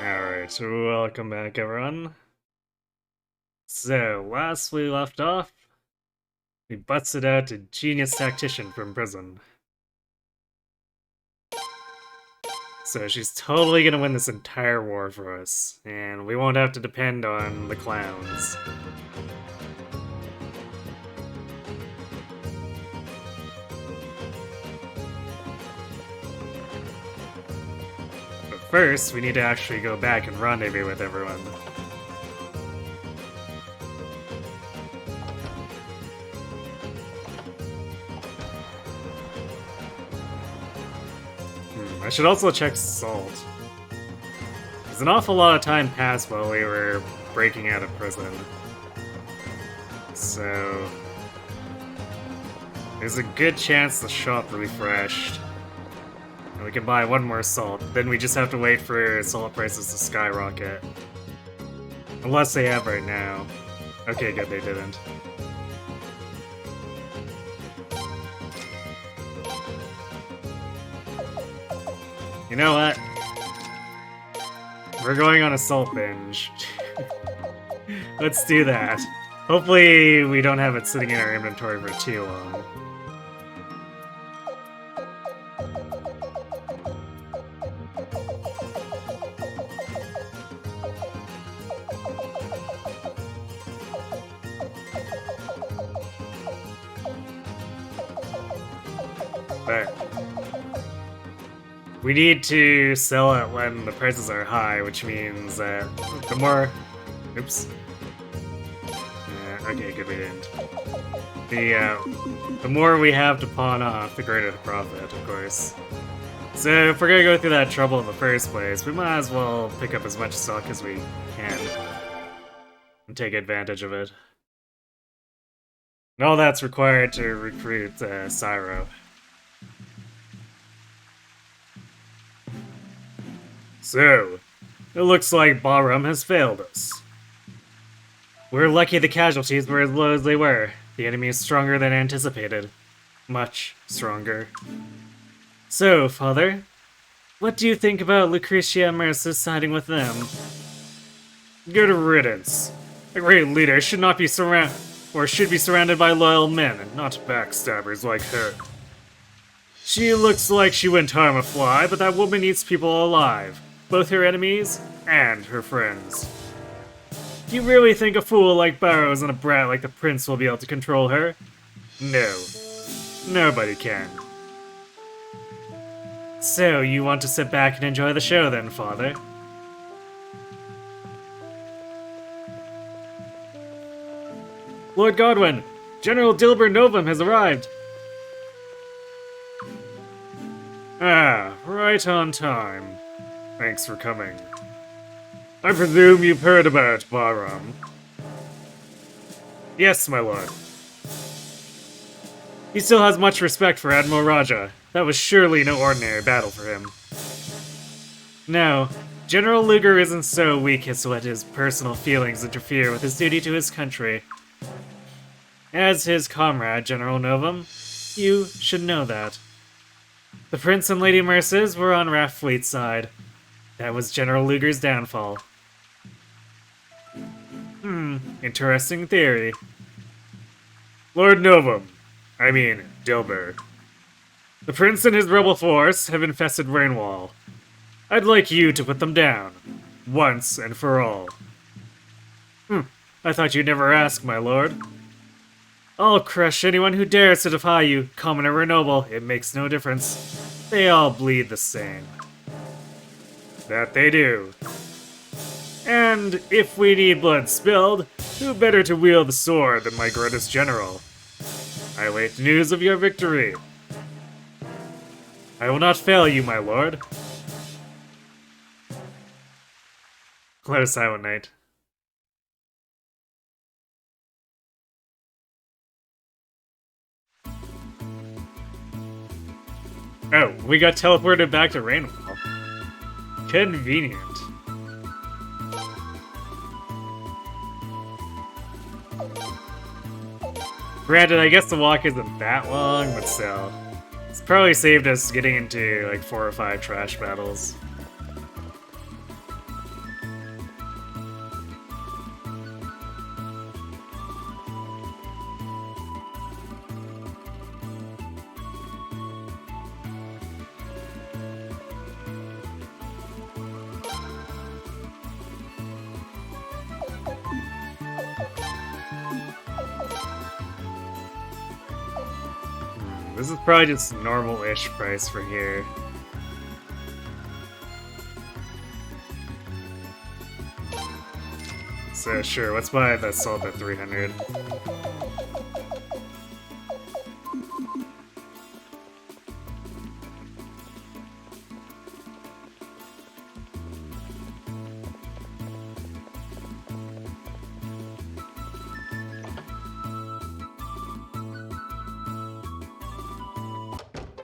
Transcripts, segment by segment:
Alright, welcome back everyone. So, last we left off, we busted out a genius tactician from prison. So she's totally gonna win this entire war for us, and we won't have to depend on the clowns. But first, we need to actually go back and rendezvous with everyone. I should also check salt. There's an awful lot of time passed while we were breaking out of prison. So there's a good chance the shop refreshed. And we can buy one more salt. Then we just have to wait for salt prices to skyrocket. Unless they have right now. Okay, good, they didn't. You know what? We're going on a salt binge. Let's do that. Hopefully we don't have it sitting in our inventory for too long. But we need to sell it when the prices are high, which means that the more... Oops. Okay, good we didn't. The more we have to pawn off, the greater the profit, of course. So if we're gonna go through that trouble in the first place, we might as well pick up as much stock as we can and take advantage of it. And all that's required to recruit Syro. So, it looks like Bahram has failed us. We're lucky the casualties were as low as they were. The enemy is stronger than anticipated. Much stronger. So, Father, what do you think about Lucretia Mercer siding with them? Good riddance. A great leader should not be should be surrounded by loyal men, and not backstabbers like her. She looks like she wouldn't harm a fly, but that woman eats people alive. Both her enemies and her friends. Do you really think a fool like Barrows and a brat like the prince will be able to control her? No. Nobody can. So, you want to sit back and enjoy the show then, Father? Lord Godwin, General Dilber Novum has arrived. Ah, right on time. Thanks for coming. I presume you've heard about Bahram? Yes, my lord. He still has much respect for Admiral Raja. That was surely no ordinary battle for him. No, General Luger isn't so weak as to let his personal feelings interfere with his duty to his country. As his comrade, General Novum, you should know that. The Prince and Lady Mercers were on Raft Fleet's side. That was General Luger's downfall. Interesting theory. Lord Novum, I mean, Dilber. The Prince and his rebel force have infested Rainwall. I'd like you to put them down, once and for all. I thought you'd never ask, my lord. I'll crush anyone who dares to defy you, commoner or noble, it makes no difference. They all bleed the same. That they do. And if we need blood spilled, who better to wield the sword than my greatest general? I await news of your victory. I will not fail you, my lord. Let us silent night. Oh, we got teleported back to Rainwall. Convenient. Granted, I guess the walk isn't that long, but still. It's probably saved us getting into like 4 or 5 trash battles. This is probably just normal-ish price for here. So sure, let's buy the salt at 300.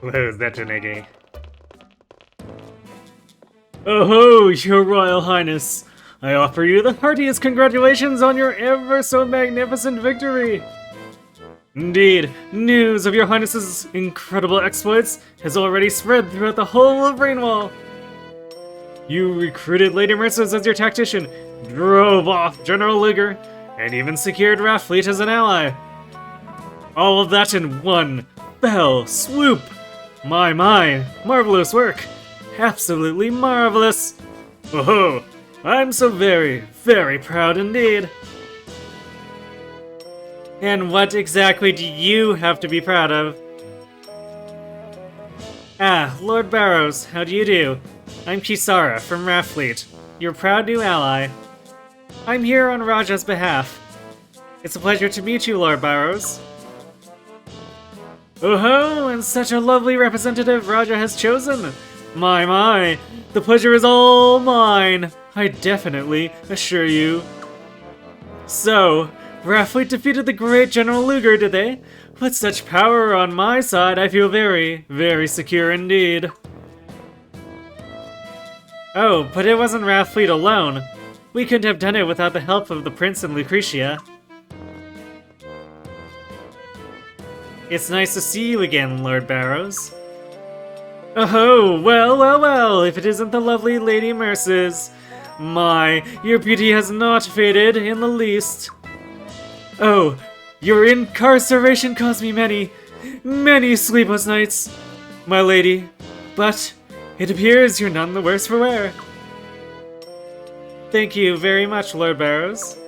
Whoa, is that Janegi? Oh ho, your Royal Highness! I offer you the heartiest congratulations on your ever so magnificent victory! Indeed, news of your Highness's incredible exploits has already spread throughout the whole of Rainwall. You recruited Lady Mercers as your tactician, drove off General Luger, and even secured Raffleet as an ally. All of that in one fell swoop! My, marvelous work! Absolutely marvelous! Oh, I'm so very, very proud indeed. And what exactly do you have to be proud of? Ah, Lord Barrows, how do you do? I'm Kisara from Raffleet, your proud new ally. I'm here on Raja's behalf. It's a pleasure to meet you, Lord Barrows. Oh ho, and such a lovely representative Raja has chosen! My, the pleasure is all mine, I definitely assure you. So, Raffleet defeated the great General Luger, did they? With such power on my side, I feel very, very secure indeed. Oh, but it wasn't Raffleet alone. We couldn't have done it without the help of the Prince and Lucretia. It's nice to see you again, Lord Barrows. Oh, well, if it isn't the lovely Lady Mercers. My, your beauty has not faded in the least. Oh, your incarceration caused me many, many sleepless nights, my lady. But it appears you're none the worse for wear. Thank you very much, Lord Barrows.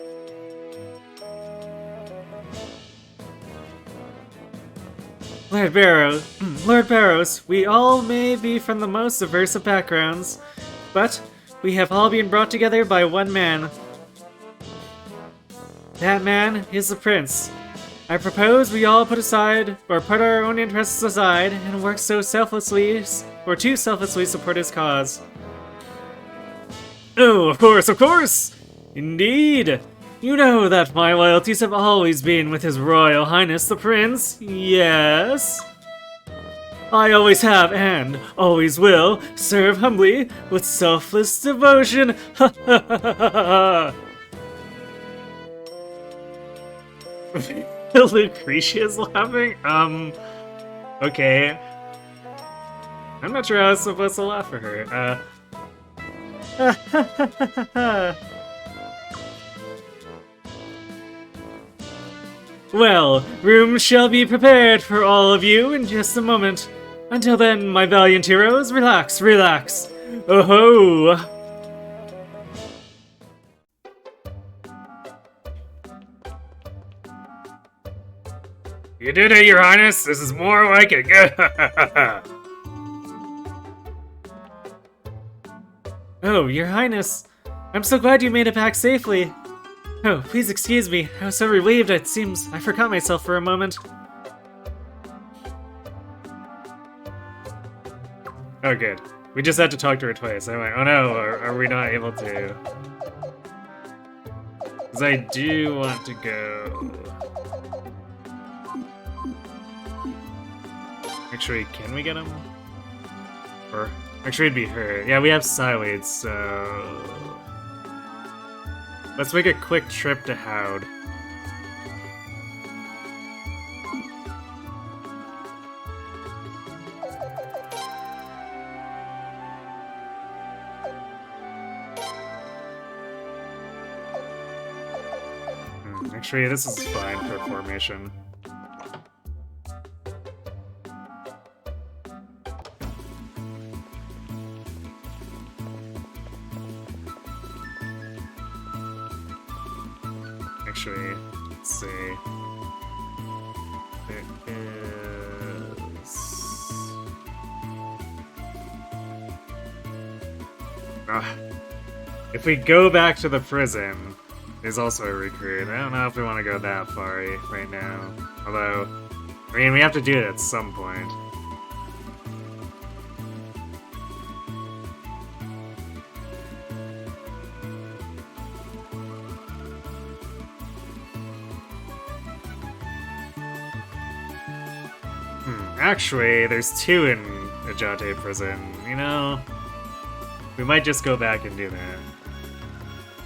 Lord Barrows, we all may be from the most diverse of backgrounds, but we have all been brought together by one man. That man is the Prince. I propose we all put our own interests aside and work to selflessly support his cause. Oh, of course! Indeed! You know that my loyalties have always been with His Royal Highness the Prince, yes? I always have and always will serve humbly with selfless devotion. Ha ha ha ha ha! Lucretia's laughing? Okay. I'm not sure how I was supposed to laugh for her. Well, room shall be prepared for all of you in just a moment. Until then, my valiant heroes, relax. Oh ho! You did it, Your Highness! This is more like it! Oh, Your Highness! I'm so glad you made it back safely! Oh, please excuse me. I was so relieved it seems I forgot myself for a moment. Oh, good. We just had to talk to her twice. I went, oh no, are we not able to? Because I do want to go. Actually, can we get him? Or, actually it'd be her. Yeah, we have Sileads, so... Let's make a quick trip to Howd. Actually, this is fine for formation. Actually, let's see. It is... Ugh. If we go back to the prison, there's also a recruit. I don't know if we want to go that far right now. Although, I mean, we have to do it at some point. Actually, there's 2 in Ajate prison. You know, we might just go back and do that.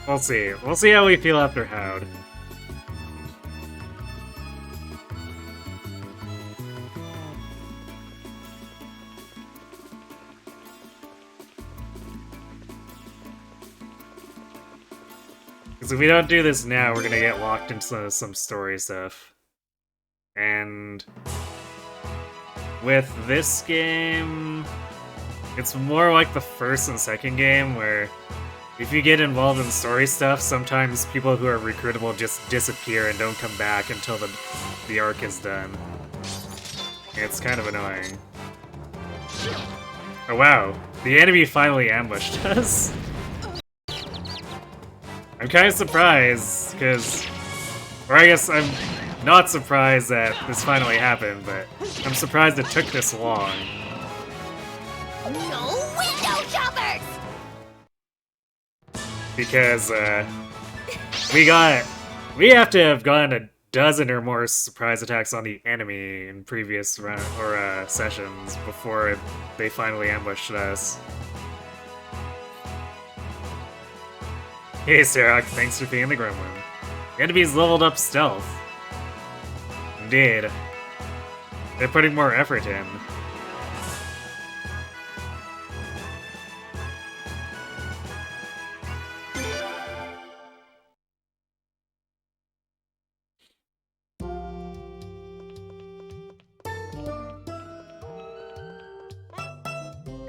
We'll see. We'll see how we feel after Howd. Because if we don't do this now, we're gonna get locked into some story stuff. And with this game, it's more like the first and second game, where if you get involved in story stuff, sometimes people who are recruitable just disappear and don't come back until the arc is done. It's kind of annoying. Oh wow, the enemy finally ambushed us. I'm kind of surprised, because... Or I guess I'm not surprised that this finally happened, but I'm surprised it took this long. No window shoppers! Because, we have to have gotten a dozen or more surprise attacks on the enemy in previous sessions before they finally ambushed us. Hey Sarok, thanks for being the gremlin. The enemy's leveled up stealth. Indeed. They're putting more effort in.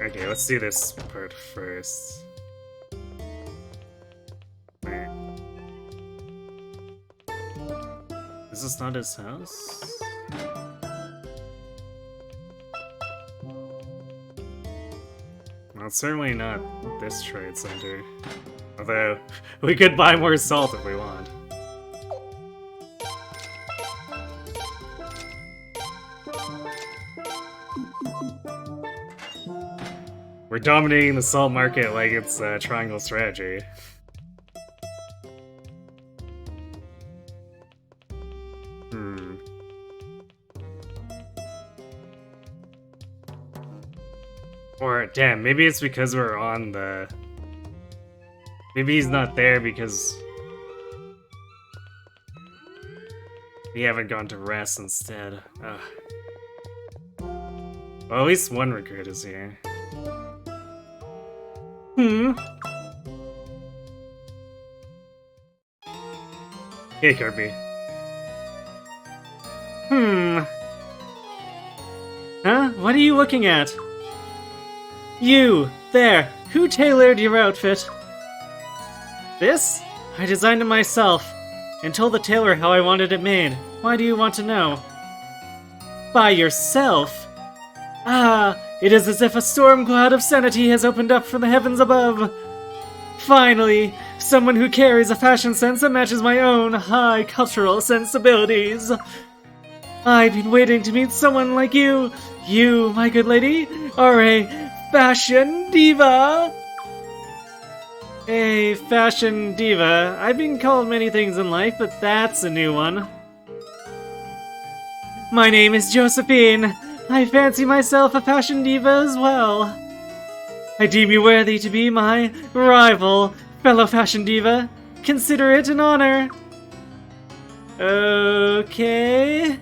Okay, let's do this part first. Wait. Is this not his house? Well, it's certainly not this trade center. Although, we could buy more salt if we want. We're dominating the salt market like it's a triangle strategy. Or, damn, maybe it's because we're on the... Maybe he's not there because... we haven't gone to rest instead. Ugh. Well, at least one recruit is here. Hey, Kirby. Huh? What are you looking at? You! There! Who tailored your outfit? This? I designed it myself, and told the tailor how I wanted it made. Why do you want to know? By yourself? Ah, it is as if a storm cloud of sanity has opened up from the heavens above. Finally, someone who carries a fashion sense that matches my own high cultural sensibilities. I've been waiting to meet someone like you. You, my good lady, are a fashion diva. A fashion diva. I've been called many things in life, but that's a new one. My name is Josephine. I fancy myself a fashion diva as well. I deem you worthy to be my rival, fellow fashion diva. Consider it an honor. Okay.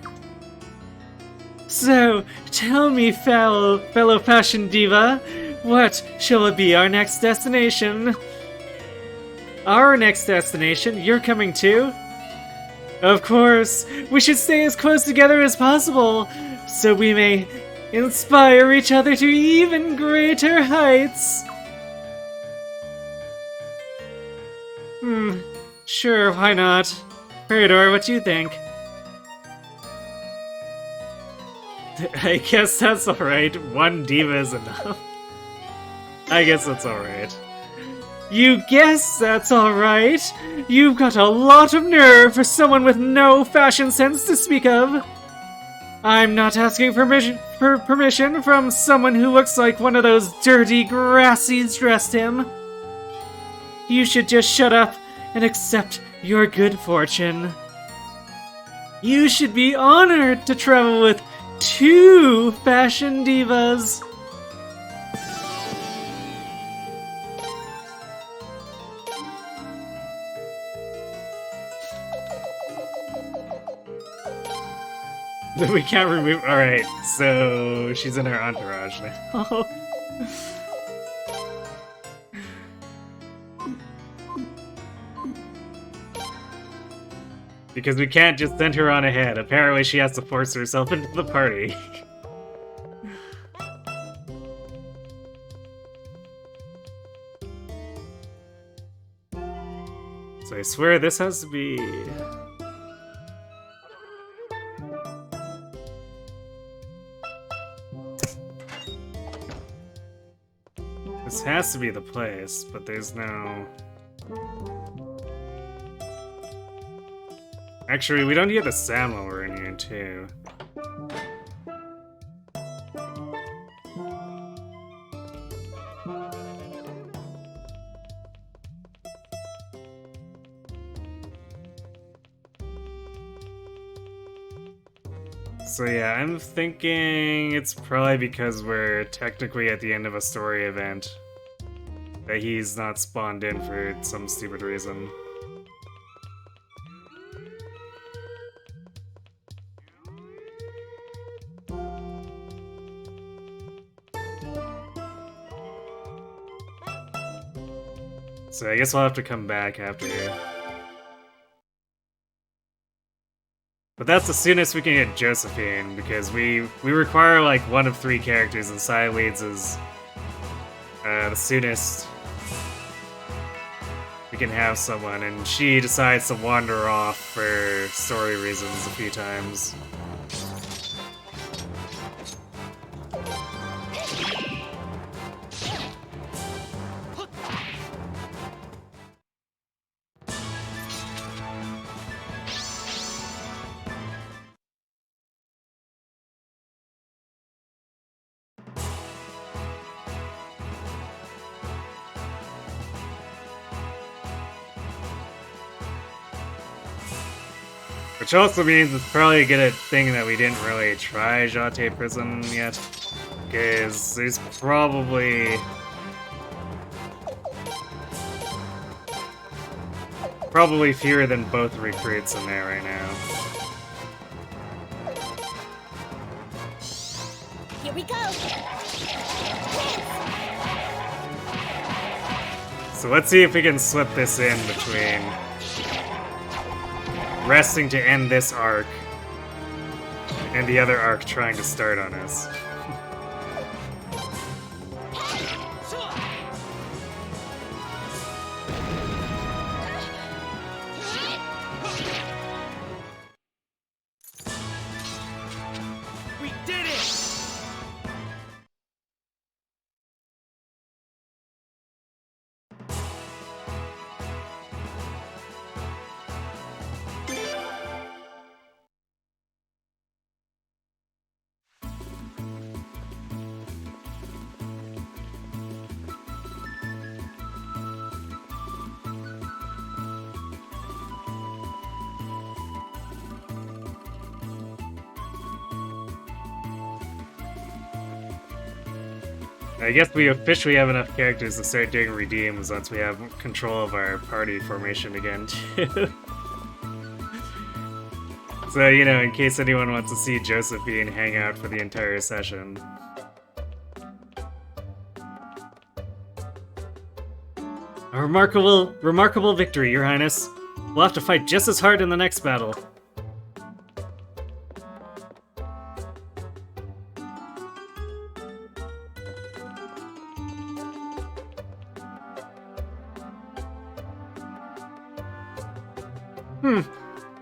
So, tell me, fellow fashion diva, what shall it be our next destination? Our next destination? You're coming too? Of course, we should stay as close together as possible, so we may inspire each other to even greater heights. Sure, why not? Peridor, what do you think? I guess that's alright. One diva is enough. I guess that's alright. You guess that's alright. You've got a lot of nerve for someone with no fashion sense to speak of. I'm not asking permission from someone who looks like one of those dirty grassies dressed him. You should just shut up and accept your good fortune. You should be honored to travel with two fashion divas. We can't remove. Alright, so she's in our entourage now. Because we can't just send her on ahead. Apparently, she has to force herself into the party. So I swear this has to be. This has to be the place, but there's no... Actually, we don't get the Sam while we're in here, too. So yeah, I'm thinking it's probably because we're technically at the end of a story event that he's not spawned in for some stupid reason. So I guess we'll have to come back after. But that's the soonest we can get Josephine, because we require like one of 3 characters, and Sileads is the soonest we can have someone, and she decides to wander off for story reasons a few times. Which also means it's probably a good thing that we didn't really try Jate Prison yet, because there's probably fewer than both recruits in there right now. Here we go. So let's see if we can slip this in between resting to end this arc and the other arc trying to start on us. We did it! I guess we officially have enough characters to start doing redeems once we have control of our party formation again, too. So, you know, in case anyone wants to see Josephine hang out for the entire session. A remarkable victory, Your Highness. We'll have to fight just as hard in the next battle.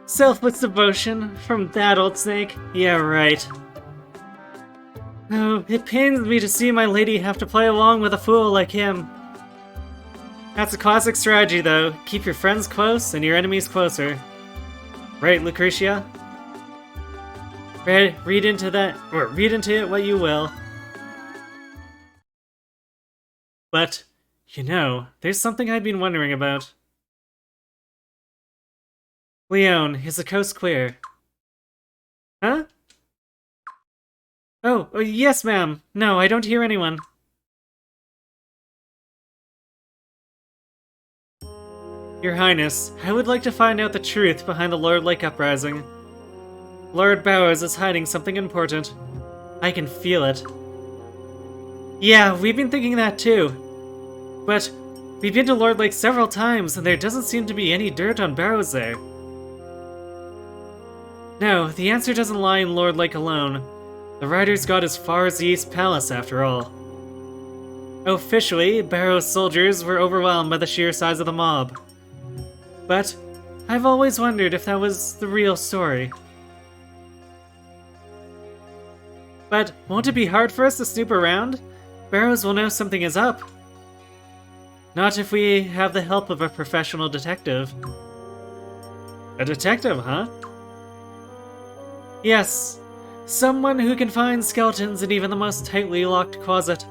Selfless devotion from that old snake? Yeah, right. Oh, it pains me to see my lady have to play along with a fool like him. That's a classic strategy, though. Keep your friends close and your enemies closer. Right, Lucretia? Read into that, or read into it what you will. But, you know, there's something I've been wondering about. Leon, is the coast clear? Huh? Oh, yes, ma'am. No, I don't hear anyone. Your Highness, I would like to find out the truth behind the Lord Lake uprising. Lord Bowers is hiding something important. I can feel it. Yeah, we've been thinking that too. But we've been to Lord Lake several times, and there doesn't seem to be any dirt on Barrows there. No, the answer doesn't lie in Lord Lake alone. The riders got as far as the East Palace, after all. Officially, Barrows' soldiers were overwhelmed by the sheer size of the mob. But I've always wondered if that was the real story. But won't it be hard for us to snoop around? Barrows will know something is up. Not if we have the help of a professional detective. A detective, huh? Yes. Someone who can find skeletons in even the most tightly locked closet.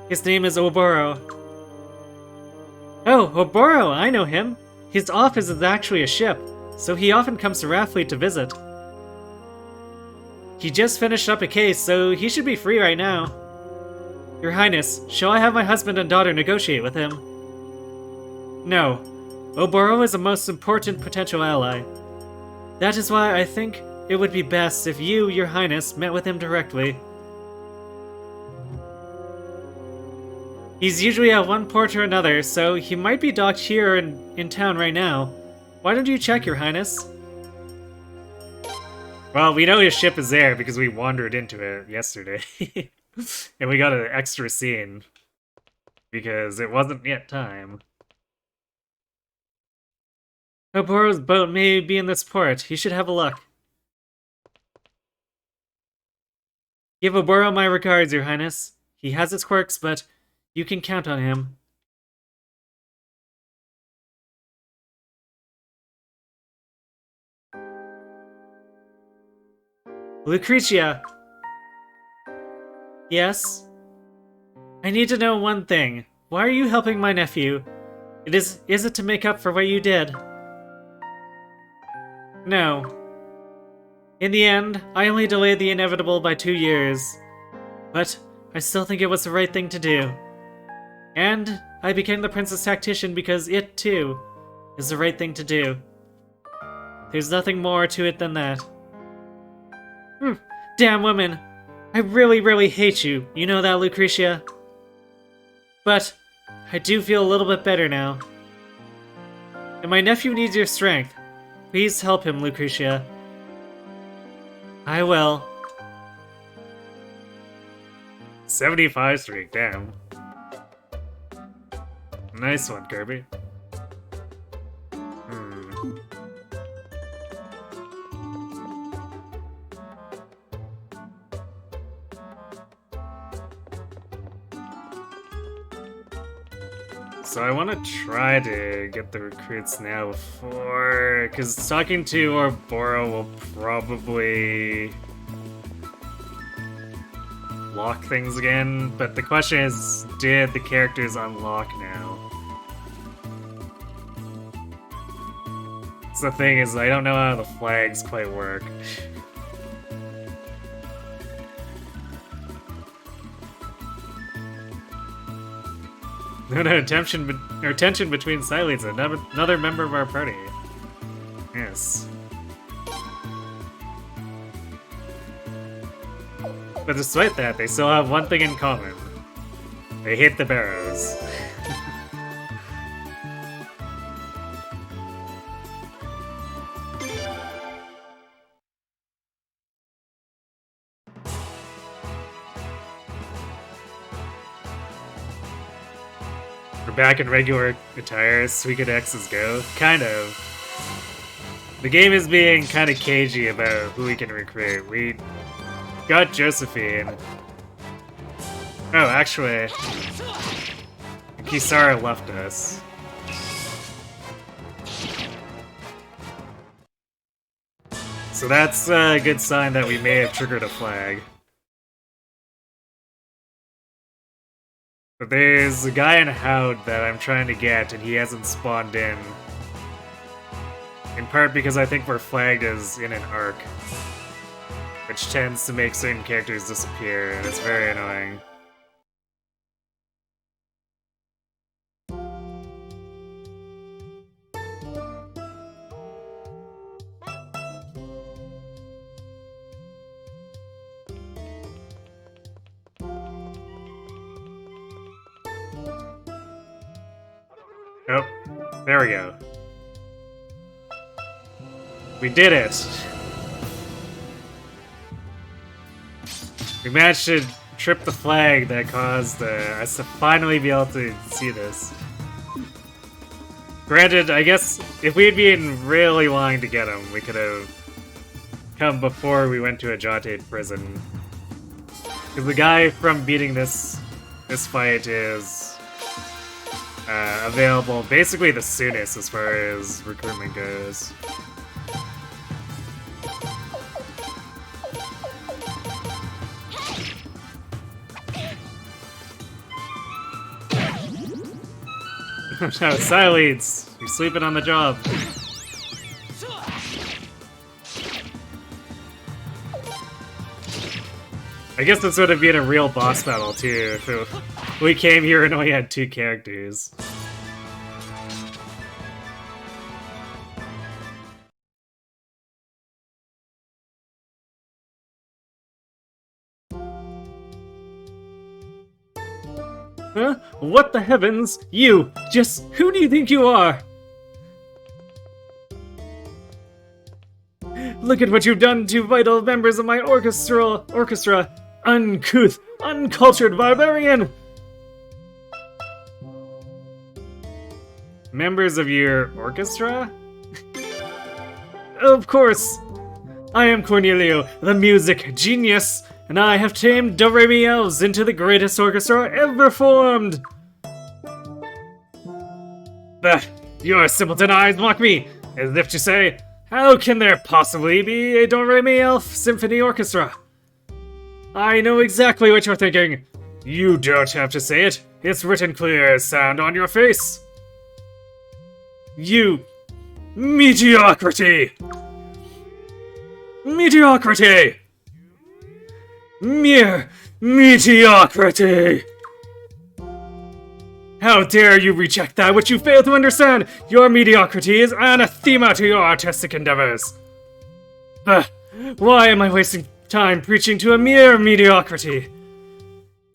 His name is Oboro. Oh, Oboro, I know him. His office is actually a ship, so he often comes to Rathfleet to visit. He just finished up a case, so he should be free right now. Your Highness, shall I have my husband and daughter negotiate with him? No. Oboro is a most important potential ally. That is why I think it would be best if you, Your Highness, met with him directly. He's usually at one port or another, so he might be docked here in town right now. Why don't you check, Your Highness? Well, we know his ship is there because we wandered into it yesterday. And we got an extra scene. Because it wasn't yet time. Oboro's boat may be in this port. You should have a look. Give Oboro my regards, Your Highness. He has his quirks, but you can count on him. Lucretia! Yes? I need to know one thing. Why are you helping my nephew? Is it to make up for what you did? No. In the end, I only delayed the inevitable by 2 years. But I still think it was the right thing to do. And I became the Princess Tactician because it, too, is the right thing to do. There's nothing more to it than that. Damn woman! I really, really hate you. You know that, Lucretia? But I do feel a little bit better now. And my nephew needs your strength. Please help him, Lucretia. I will. 75 streak, damn. Nice one, Kirby. So I want to try to get the recruits now before... Because talking to Oboro will probably... lock things again, but the question is, did the characters unlock now? So the thing is, I don't know how the flags quite work. No, tension between Sileys and another member of our party. Yes. But despite that, they still have one thing in common. They hate the Barrows. We're back in regular attire, Suikodex's go. Kind of. The game is being kind of cagey about who we can recruit. We got Josephine. Oh, actually, Kisara left us. So that's a good sign that we may have triggered a flag. But there's a guy in Howd that I'm trying to get, and he hasn't spawned in. In part because I think we're flagged as in an arc, which tends to make certain characters disappear, and it's very annoying. Oh, there we go. We did it! We managed to trip the flag that caused us to finally be able to see this. Granted, I guess if we had been really wanting to get him, we could have come before we went to a Jate prison. Because the guy from beating this fight is available basically the soonest as far as recruitment goes. No, Sileads! You're sleeping on the job. I guess this would have been a real boss battle too if we came here and only had 2 characters. Huh? What the heavens? You! Just who do you think you are? Look at what you've done to vital members of my orchestra! Uncouth, uncultured barbarian! Members of your orchestra? Of course! I am Cornelio, the music genius, and I have tamed Do-Re-Mi elves into the greatest orchestra ever formed! Bah! Your simpleton eyes mock me, as if to say, how can there possibly be a Do-Re-Mi elf symphony orchestra? I know exactly what you're thinking. You don't have to say it. It's written clear as sand on your face. You... mediocrity! Mediocrity! Mere mediocrity! How dare you reject that which you fail to understand? Your mediocrity is anathema to your artistic endeavors. Why am I wasting time preaching to a mere mediocrity?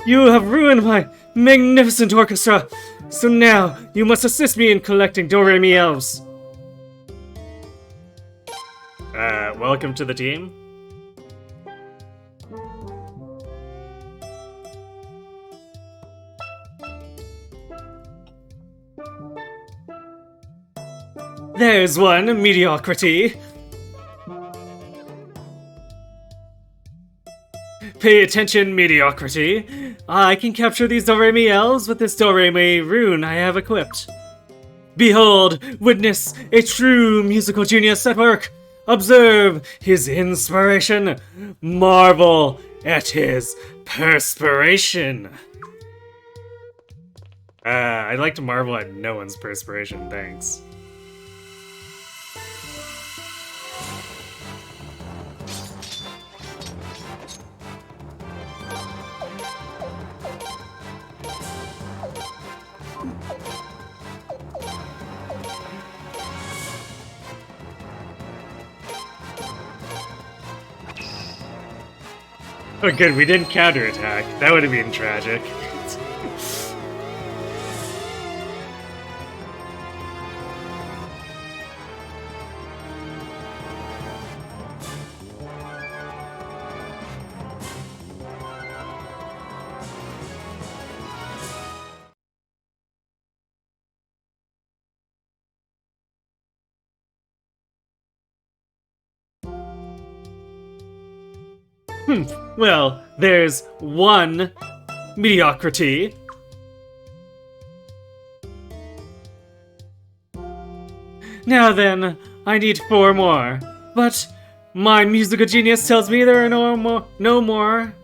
You have ruined my magnificent orchestra, so now you must assist me in collecting Do-Re-Mi elves. Welcome to the team. There's one, mediocrity. Pay attention, mediocrity. I can capture these Do-Re-Mi elves with this Do-Re-Mi rune I have equipped. Behold, witness a true musical genius at work. Observe his inspiration. Marvel at his perspiration. I'd like to marvel at no one's perspiration, thanks. Oh good, we didn't counterattack. That would have been tragic. Well, there's one mediocrity. Now then, I need 4 more. But my musical genius tells me there are no more.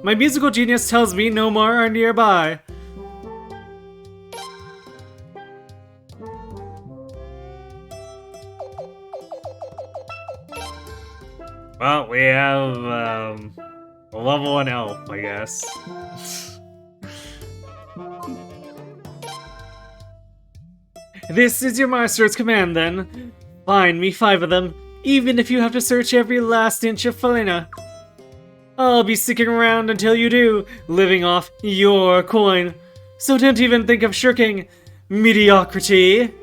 My musical genius tells me no more are nearby. Well, we have a level 1 elf, I guess. This is your master's command, then. Find me 5 of them, even if you have to search every last inch of Felina. I'll be sticking around until you do, living off your coin. So don't even think of shirking mediocrity.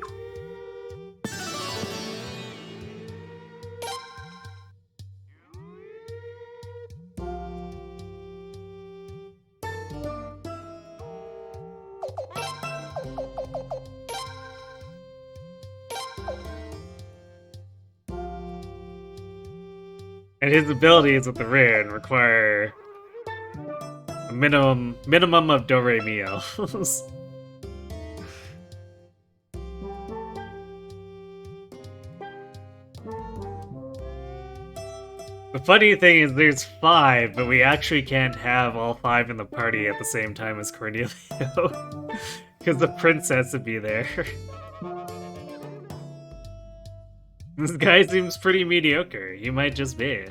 And his abilities with the Rin require a minimum of Do-Re-Mi elves. The funny thing is there's 5, but we actually can't have all 5 in the party at the same time as Cornelio. Because the prince has to be there. This guy seems pretty mediocre. He might just be.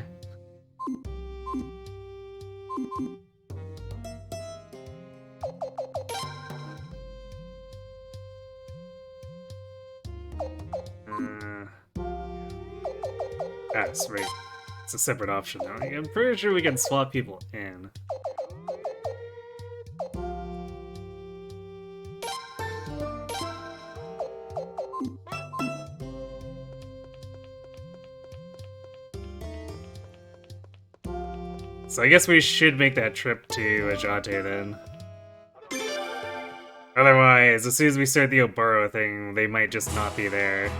Sweet. It's a separate option though. I'm pretty sure we can swap people in. So I guess we should make that trip to Ajate then. Otherwise, as soon as we start the Oboro thing, they might just not be there.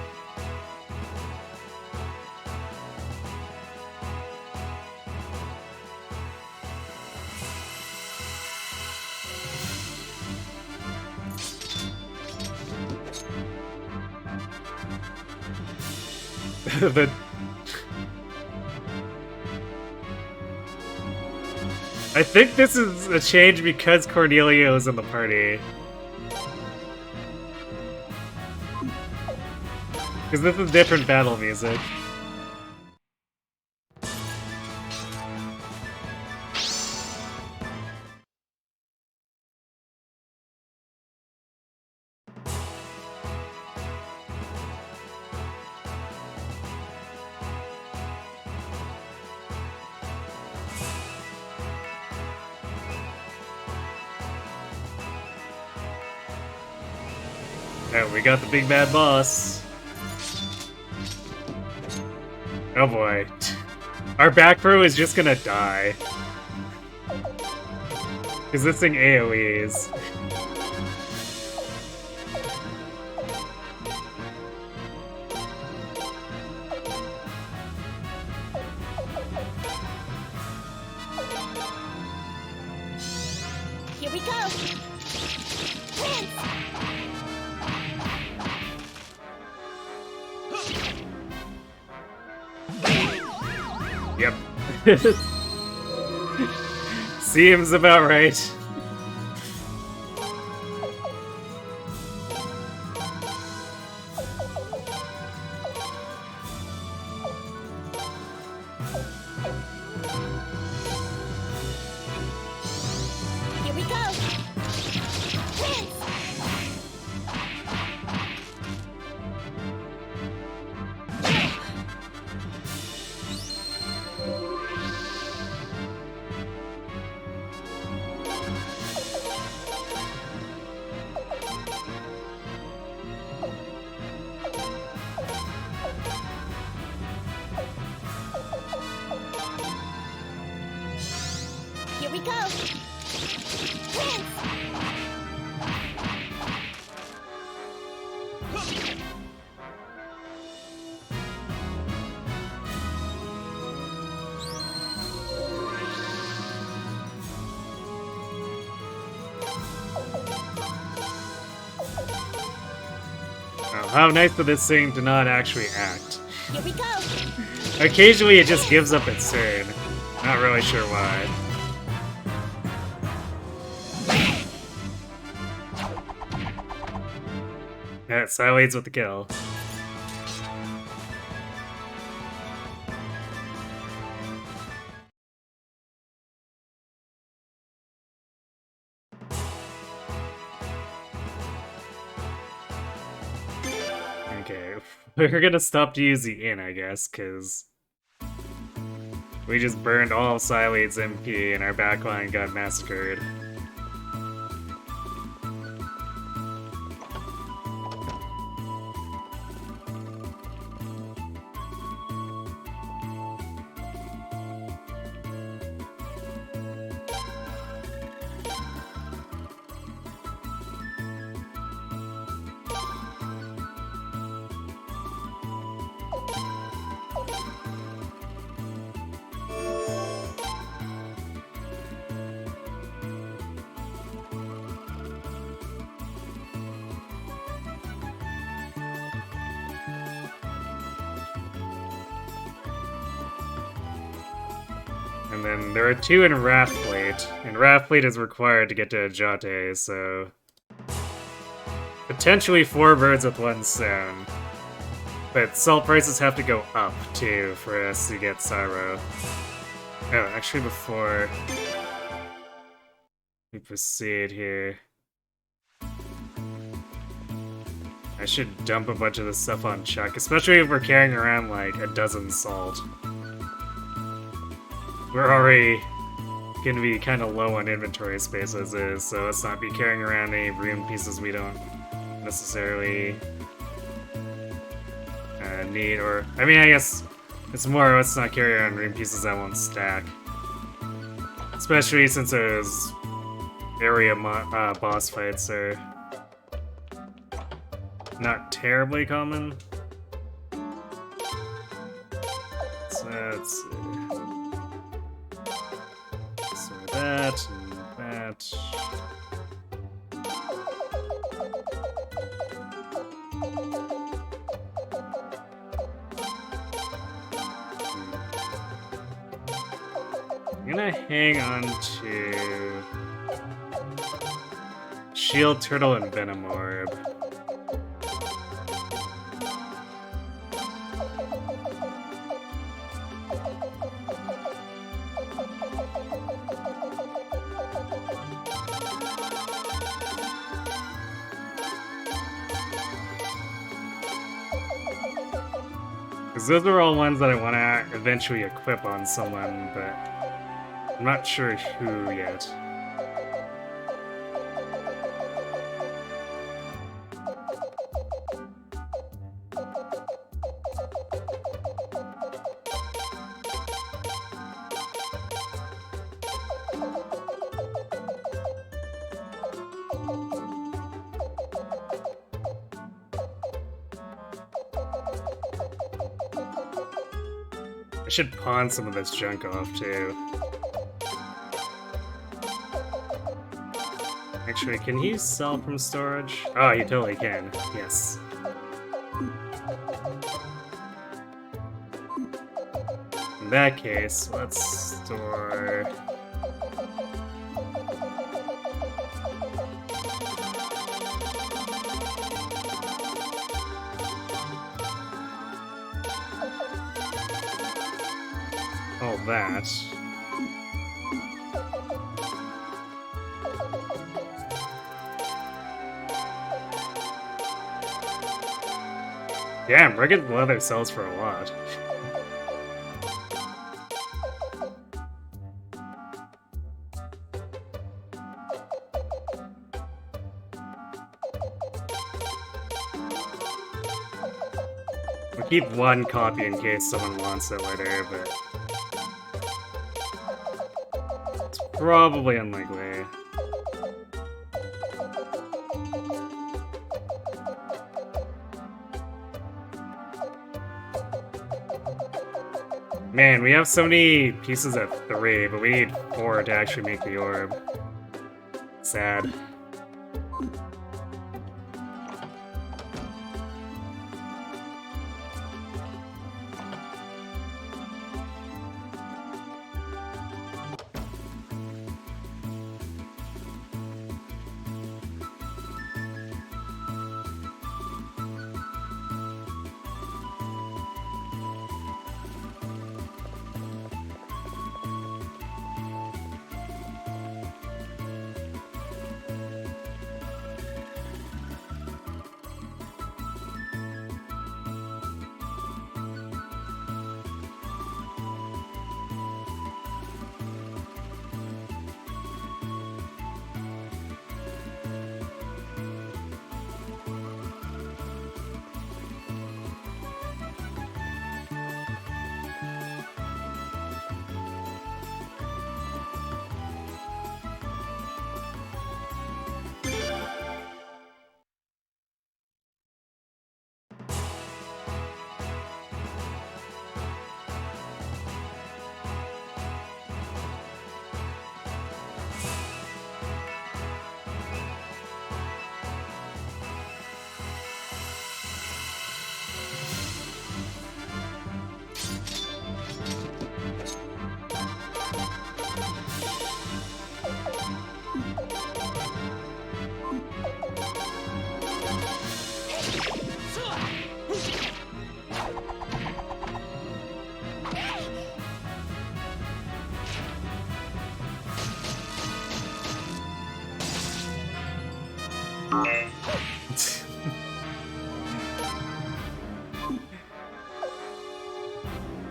I think this is a change because Cornelio is in the party. Because this is different battle music. Oh, we got the big bad boss. Oh boy. Our back row is just gonna die. Because this thing AoEs. Here we go. Prince. Yep. Seems about right. Here we go. Prince. Here we go. Prince. Oh, how nice of this thing to not actually act. Here we go. Occasionally it just gives up its turn. Not really sure why. Yeah, Sideways with the kill. Okay, we're gonna stop to use the inn, I guess, because we just burned all of Sideways MP and our backline got massacred. And then there are 2 in Wrathblade, and Wrathblade is required to get to Ajate, so... potentially 4 birds with 1 stone. But salt prices have to go up, too, for us to get Syro. Oh, actually before we proceed here... I should dump a bunch of this stuff on Chuck, especially if we're carrying around like a dozen salt. We're already gonna be kind of low on inventory space as is, so let's not be carrying around any rune pieces we don't necessarily need, or... I mean, I guess it's more let's not carry around rune pieces that won't stack. Especially since those area boss fights are not terribly common. So let's see. So that and that. I'm gonna hang on to Shield Turtle and Venom Orb. Because those are all ones that I want to eventually equip on someone, but I'm not sure who yet. I should pawn some of this junk off, too. Actually, can he sell from storage? Oh, he totally can. Yes. In that case, let's store... all that. Damn, rugged leather sells for a lot. We'll keep one copy in case someone wants it later, but... probably unlikely. Man, we have so many pieces at 3, but we need 4 to actually make the orb. Sad.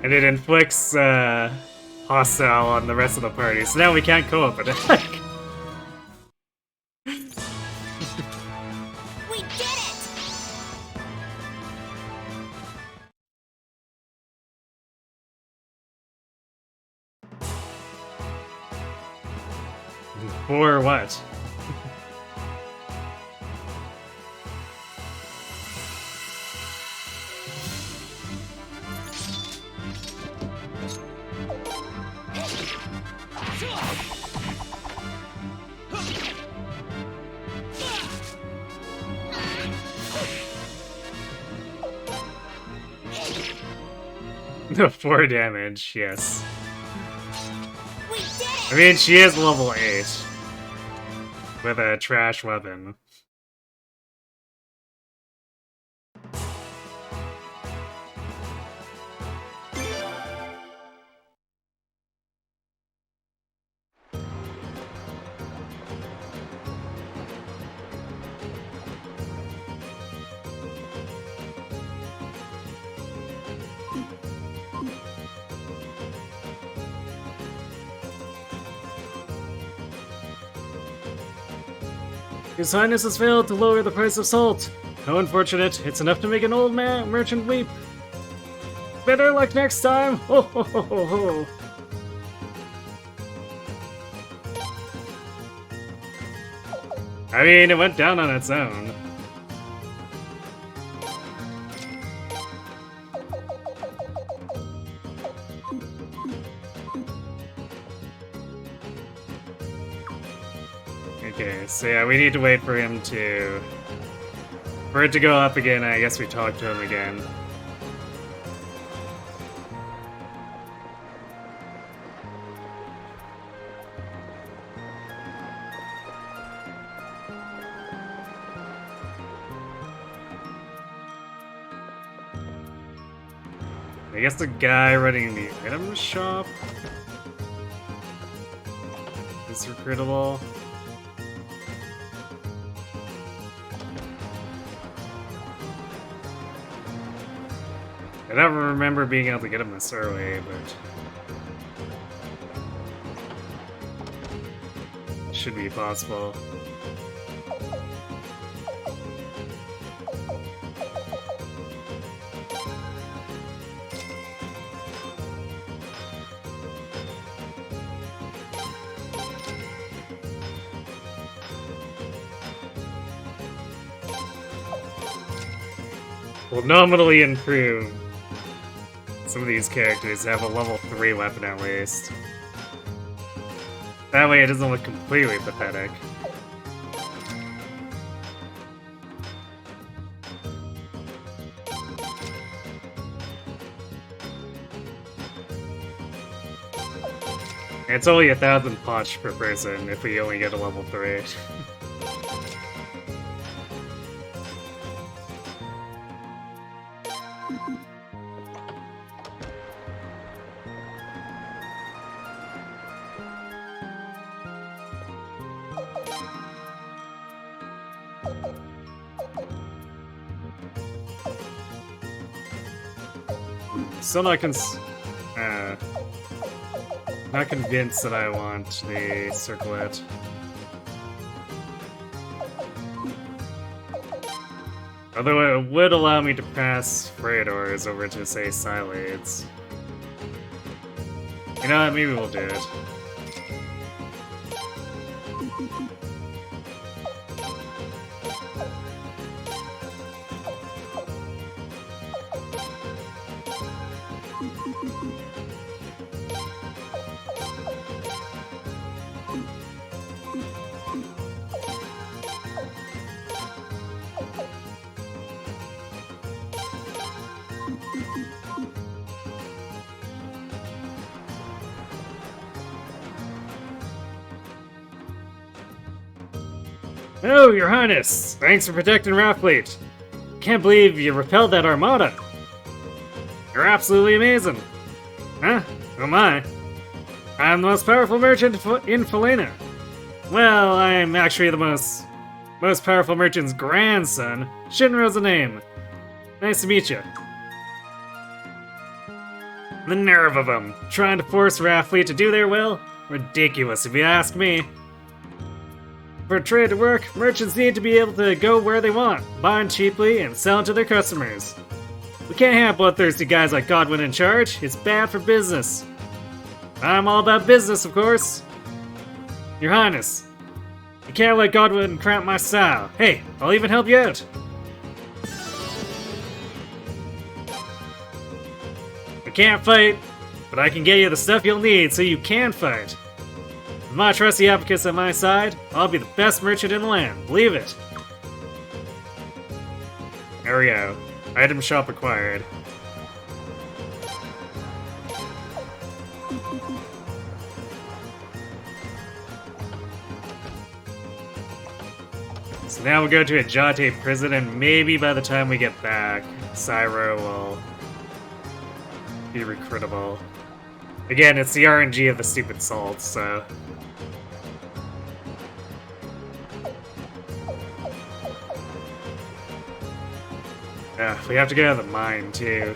And it inflicts hostile on the rest of the party, so now we can't co-op attack. We did it! 4 what? No, 4 damage, yes. We did it! I mean, she is level 8. With a trash weapon. His Highness has failed to lower the price of salt. How unfortunate. It's enough to make an old merchant weep. Better luck next time. Ho ho ho ho ho. I mean, it went down on its own. Okay, so yeah, we need to wait for him to... For it to go up again, I guess we talk to him again. I guess the guy running the item shop is recruitable. I don't remember being able to get him this early, but it should be possible. Will nominally improve some of these characters to have a level 3 weapon at least. That way it doesn't look completely pathetic. It's only 1,000 punch per person if we only get a level 3. Still not not convinced that I want the circlet. Although it would allow me to pass Freydors over to, say, Silades. You know what, maybe we'll do it. Oh, Your Highness! Thanks for protecting Rathfleet. Can't believe you repelled that armada. You're absolutely amazing. Huh? Who am I? I'm the most powerful merchant in Felina. Well, I'm actually the most powerful merchant's grandson. Shinro's a name. Nice to meet you. The nerve of them, trying to force our fleet to do their will? Ridiculous if you ask me. For trade to work, merchants need to be able to go where they want, buy cheaply, and sell to their customers. We can't have bloodthirsty guys like Godwin in charge. It's bad for business. I'm all about business, of course. Your Highness, you can't let Godwin cramp my style. Hey, I'll even help you out. I can't fight, but I can get you the stuff you'll need so you can fight. With my trusty advocates at my side, I'll be the best merchant in the land. Believe it. There we go. Item shop acquired. So now we'll go to a Jate prison, and maybe by the time we get back, Syro will be recruitable. Again, it's the RNG of the stupid salt, so... Yeah, we have to go to the mine, too.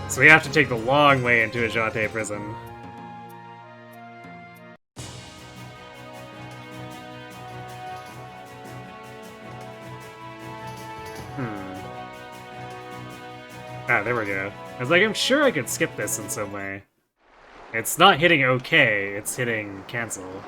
So we have to take the long way into a Jate prison. Ah, there we go. I was like, I'm sure I could skip this in some way. It's not hitting OK, it's hitting cancel.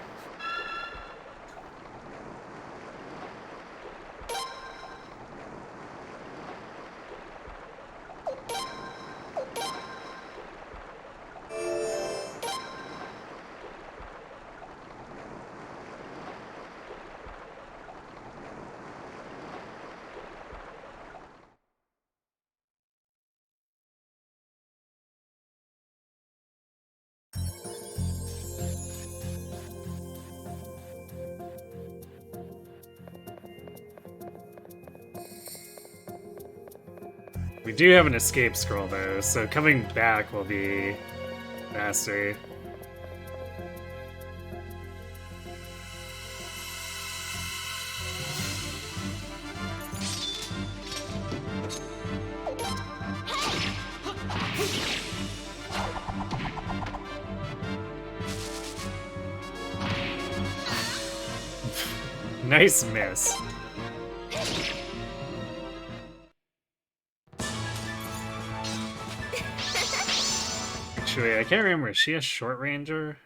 We do have an escape scroll though, so coming back will be faster. Nice miss. Actually, I can't remember. Is she a short ranger?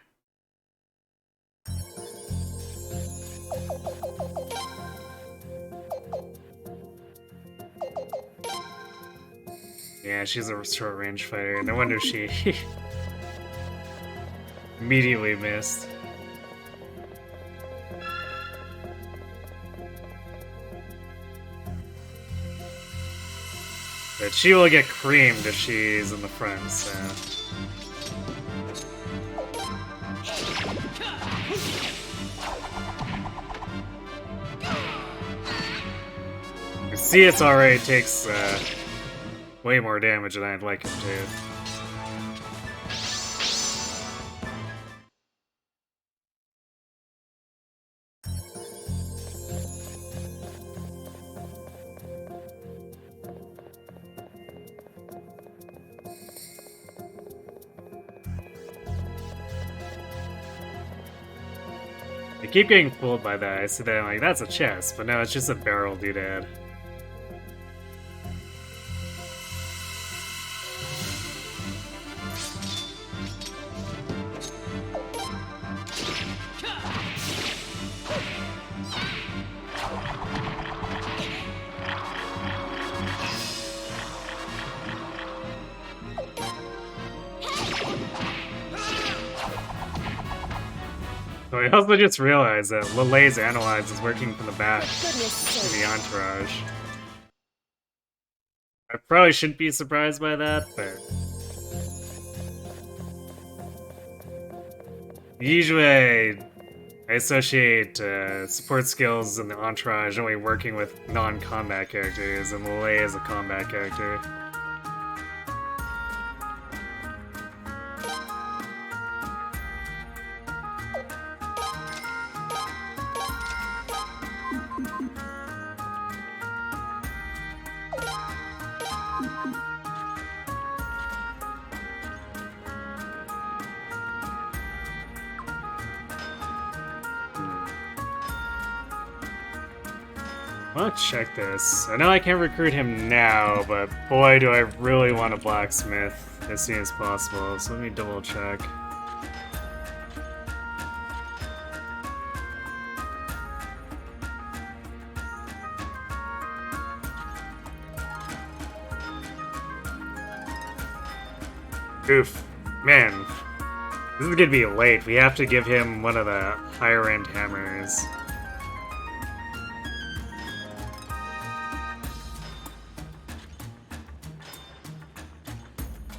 Yeah, she's a short range fighter. No wonder she immediately missed. But she will get creamed if she's in the front, so... You see, it's already takes way more damage than I'd like him to. I keep getting fooled by that. I see that I'm like, that's a chest, but no, it's just a barrel doodad. So I also just realized that Lele's Analyze is working from the back in the entourage. I probably shouldn't be surprised by that, but... Usually I associate support skills in the entourage only working with non-combat characters, and Lele is a combat character. I'll check this. I know I can't recruit him now, but boy, do I really want a blacksmith as soon as possible, so let me double check. Oof. Man, this is gonna be late. We have to give him one of the higher end hammers.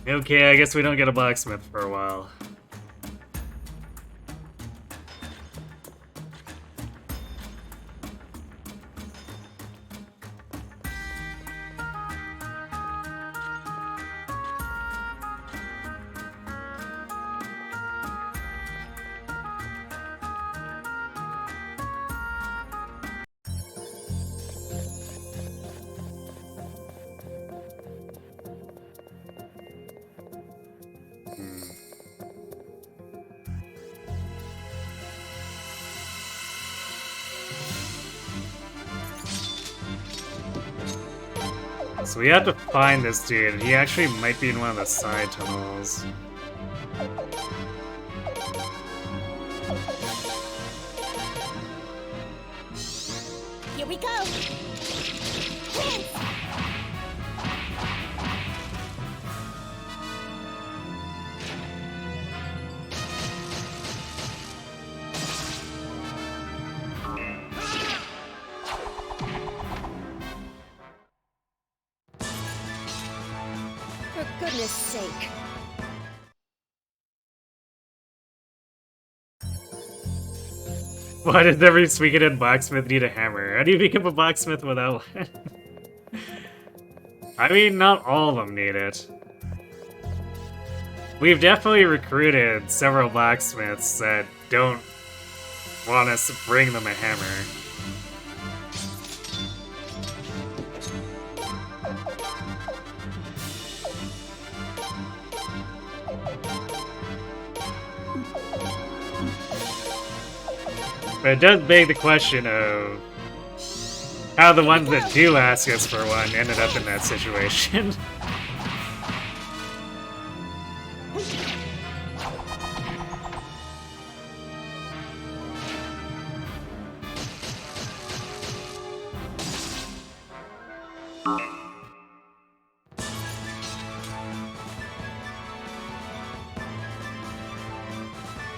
Okay, I guess we don't get a blacksmith for a while. So we have to find this dude, and he actually might be in one of the side tunnels. Here we go. Win. For goodness sake. Why does every Suikoden blacksmith need a hammer? How do you become a blacksmith without one? I mean, not all of them need it. We've definitely recruited several blacksmiths that don't want us to bring them a hammer. But it does beg the question of how the ones that do ask us for one ended up in that situation.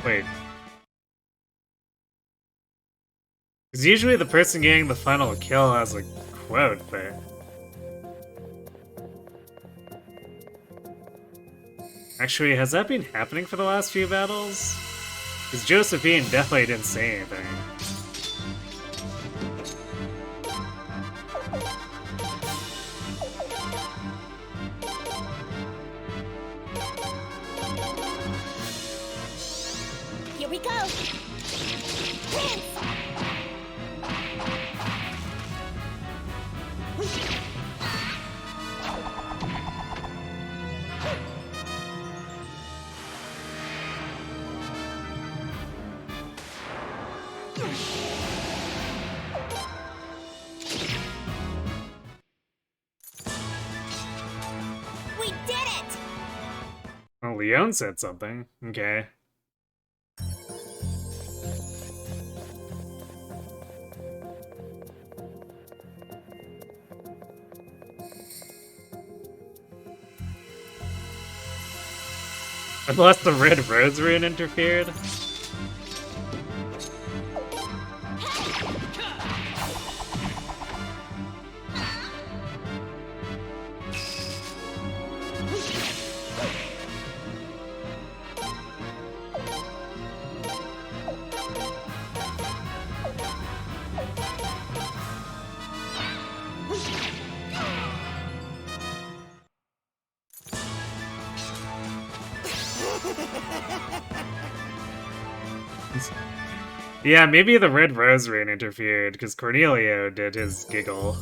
Wait. Because usually the person getting the final kill has a quote, but... Actually, has that been happening for the last few battles? Because Josephine definitely didn't say anything. Here we go. Win. We did it! Well, Leon said something. Okay. Unless the red rose rune interfered. Yeah, maybe the red rose rune interfered, because Cornelio did his giggle.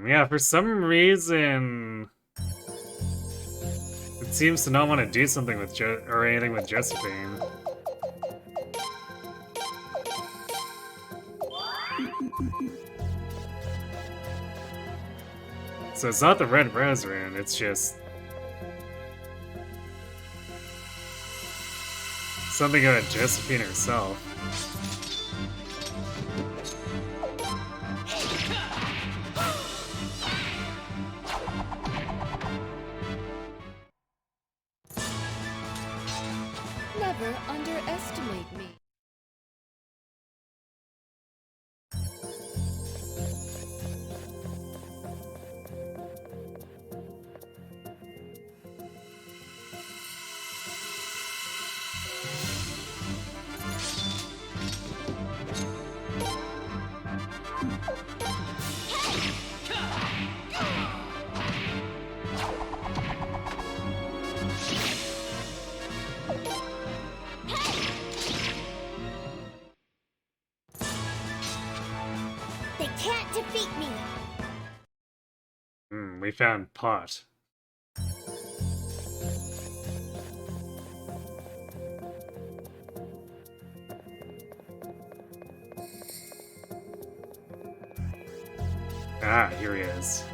Yeah, for some reason... It seems to not want to do something with or anything with Josephine. So it's not the Red Rose rune, it's just... something about Josephine herself. Never underestimate me. They can't defeat me. We found Pot. Ah, here he is.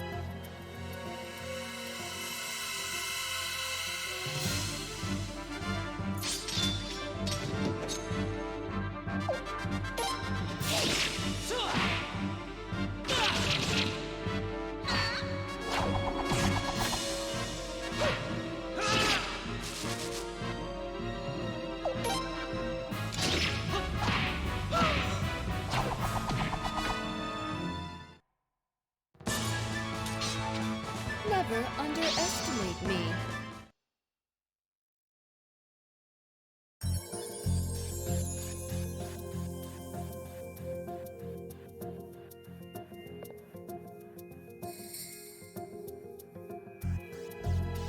Never underestimate me.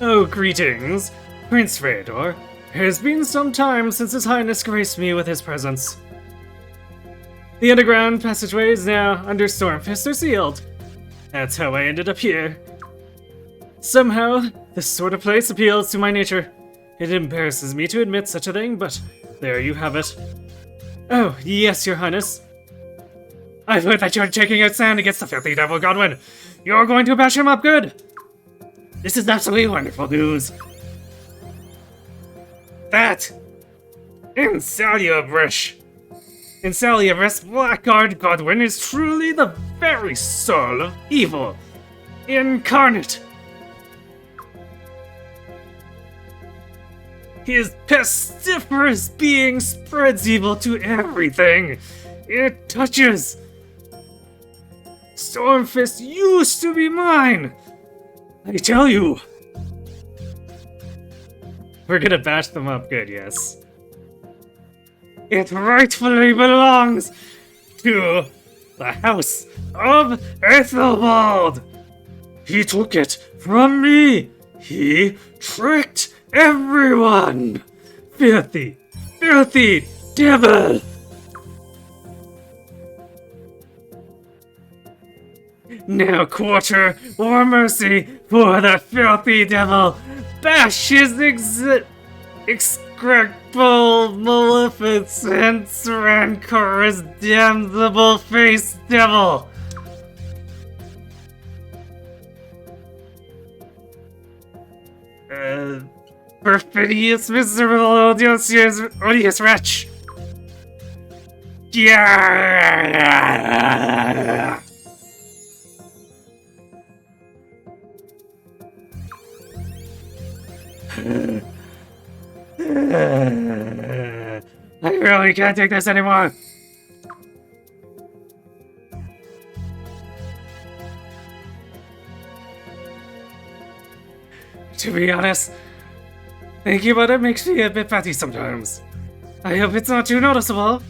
Oh, greetings, Prince Feodor. It has been some time since His Highness graced me with his presence. The underground passageways now under Stormfist are sealed. That's how I ended up here. Somehow, this sort of place appeals to my nature. It embarrasses me to admit such a thing, but there you have it. Oh, yes, Your Highness. I've heard that you're taking out stand against the filthy devil Godwin. You're going to bash him up good. This is absolutely wonderful news. That in Salubrish, Blackguard Godwin is truly the very soul of evil incarnate. His pestiferous being spreads evil to everything it touches. Stormfist used to be mine, I tell you. We're gonna bash them up good, yes. It rightfully belongs to the House of Ethelbald. He took it from me. He tricked everyone. Filthy, filthy devil. Now quarter or mercy for the filthy devil. Bash his execrable maleficence, rancorous, damnable face devil. Perfidious, miserable, odious wretch. Yeah. I really can't take this anymore. To be honest, thinking about it makes me a bit fatty sometimes. I hope it's not too noticeable.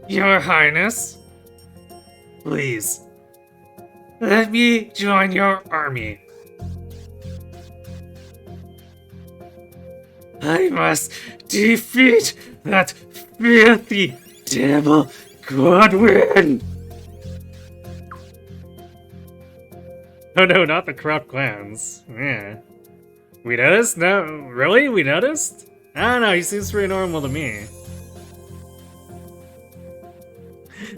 Your Highness, please, let me join your army. I must defeat that filthy devil Godwin! Oh no, not the corrupt clans. Yeah. We noticed? No, really? We noticed? I don't know, he seems pretty normal to me.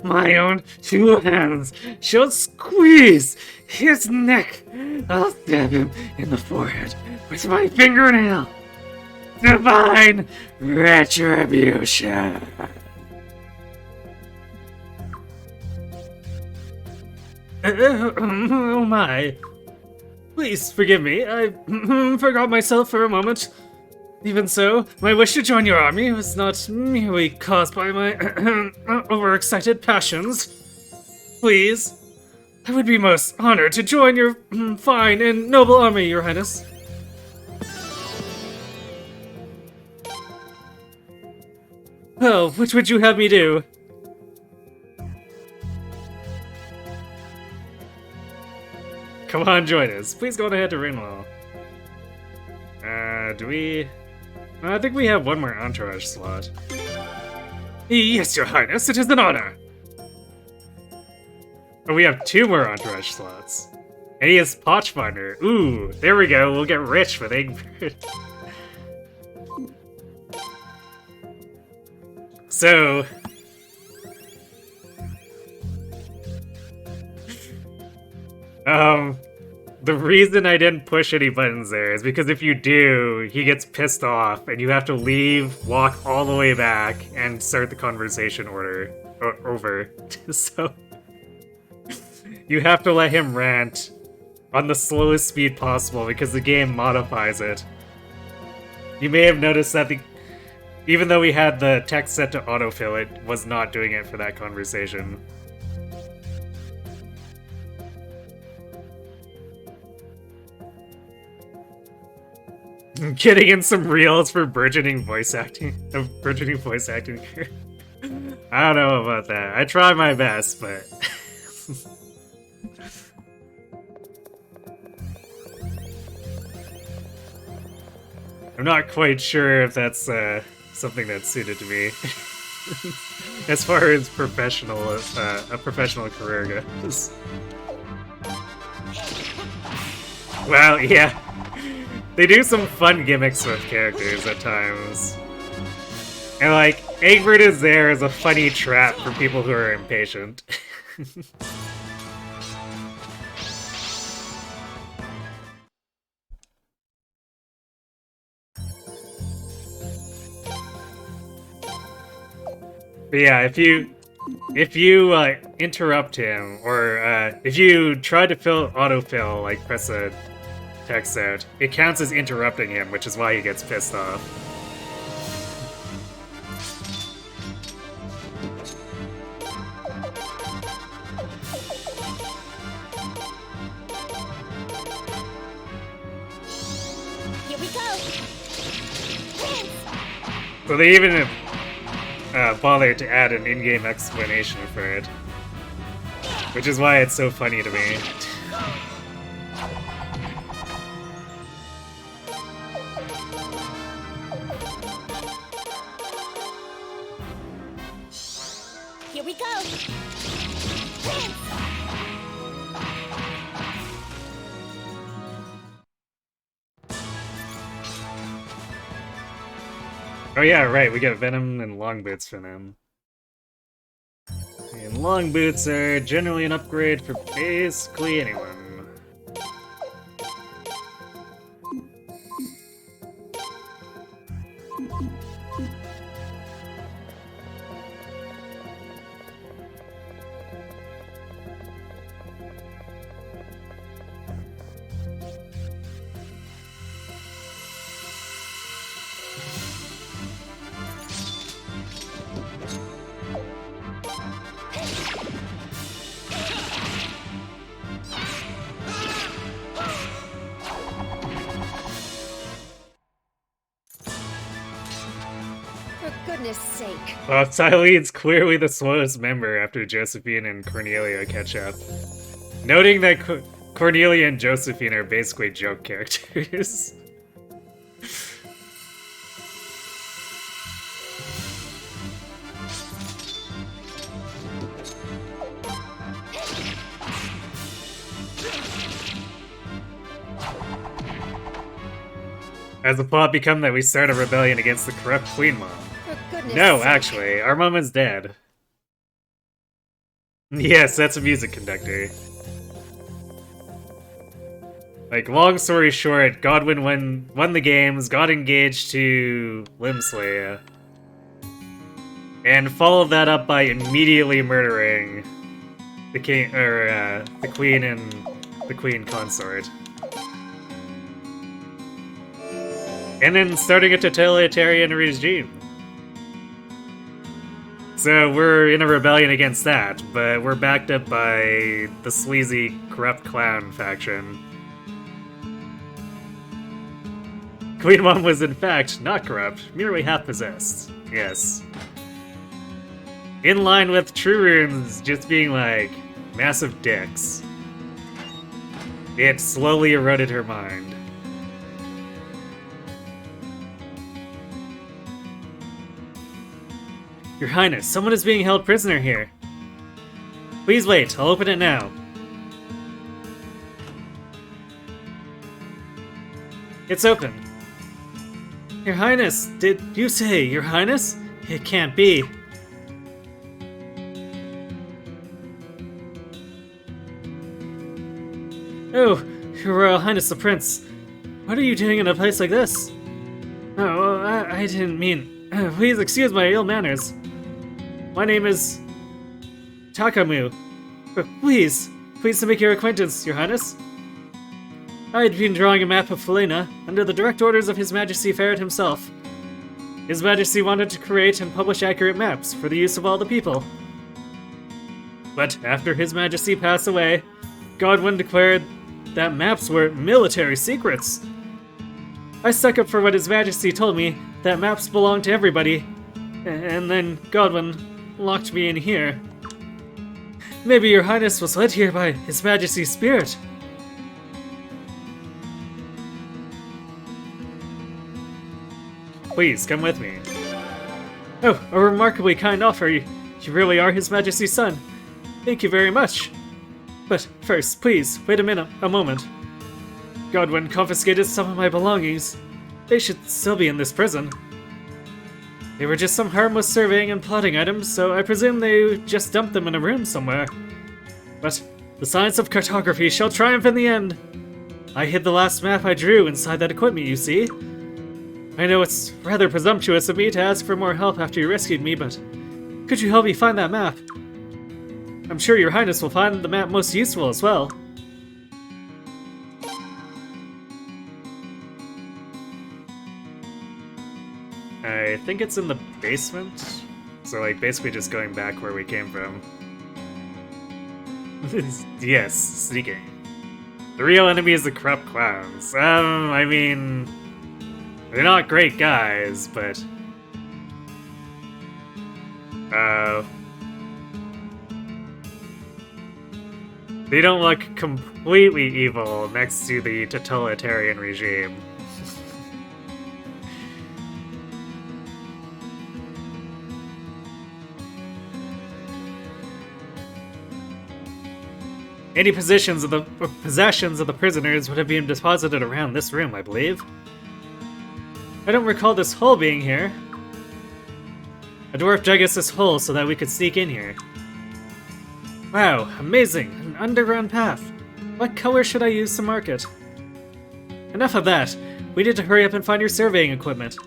My own two hands shall squeeze his neck. I'll stab him in the forehead with my fingernail. Divine retribution. Oh my. Please forgive me. I forgot myself for a moment. Even so, my wish to join your army was not merely caused by my overexcited passions. Please, I would be most honored to join your fine and noble army, Your Highness. Well, which would you have me do? Come on, join us. Please go ahead to Rainwell. Do we... I think we have one more entourage slot. Yes, Your Highness, it is an honor! Oh, we have two more entourage slots. And he is Potchfinder. Ooh, there we go, we'll get rich with Egbert. So... the reason I didn't push any buttons there is because if you do, he gets pissed off and you have to leave, walk all the way back, and start the conversation over. So you have to let him rant on the slowest speed possible because the game modifies it. You may have noticed that even though we had the text set to autofill, it was not doing it for that conversation. I'm getting in some reels for burgeoning voice acting. Here. I don't know about that. I try my best, but I'm not quite sure if that's something that's suited to me as far as a professional career goes. Well, yeah. They do some fun gimmicks with characters at times. And like, Egbert is there as a funny trap for people who are impatient. But yeah, if you interrupt him, or if you try to autofill, like press a text out, it counts as interrupting him, which is why he gets pissed off. Here we go. So they even bothered to add an in-game explanation for it, which is why it's so funny to me. Here we go. Oh yeah, right, we get Venom and Long Boots from them. And Long Boots are generally an upgrade for basically anyone. For goodness sake. Well, Tylene's clearly the slowest member after Josephine and Cornelia catch up. Noting that Cornelia and Josephine are basically joke characters. Has the plot become that we start a rebellion against the corrupt Queen Mom? For goodness No, sake. actually, our mom is dead. Yes, that's a music conductor. Like, long story short, Godwin won the games, got engaged to Limsley, and followed that up by immediately murdering the king, or the queen and the queen consort. And then starting a totalitarian regime. So we're in a rebellion against that, but we're backed up by the sleazy, corrupt clown faction. Queen Mom was in fact not corrupt, merely half-possessed. Yes. In line with True Runes just being like massive dicks. It slowly eroded her mind. Your Highness, someone is being held prisoner here. Please wait, I'll open it now. It's open. Your Highness, did you say Your Highness? It can't be. Oh, Your Royal Highness the Prince. What are you doing in a place like this? Oh, I didn't mean... please excuse my ill manners. My name is... Takamu. But please to make your acquaintance, Your Highness. I had been drawing a map of Felina under the direct orders of His Majesty Ferret himself. His Majesty wanted to create and publish accurate maps for the use of all the people. But after His Majesty passed away, Godwin declared that maps were military secrets. I stuck up for what His Majesty told me, that maps belong to everybody, and then Godwin locked me in here. Maybe Your Highness was led here by His Majesty's spirit. Please, come with me. Oh, a remarkably kind offer. You really are His Majesty's son. Thank you very much. But first, please, wait a moment. Godwin confiscated some of my belongings. They should still be in this prison. They were just some harmless surveying and plotting items, so I presume they just dumped them in a room somewhere. But the science of cartography shall triumph in the end. I hid the last map I drew inside that equipment, you see. I know it's rather presumptuous of me to ask for more help after you rescued me, but could you help me find that map? I'm sure Your Highness will find the map most useful as well. I think it's in the basement. So, like, basically just going back where we came from. Yes, sneaking. The real enemy is the corrupt clowns. I mean... they're not great guys, but... they don't look completely evil next to the totalitarian regime. Any possessions of the prisoners would have been deposited around this room, I believe. I don't recall this hole being here. A dwarf dug us this hole so that we could sneak in here. Wow, amazing! An underground path. What color should I use to mark it? Enough of that. We need to hurry up and find your surveying equipment.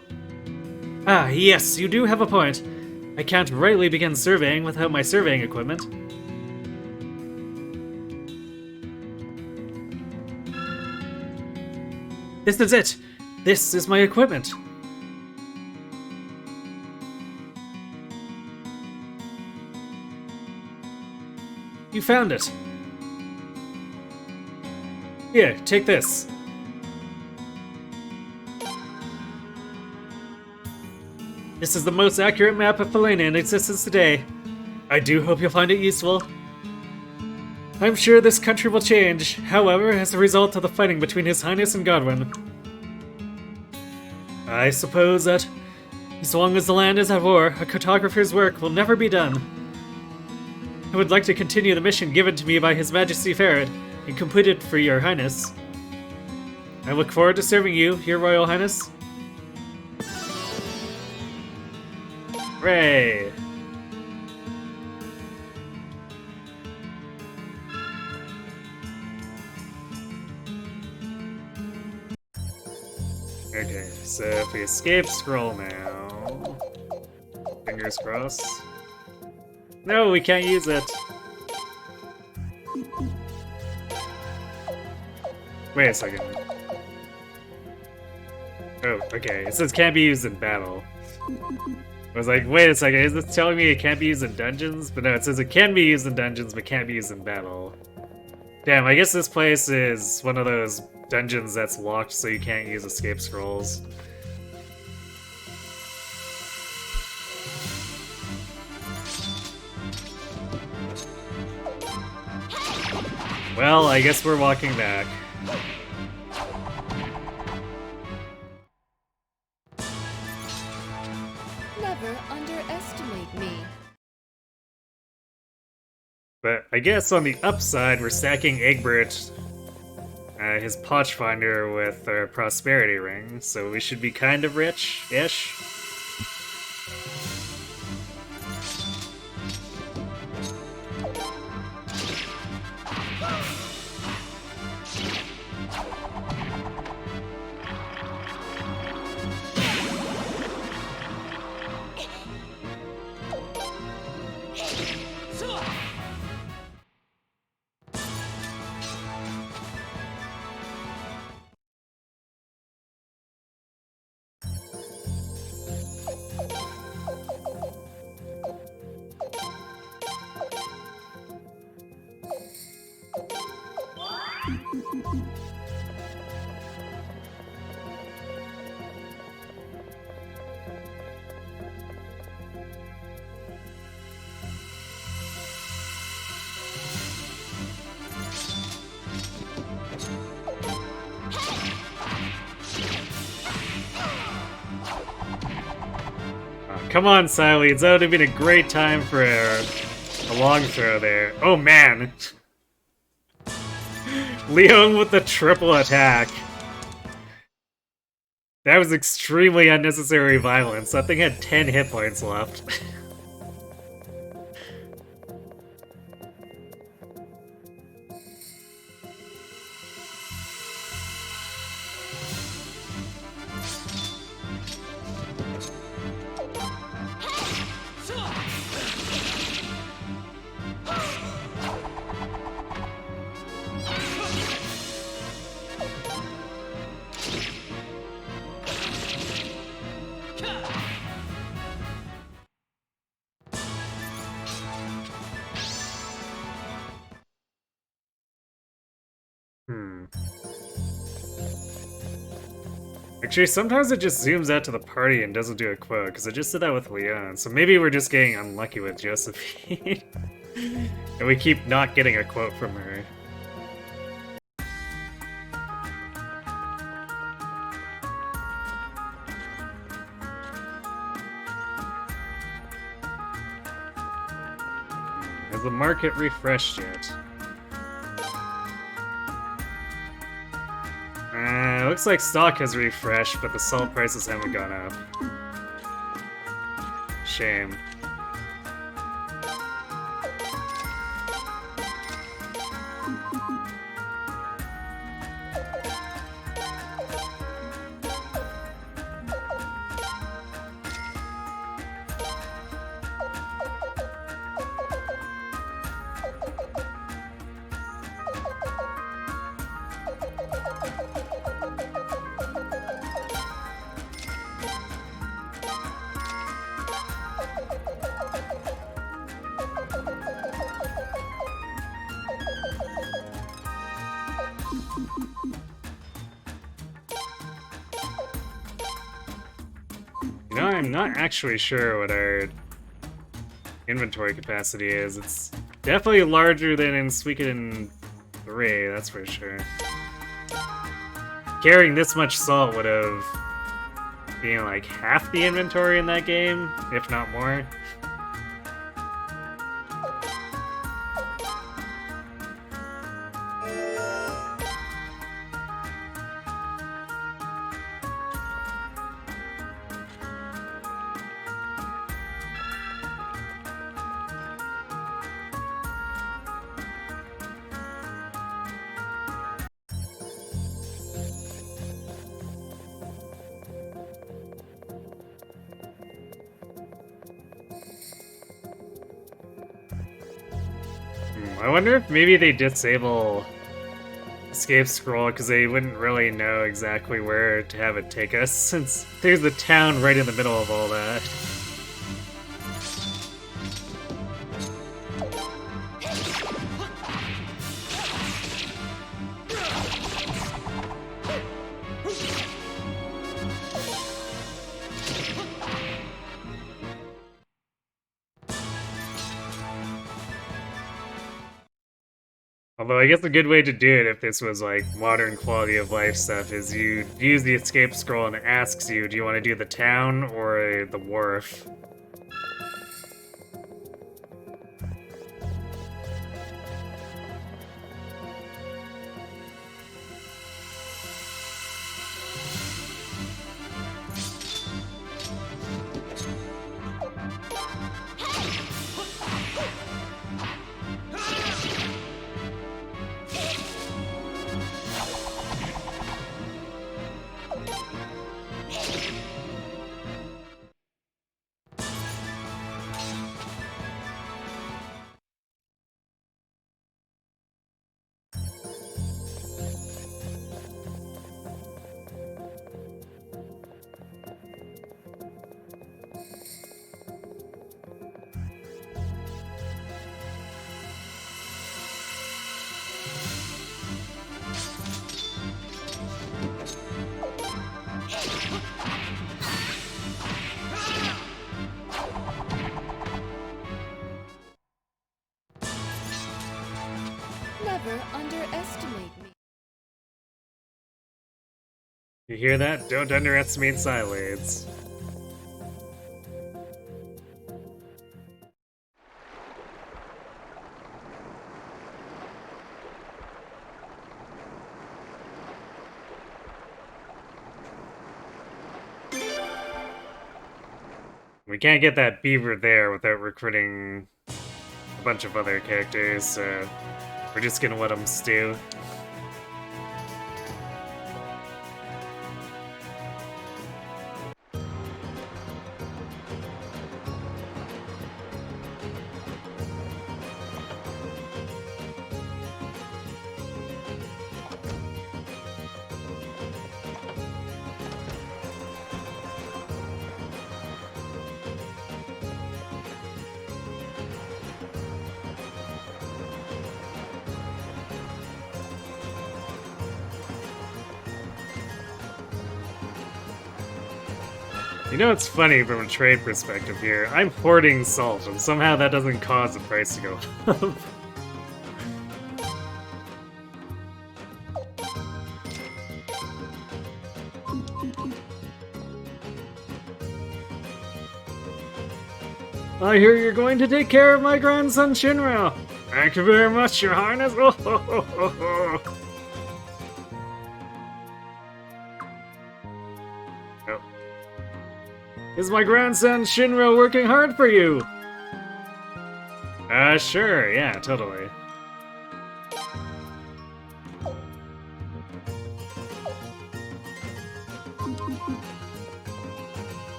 Ah, yes, you do have a point. I can't rightly begin surveying without my surveying equipment. This is it! This is my equipment! You found it! Here, take this. This is the most accurate map of Felina in existence today. I do hope you'll find it useful. I'm sure this country will change, however, as a result of the fighting between His Highness and Godwin. I suppose that, as long as the land is at war, a cartographer's work will never be done. I would like to continue the mission given to me by His Majesty Ferret, and complete it for Your Highness. I look forward to serving you, Your Royal Highness. Hooray! Okay, so if we escape, scroll now. Fingers crossed. No, we can't use it. Wait a second. Oh, okay. It says can't be used in battle. I was like, wait a second, is this telling me it can't be used in dungeons? But no, it says it can be used in dungeons, but can't be used in battle. Damn, I guess this place is one of those dungeons that's locked so you can't use escape scrolls. Well, I guess we're walking back. Never underestimate me. But I guess on the upside, we're stacking Egbert, his potch finder, with our prosperity ring, so we should be kind of rich-ish. Come on, Sileeds, that would have been a great time for a long throw there. Oh man! Leon with the triple attack. That was extremely unnecessary violence. That thing had 10 hit points left. Actually, sometimes it just zooms out to the party and doesn't do a quote, because I just did that with Leon, so maybe we're just getting unlucky with Josephine. And we keep not getting a quote from her. Has the market refreshed yet? Looks like stock has refreshed, but the salt prices haven't gone up. Shame. You know, I'm not actually sure what our inventory capacity is. It's definitely larger than in Suikoden 3, that's for sure. Carrying this much salt would have been like half the inventory in that game, if not more. I wonder if maybe they disable escape scroll because they wouldn't really know exactly where to have it take us, since there's the town right in the middle of all that. Although I guess a good way to do it if this was like modern quality of life stuff is you use the escape scroll and it asks you, do you want to do the town or the wharf? Never underestimate me. You hear that? Don't underestimate Xyloids. We can't get that beaver there without recruiting a bunch of other characters, so we're just gonna let them stew. You know, it's funny from a trade perspective here. I'm hoarding salt, and somehow that doesn't cause the price to go up. I hear you're going to take care of my grandson Shinra. Thank you very much, Your Highness. Oh, ho, ho, ho, ho. Oh. Is my grandson Shinra working hard for you? Sure, yeah, totally.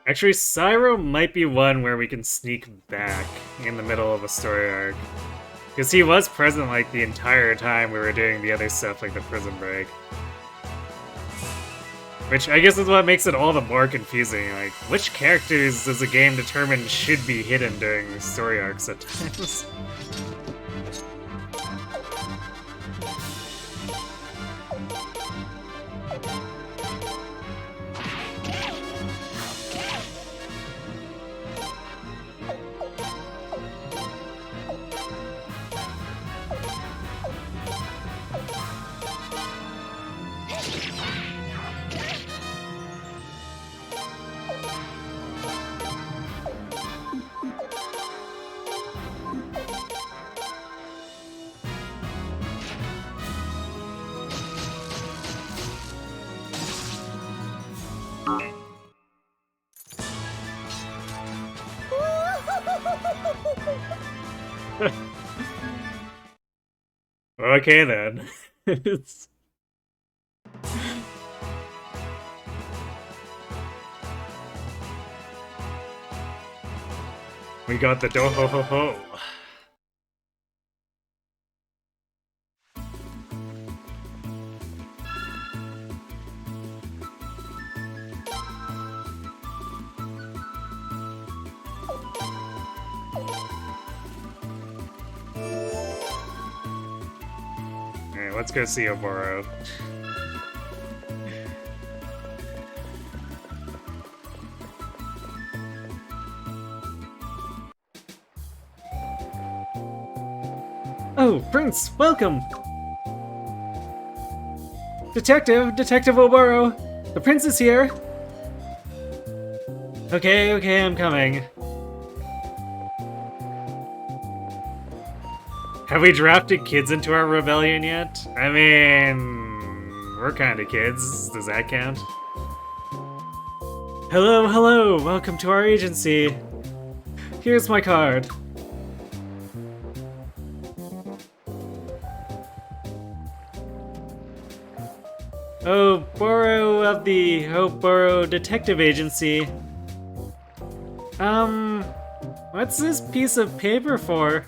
Actually, Cyro might be one where we can sneak back in the middle of a story arc. Because he was present like the entire time we were doing the other stuff like the prison break. Which I guess is what makes it all the more confusing. Like, which characters does the game determine should be hidden during story arcs at times? Okay then. We got the do ho ho ho. Alright, let's go see Oboro. Oh, Prince, welcome! Detective Oboro! The Prince is here! Okay, I'm coming. Have we drafted kids into our rebellion yet? I mean, we're kinda kids. Does that count? Hello, welcome to our agency. Here's my card. Oboro of the Oboro Detective Agency. What's this piece of paper for?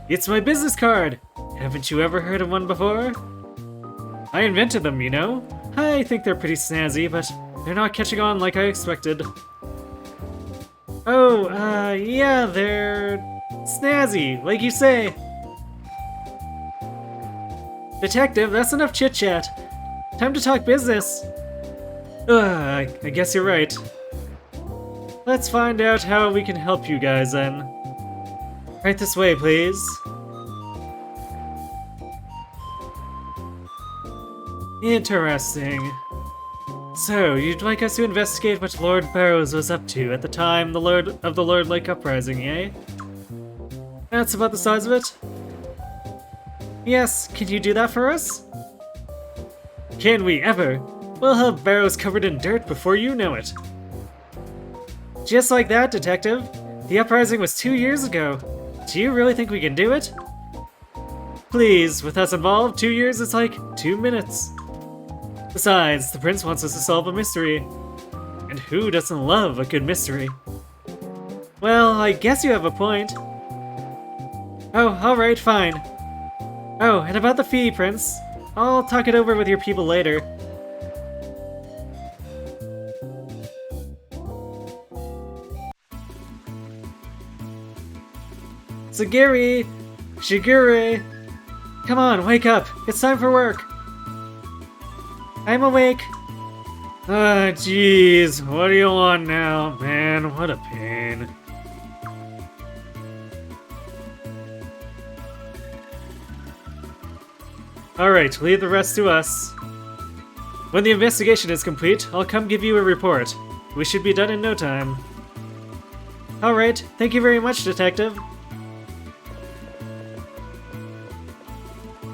It's my business card! Haven't you ever heard of one before? I invented them, you know? I think they're pretty snazzy, but they're not catching on like I expected. Oh, yeah, they're snazzy, like you say. Detective, that's enough chit-chat. Time to talk business. I guess you're right. Let's find out how we can help you guys then. Right this way, please. Interesting. So, you'd like us to investigate what Lord Barrows was up to at the time the Lord Lake Uprising, eh? That's about the size of it? Yes, can you do that for us? Can we ever? We'll have Barrows covered in dirt before you know it. Just like that, Detective. The uprising was 2 years ago. Do you really think we can do it? Please, with us involved, 2 years is like 2 minutes. Besides, the prince wants us to solve a mystery. And who doesn't love a good mystery? Well, I guess you have a point. Oh, alright, fine. Oh, and about the fee, Prince. I'll talk it over with your people later. Shigure! Come on, wake up! It's time for work! I'm awake! Ah, jeez, what do you want now, man? What a pain. Alright, leave the rest to us. When the investigation is complete, I'll come give you a report. We should be done in no time. Alright, thank you very much, Detective.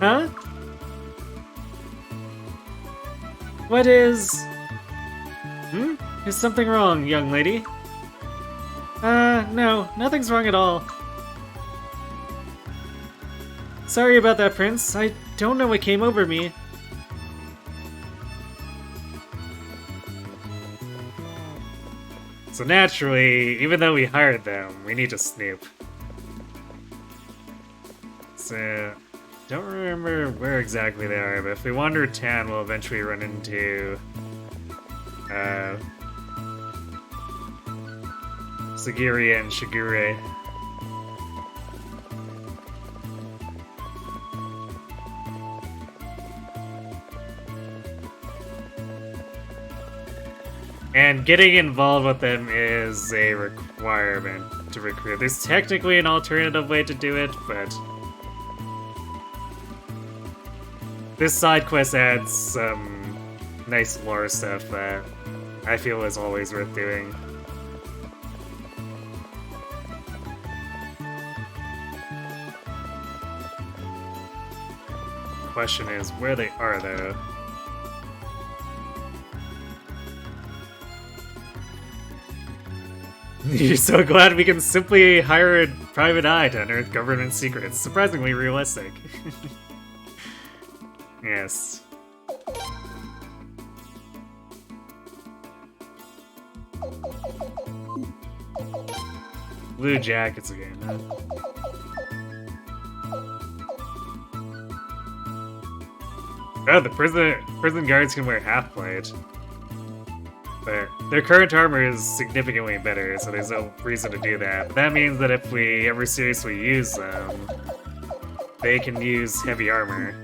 Huh? What is... Is something wrong, young lady? No, nothing's wrong at all. Sorry about that, Prince. I don't know what came over me. So naturally, even though we hired them, we need to snoop. So, don't remember where exactly they are, but if we wander town, we'll eventually run into... Sagiri and Shigure. And getting involved with them is a requirement to recruit. There's technically an alternative way to do it, but this side quest adds some nice lore stuff that I feel is always worth doing. Question is where they are, though. You're so glad we can simply hire a private eye to unearth government secrets. Surprisingly realistic. Yes. Blue jackets again, huh? Oh, the prison guards can wear half plate. But their current armor is significantly better, so there's no reason to do that. But that means that if we ever seriously use them, they can use heavy armor.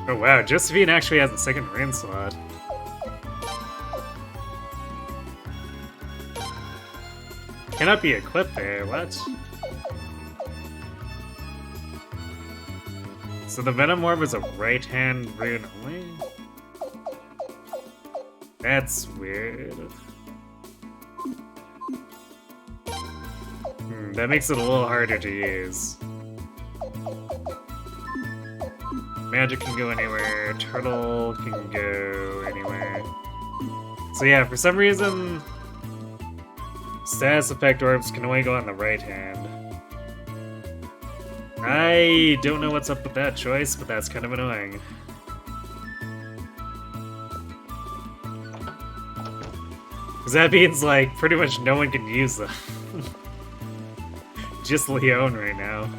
Oh wow, Josephine actually has a second rune slot. Cannot be equipped there, what? So the Venom Orb is a right-hand rune only? That's weird. That makes it a little harder to use. Magic can go anywhere, Turtle can go anywhere. So yeah, for some reason, status effect orbs can only go on the right hand. I don't know what's up with that choice, but that's kind of annoying. Because that means, like, pretty much no one can use them. Just Leon right now.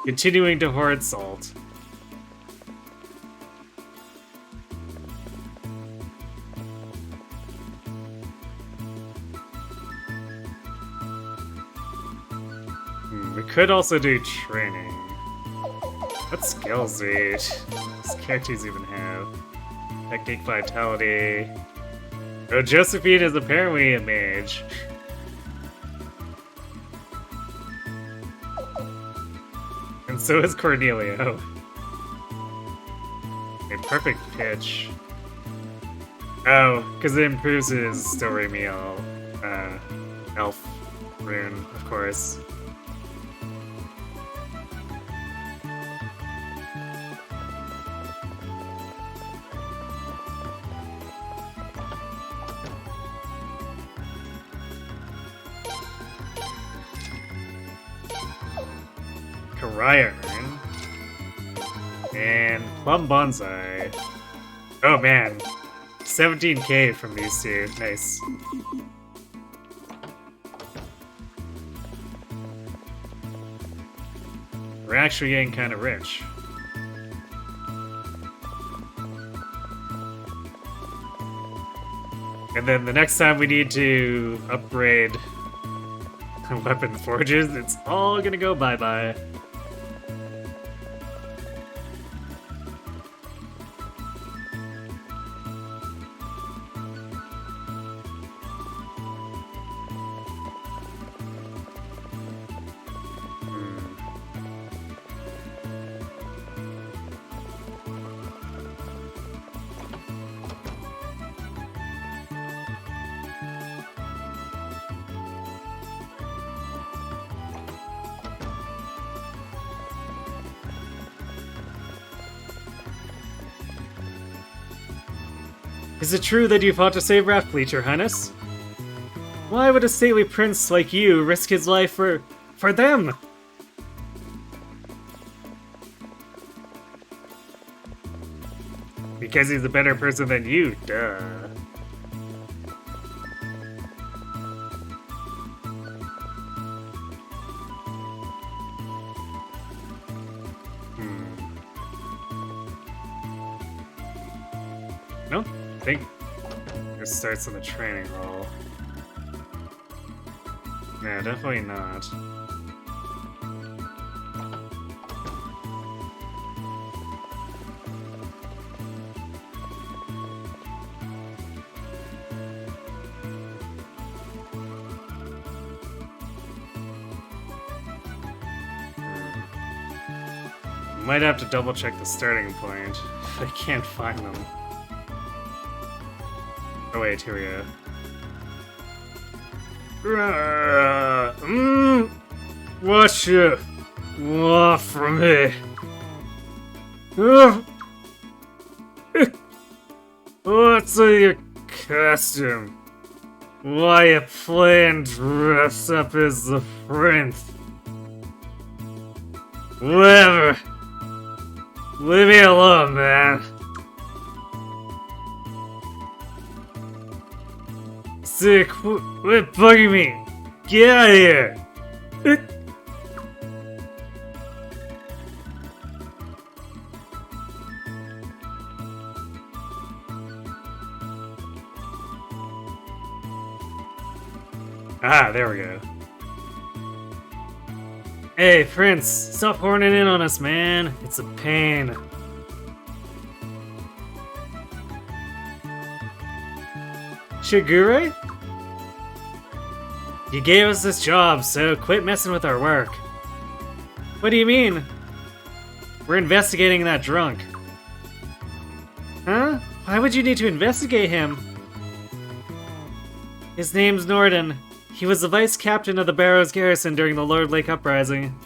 Continuing to hoard salt. We could also do training. What skills do these characters even have? Technique, vitality. Oh, Josephine is apparently a mage. And so is Cornelio. A perfect pitch. Oh, because it improves his story meal. Elf rune, of course. Iron and Plum Bonsai. Oh man, 17k from these two. Nice. We're actually getting kind of rich. And then the next time we need to upgrade weapon forges, it's all gonna go bye-bye. Is it true that you fought to save Rathbleach, Your Highness? Why would a stately prince like you risk his life for them? Because he's a better person than you, duh. No? I think it starts in the training hall. No, definitely not. Might have to double check the starting point. I can't find them. Oh wait, here we go. What you want from me? What's your costume? Why you playing dress up as the prince? Whatever. Leave me alone, man. Sick, quit bugging me. Get out of here. Ah, there we go. Hey, Prince, stop horning in on us, man. It's a pain. Shigure? You gave us this job, so quit messing with our work. What do you mean? We're investigating that drunk. Huh? Why would you need to investigate him? His name's Norden. He was the vice captain of the Barrows Garrison during the Lord Lake Uprising.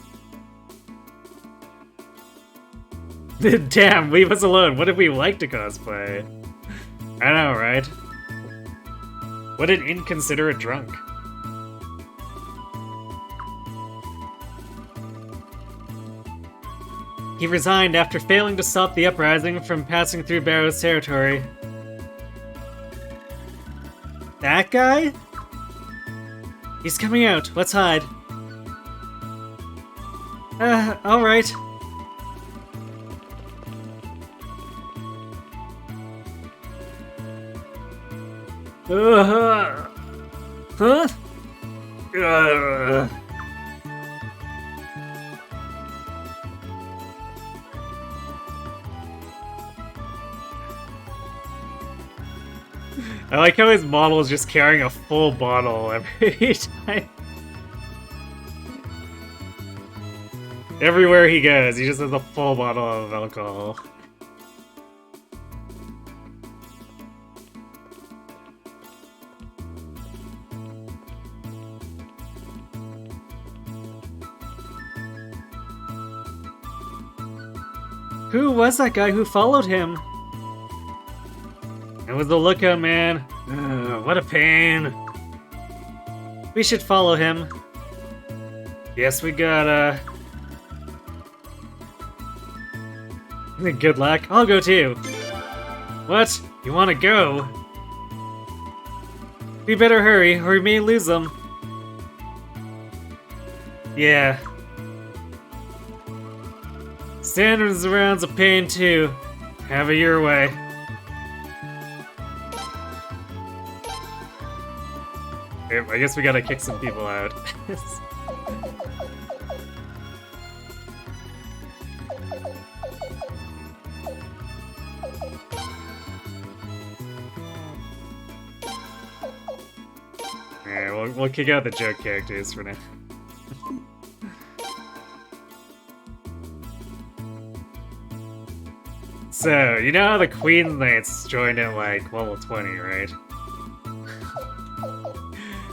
Damn, leave us alone. What if we like to cosplay? I know, right? What an inconsiderate drunk. He resigned after failing to stop the uprising from passing through Barrows territory. That guy? He's coming out. Let's hide. Alright. Huh? I like how his model is just carrying a full bottle every time. Everywhere he goes, he just has a full bottle of alcohol. Who was that guy who followed him? It was the lookout man. Ugh, what a pain. We should follow him. Yes, we gotta. Good luck. I'll go too. What? You wanna go? We better hurry, or we may lose them. Yeah. Standards around's a pain too. Have it your way. I guess we gotta kick some people out. Yeah, we'll kick out the joke characters for now. So, you know how the Queen Knights joined in like level 20, right?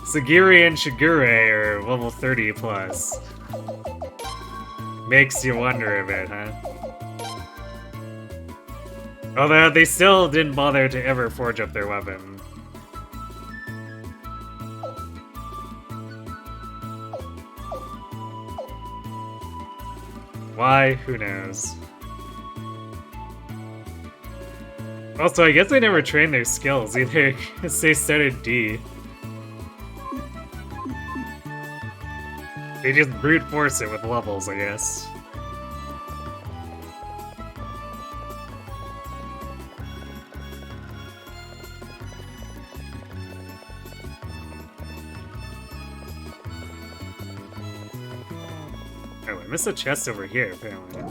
Sagiri and Shigure are level 30 plus. Makes you wonder a bit, huh? Although they still didn't bother to ever forge up their weapon. Why? Who knows? Also, I guess they never trained their skills either, because they started D. They just brute force it with levels, I guess. Oh, I missed a chest over here, apparently.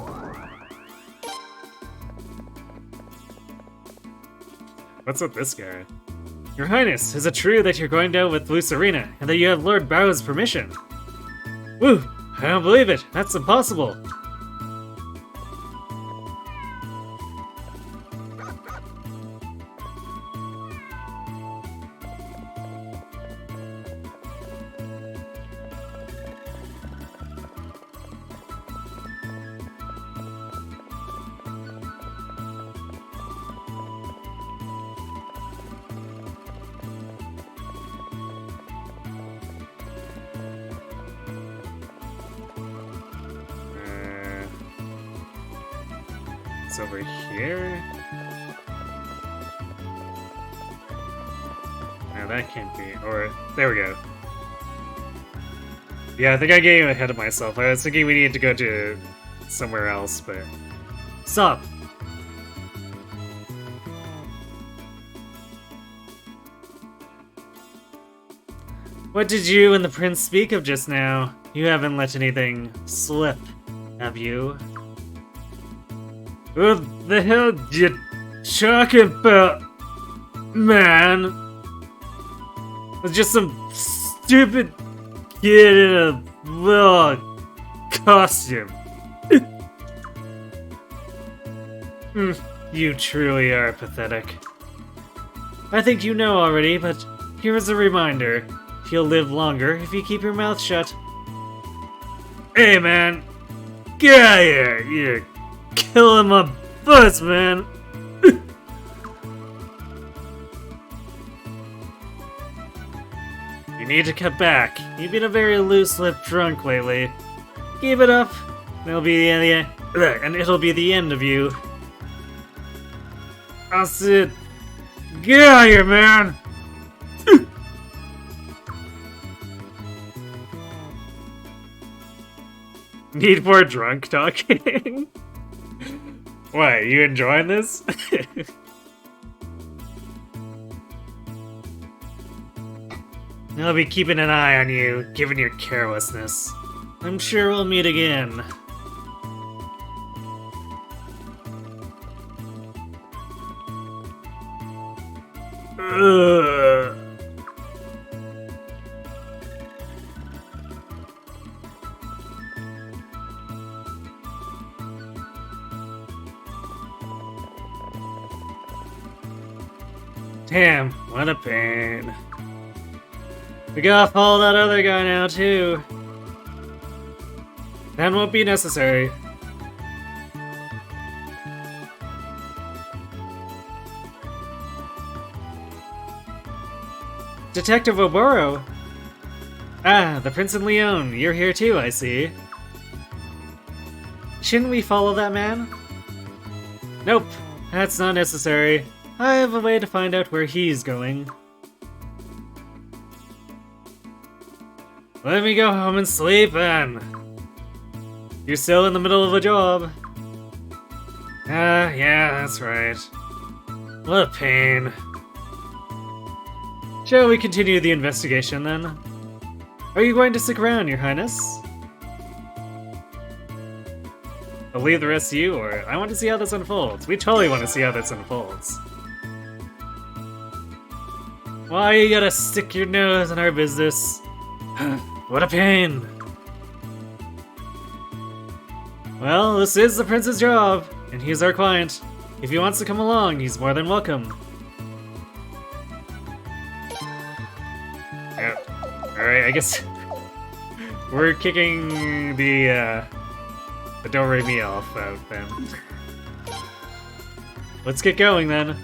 What's with this guy? Your Highness, is it true that you're going down with Lucerina, and that you have Lord Barrow's permission? Woo! I don't believe it! That's impossible! It's over here? No, that can't be. Or, there we go. Yeah, I think I getting ahead of myself. I was thinking we needed to go to somewhere else, but... Stop! What did you and the prince speak of just now? You haven't let anything slip, have you? What the hell did you talking about, man? It's just some stupid kid in a little costume. You truly are pathetic. I think you know already, but here is a reminder. You'll live longer if you keep your mouth shut. Hey man, get out of here! You're killing my buzz, man! You need to cut back. You've been a very loose-lipped drunk lately. Keep it up, and it'll be the end of you. I'll sit. Get out of here, man! Need more drunk talking? What, you enjoying this? I'll be keeping an eye on you, given your carelessness. I'm sure we'll meet again. Ugh. Damn, what a pain. We gotta follow that other guy now, too. That won't be necessary. Detective Oboro! Ah, the Prince and Leon, you're here too, I see. Shouldn't we follow that man? Nope, that's not necessary. I have a way to find out where he's going. Let me go home and sleep then. You're still in the middle of a job. Yeah, that's right. What a pain. Shall we continue the investigation then? Are you going to stick around, Your Highness? I'll leave the rest to you, or I want to see how this unfolds. We totally want to see how this unfolds. Why you gotta stick your nose in our business? What a pain! Well, this is the prince's job, and he's our client. If he wants to come along, he's more than welcome. Yep. Alright, I guess we're kicking the Don't Rate Me off out then. Let's get going then.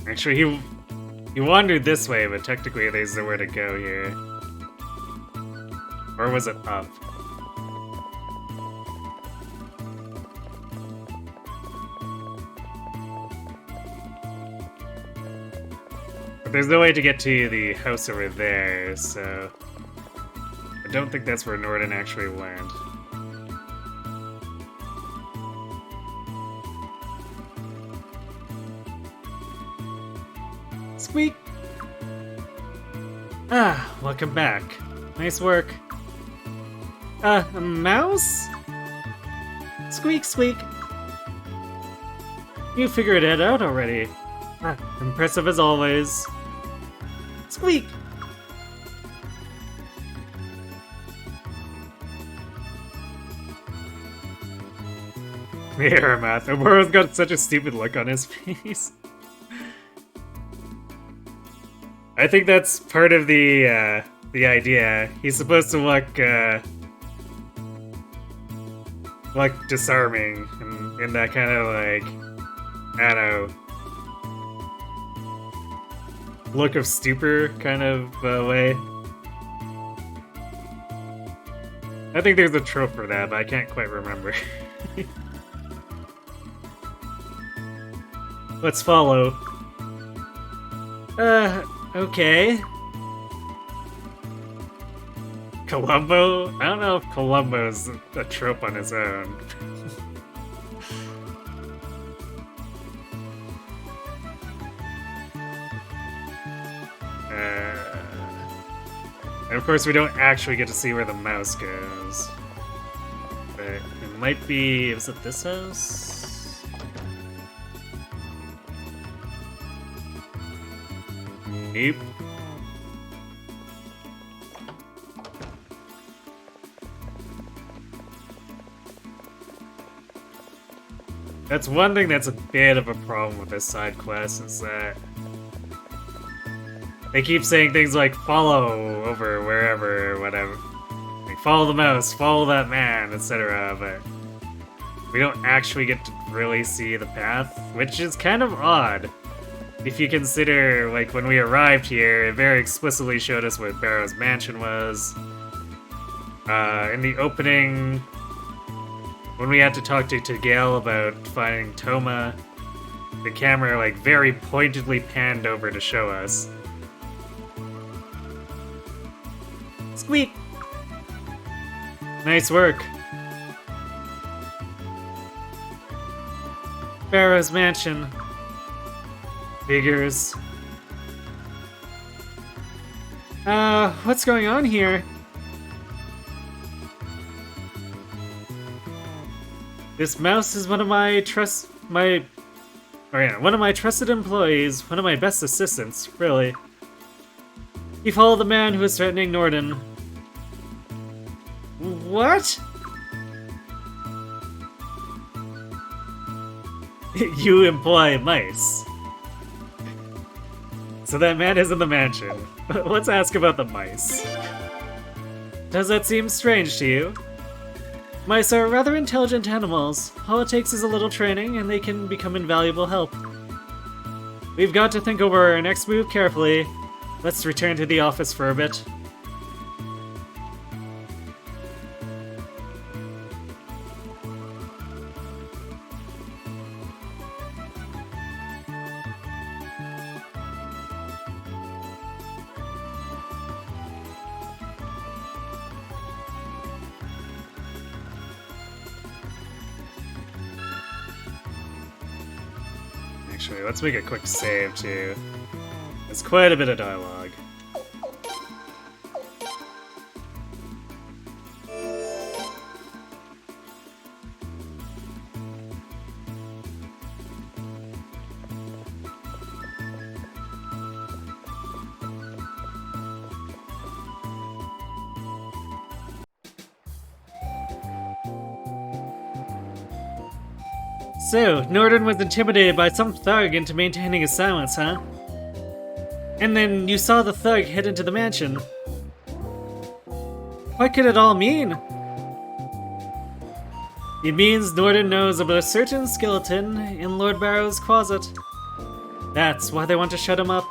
Actually, he wandered this way, but technically there's nowhere to go here. Or was it up? But there's no way to get to the house over there, so... I don't think that's where Norden actually went. Squeak! Ah, welcome back. Nice work. A mouse? Squeak, squeak. You figured it out already. Ah, impressive as always. Squeak! Here, Math. Oboro's got such a stupid look on his face. I think that's part of the idea. He's supposed to look, like disarming in that kind of like, I don't know, look of stupor kind of way. I think there's a trope for that, but I can't quite remember. Let's follow. Okay. Columbo? I don't know if Columbo's a trope on his own. And of course we don't actually get to see where the mouse goes. But it might be... is it this house? Nope. That's one thing that's a bit of a problem with this side quest, is that they keep saying things like follow over wherever or whatever. Like follow the mouse, follow that man, etc. But we don't actually get to really see the path, which is kind of odd. If you consider, like, when we arrived here, it very explicitly showed us what Barrow's mansion was. In the opening, when we had to talk to Gale about finding Toma, the camera, like, very pointedly panned over to show us. Squeak! Nice work. Barrow's mansion. Figures. What's going on here? This mouse is one of my trusted employees, one of my best assistants, really. He followed the man who was threatening Norden. What? You employ mice. So that man is in the mansion. Let's ask about the mice. Does that seem strange to you? Mice are rather intelligent animals. All it takes is a little training and they can become invaluable help. We've got to think over our next move carefully. Let's return to the office for a bit. Actually, let's make a quick save too. There's quite a bit of dialogue. So, Norden was intimidated by some thug into maintaining his silence, huh? And then you saw the thug head into the mansion. What could it all mean? It means Norden knows about a certain skeleton in Lord Barrow's closet. That's why they want to shut him up.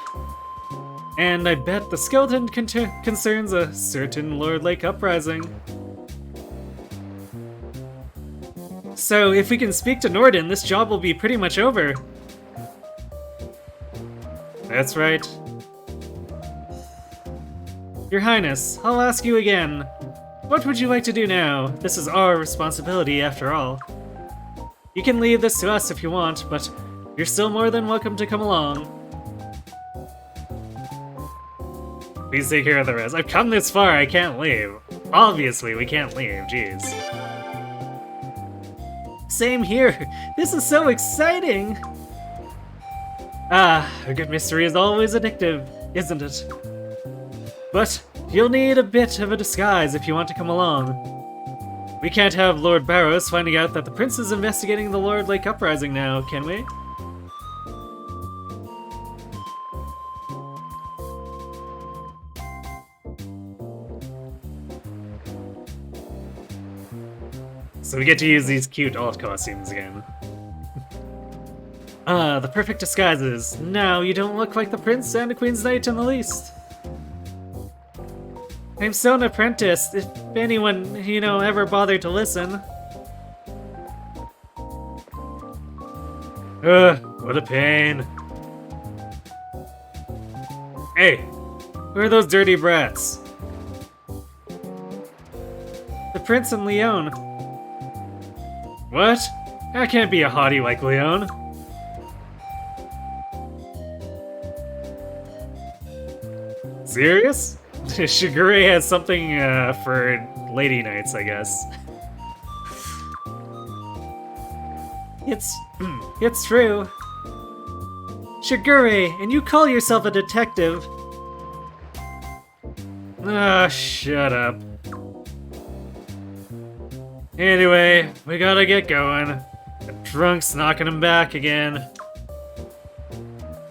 And I bet the skeleton concerns a certain Lord Lake uprising. So, if we can speak to Norden, this job will be pretty much over. That's right. Your Highness, I'll ask you again. What would you like to do now? This is our responsibility, after all. You can leave this to us if you want, but you're still more than welcome to come along. Please take care of the rest. I've come this far, I can't leave. Obviously, we can't leave, jeez. Same here. This is so exciting! Ah, a good mystery is always addictive, isn't it? But you'll need a bit of a disguise if you want to come along. We can't have Lord Barrows finding out that the prince is investigating the Lord Lake uprising now, can we? So we get to use these cute alt costumes again. Ah, the perfect disguises. Now you don't look like the prince and the queen's knight in the least. I'm still an apprentice, if anyone, ever bothered to listen. Ugh, what a pain. Hey, who are those dirty brats? The prince and Leon. What? That can't be a hottie like Leon. Serious? Shigure has something for lady knights, I guess. It's true. Shigure, and you call yourself a detective. Ah, shut up. Anyway, we gotta get going. The drunk's knocking him back again.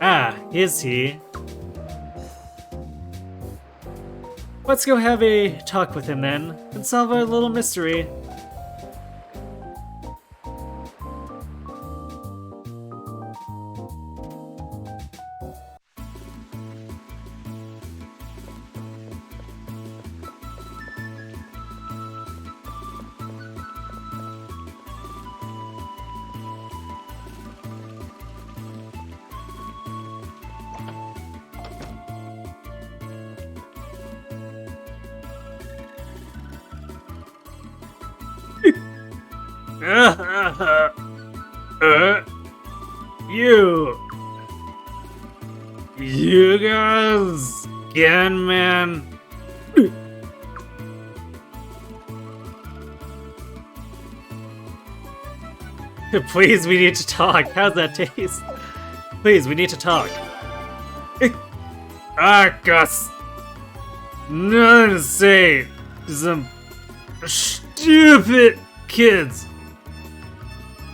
Ah, is he? Let's go have a talk with him then, and solve our little mystery. You guys again, man. Please, we need to talk. How's that taste? Please, we need to talk. Gus. Nothing to say. Some stupid kids.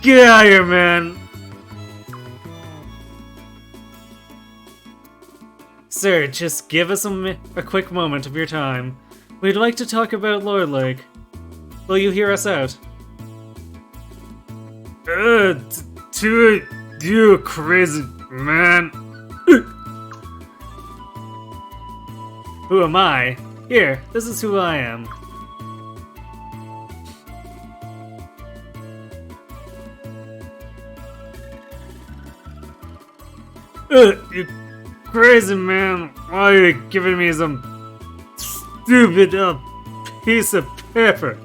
Get out of here, man. Sir, just give us a quick moment of your time. We'd like to talk about Lord Lake. Will you hear us out? To you crazy man. Who am I? Here, this is who I am. You crazy man, why are you giving me some stupid piece of paper?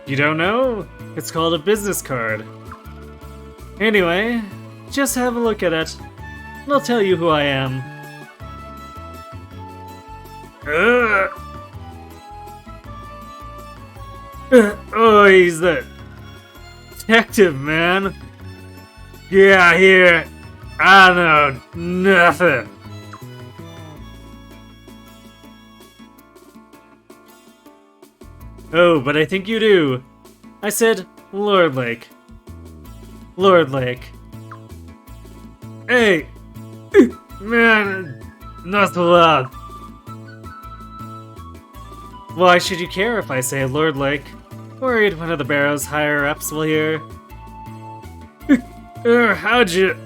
You don't know? It's called a business card. Anyway, just have a look at it, and I'll tell you who I am. Oh, he's the detective, man. Yeah, here. I know nothing. Oh, but I think you do. I said Lord Lake. Lord Lake. Hey! Man, not so loud. Why should you care if I say Lord Lake? Worried one of the Barrow's higher-ups will hear. How'd you...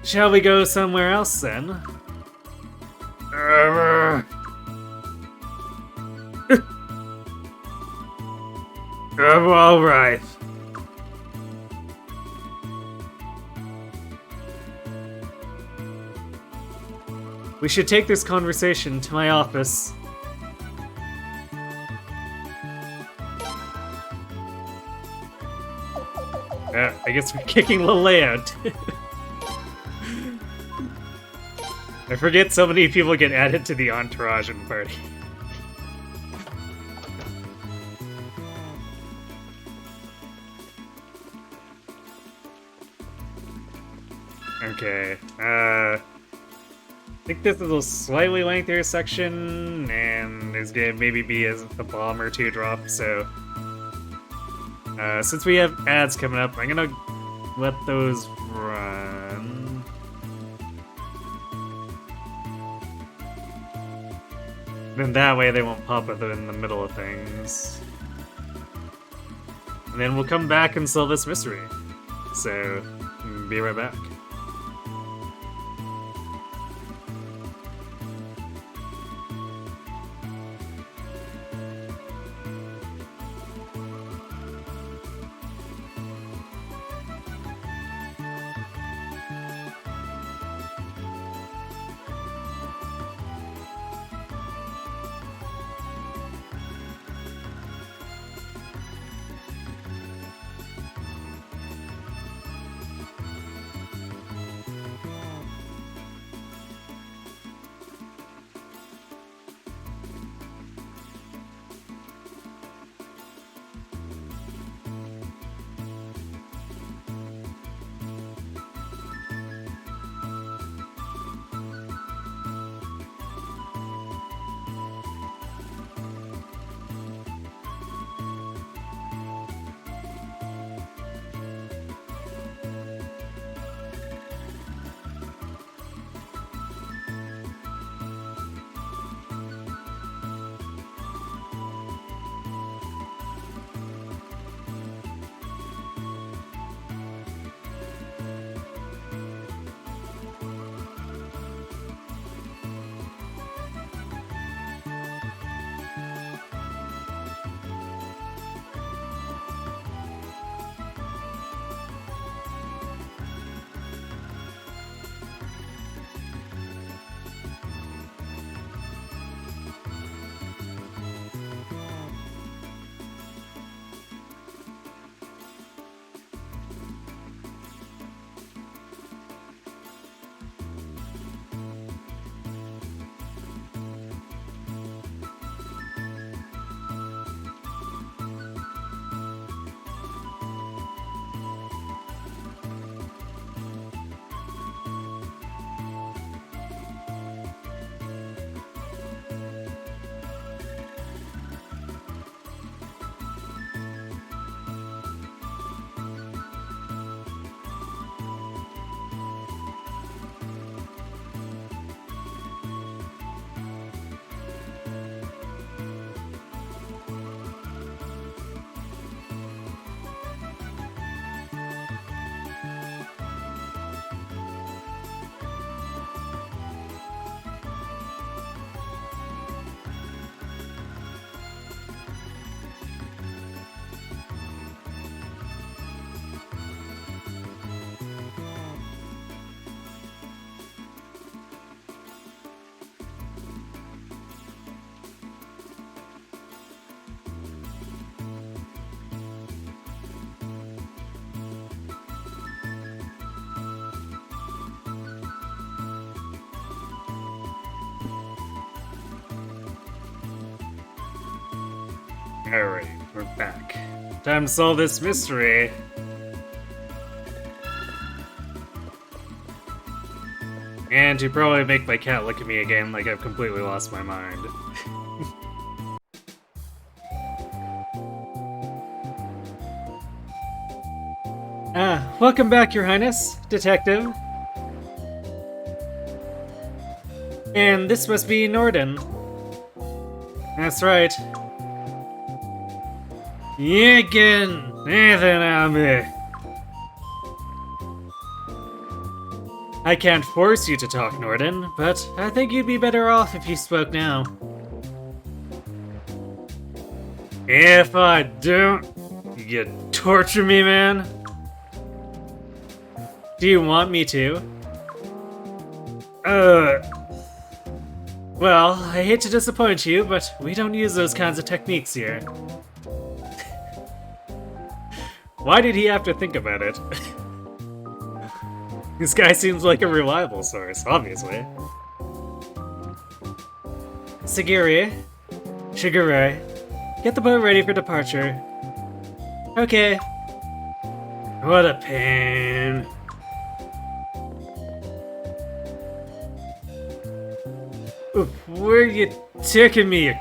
Shall we go somewhere else then? Alright. We should take this conversation to my office. I guess we're kicking Lele out. I forget so many people get added to the entourage and party. Okay, I think this is a slightly lengthier section, and there's gonna maybe be a bomb or two drop, so... since we have ads coming up, I'm gonna let those run. Then that way they won't pop up in the middle of things. And then we'll come back and solve this mystery. So, be right back. Alright, we're back. Time to solve this mystery. And to probably make my cat look at me again like I've completely lost my mind. Welcome back, Your Highness, Detective. And this must be Norden. That's right. Yicken! I can't force you to talk, Norden, but I think you'd be better off if you spoke now. If I don't, you torture me, man? Do you want me to? Well, I hate to disappoint you, but we don't use those kinds of techniques here. Why did he have to think about it? This guy seems like a reliable source, obviously. Shigure, get the boat ready for departure. Okay. What a pain. Where are you taking me, you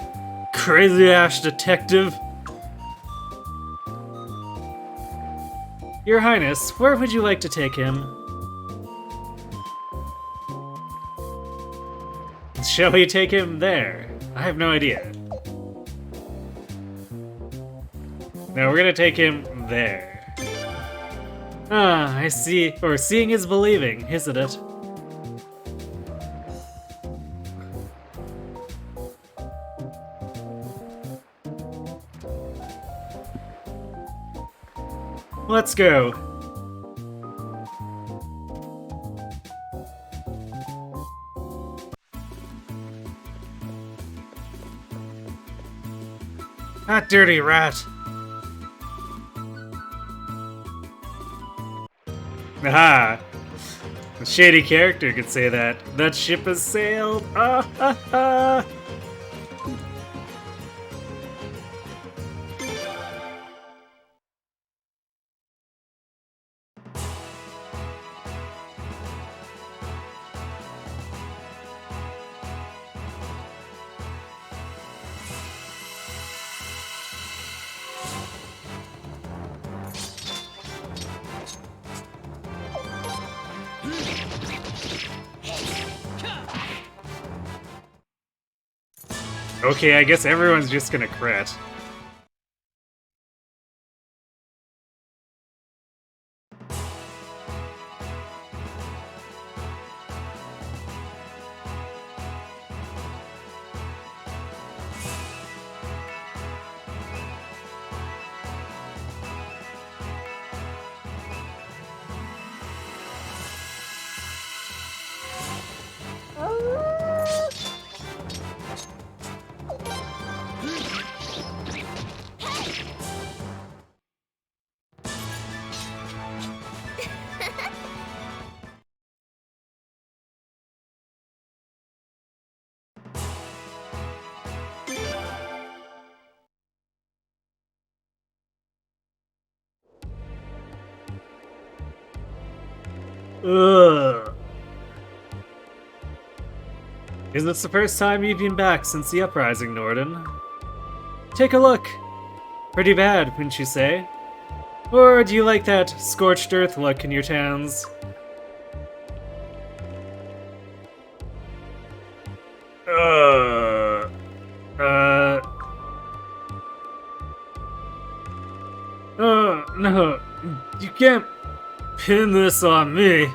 crazy-ass detective? Your Highness, where would you like to take him? Shall we take him there? I have no idea. Now we're gonna take him there. Ah, I see. Or seeing is believing, isn't it? Let's go. That dirty rat. Aha! A shady character could say that. That ship has sailed. Ah ha ha! Okay, I guess everyone's just gonna crit. Ugh. Is this the first time you've been back since the uprising, Norden? Take a look. Pretty bad, wouldn't you say? Or do you like that scorched earth look in your towns? No, you can't pin this on me.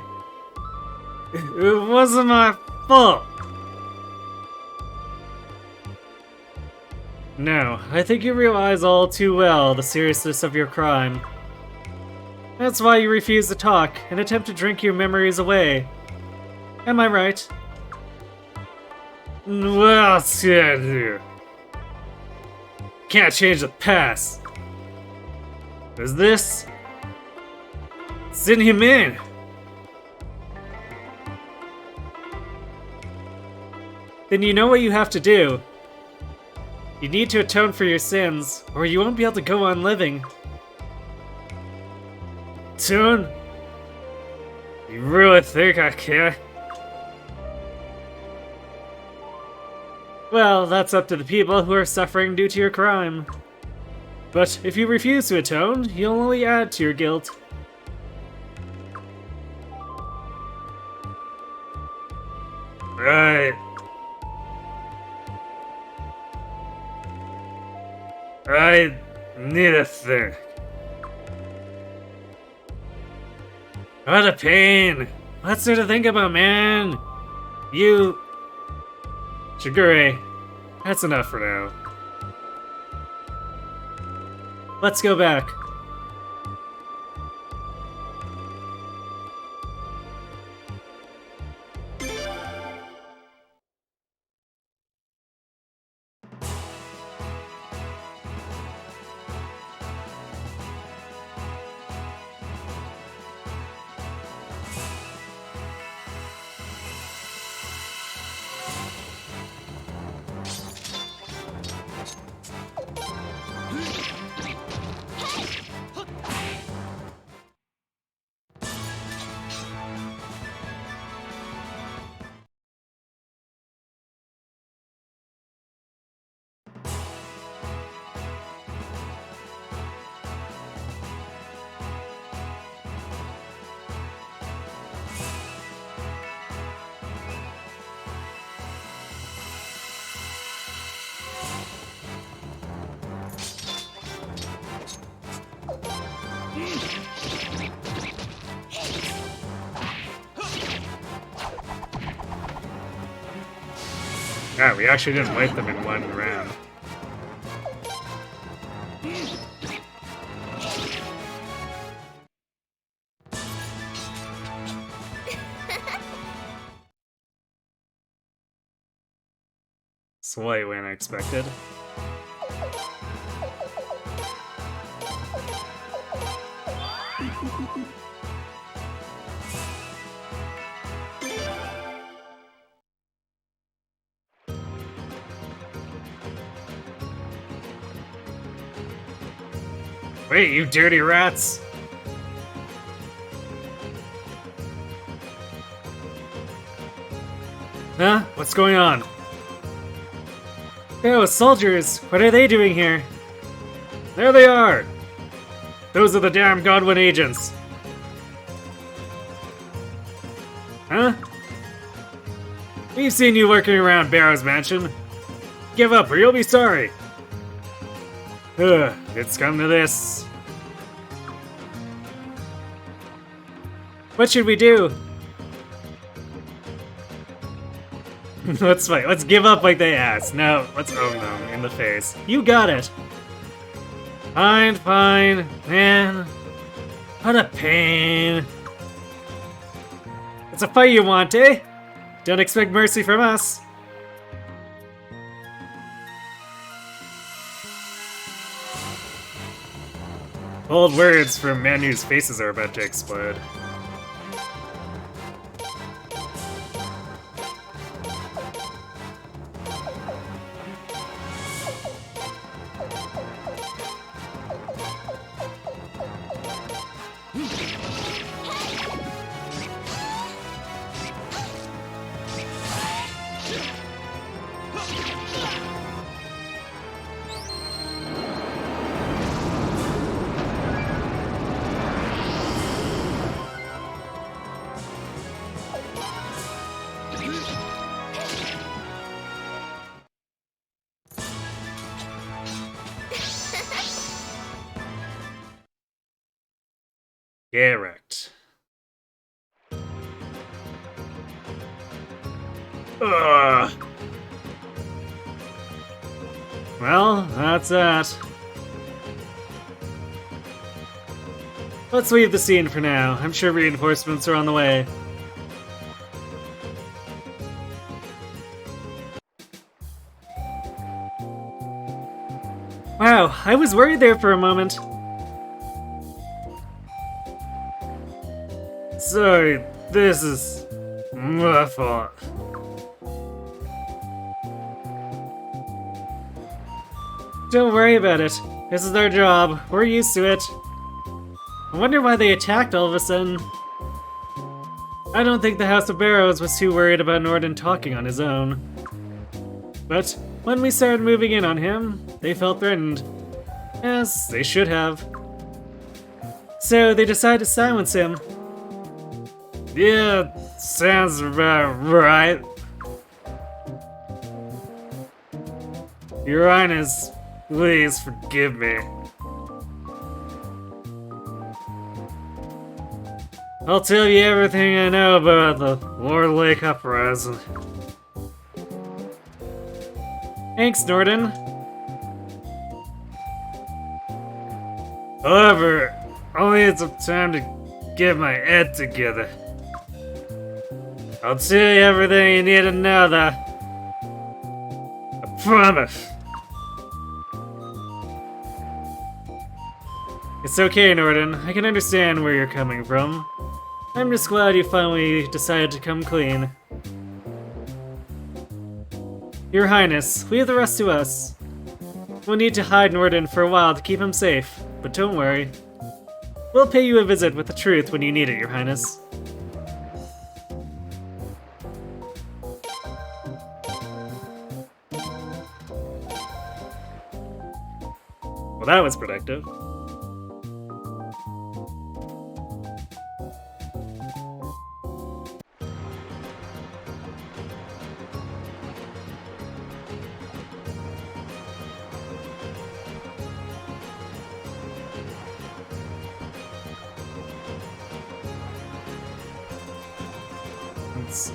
It wasn't my fault. No, I think you realize all too well the seriousness of your crime. That's why you refuse to talk and attempt to drink your memories away. Am I right? What else can I do? Can't change the past. Is this? Send him in. Then you know what you have to do. You need to atone for your sins, or you won't be able to go on living. Atone? You really think I can? Well, that's up to the people who are suffering due to your crime. But if you refuse to atone, you'll only add to your guilt. Right. I need to think. What a pain! What's there to think about, man? You... Shigure, that's enough for now. Let's go back. Ah, we actually didn't wipe them in one round. Slightly unexpected. Wait, you dirty rats! Huh? What's going on? Oh, soldiers! What are they doing here? There they are! Those are the damn Godwin agents! Huh? We've seen you lurking around Barrow's mansion. Give up or you'll be sorry! Ugh, it's come to this. What should we do? Let's fight. Let's give up like they asked. No, let's own them in the face. You got it! Fine, fine. Man. What a pain. It's a fight you want, eh? Don't expect mercy from us. Bold words from men whose faces are about to explode. Correct. Ugh. Well, that's that. Let's leave the scene for now. I'm sure reinforcements are on the way. Wow, I was worried there for a moment. Sorry, this is my fault. Don't worry about it. This is our job. We're used to it. I wonder why they attacked all of a sudden. I don't think the House of Barrows was too worried about Norden talking on his own. But when we started moving in on him, they felt threatened. As they should have. So they decided to silence him. Yeah, sounds about right. Your Highness, please forgive me. I'll tell you everything I know about the Lord Lake uprising. Thanks, Norden. However, I'll need some time to get my head together. I'll tell you everything you need to know, though. I promise. It's okay, Norden. I can understand where you're coming from. I'm just glad you finally decided to come clean. Your Highness, leave the rest to us. We'll need to hide Norden for a while to keep him safe, but don't worry. We'll pay you a visit with the truth when you need it, Your Highness. Well, that was productive. Let's see.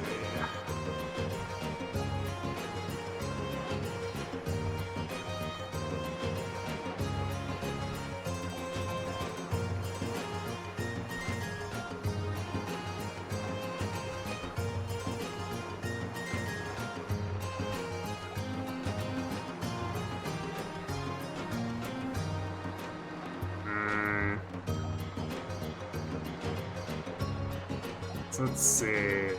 Let's see.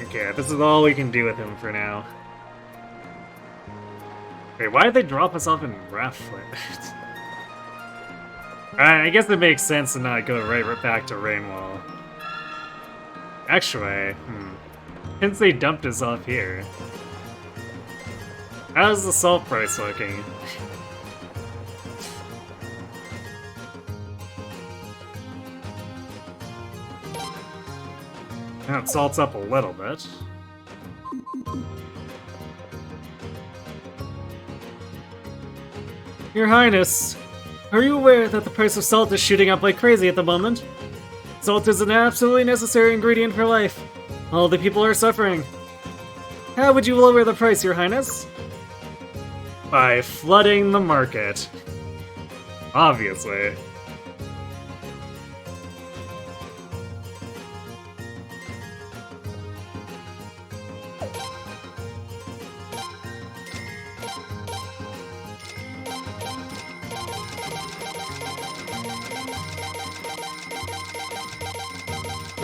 Okay, this is all we can do with him for now. Wait, why did they drop us off in Rafflet? I guess it makes sense to not go right back to Rainwall. Actually, since they dumped us off here, how's the salt price looking? Now it salts up a little bit. Your Highness, are you aware that the price of salt is shooting up like crazy at the moment? Salt is an absolutely necessary ingredient for life. All the people are suffering. How would you lower the price, Your Highness? By flooding the market. Obviously.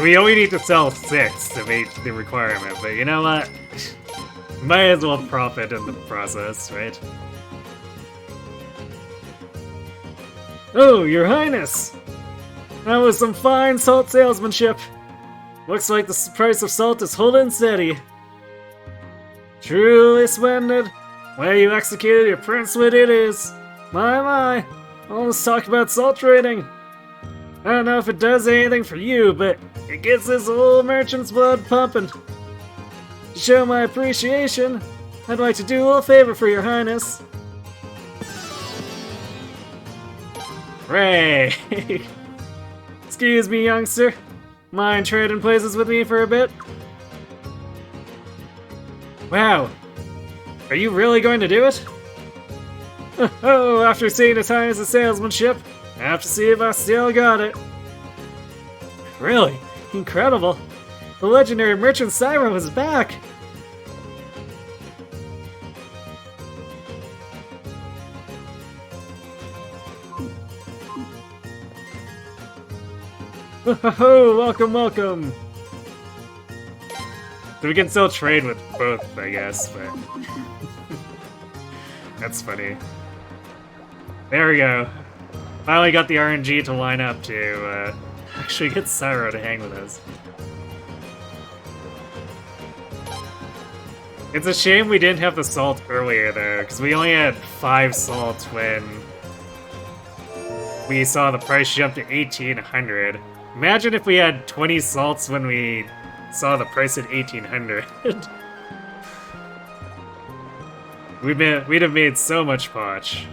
We only need to sell 6 to meet the requirement, but you know what? Might as well profit in the process, right? Oh, Your Highness! That was some fine salt salesmanship. Looks like the price of salt is holding steady. Truly splendid. Way you executed your prince wit it is. My. All this talk about salt trading. I don't know if it does anything for you, but it gets this old merchant's blood pumping. To show my appreciation, I'd like to do a little favor for Your Highness. Ray! Excuse me, youngster. Mind trading places with me for a bit? Wow. Are you really going to do it? Oh, after seeing His Highness' salesmanship, I have to see if I still got it. Really? Incredible. The legendary merchant Syro is back. Oh, welcome. So we can still trade with both, I guess, but that's funny. There we go. Finally got the RNG to line up to actually get Syro to hang with us. It's a shame we didn't have the salt earlier though, because we only had 5 salt when we saw the price jump to 1800. Imagine if we had 20 salts when we saw the price at 1800. We'd have made so much potch.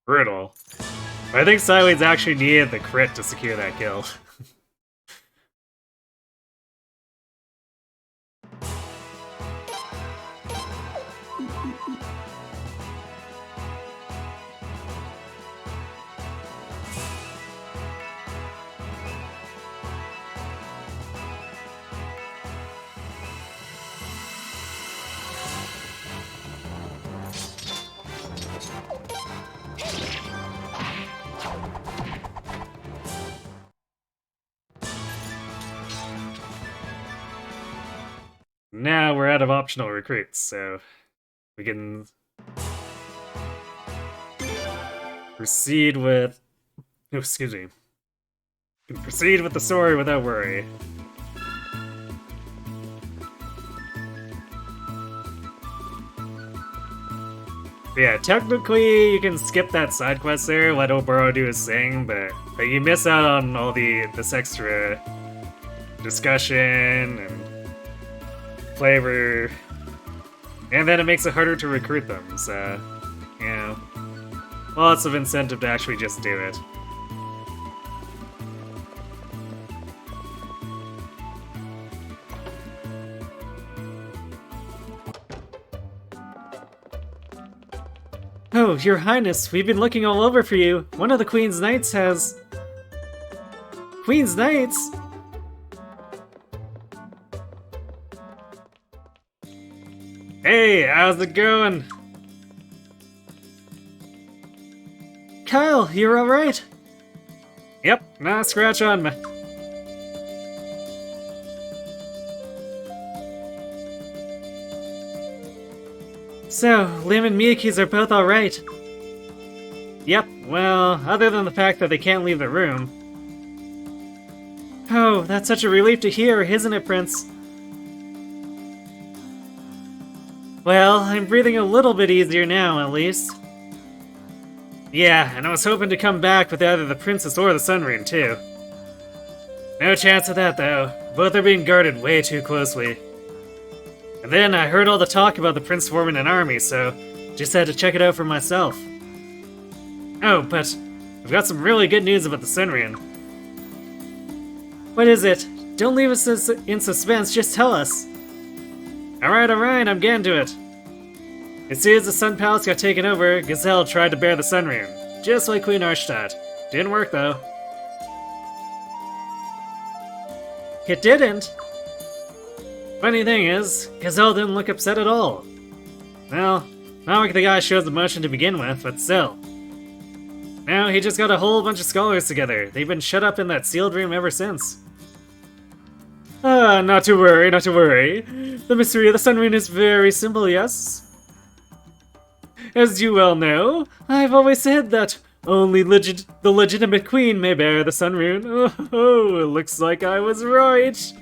Brutal. I think Sideways actually needed the crit to secure that kill. Now we're out of optional recruits, so we can proceed with... Oh, excuse me. We can proceed with the story without worry. Yeah, technically you can skip that side quest there, let Oboro do his thing, but you miss out on all this extra discussion and flavor, and then it makes it harder to recruit them, so, you know, lots of incentive to actually just do it. Oh, Your Highness, we've been looking all over for you. One of the Queen's Knights has... Queen's Knights? Hey, how's it going? Kyle, you're alright? Yep, nah, scratch on me. So, Lim and Miyake's are both alright. Yep, well, other than the fact that they can't leave the room. Oh, that's such a relief to hear, isn't it, Prince? Well, I'm breathing a little bit easier now, at least. Yeah, and I was hoping to come back with either the Princess or the Sunrune, too. No chance of that, though. Both are being guarded way too closely. And then I heard all the talk about the Prince forming an army, so just had to check it out for myself. Oh, but I've got some really good news about the Sunrune. What is it? Don't leave us in suspense, just tell us. Alright, I'm getting to it. As soon as the Sun Palace got taken over, Gazelle tried to bear the Sunrune, just like Queen Arshtat. Didn't work, though. It didn't? Funny thing is, Gazelle didn't look upset at all. Well, not like the guy shows emotion to begin with, but still. Now he just got a whole bunch of scholars together. They've been shut up in that sealed room ever since. Ah, not to worry, not to worry. The mystery of the Sunrune is very simple, yes? As you well know, I've always said that only the legitimate queen may bear the Sunrune. Oh, it looks like I was right.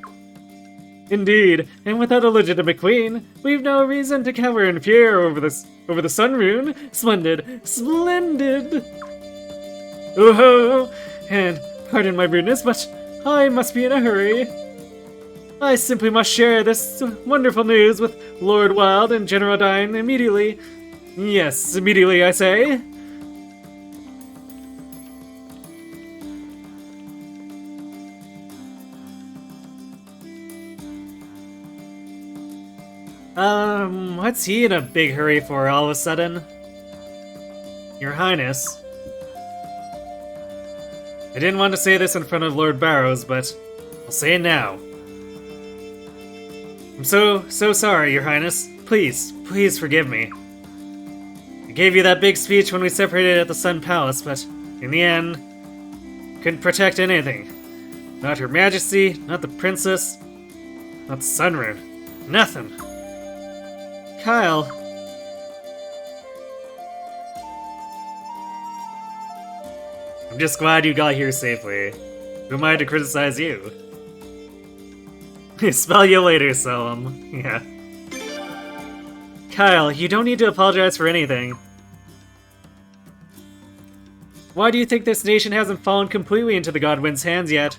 Indeed, and without a legitimate queen, we've no reason to cower in fear over the Sunrune. Splendid, splendid! Oh, and pardon my rudeness, but I must be in a hurry. I simply must share this wonderful news with Lord Wild and General Dine immediately. Yes, immediately, I say. What's he in a big hurry for all of a sudden? Your Highness. I didn't want to say this in front of Lord Barrows, but I'll say it now. I'm so sorry, Your Highness. Please forgive me. I gave you that big speech when we separated at the Sun Palace, but in the end, couldn't protect anything. Not Her Majesty, not the Princess, not the Sunrune. Nothing. Kyle. I'm just glad you got here safely. Who am I to criticize you? Spell you later, Selim. Yeah. Kyle, you don't need to apologize for anything. Why do you think this nation hasn't fallen completely into the Godwin's hands yet?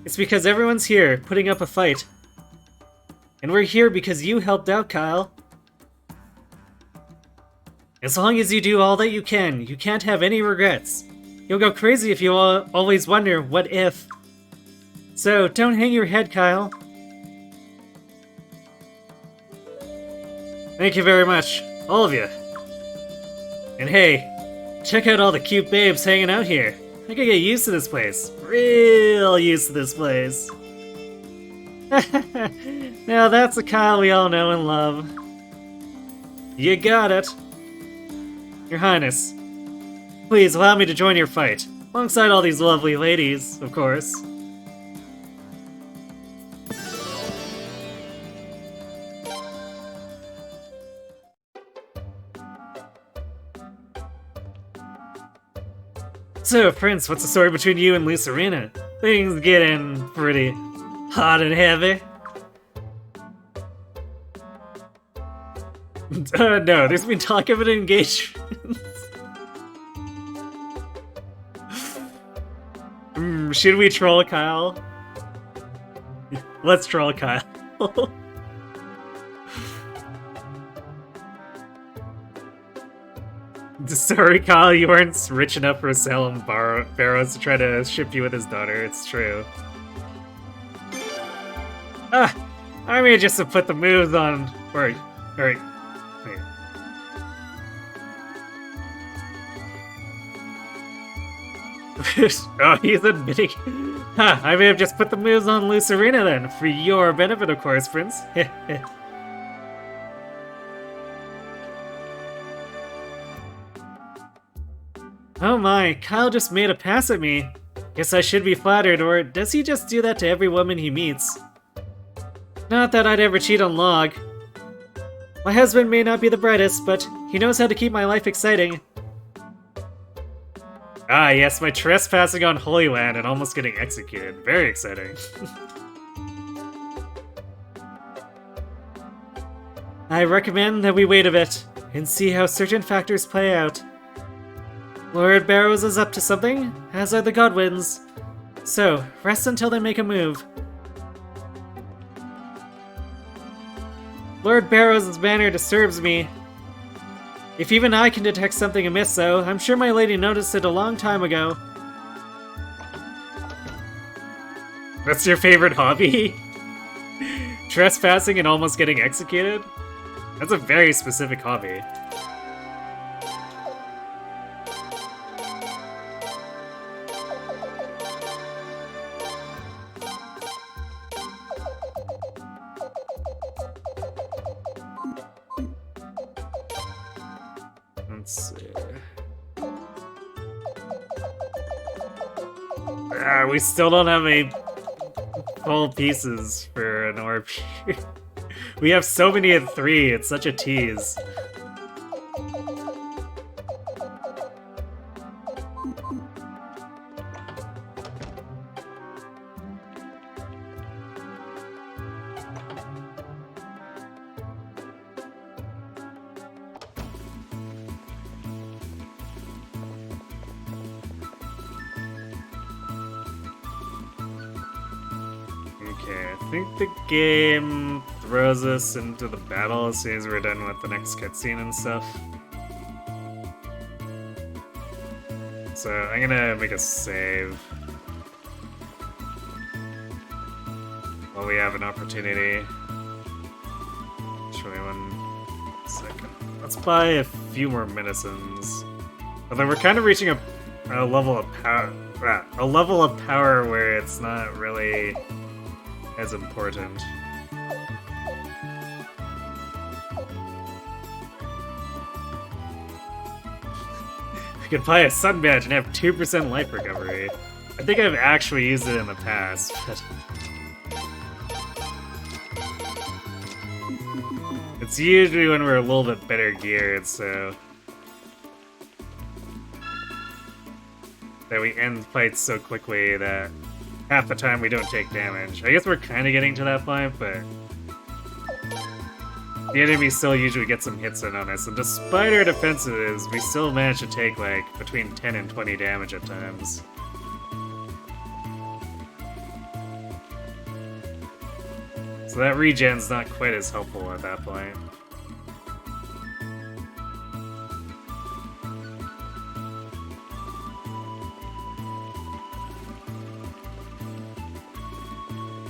It's because everyone's here, putting up a fight. And we're here because you helped out, Kyle. As long as you do all that you can't have any regrets. You'll go crazy if you always wonder, what if? So, don't hang your head, Kyle. Thank you very much, all of you. And hey, check out all the cute babes hanging out here. I could get used to this place. Real used to this place. Now that's the Kyle we all know and love. You got it. Your Highness, please allow me to join your fight, alongside all these lovely ladies, of course. So, Prince, what's the story between you and Lucerina? Things getting pretty hot and heavy. No, there's been talk of an engagement. Should we troll Kyle? Let's troll Kyle. Sorry, Kyle, you weren't rich enough for Selim Barrows to try to ship you with his daughter, it's true. I may just have put the moves on... Wait. Oh, he's admitting. Huh, I may have just put the moves on Lucerina then, for your benefit, of course, Prince. Oh my, Kyle just made a pass at me. Guess I should be flattered, or does he just do that to every woman he meets? Not that I'd ever cheat on Log. My husband may not be the brightest, but he knows how to keep my life exciting. Ah yes, my trespassing on Holy Land and almost getting executed. Very exciting. I recommend that we wait a bit, and see how certain factors play out. Lord Barrows is up to something, as are the Godwins. So, rest until they make a move. Lord Barrows' banner disturbs me. If even I can detect something amiss, though, I'm sure my lady noticed it a long time ago. That's your favorite hobby? Trespassing and almost getting executed? That's a very specific hobby. Let's see. We still don't have any full pieces for an ORP. We have so many at 3, it's such a tease. Okay, I think the game throws us into the battle as soon as we're done with the next cutscene and stuff. So I'm gonna make a save while we have an opportunity. Actually, 1 second. Let's buy a few more medicines. Although we're kind of reaching a level of power, where it's not really as important. We could buy a sun badge and have 2% life recovery. I think I've actually used it in the past, but it's usually when we're a little bit better geared, so that we end fights so quickly that half the time we don't take damage. I guess we're kind of getting to that point, but the enemy still usually gets some hits in on us, and despite our defenses, we still manage to take like between 10 and 20 damage at times. So that regen's not quite as helpful at that point.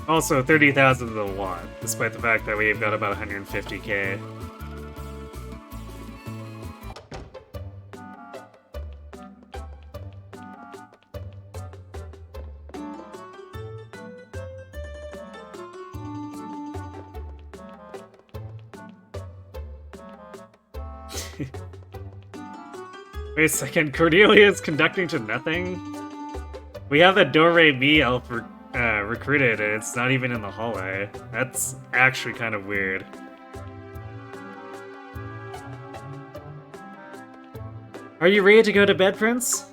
Also, 30,000 is a lot, despite the fact that we've got about 150k. Wait a second, Cordelia's conducting to nothing? We have the Dore Me elf recruited, and it's not even in the hallway. That's actually kind of weird. Are you ready to go to bed, Prince?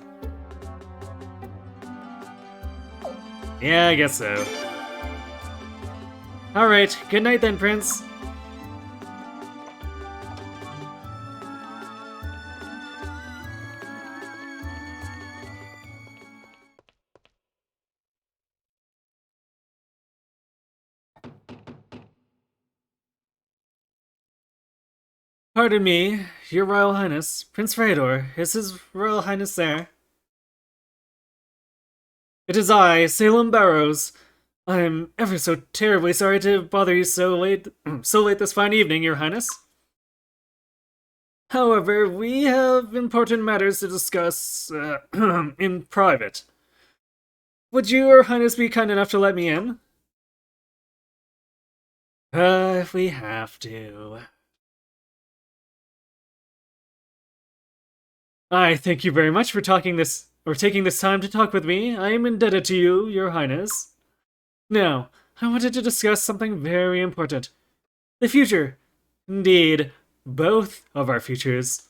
Yeah, I guess so. Alright, good night then, Prince. Pardon me, Your Royal Highness. Prince Rador, is His Royal Highness there? It is I, Salem Barrows. I am ever so terribly sorry to bother you so late this fine evening, Your Highness. However, we have important matters to discuss in private. Would your highness be kind enough to let me in? If we have to. I thank you very much for taking this time to talk with me. I am indebted to you, your highness. Now, I wanted to discuss something very important. The future. Indeed, both of our futures.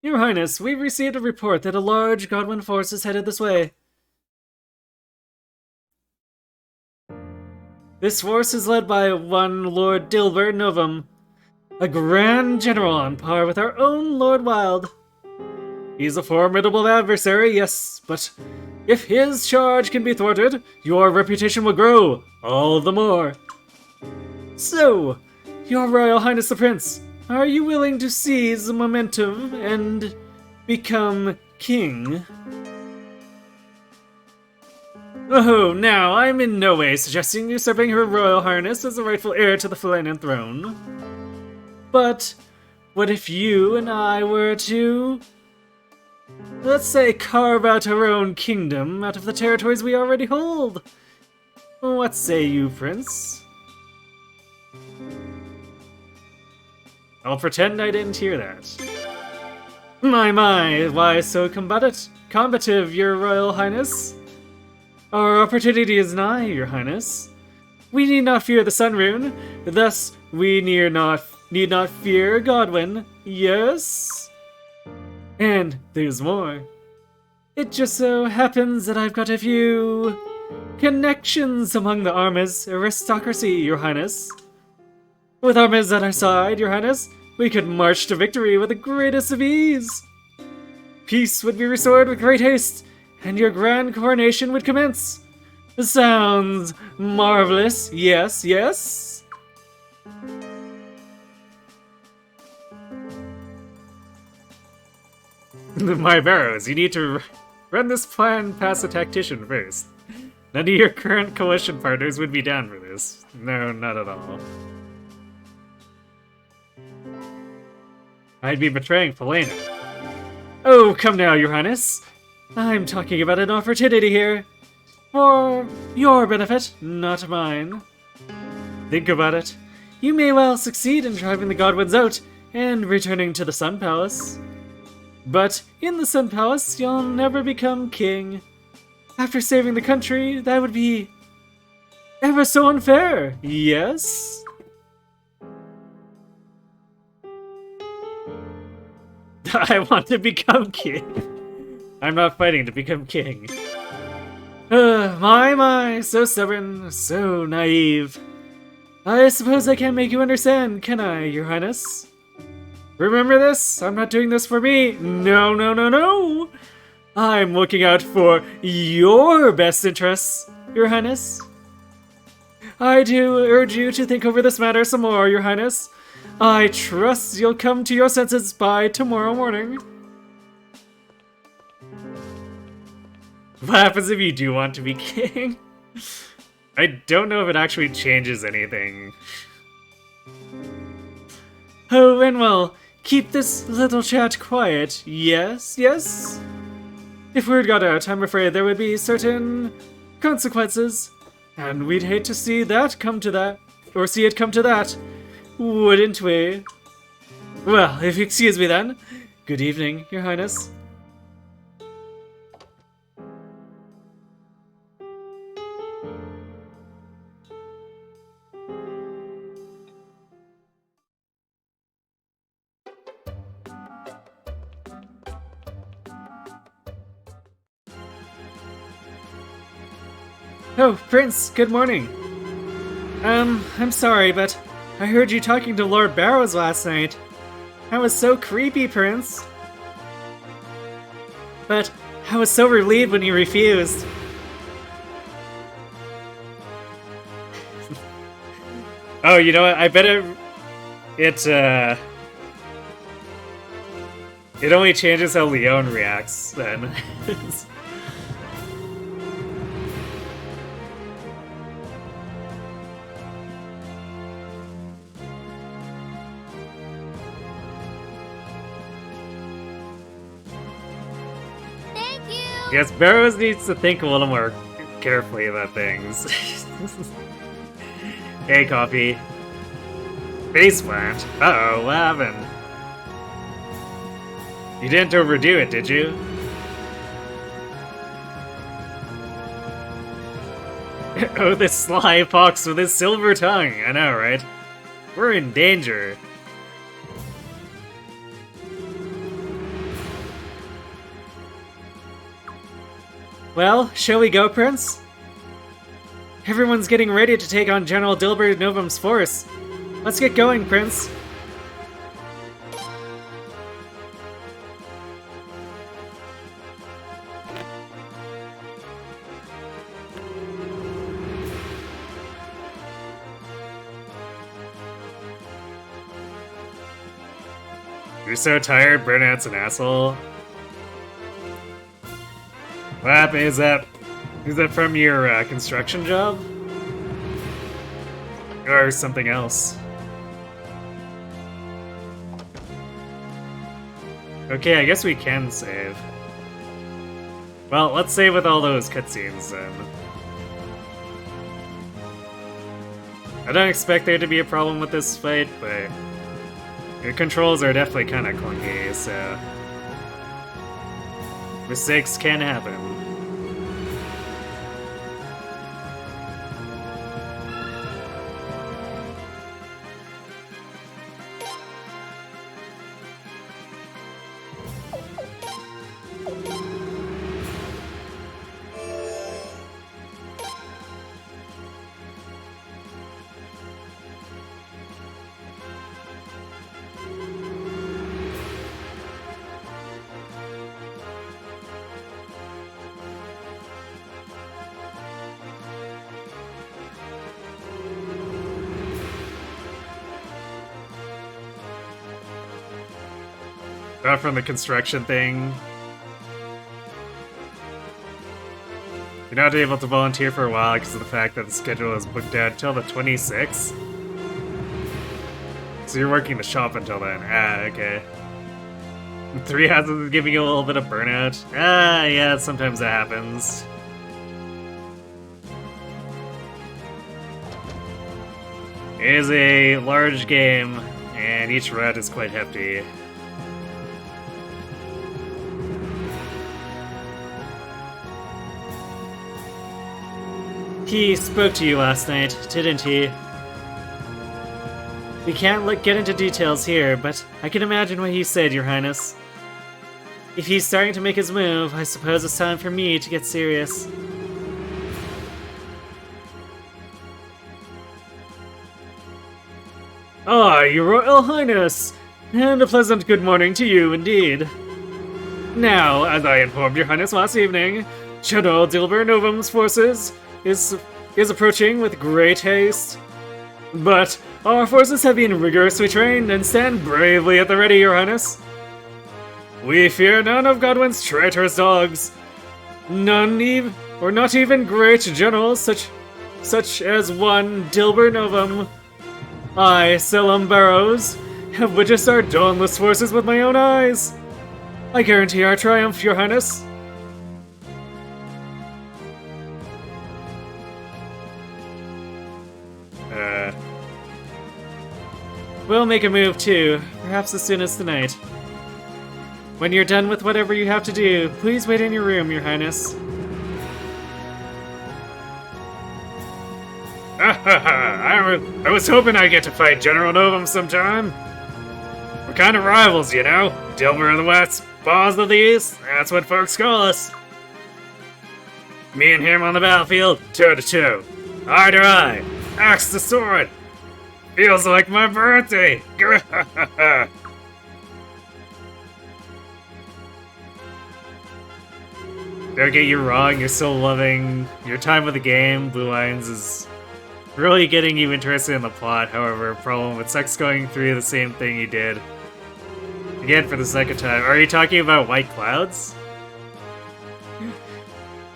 Your highness, we've received a report that a large Godwin force is headed this way. This force is led by one Lord Dilbert Novum, a grand general on par with our own Lord Wild. He's a formidable adversary, yes, but if his charge can be thwarted, your reputation will grow all the more. So, your Royal Highness the Prince, are you willing to seize the momentum and become king? Oh, now, I'm in no way suggesting usurping Her Royal Highness as the rightful heir to the Falanan throne. But, what if you and I were to, let's say, carve out our own kingdom out of the territories we already hold? What say you, Prince? I'll pretend I didn't hear that. My, why so combative, your Royal Highness? Our opportunity is nigh, your Highness. We need not fear the Sun Rune, thus we need not fear Godwin, yes? And there's more. It just so happens that I've got a few connections among the Arma's aristocracy, your Highness. With Armas at our side, your Highness, we could march to victory with the greatest of ease. Peace would be restored with great haste, and your grand coronation would commence. Sounds marvelous, yes, yes? My barrows, you need to run this plan past the tactician first. None of your current coalition partners would be down for this. No, not at all. I'd be betraying Felena. Oh, come now, your Highness. I'm talking about an opportunity here. For your benefit, not mine. Think about it. You may well succeed in driving the Godwins out and returning to the Sun Palace. But in the Sun Palace, you'll never become king. After saving the country, that would be ever so unfair, yes? I want to become king. I'm not fighting to become king. My, so stubborn, so naive. I suppose I can't make you understand, can I, your Highness? Remember this? I'm not doing this for me. No, no, no, no. I'm looking out for your best interests, your Highness. I do urge you to think over this matter some more, your Highness. I trust you'll come to your senses by tomorrow morning. What happens if you do want to be king? I don't know if it actually changes anything. Oh, and well, keep this little chat quiet, yes, yes? If word got out, I'm afraid there would be certain consequences. And we'd hate to see that come to that, or see it come to that, wouldn't we? Well, if you excuse me then, good evening, your Highness. Oh, Prince, good morning. I'm sorry, but I heard you talking to Lord Barrows last night. That was so creepy, Prince. But I was so relieved when you refused. Oh, you know what? I bet it only changes how Leon reacts then. Thank you! Yes, Barrows needs to think a little more carefully about things. Hey, Coffee. Face plant? Uh-oh, what happened? You didn't overdo it, did you? Oh, this sly fox with his silver tongue. I know, right? We're in danger. Well, shall we go, Prince? Everyone's getting ready to take on General Dilbert Novum's force. Let's get going, Prince. You're so tired, Burnout's an asshole. What happened? Is that from your construction job? Or something else? Okay, I guess we can save. Well, let's save with all those cutscenes then. I don't expect there to be a problem with this fight, but your controls are definitely kind of clunky, so mistakes can happen. Not from the construction thing. You're not able to volunteer for a while because of the fact that the schedule is booked out until the 26th. So you're working the shop until then. Ah, okay. 3 houses is giving you a little bit of burnout. Ah, yeah, sometimes that happens. It is a large game, and each route is quite hefty. He spoke to you last night, didn't he? We can't get into details here, but I can imagine what he said, Your Highness. If he's starting to make his move, I suppose it's time for me to get serious. Ah, Your Royal Highness! And a pleasant good morning to you indeed. Now, as I informed Your Highness last evening, General Dilbert Novum's forces is approaching with great haste. But our forces have been rigorously trained and stand bravely at the ready, Your Highness. We fear none of Godwin's traitorous dogs. Not even great generals such as one Dilbert Novum. I, Selim Barrows, have witnessed our dauntless forces with my own eyes. I guarantee our triumph, Your Highness. We'll make a move too, perhaps as soon as tonight. When you're done with whatever you have to do, please wait in your room, Your Highness. I was hoping I'd get to fight General Novum sometime. We're kind of rivals, you know? Dilbert of the West, Paws of the East, that's what folks call us. Me and him on the battlefield, toe to toe, eye to eye, axe to sword. Feels like my birthday! Don't get you wrong, you're still loving your time with the game. Blue Lions is really getting you interested in the plot, however, problem with sex going through the same thing you did. Again for the second time. Are you talking about White Clouds?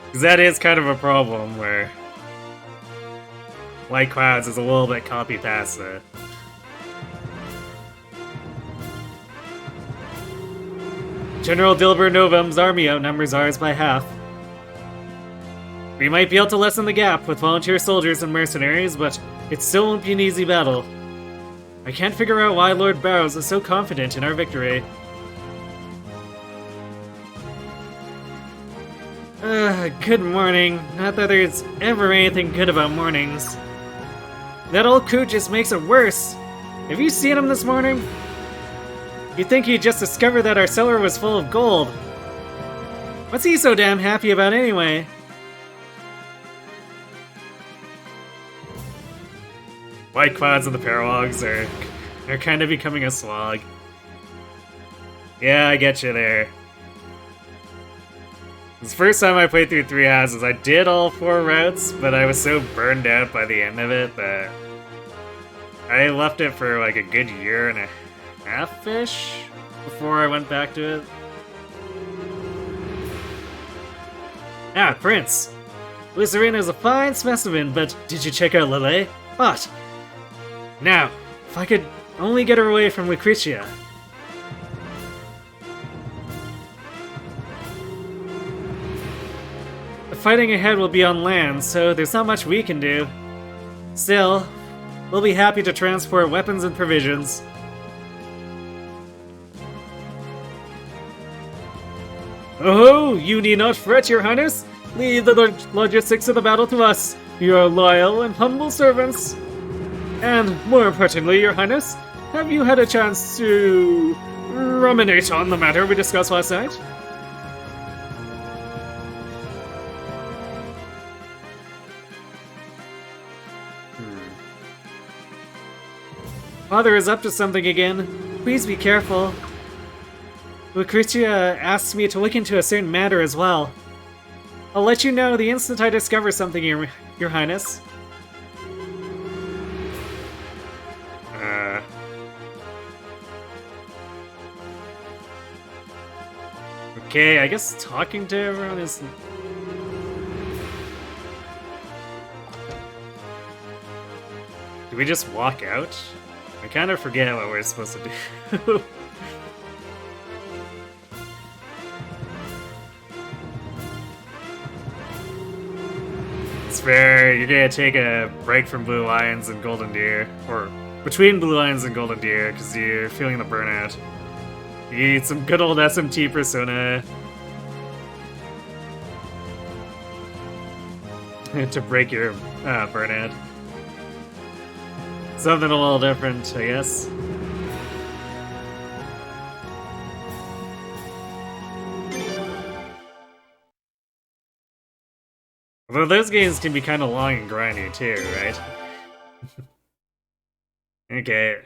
Because that is kind of a problem where White Clouds is a little bit copy-pasta. General Dilbert Novum's army outnumbers ours by half. We might be able to lessen the gap with volunteer soldiers and mercenaries, but it still won't be an easy battle. I can't figure out why Lord Barrows is so confident in our victory. Good morning. Not that there's ever anything good about mornings. That old coot just makes it worse. Have you seen him this morning? You'd think he'd just discovered that our cellar was full of gold. What's he so damn happy about anyway? White clouds and the paralogs are kind of becoming a slog. Yeah, I get you there. This is the first time I played through 3 houses. I did all 4 routes, but I was so burned out by the end of it that I left it for like a good year and a half-ish before I went back to it. Ah, Prince! Lucerina's a fine specimen, but did you check out Lele? What? Now, if I could only get her away from Lucretia. The fighting ahead will be on land, so there's not much we can do. Still, we'll be happy to transport weapons and provisions. Oh, you need not fret, your highness. Leave the logistics of the battle to us. You are loyal and humble servants. And more importantly, your highness, have you had a chance to ruminate on the matter we discussed last night? Father is up to something again. Please be careful. Lucretia asked me to look into a certain matter as well. I'll let you know the instant I discover something, your highness. Okay, I guess talking to everyone is... Do we just walk out? I kind of forget what we're supposed to do. It's fair, you're gonna take a break from Blue Lions and Golden Deer, or between Blue Lions and Golden Deer, because you're feeling the burnout. You need some good old SMT Persona to break your burnout. Something a little different, I guess. Although those games can be kind of long and grindy too, right? Okay.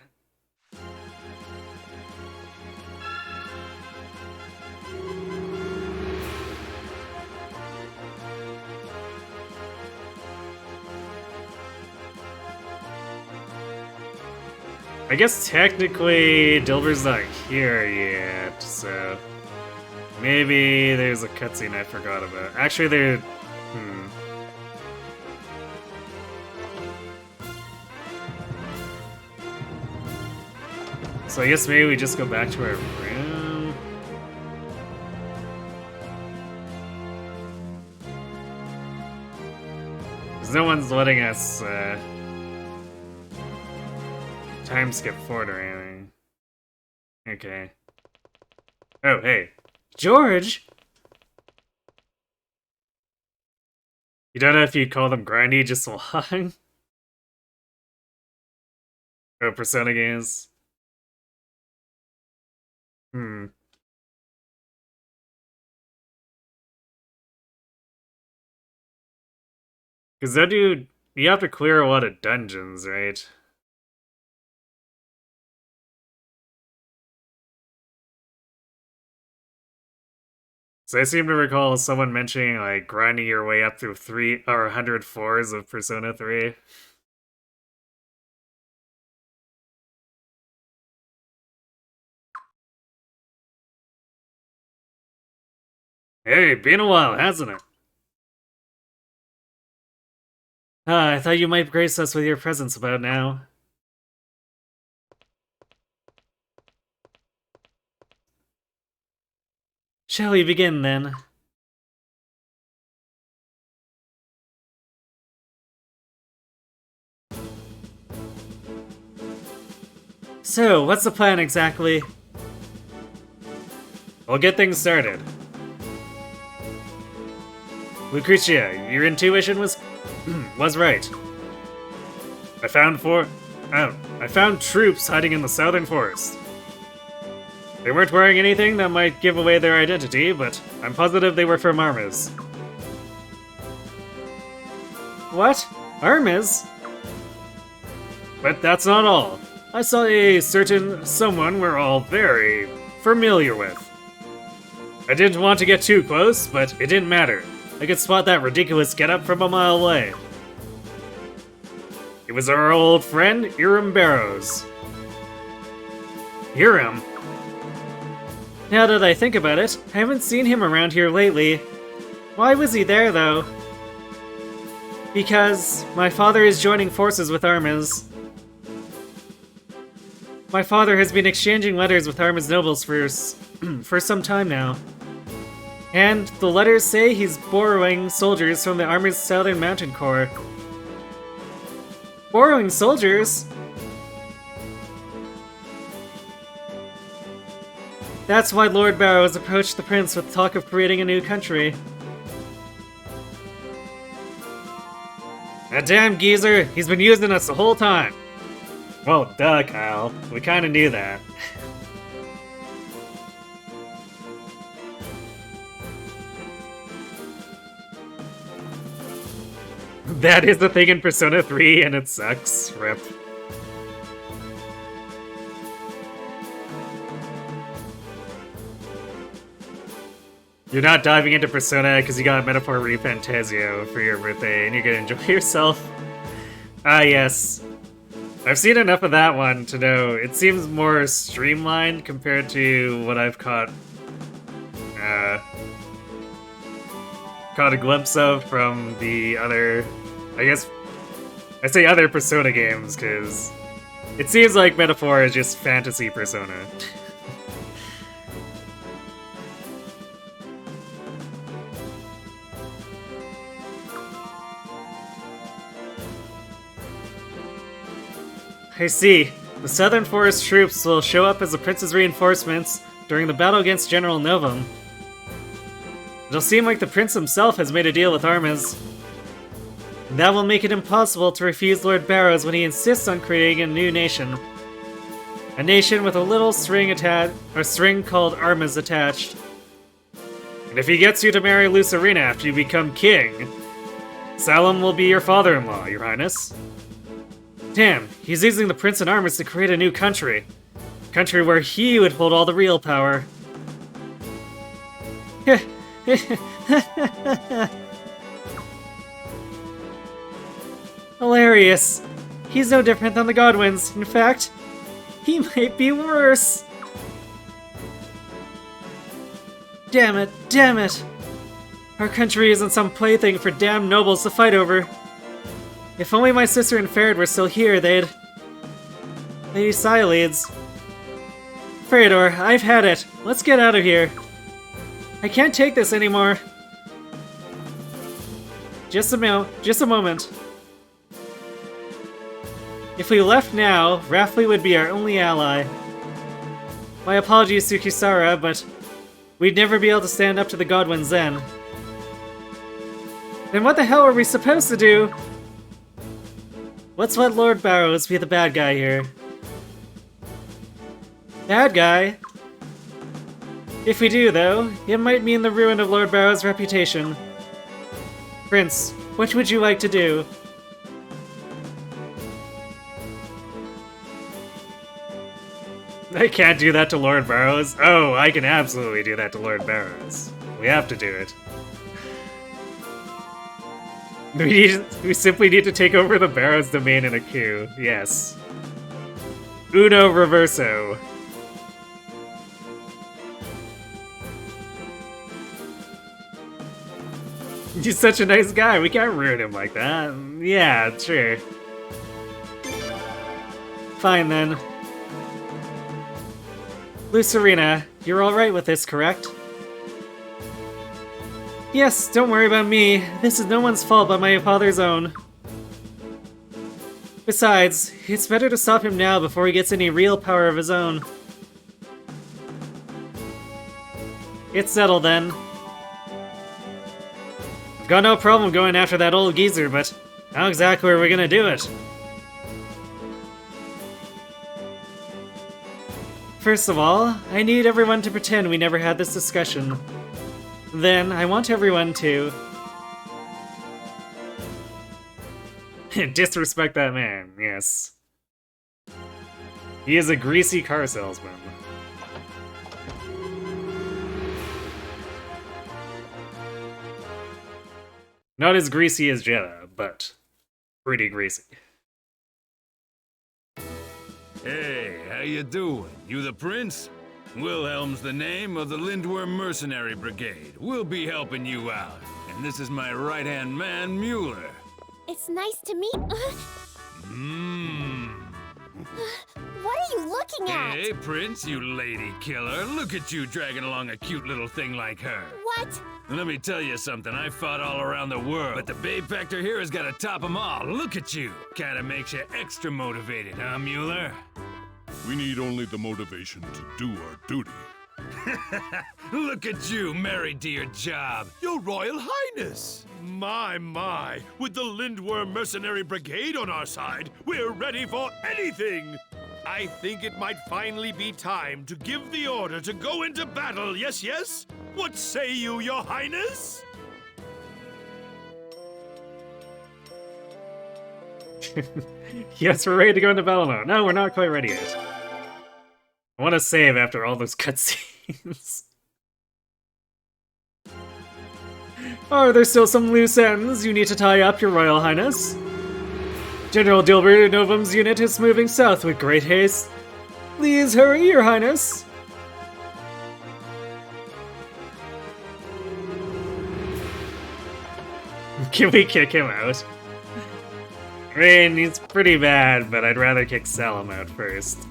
I guess technically Dilber's not here yet, so maybe there's a cutscene I forgot about. Actually, there. So I guess maybe we just go back to our room. Because no one's letting us time skip forward or anything. Okay. Oh, hey. George! You don't know if you'd call them grindy, just long? Oh, Persona games. Because that dude, you have to clear a lot of dungeons, right? So I seem to recall someone mentioning, like, grinding your way up through 3 or 100 floors of Persona 3. Hey, been a while, hasn't it? I thought you might grace us with your presence about now. Shall we begin, then? So, what's the plan exactly? We'll get things started. Lucretia, your intuition was was right. I found troops hiding in the southern forest. They weren't wearing anything that might give away their identity, but I'm positive they were from Armas. What? Armas? But that's not all. I saw a certain someone we're all very familiar with. I didn't want to get too close, but it didn't matter. I could spot that ridiculous getup from a mile away. It was our old friend, Iram Barrows. Iram? Now that I think about it, I haven't seen him around here lately. Why was he there, though? Because my father is joining forces with Armas. My father has been exchanging letters with Armas nobles for some time now. And the letters say he's borrowing soldiers from the Armas Southern Mountain Corps. Borrowing soldiers? That's why Lord Barrows approached the prince with talk of creating a new country. That damn geezer, he's been using us the whole time. Well, duh, Kyle. We kinda knew that. That is the thing in Persona 3, and it sucks. Rip. You're not diving into Persona because you got Metaphor Refantasio for your birthday and you're gonna enjoy yourself. Ah, yes. I've seen enough of that one to know it seems more streamlined compared to what I've caught a glimpse of from the other, I guess, I say other Persona games because it seems like Metaphor is just fantasy Persona. I see. The Southern Forest troops will show up as the Prince's reinforcements during the battle against General Novum. It'll seem like the Prince himself has made a deal with Armas. That will make it impossible to refuse Lord Barrows when he insists on creating a new nation. A nation with a little string called Armas attached. And if he gets you to marry Lucerina after you become king, Salem will be your father-in-law, Your Highness. Damn, he's using the Prince and Armas to create a new country. A country where he would hold all the real power. Hilarious. He's no different than the Godwins. In fact, he might be worse. Damn it, damn it. Our country isn't some plaything for damn nobles to fight over. If only my sister and Farid were still here, they'd... Lady Sileads. Feridor, I've had it. Let's get out of here. I can't take this anymore. Just a moment. If we left now, Rafli would be our only ally. My apologies to Kisara, but we'd never be able to stand up to the Godwins then. Then what the hell are we supposed to do? Let's let Lord Barrows be the bad guy here. Bad guy? If we do, though, it might mean the ruin of Lord Barrows' reputation. Prince, what would you like to do? I can't do that to Lord Barrows. Oh, I can absolutely do that to Lord Barrows. We have to do it. We simply need to take over the Barrows domain in a coup. Yes. Uno reverso. He's such a nice guy. We can't ruin him like that. Yeah, sure. Fine then. Lucerina, you're alright with this, correct? Yes, don't worry about me. This is no one's fault but my father's own. Besides, it's better to stop him now before he gets any real power of his own. It's settled then. I've got no problem going after that old geezer, but how exactly are we gonna do it? First of all, I need everyone to pretend we never had this discussion. Then, I want everyone to... disrespect that man, yes. He is a greasy car salesman. Not as greasy as Jeddah, but pretty greasy. Hey, how you doing? You the prince? Wilhelm's the name of the Lindworm Mercenary Brigade. We'll be helping you out. And this is my right-hand man, Mueller. It's nice to meet. Mmm. What are you looking at? Hey, Prince, you lady killer. Look at you dragging along a cute little thing like her. What? Let me tell you something. I fought all around the world, but the babe factor here has got to top them all. Look at you. Kinda makes you extra motivated, huh, Mueller? We need only the motivation to do our duty. Look at you, married to your job. Your Royal Highness! My, with the Lindworm Mercenary Brigade on our side, we're ready for anything! I think it might finally be time to give the order to go into battle, yes? What say you, Your Highness? Yes, we're ready to go into battle mode. No, we're not quite ready yet. I want to save after all those cutscenes. Are there still some loose ends you need to tie up, Your Royal Highness? General Dilbert Novum's unit is moving south with great haste. Please hurry, Your Highness. Can we kick him out? I mean, he's pretty bad, but I'd rather kick Salam out first.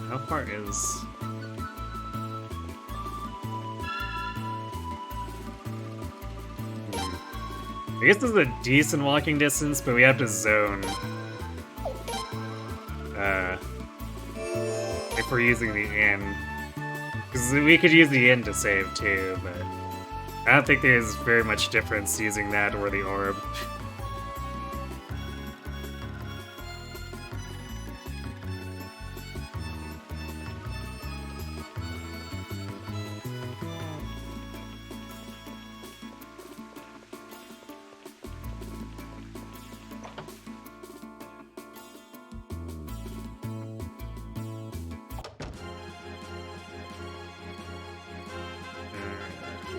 How far is... I guess this is a decent walking distance, but we have to zone. If we're using the inn. Because we could use the inn to save too, but I don't think there's very much difference using that or the orb.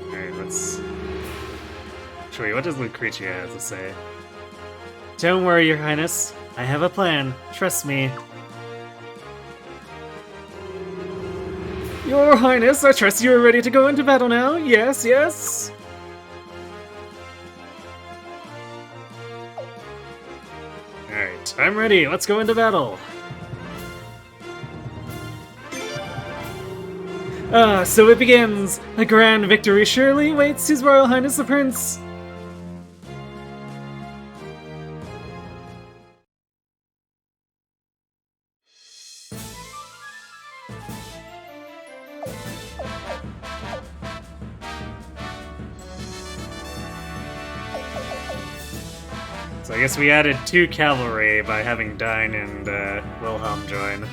Alright, let's... Actually, what does Lucretia have to say? Don't worry, Your Highness. I have a plan. Trust me. Your Highness, I trust you are ready to go into battle now. Yes, yes. Alright, I'm ready. Let's go into battle. So it begins! A grand victory surely waits His Royal Highness the Prince! So I guess we added 2 cavalry by having Dine and Wilhelm join.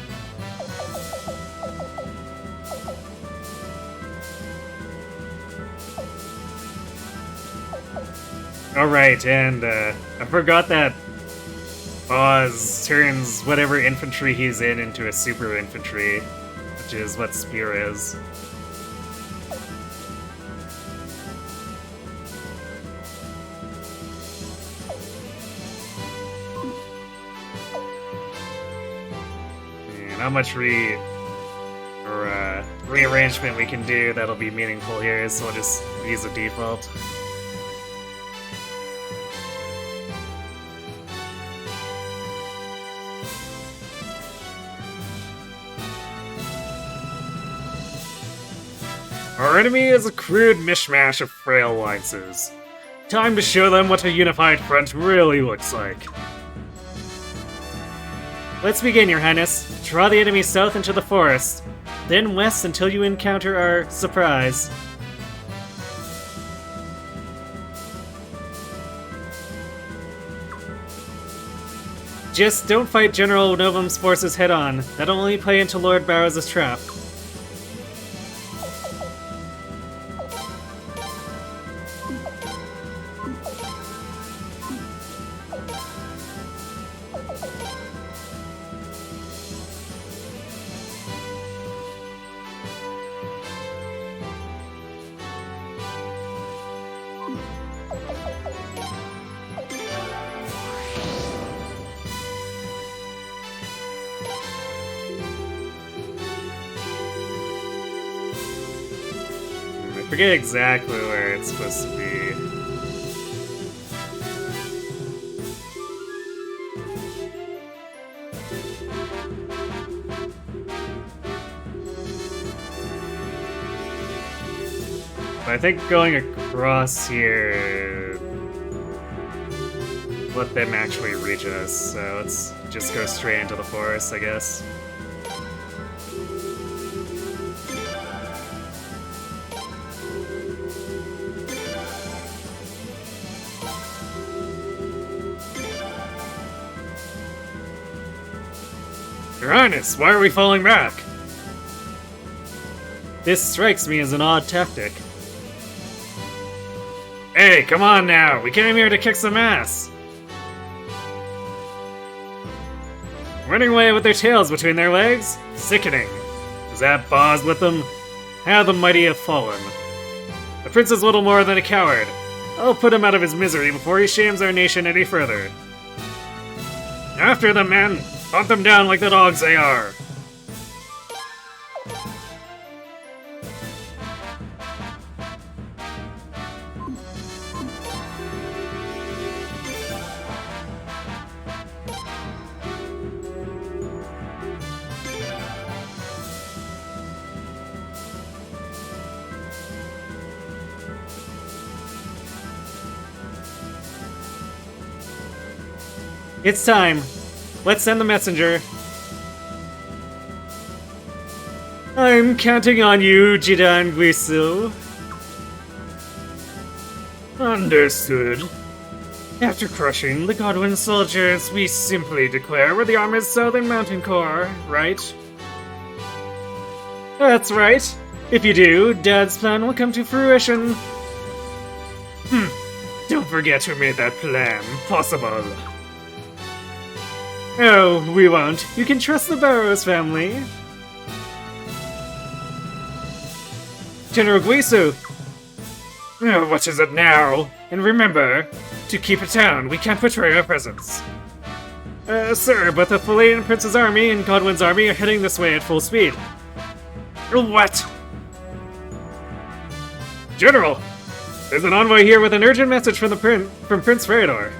Alright, and I forgot that Oz turns whatever infantry he's in into a super infantry, which is what Spear is. And how much rearrangement we can do that'll be meaningful here, so we'll just use the default. Our enemy is a crude mishmash of frail alliances. Time to show them what a unified front really looks like. Let's begin, Your Highness. Draw the enemy south into the forest, then west until you encounter our surprise. Just don't fight General Novum's forces head-on. That'll only play into Lord Barrows' trap. I forget exactly where it's supposed to be. But I think going across here let them actually reach us, so let's just go straight into the forest, I guess. Your Highness, why are we falling back? This strikes me as an odd tactic. Hey, come on now! We came here to kick some ass! Running away with their tails between their legs? Sickening. Is that Boz with them? How the mighty have fallen. The prince is little more than a coward. I'll put him out of his misery before he shames our nation any further. After them, men! Hunt them down like the dogs they are! It's time. Let's send the messenger. I'm counting on you, Jidan Guisu. Understood. After crushing the Godwin soldiers, we simply declare we're the Army's Southern Mountain Corps, right? That's right. If you do, Dad's plan will come to fruition. Don't forget who made that plan possible. Oh, we won't. You can trust the Barrows family. General Guisu! Oh, what is it now? And remember, to keep it down, we can't betray our presence. Sir, but the Falayan Prince's army and Godwin's army are heading this way at full speed. What? General! There's an envoy here with an urgent message from Prince Feridor.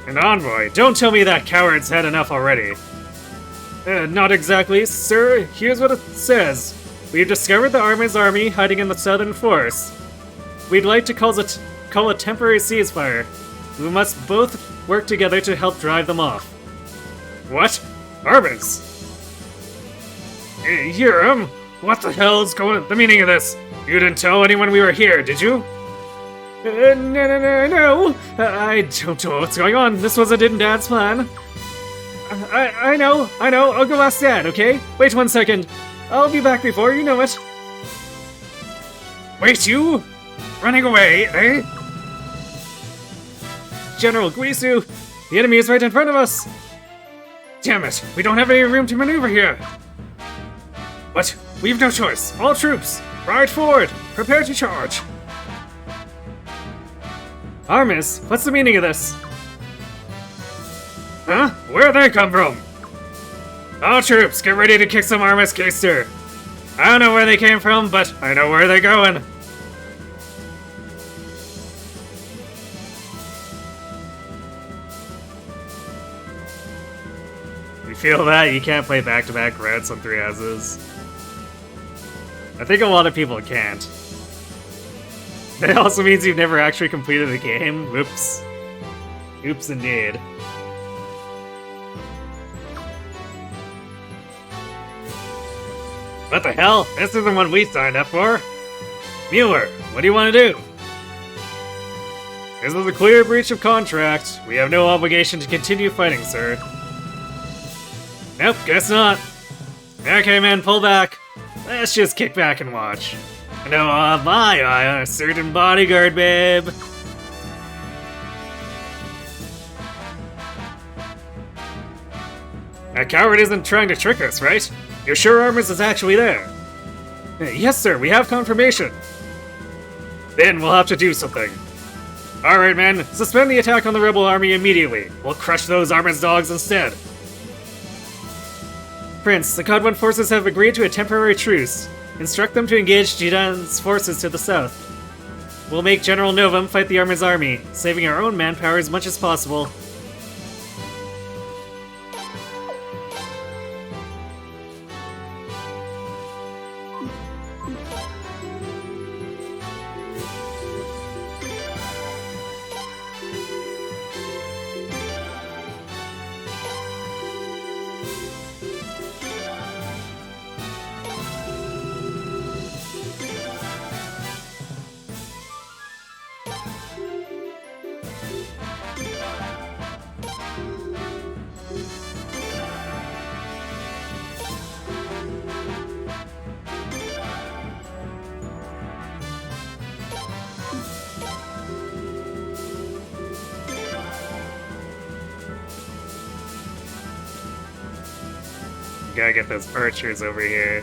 An envoy? Don't tell me that coward's had enough already. Not exactly, sir. Here's what it says. We've discovered the Army's army hiding in the southern forest. We'd like to call a temporary ceasefire. We must both work together to help drive them off. What? Armies? Hiram? What the hell's the meaning of this? You didn't tell anyone we were here, did you? No. I don't know what's going on. This wasn't in Dad's plan. I know. I'll go ask Dad, okay? Wait 1 second. I'll be back before you know it. Wait, you? Running away, eh? General Guisu, the enemy is right in front of us. Damn it, we don't have any room to maneuver here. But we've no choice. All troops, ride forward. Prepare to charge. Armis, what's the meaning of this? Huh? Where'd they come from? All troops, get ready to kick some Armis Keister. I don't know where they came from, but I know where they're going. You feel that? You can't play back-to-back routes on 3 houses. I think a lot of people can't. That also means you've never actually completed the game. Whoops. Oops, indeed. What the hell? This isn't what we signed up for. Mueller, what do you want to do? This is a clear breach of contract. We have no obligation to continue fighting, sir. Nope, guess not. Okay, man, pull back. Let's just kick back and watch. No, my eye, a certain bodyguard, babe. A coward isn't trying to trick us, right? You're sure Armors is actually there? Yes, sir, we have confirmation. Then we'll have to do something. Alright, man, suspend the attack on the rebel army immediately. We'll crush those Armors dogs instead. Prince, the Cod One forces have agreed to a temporary truce. Instruct them to engage Jidan's forces to the south. We'll make General Novum fight the Armor's army, saving our own manpower as much as possible. Gotta get those archers over here.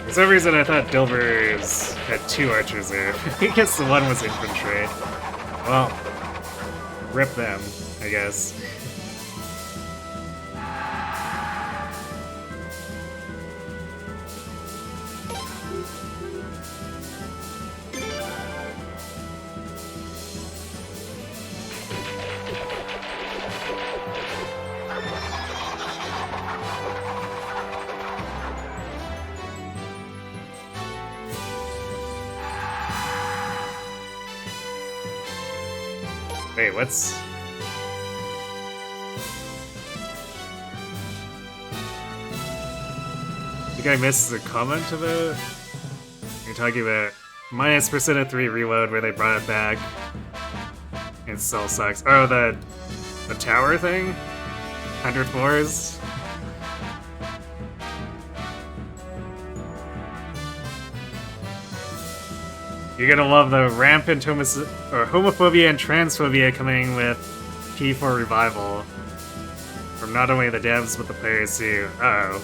For some reason, I thought Dilbers had two archers there. I guess the one was infantry. Well, rip them, I guess. Wait, what's... I think I missed the comment about... You're talking about minus Persona 3 reload where they brought it back. It still sucks. Oh, the tower thing? 100 floors? You're gonna love the rampant homophobia and transphobia coming with P4 Revival. From not only the devs, but the players too. Uh-oh.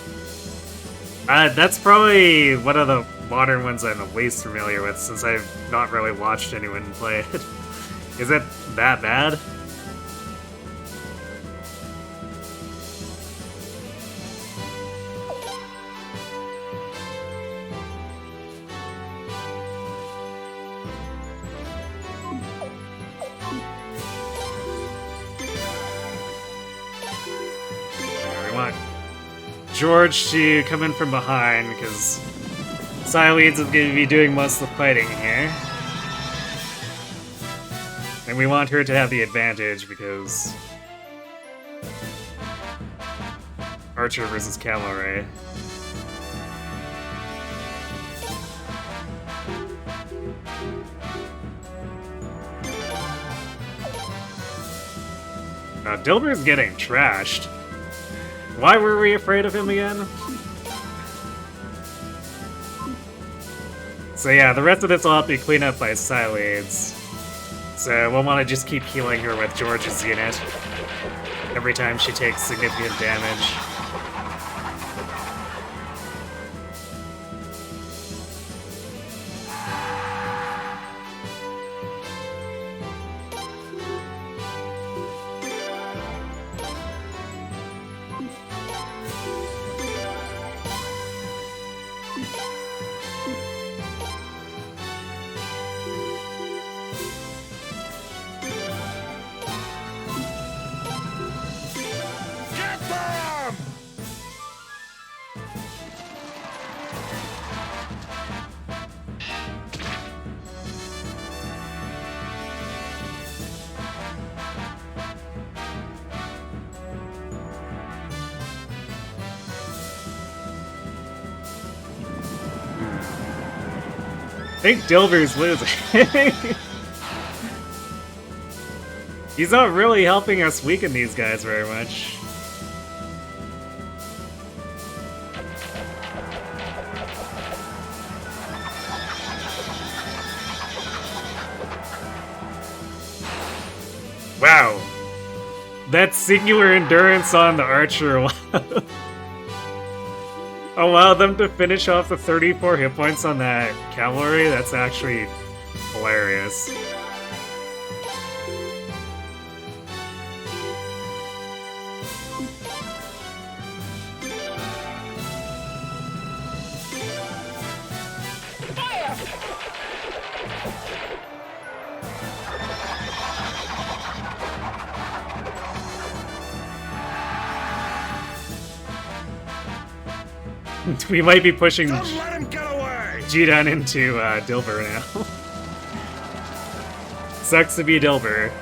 That's probably one of the modern ones I'm the least familiar with, since I've not really watched anyone play it. Is it that bad? George to come in from behind, because Sileeds is going to be doing most of the fighting here. And we want her to have the advantage, because... Archer versus Cavalry. Dilber's getting trashed. Why were we afraid of him again? So yeah, the rest of this will have to be cleaned up by Silades. So we'll want to just keep healing her with George's unit every time she takes significant damage. Get them! I think Dilber's losing. He's not really helping us weaken these guys very much. Wow. That singular endurance on the archer allow them to finish off the 34 hit points on that cavalry. That's actually hilarious. We might be pushing Don't let him get away! Jidan into Dilber now. Sucks to be Dilber.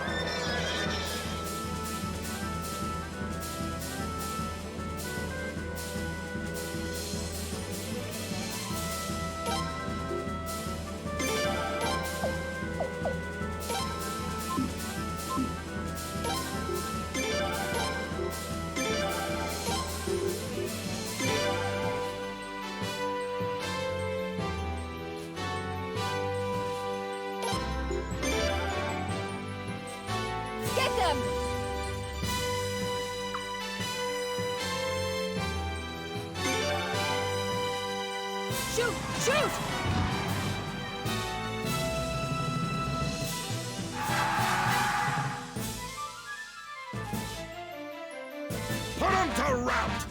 Get them! Shoot! Shoot! Put him to rout!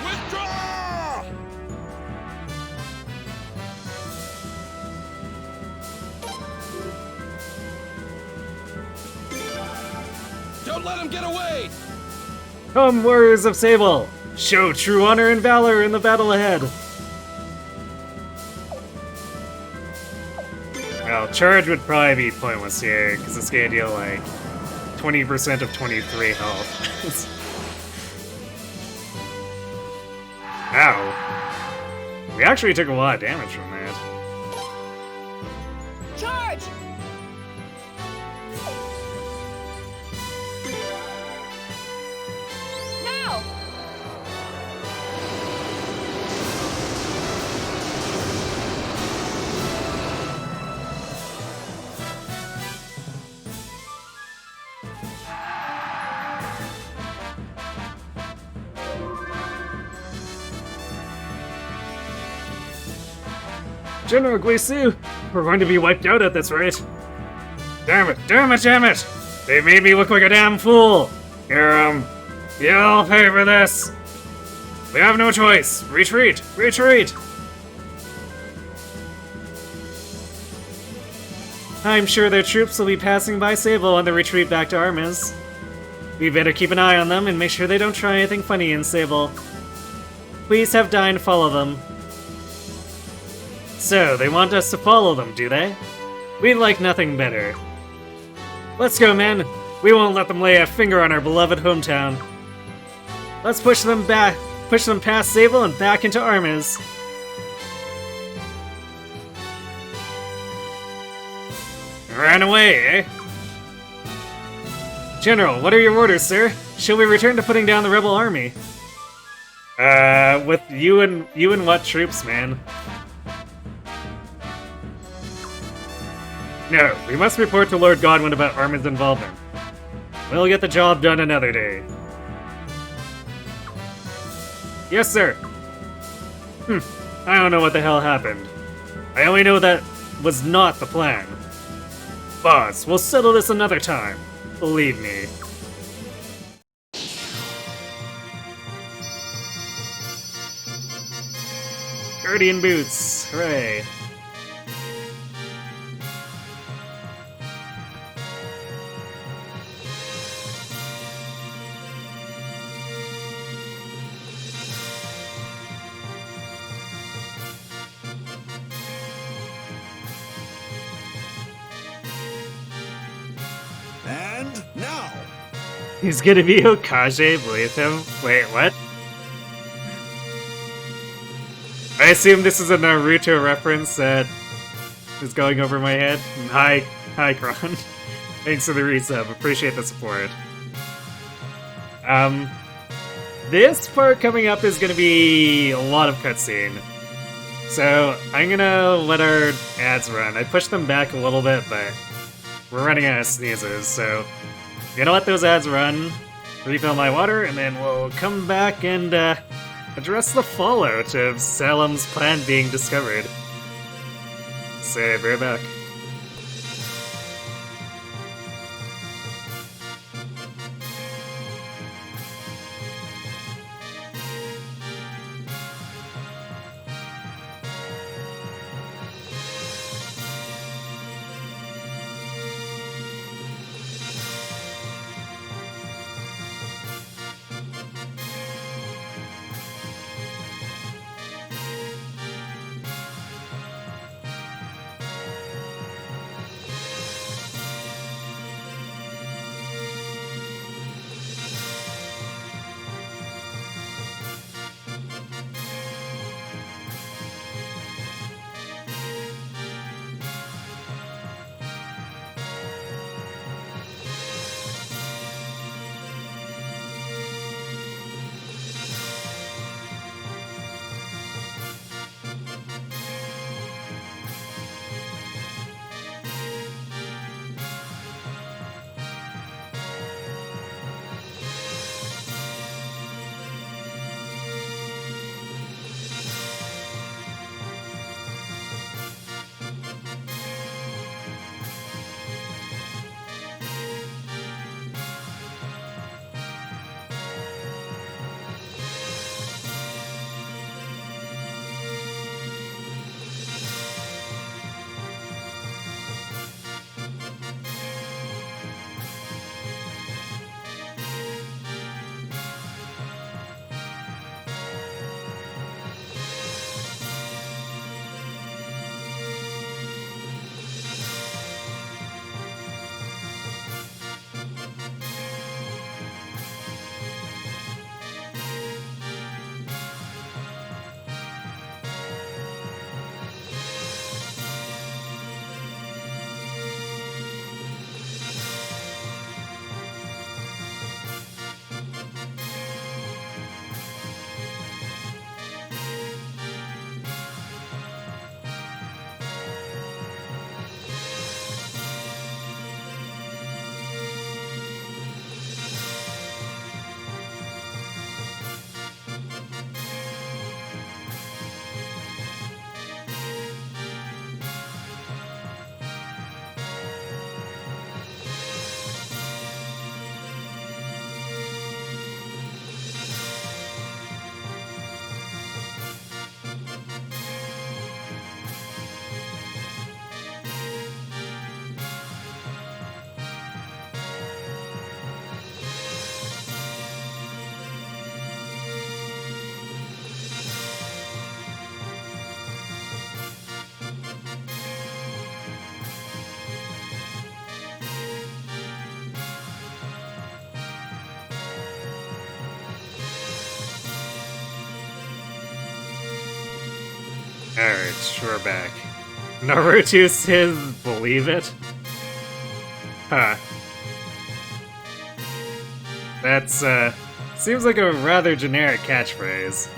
Withdraw! Don't let him get away! Come, warriors of Sable! Show true honor and valor in the battle ahead! Well, charge would probably be pointless here, because it's gonna deal like 20% of 23 health. Ow. We actually took a lot of damage from that. Charge! Now! General Guisu, we're going to be wiped out at this rate. Damn it, damn it, damn it! They made me look like a damn fool! Here, you'll pay for this! We have no choice! Retreat! Retreat! I'm sure their troops will be passing by Sable on the retreat back to Armis. We better keep an eye on them and make sure they don't try anything funny in Sable. Please have Dine follow them. So, they want us to follow them, do they? We'd like nothing better. Let's go, men. We won't let them lay a finger on our beloved hometown. Let's push them past Sable and back into Armis. Ran away, eh? General, what are your orders, sir? Shall we return to putting down the rebel army? With you and what troops, man? No, we must report to Lord Godwin about Armin's involvement. We'll get the job done another day. Yes, sir. I don't know what the hell happened. I only know that was not the plan. Boss, we'll settle this another time. Believe me. Guardian boots, hooray. And now, He's gonna be Hokage, believe him? Wait, what? I assume this is a Naruto reference that is going over my head. Hi, Kron. Thanks for the resub, appreciate the support. This part coming up is gonna be a lot of cutscene. So, I'm gonna let our ads run. I pushed them back a little bit, but we're running out of sneezes, so I'm gonna let those ads run, refill my water, and then we'll come back and address the fallout of Salem's plan being discovered. So, be right back. Alright, we're back. Naruto says, believe it? Huh. That's, seems like a rather generic catchphrase.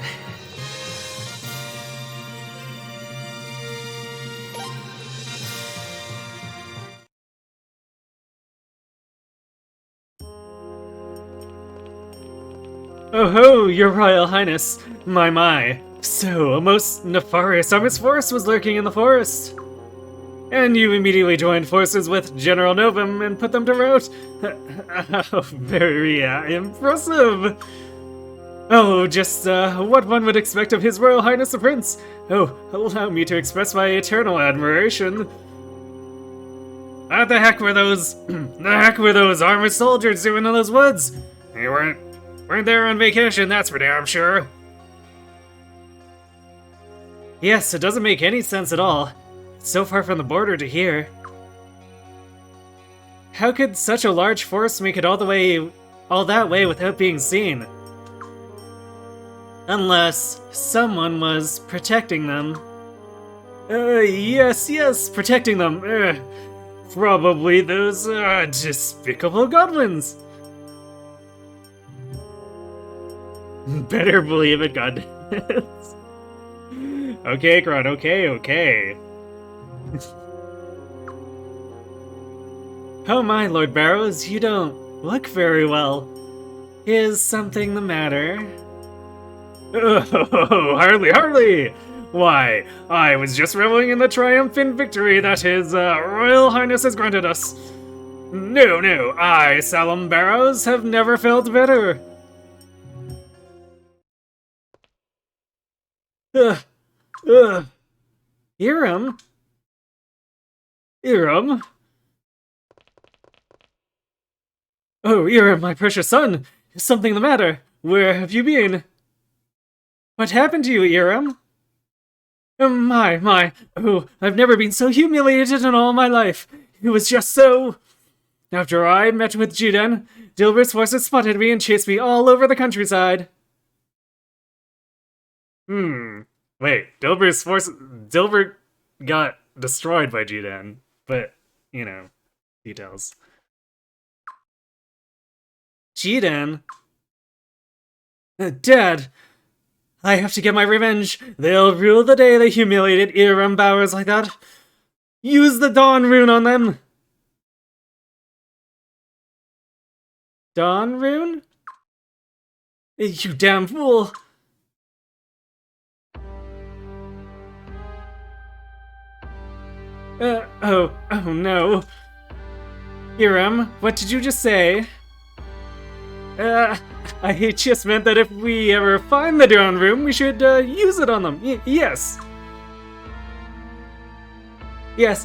Oh ho, your Royal Highness! My. So, a most nefarious armor's force was lurking in the forest. And you immediately joined forces with General Novum and put them to rout. Oh, very impressive. Oh, just what one would expect of His Royal Highness the Prince. Oh, allow me to express my eternal admiration. What the heck were those armored soldiers doing in those woods? They weren't there on vacation, that's for damn sure. Yes, it doesn't make any sense at all. It's so far from the border to here. How could such a large force make it all that way without being seen? Unless someone was protecting them. Yes, protecting them. Probably those, despicable goblins. Better believe it, god. Okay, Kron, okay. Oh my, Lord Barrows, you don't look very well. Is something the matter? Oh, hardly! Why, I was just reveling in the triumphant victory that His Royal Highness has granted us. No, I, Salem Barrows, have never felt better. Irem? Oh, Irem, my precious son! Is something the matter? Where have you been? What happened to you, Irem? My. Oh, I've never been so humiliated in all my life. It was just so... After I met with Juden, Dilbert's forces spotted me and chased me all over the countryside. Wait, Dilbert got destroyed by Juden, but, you know, details. Juden? Dad! I have to get my revenge. They'll rue the day they humiliated Irem Bowers like that. Use the Dawn Rune on them! Dawn Rune? You damn fool! Oh no. Irem, what did you just say? I just meant that if we ever find the Dawn Room, we should, use it on them. Yes. Yes,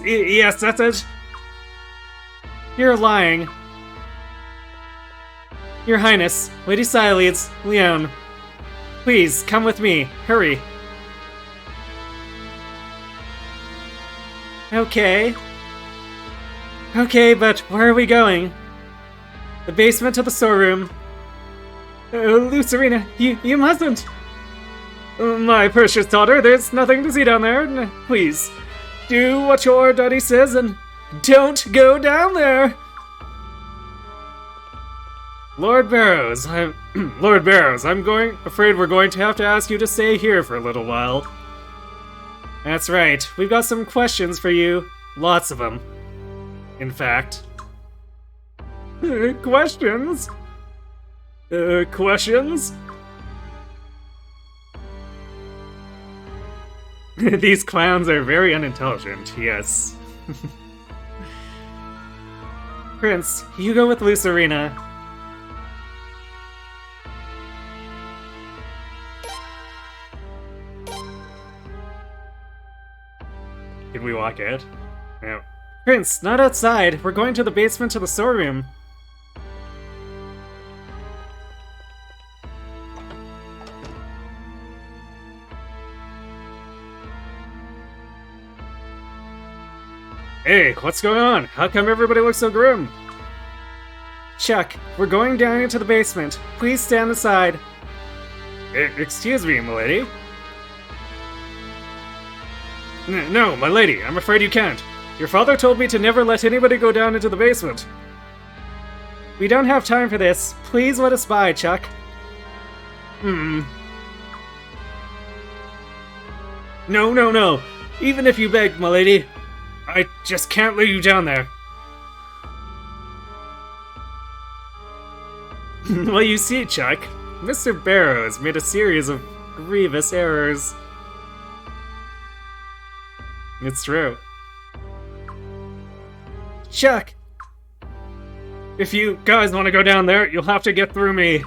that's it. You're lying. Your Highness, Lady Siledes, Leon. Please, come with me. Hurry. Okay, but where are we going? The basement to the storeroom. Lucerina, you mustn't! My precious daughter, there's nothing to see down there. Please, do what your daddy says and don't go down there! Lord Barrows, I'm afraid we're going to have to ask you to stay here for a little while. That's right, we've got some questions for you. Lots of them. In fact. Questions? Questions? These clowns are very unintelligent, yes. Prince, you go with Lucerina. Can we walk out? No. Prince, not outside. We're going to the basement to the storeroom. Hey, what's going on? How come everybody looks so grim? Chuck, we're going down into the basement. Please stand aside. Excuse me, milady. No, my lady, I'm afraid you can't. Your father told me to never let anybody go down into the basement. We don't have time for this. Please let us by, Chuck. No, no, no. Even if you beg, milady, I just can't let you down there. Well, you see, Chuck, Mr. Barrows made a series of grievous errors. It's true. Chuck! If you guys want to go down there, you'll have to get through me.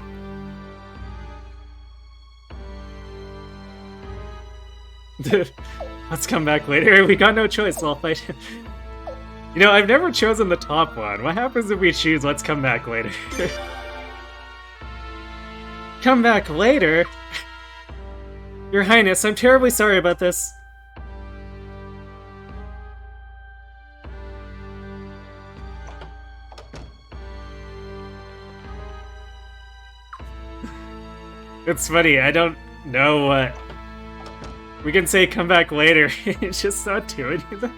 Let's come back later. We got no choice, so I'll fight him. You know, I've never chosen the top one. What happens if we choose let's come back later? Come back later? Your Highness, I'm terribly sorry about this. It's funny, I don't know what... We can say come back later, it's just not doing anything.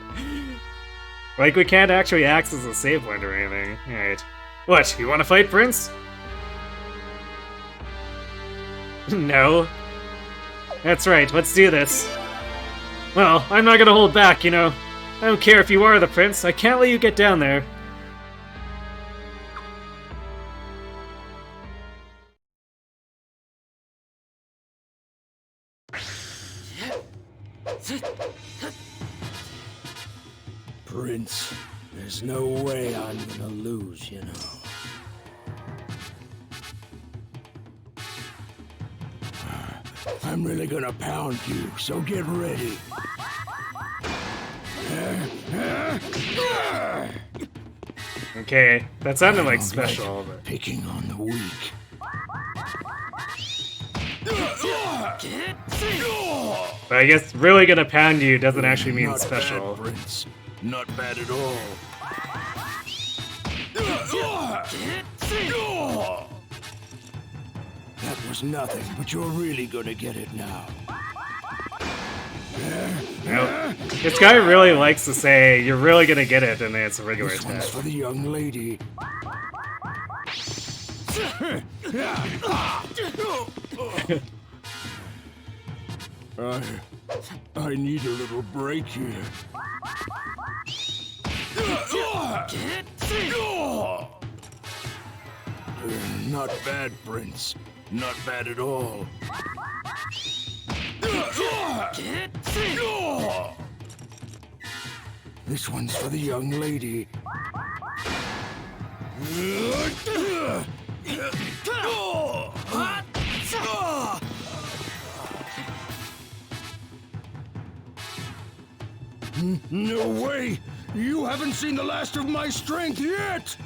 Like, we can't actually access a save point or anything. Alright. What, you wanna fight, Prince? No. That's right, let's do this. Well, I'm not gonna hold back, you know. I don't care if you are the prince, I can't let you get down there. Prince, there's no way I'm gonna lose, you know. I'm really gonna pound you, so get ready. Okay, that sounded like special, but... Picking on the weak. But I guess really gonna pound you doesn't actually mean Not special. Bad, Prince. Not bad at all. That was nothing, but you're really gonna get it now. Nope. This guy really likes to say, you're really gonna get it, and then it's a regular This one's attack. for the young lady. I need a little break here. Not bad, Prince. Not bad at all. This one's for the young lady. No way! You haven't seen the last of my strength yet!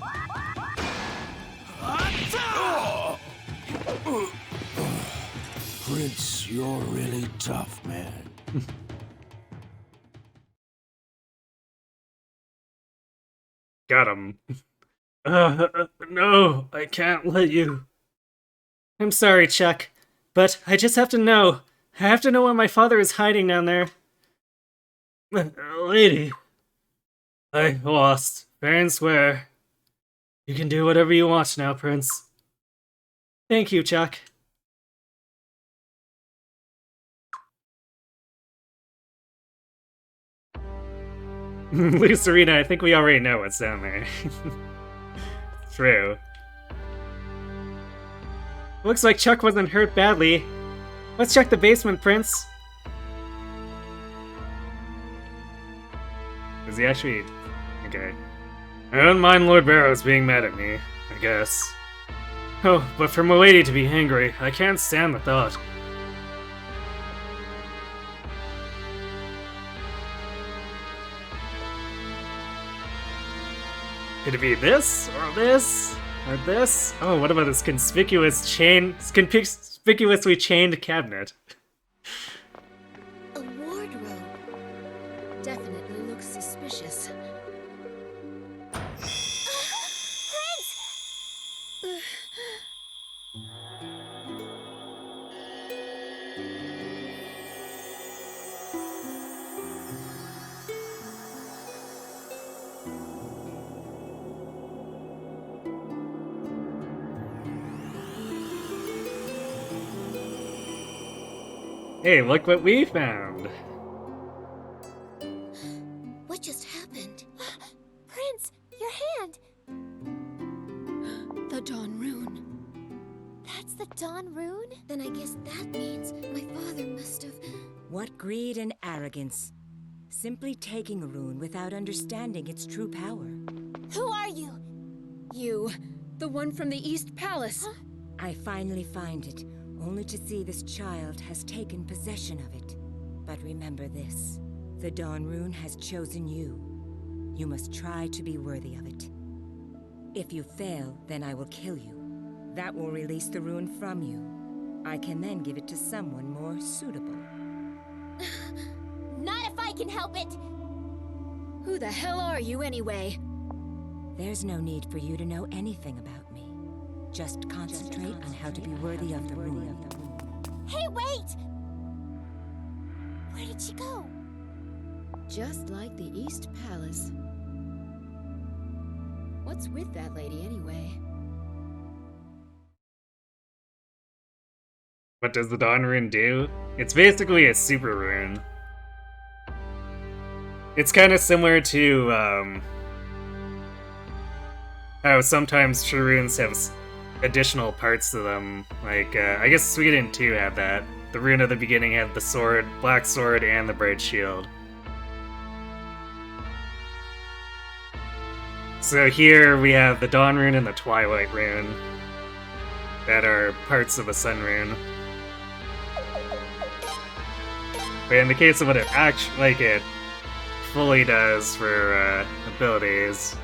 Prince, you're really tough, man. Got him. No, I can't let you. I'm sorry, Chuck, but I just have to know. I have to know what my father is hiding down there. Lady, I lost, fair and square. You can do whatever you want now, Prince. Thank you, Chuck. Lucerina, I think we already know what's down there. True. Looks like Chuck wasn't hurt badly. Let's check the basement, Prince. Is he actually... Okay. I don't mind Lord Barrows being mad at me, I guess. Oh, but for Milady to be angry, I can't stand the thought. Could it be this? Or this? Or this? Oh, what about this conspicuously chained cabinet? A wardrobe. Definitely looks suspicious. Hey, look what we found! What just happened? Prince, your hand! The Dawn Rune. That's the Dawn Rune? Then I guess that means my father must have... What greed and arrogance. Simply taking a rune without understanding its true power. Who are you? You, the one from the East Palace. Huh? I finally find it, only to see this child has taken possession of it. But remember this, the Dawn Rune has chosen you. You must try to be worthy of it. If you fail, then I will kill you. That will release the rune from you. I can then give it to someone more suitable. Not if I can help it! Who the hell are you anyway? There's no need for you to know anything about me. Just concentrate on how to be worthy of the rune. Hey, wait! Where did she go? Just like the East Palace. What's with that lady anyway? What does the Dawn Rune do? It's basically a super rune. It's kind of similar to, how sometimes true runes have additional parts to them. Like, I guess Suikoden 2 had that. The rune of the beginning had the sword, black sword, and the bright shield. So here we have the Dawn Rune and the Twilight Rune that are parts of the Sun Rune. But in the case of what it actually, like it fully does for abilities,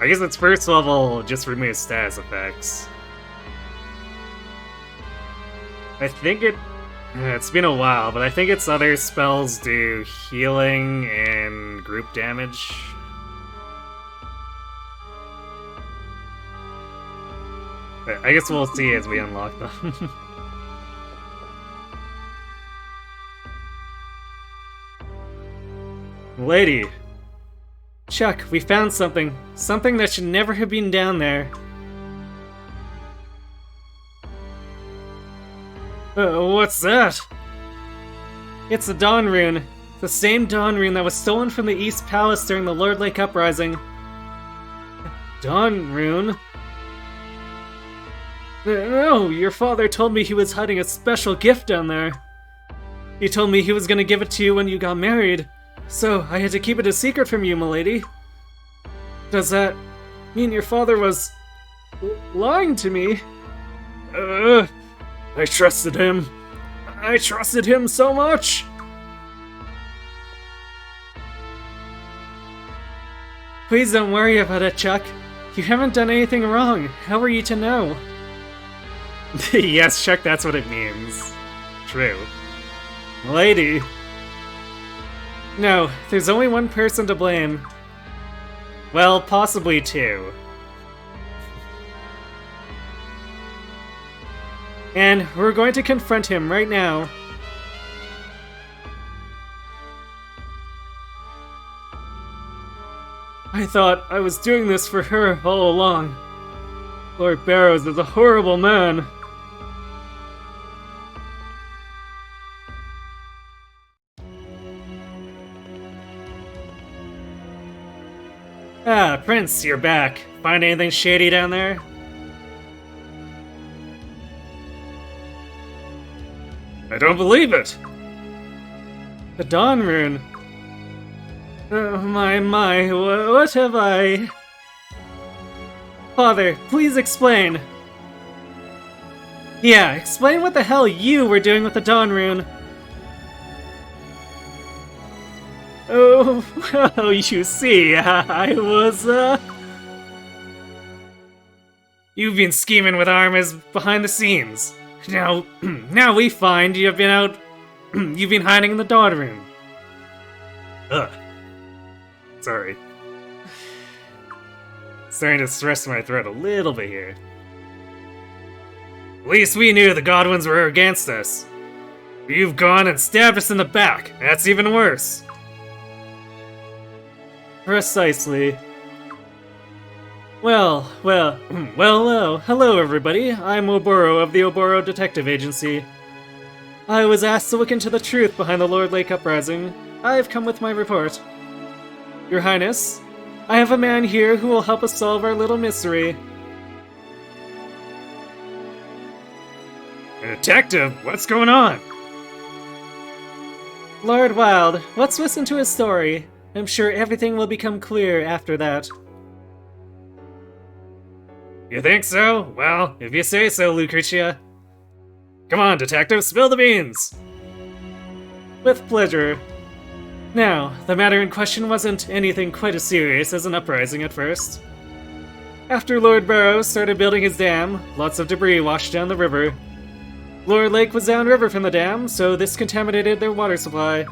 I guess its first level just removes status effects. I think it's been a while, but I think its other spells do healing and group damage. But I guess we'll see as we unlock them. Lady! Chuck, we found something. Something that should never have been down there. What's that? It's the Dawn Rune. The same Dawn Rune that was stolen from the East Palace during the Lord Lake Uprising. Dawn Rune? No, your father told me he was hiding a special gift down there. He told me he was gonna give it to you when you got married. So, I had to keep it a secret from you, milady. Does that mean your father was lying to me? I trusted him. I trusted him so much! Please don't worry about it, Chuck. You haven't done anything wrong. How are you to know? Yes, Chuck, that's what it means. True. Lady. No, there's only one person to blame. Well, possibly two. And we're going to confront him right now. I thought I was doing this for her all along. Lord Barrows is a horrible man. Ah, Prince, you're back. Find anything shady down there? I don't believe it! The Dawn Rune. Oh my, what have I... Father, please explain. Yeah, explain what the hell you were doing with the Dawn Rune. Oh, well, you see, I was, You've been scheming with Armas behind the scenes. Now, now we find you've been you've been hiding in the Dawn Rune. Ugh. Sorry. Starting to stress my throat a little bit here. At least we knew the Godwins were against us. You've gone and stabbed us in the back. That's even worse. Precisely. Hello everybody. I'm Oboro of the Oboro Detective Agency. I was asked to look into the truth behind the Lord Lake Uprising. I've come with my report. Your Highness, I have a man here who will help us solve our little mystery. Detective, what's going on? Lord Wild, let's listen to his story. I'm sure everything will become clear after that. You think so? Well, if you say so, Lucretia. Come on, detective, spill the beans! With pleasure. Now, the matter in question wasn't anything quite as serious as an uprising at first. After Lord Barrows started building his dam, lots of debris washed down the river. Lord Lake was downriver from the dam, so this contaminated their water supply.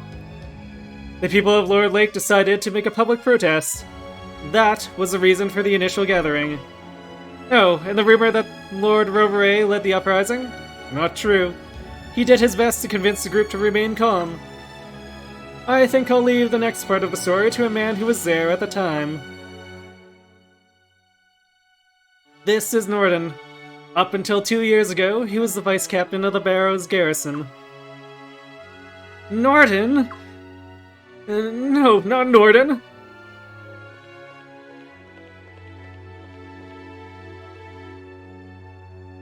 The people of Lord Lake decided to make a public protest. That was the reason for the initial gathering. Oh, and the rumor that Lord Rovere led the uprising? Not true. He did his best to convince the group to remain calm. I think I'll leave the next part of the story to a man who was there at the time. This is Norden. Up until 2 years ago, he was the vice captain of the Barrows garrison. Norden? No, not Norden.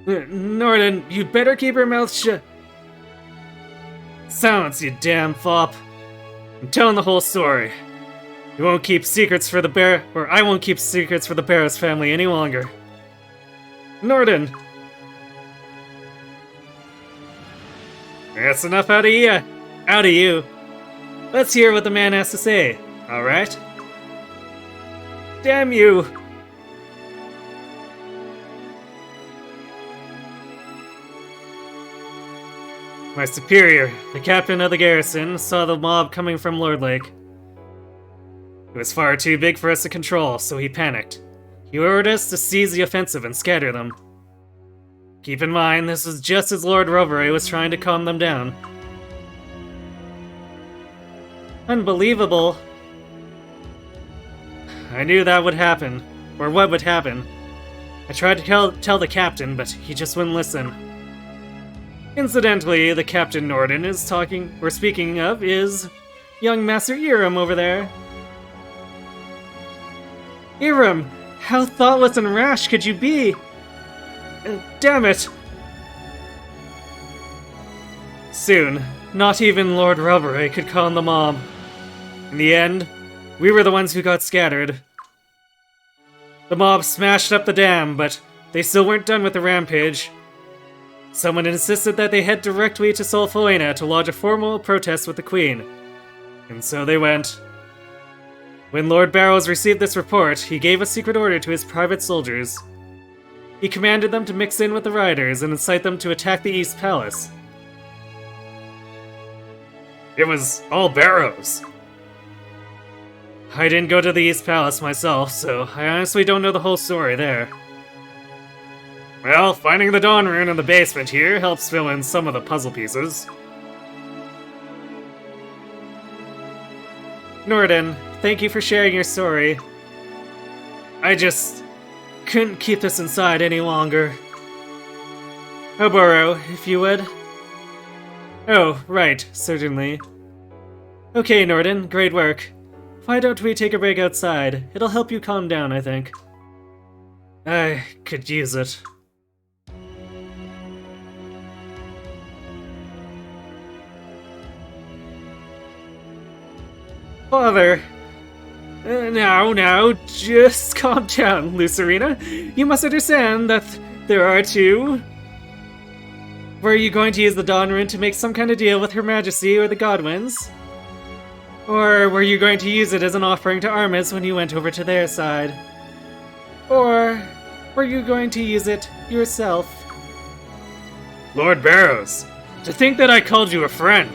Norden, you better keep your mouth shut. Silence, you damn fop. I'm telling the whole story. You won't keep secrets for the I won't keep secrets for the Barrows family any longer. Norden! That's enough out of you. Out of you. Let's hear what the man has to say, alright? Damn you! My superior, the captain of the garrison, saw the mob coming from Lord Lake. It was far too big for us to control, so he panicked. He ordered us to seize the offensive and scatter them. Keep in mind, this was just as Lord Rovere was trying to calm them down. Unbelievable. I knew that would happen, or what would happen. I tried to tell the captain, but he just wouldn't listen. Incidentally, the Captain Norden is speaking of is young Master Iram over there. Iram, how thoughtless and rash could you be? Damn it! Soon, not even Lord Rovere could calm the mob. In the end, we were the ones who got scattered. The mob smashed up the dam, but they still weren't done with the rampage. Someone insisted that they head directly to Solfoena to lodge a formal protest with the Queen. And so they went. When Lord Barrows received this report, he gave a secret order to his private soldiers. He commanded them to mix in with the riders and incite them to attack the East Palace. It was all Barrows. I didn't go to the East Palace myself, so I honestly don't know the whole story there. Well, finding the Dawn Rune in the basement here helps fill in some of the puzzle pieces. Norden, thank you for sharing your story. I just couldn't keep this inside any longer. Oboro, if you would. Oh, right, certainly. Okay, Norden, great work. Why don't we take a break outside? It'll help you calm down, I think. I could use it. Father! Now, just calm down, Lucerina. You must understand that there are two. Were you going to use the Dawn Rune to make some kind of deal with Her Majesty or the Godwins? Or were you going to use it as an offering to Armis when you went over to their side? Or were you going to use it yourself? Lord Barrows, to think that I called you a friend.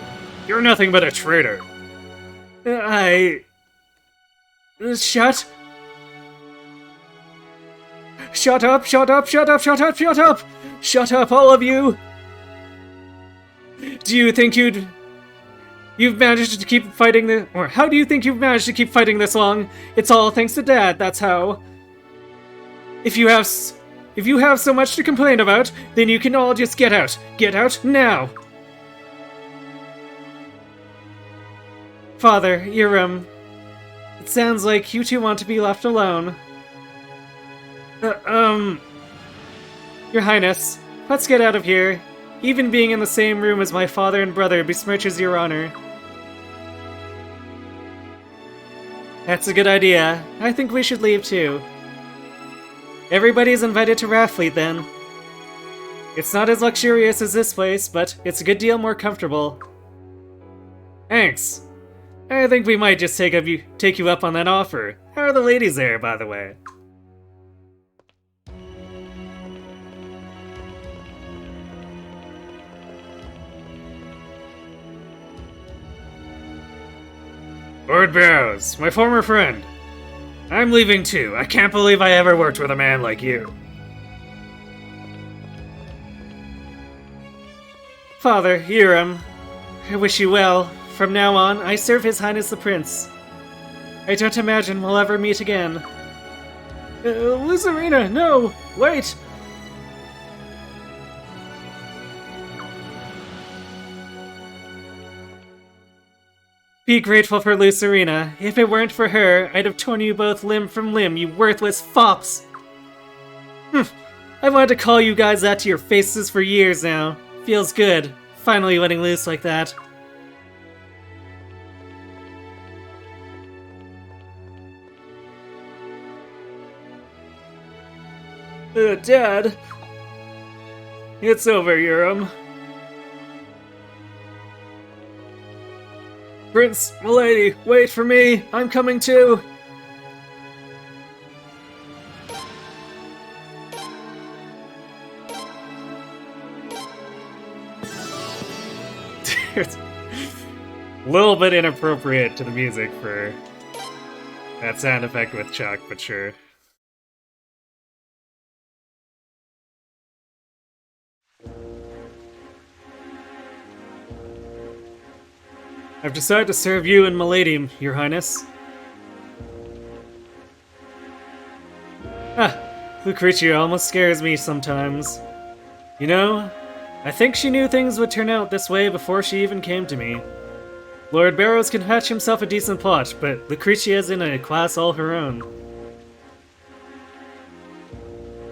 You're nothing but a traitor. Shut up, shut up, shut up, shut up, shut up! Shut up, all of you! Do you think you've managed to keep fighting or how do you think you've managed to keep fighting this long? It's all thanks to Dad, that's how. If you have so much to complain about, then you can all just get out. Get out now. Father, it sounds like you two want to be left alone. Your Highness, let's get out of here. Even being in the same room as my father and brother besmirches your honor. That's a good idea. I think we should leave too. Everybody's invited to Raffleet then. It's not as luxurious as this place, but it's a good deal more comfortable. Thanks. I think we might just take you up on that offer. How are the ladies there, by the way? Lord Barrows, my former friend. I'm leaving too. I can't believe I ever worked with a man like you. Father, Hiram, I wish you well. From now on, I serve His Highness the Prince. I don't imagine we'll ever meet again. Luzarina, no! Wait! Be grateful for Lucerina. If it weren't for her, I'd have torn you both limb from limb, you worthless fops! I've wanted to call you guys that to your faces for years now. Feels good, finally letting loose like that. Dad? It's over, Urim. Prince, milady, wait for me! I'm coming too! It's a little bit inappropriate to the music for that sound effect with Chuck, but sure. I've decided to serve you and Milady, Your Highness. Lucretia almost scares me sometimes. You know, I think she knew things would turn out this way before she even came to me. Lord Barrows can hatch himself a decent plot, but Lucretia's in a class all her own.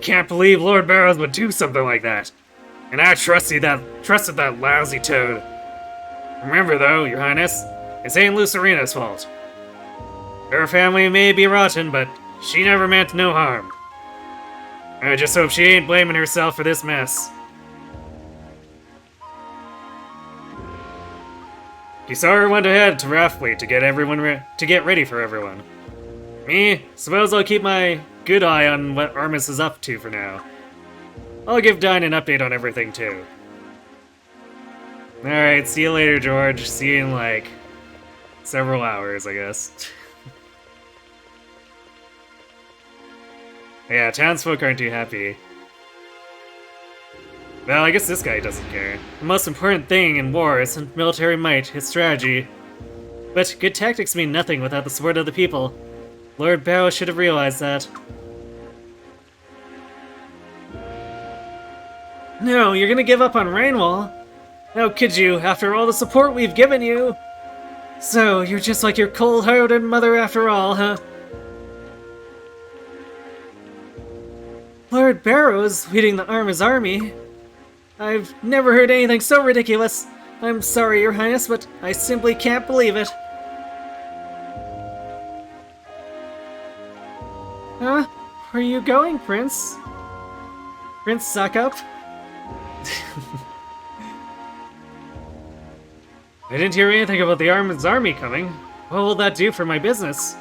Can't believe Lord Barrows would do something like that. And I trusted that lousy toad. Remember though, Your Highness, this ain't Lucerina's fault. Her family may be rotten, but she never meant no harm. I just hope she ain't blaming herself for this mess. Kisara went ahead to Raffleet to get ready for everyone. Me, suppose I'll keep my good eye on what Armus is up to for now. I'll give Dyne an update on everything too. Alright, see you later, George. See you in, like, several hours, I guess. Yeah, townsfolk aren't too happy. Well, I guess this guy doesn't care. The most important thing in war isn't military might, it's strategy. But good tactics mean nothing without the support of the people. Lord Barrows should have realized that. No, you're gonna give up on Rainwall? How could you, after all the support we've given you? So, you're just like your cold-hearted mother after all, huh? Lord Barrows leading the Arma's army? I've never heard anything so ridiculous. I'm sorry, Your Highness, but I simply can't believe it. Huh? Where are you going, Prince? Prince Suck-Up? I didn't hear anything about the Arma's army coming. What will that do for my business?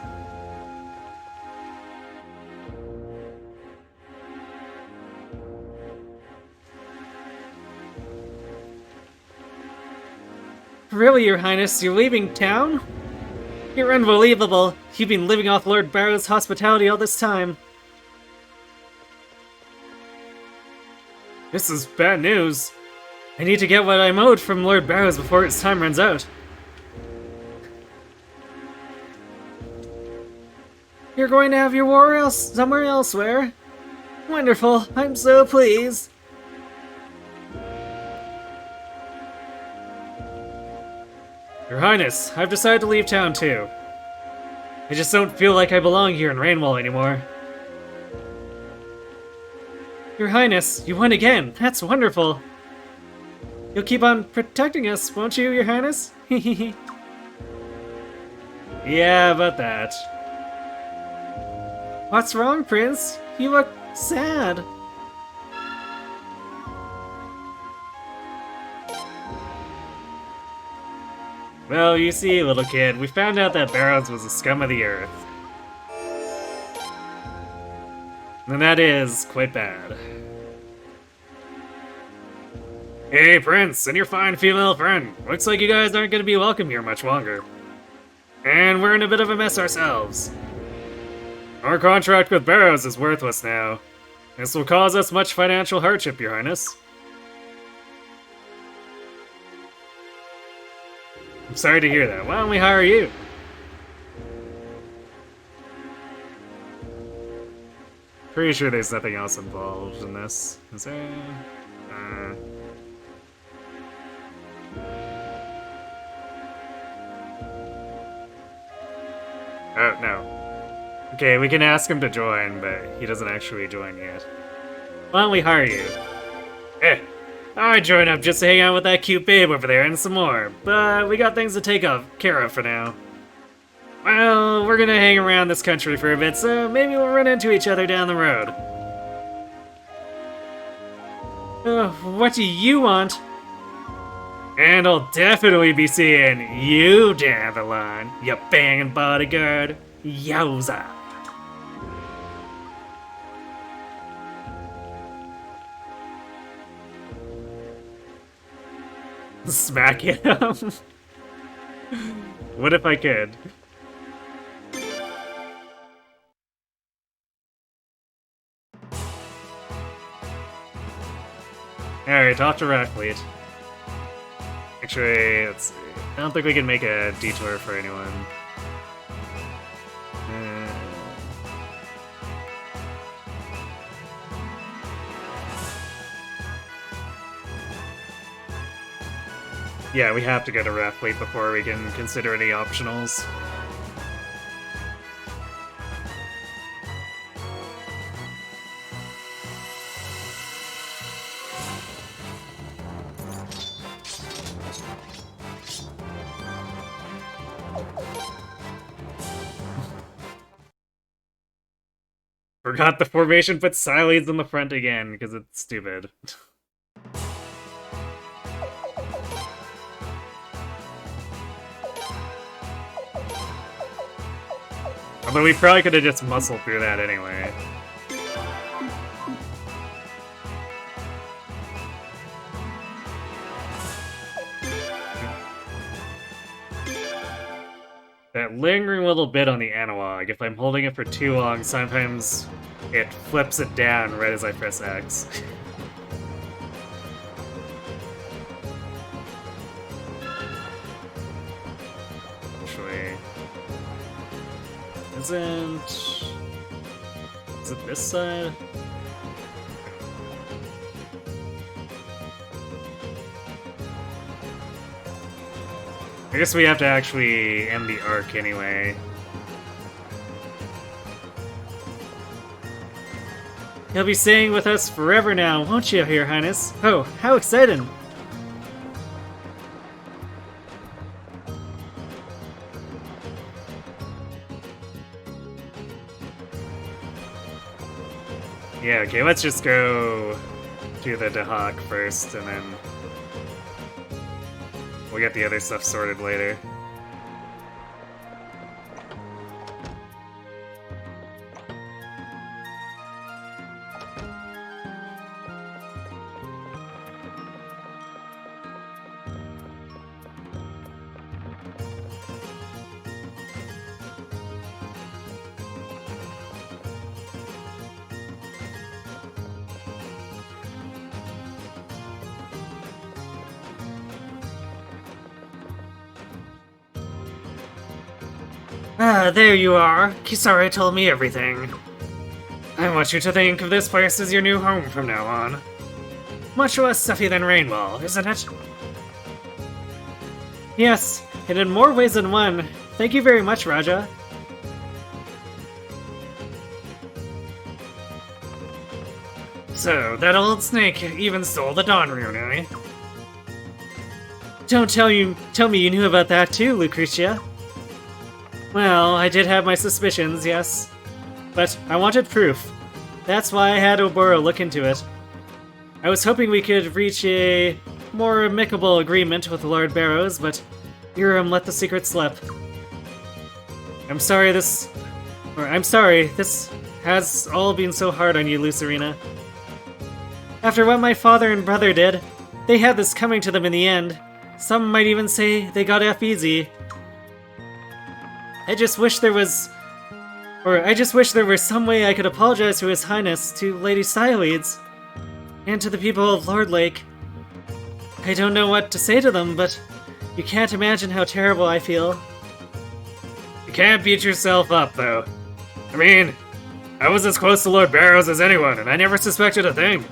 Really, Your Highness, you're leaving town? You're unbelievable. You've been living off Lord Barrows' hospitality all this time. This is bad news. I need to get what I'm owed from Lord Barrows before its time runs out. You're going to have your war somewhere elsewhere? Wonderful. I'm so pleased. Your Highness, I've decided to leave town too. I just don't feel like I belong here in Rainwall anymore. Your Highness, you won again. That's wonderful. You'll keep on protecting us, won't you, Your Highness? Yeah, about that. What's wrong, Prince? You look sad. Well, you see, little kid, we found out that Barrows was the scum of the earth. And that is quite bad. Hey, Prince, and your fine female friend. Looks like you guys aren't going to be welcome here much longer. And we're in a bit of a mess ourselves. Our contract with Barrows is worthless now. This will cause us much financial hardship, Your Highness. I'm sorry to hear that. Why don't we hire you? Pretty sure there's nothing else involved in this. Is there? Oh, no. Okay, we can ask him to join, but he doesn't actually join yet. Why don't we hire you? I join up just to hang out with that cute babe over there and some more, but we got things to take care of for now. Well, we're gonna hang around this country for a bit, so maybe we'll run into each other down the road. What do you want? And I'll definitely be seeing you down the line, you banging bodyguard. Yowza. Smack him. What if I could? Alright, off to Rockfleet. Actually, let's see. I don't think we can make a detour for anyone. Yeah, we have to go to Rathfleet before we can consider any optionals. Forgot the formation put Siles in the front again, because it's stupid. Although we probably could have just muscled through that anyway. That lingering little bit on the analog, if I'm holding it for too long, sometimes it flips it down right as I press X. Actually... Is it this side? I guess we have to actually end the arc anyway. You'll be staying with us forever now, won't you, Your Highness? Oh, how exciting! Yeah, okay, let's just go do the Dahak first, and then we'll get the other stuff sorted later. Ah, there you are. Kisara told me everything. I want you to think of this place as your new home from now on. Much less stuffy than Rainwall, isn't it? Yes, and in more ways than one. Thank you very much, Raja. So, that old snake even stole the Dawn Rune, eh? Don't tell me you knew about that too, Lucretia. Well, I did have my suspicions, yes. But I wanted proof. That's why I had Oboro look into it. I was hoping we could reach a more amicable agreement with Lord Barrows, but Urim let the secret slip. I'm sorry this has all been so hard on you, Lucerina. After what my father and brother did, they had this coming to them in the end. Some might even say they got off easy. I just wish there was some way I could apologize to His Highness, to Lady Styleeds, and to the people of Lord Lake. I don't know what to say to them, but you can't imagine how terrible I feel. You can't beat yourself up, though. I mean, I was as close to Lord Barrows as anyone, and I never suspected a thing.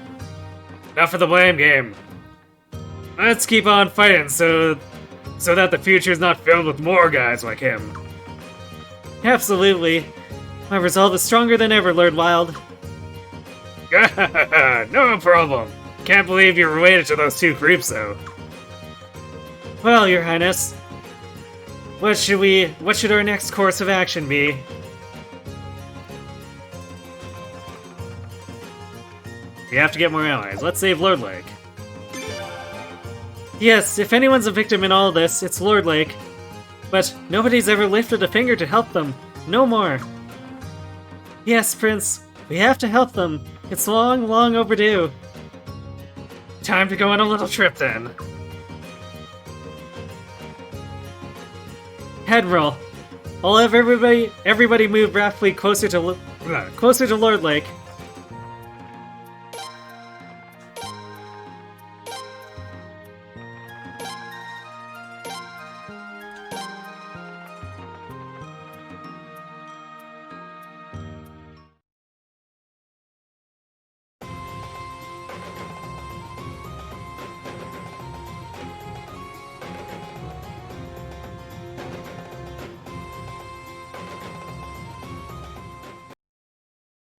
Enough of the blame game. Let's keep on fighting so that the future is not filled with more guys like him. Absolutely. My resolve is stronger than ever, Lord Wild. No problem. Can't believe you're related to those two creeps, though. Well, Your Highness, what should our next course of action be? We have to get more allies. Let's save Lord Lake. Yes, if anyone's a victim in all this, it's Lord Lake. But nobody's ever lifted a finger to help them. No more. Yes, Prince, we have to help them. It's long, long overdue. Time to go on a little trip, then. Head roll. I'll have everybody move rapidly closer to Lord Lake.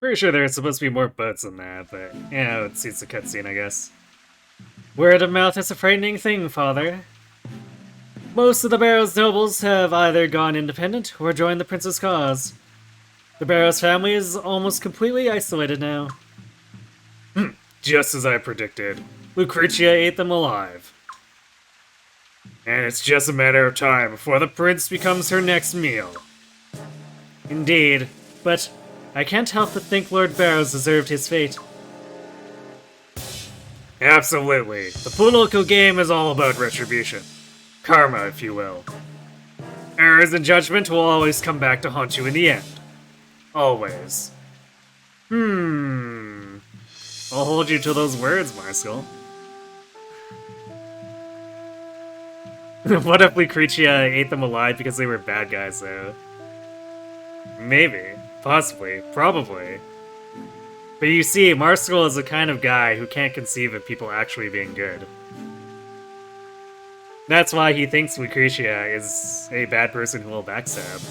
Pretty sure there's supposed to be more boats than that, but yeah, it suits the cutscene, I guess. Word of mouth is a frightening thing, Father. Most of the Barrows nobles have either gone independent or joined the prince's cause. The Barrows family is almost completely isolated now. Just as I predicted. Lucretia ate them alive. And it's just a matter of time before the prince becomes her next meal. Indeed, but I can't help but think Lord Barrows deserved his fate. Absolutely. The political game is all about retribution. Karma, if you will. Errors in judgment will always come back to haunt you in the end. Always. I'll hold you to those words, Marcel. What if Lucretia ate them alive because they were bad guys, though? Maybe. Possibly. Probably. But you see, Marcel is the kind of guy who can't conceive of people actually being good. That's why he thinks Lucretia is a bad person who will backstab.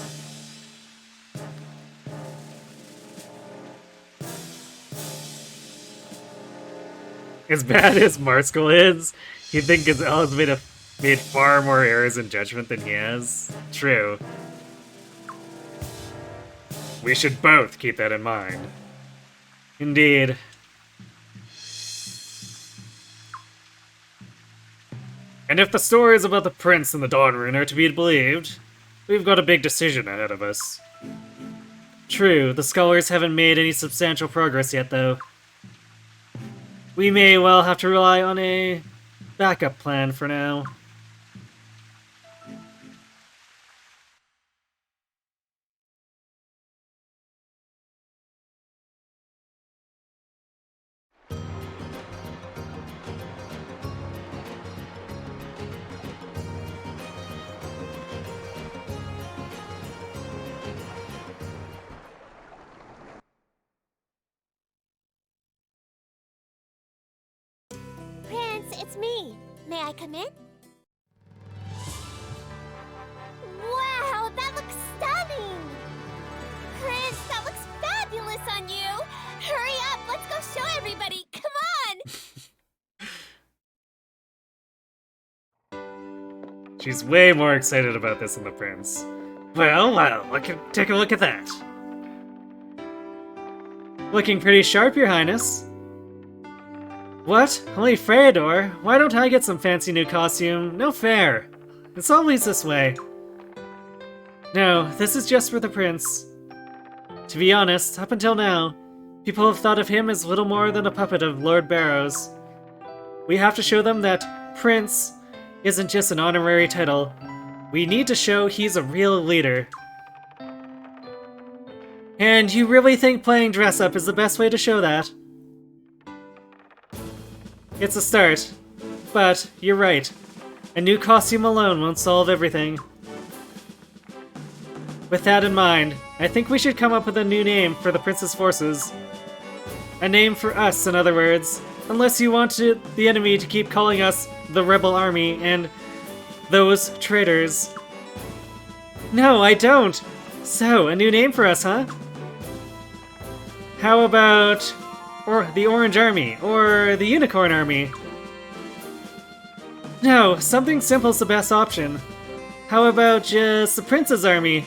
As bad as Marcel is, you'd think Gazelle has made far more errors in judgment than he has. True. We should both keep that in mind. Indeed. And if the stories about the prince and the Dawn Rune are to be believed, we've got a big decision ahead of us. True, the scholars haven't made any substantial progress yet, though. We may well have to rely on a backup plan for now. it's me. May I come in? Wow, that looks stunning! Prince, that looks fabulous on you! Hurry up, let's go show everybody! Come on! She's way more excited about this than the prince. Well, take a look at that. Looking pretty sharp, Your Highness. What? Only Freydor? Why don't I get some fancy new costume? No fair. It's always this way. No, this is just for the prince. To be honest, up until now, people have thought of him as little more than a puppet of Lord Barrows. We have to show them that Prince isn't just an honorary title. We need to show he's a real leader. And you really think playing dress-up is the best way to show that? It's a start. But, you're right. A new costume alone won't solve everything. With that in mind, I think we should come up with a new name for the Prince's forces. A name for us, in other words. Unless you want the enemy to keep calling us the Rebel Army and those traitors. No, I don't! So, a new name for us, huh? How about... the Orange Army, or the Unicorn Army? No, something simple's the best option. How about just the Prince's Army?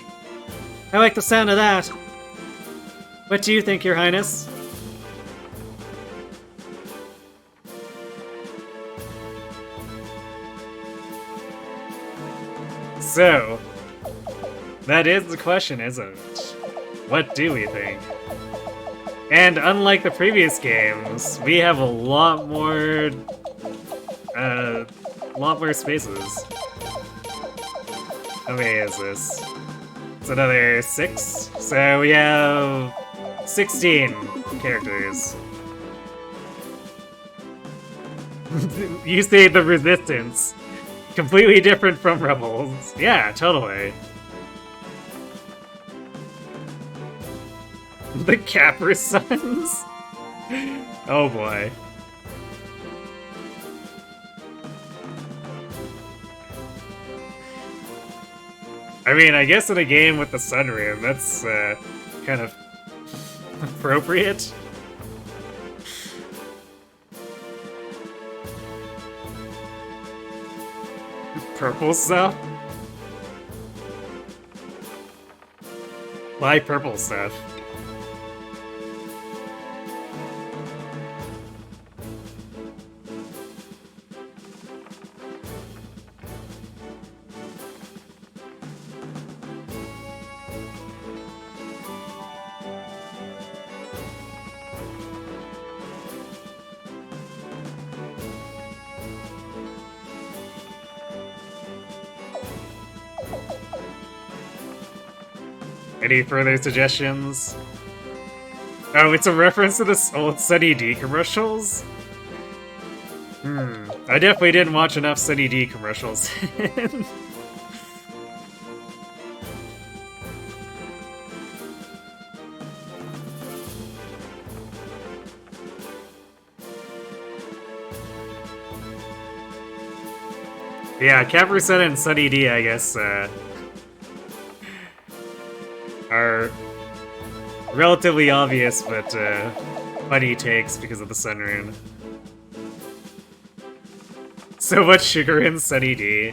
I like the sound of that. What do you think, Your Highness? So, that is the question, isn't it? What do we think? And unlike the previous games, we have a lot more spaces. How many is this? It's another 6? So we have 16 characters. You say the Resistance. Completely different from Rebels. Yeah, totally. The Capra Sons? Oh boy. I mean, I guess in a game with the Sunroom, that's kind of appropriate. Purple stuff? Why purple stuff? Any further suggestions? Oh, it's a reference to the old Sunny D commercials? I definitely didn't watch enough Sunny D commercials. Yeah, Capri-Sun and Sunny D, I guess, are relatively obvious, but funny takes because of the Sun Rune. So much sugar in Sunny D.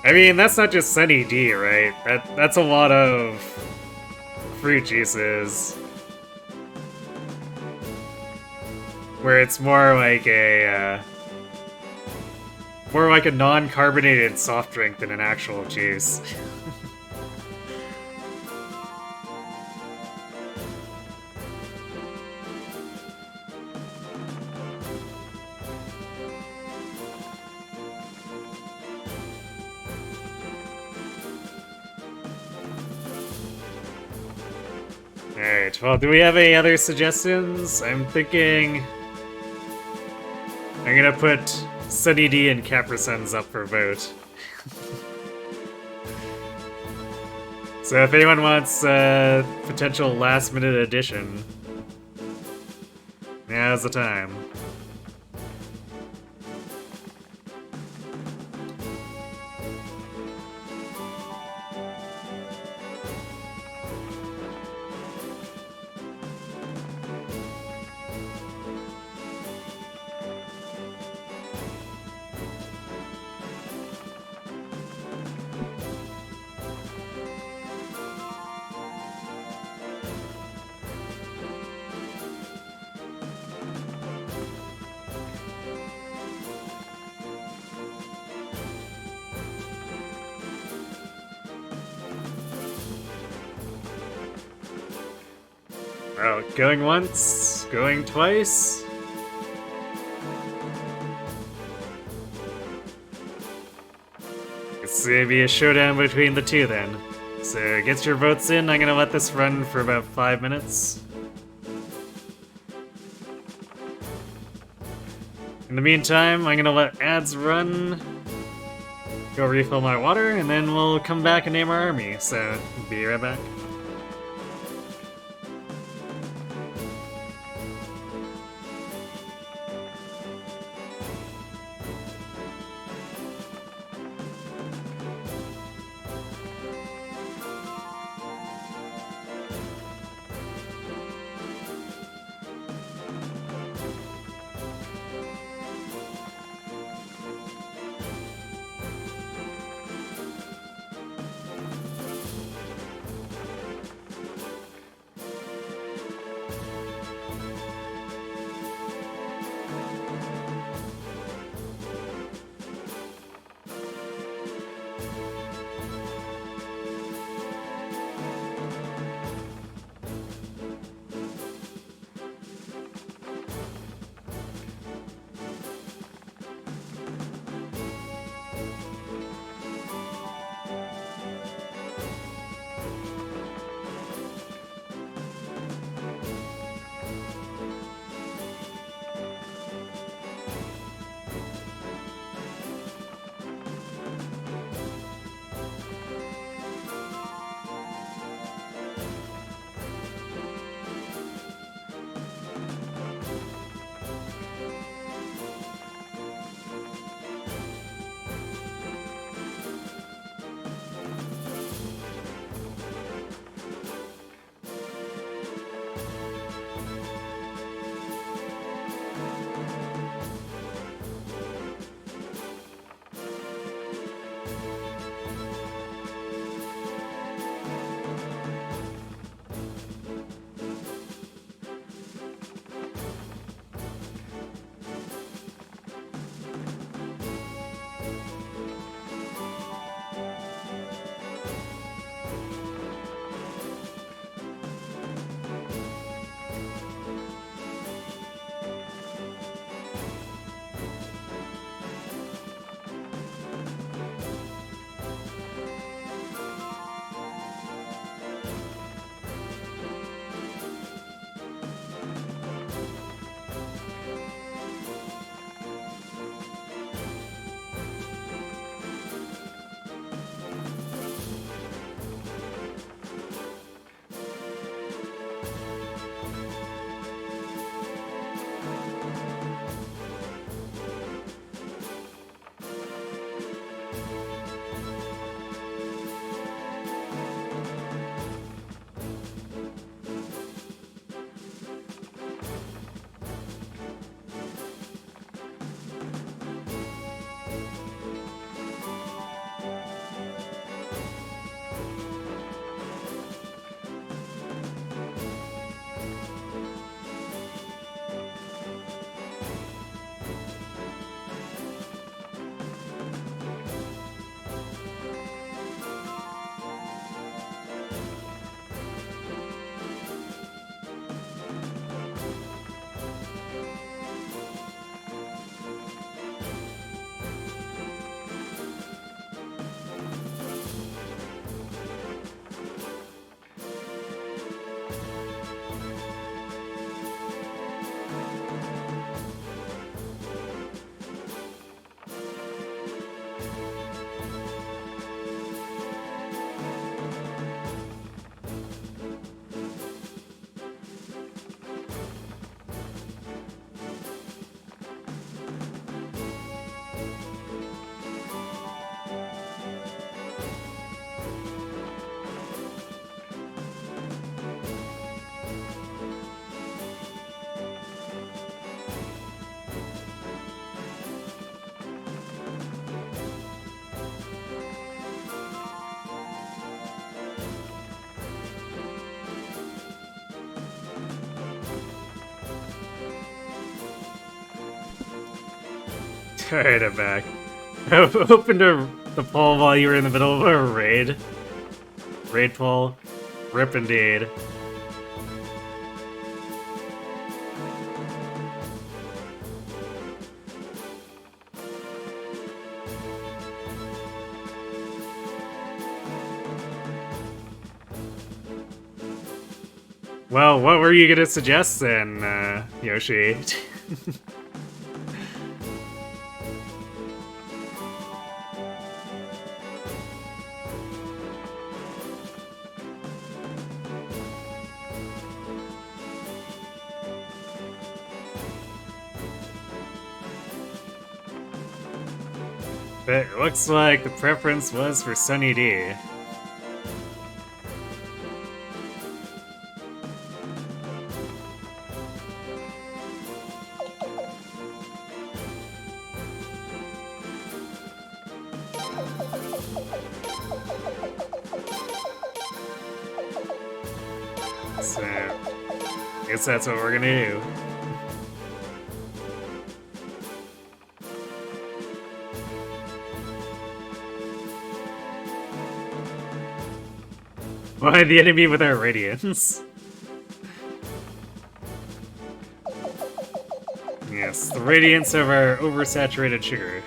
I mean, that's not just Sunny D, right? That's a lot of fruit juices. Where it's more like a non-carbonated soft drink than an actual juice. Alright, well, do we have any other suggestions? I'm thinking... I'm gonna put Sunny D and Capri-Suns up for vote. So if anyone wants a potential last-minute addition... Yeah, Now's the time. Oh, going once, going twice. It's gonna be a showdown between the two then. So get your votes in. I'm gonna let this run for about 5 minutes. In the meantime, I'm gonna let ads run, go refill my water, and then we'll come back and name our army. So be right back. Alright, I'm back. I opened the poll while you were in the middle of a raid. Raid poll. Rip indeed. Well, what were you gonna suggest then, Yoshi? It looks like the preference was for Sunny D. So, guess that's what we're gonna do. Why the enemy with our radiance? Yes, the radiance of our oversaturated sugar.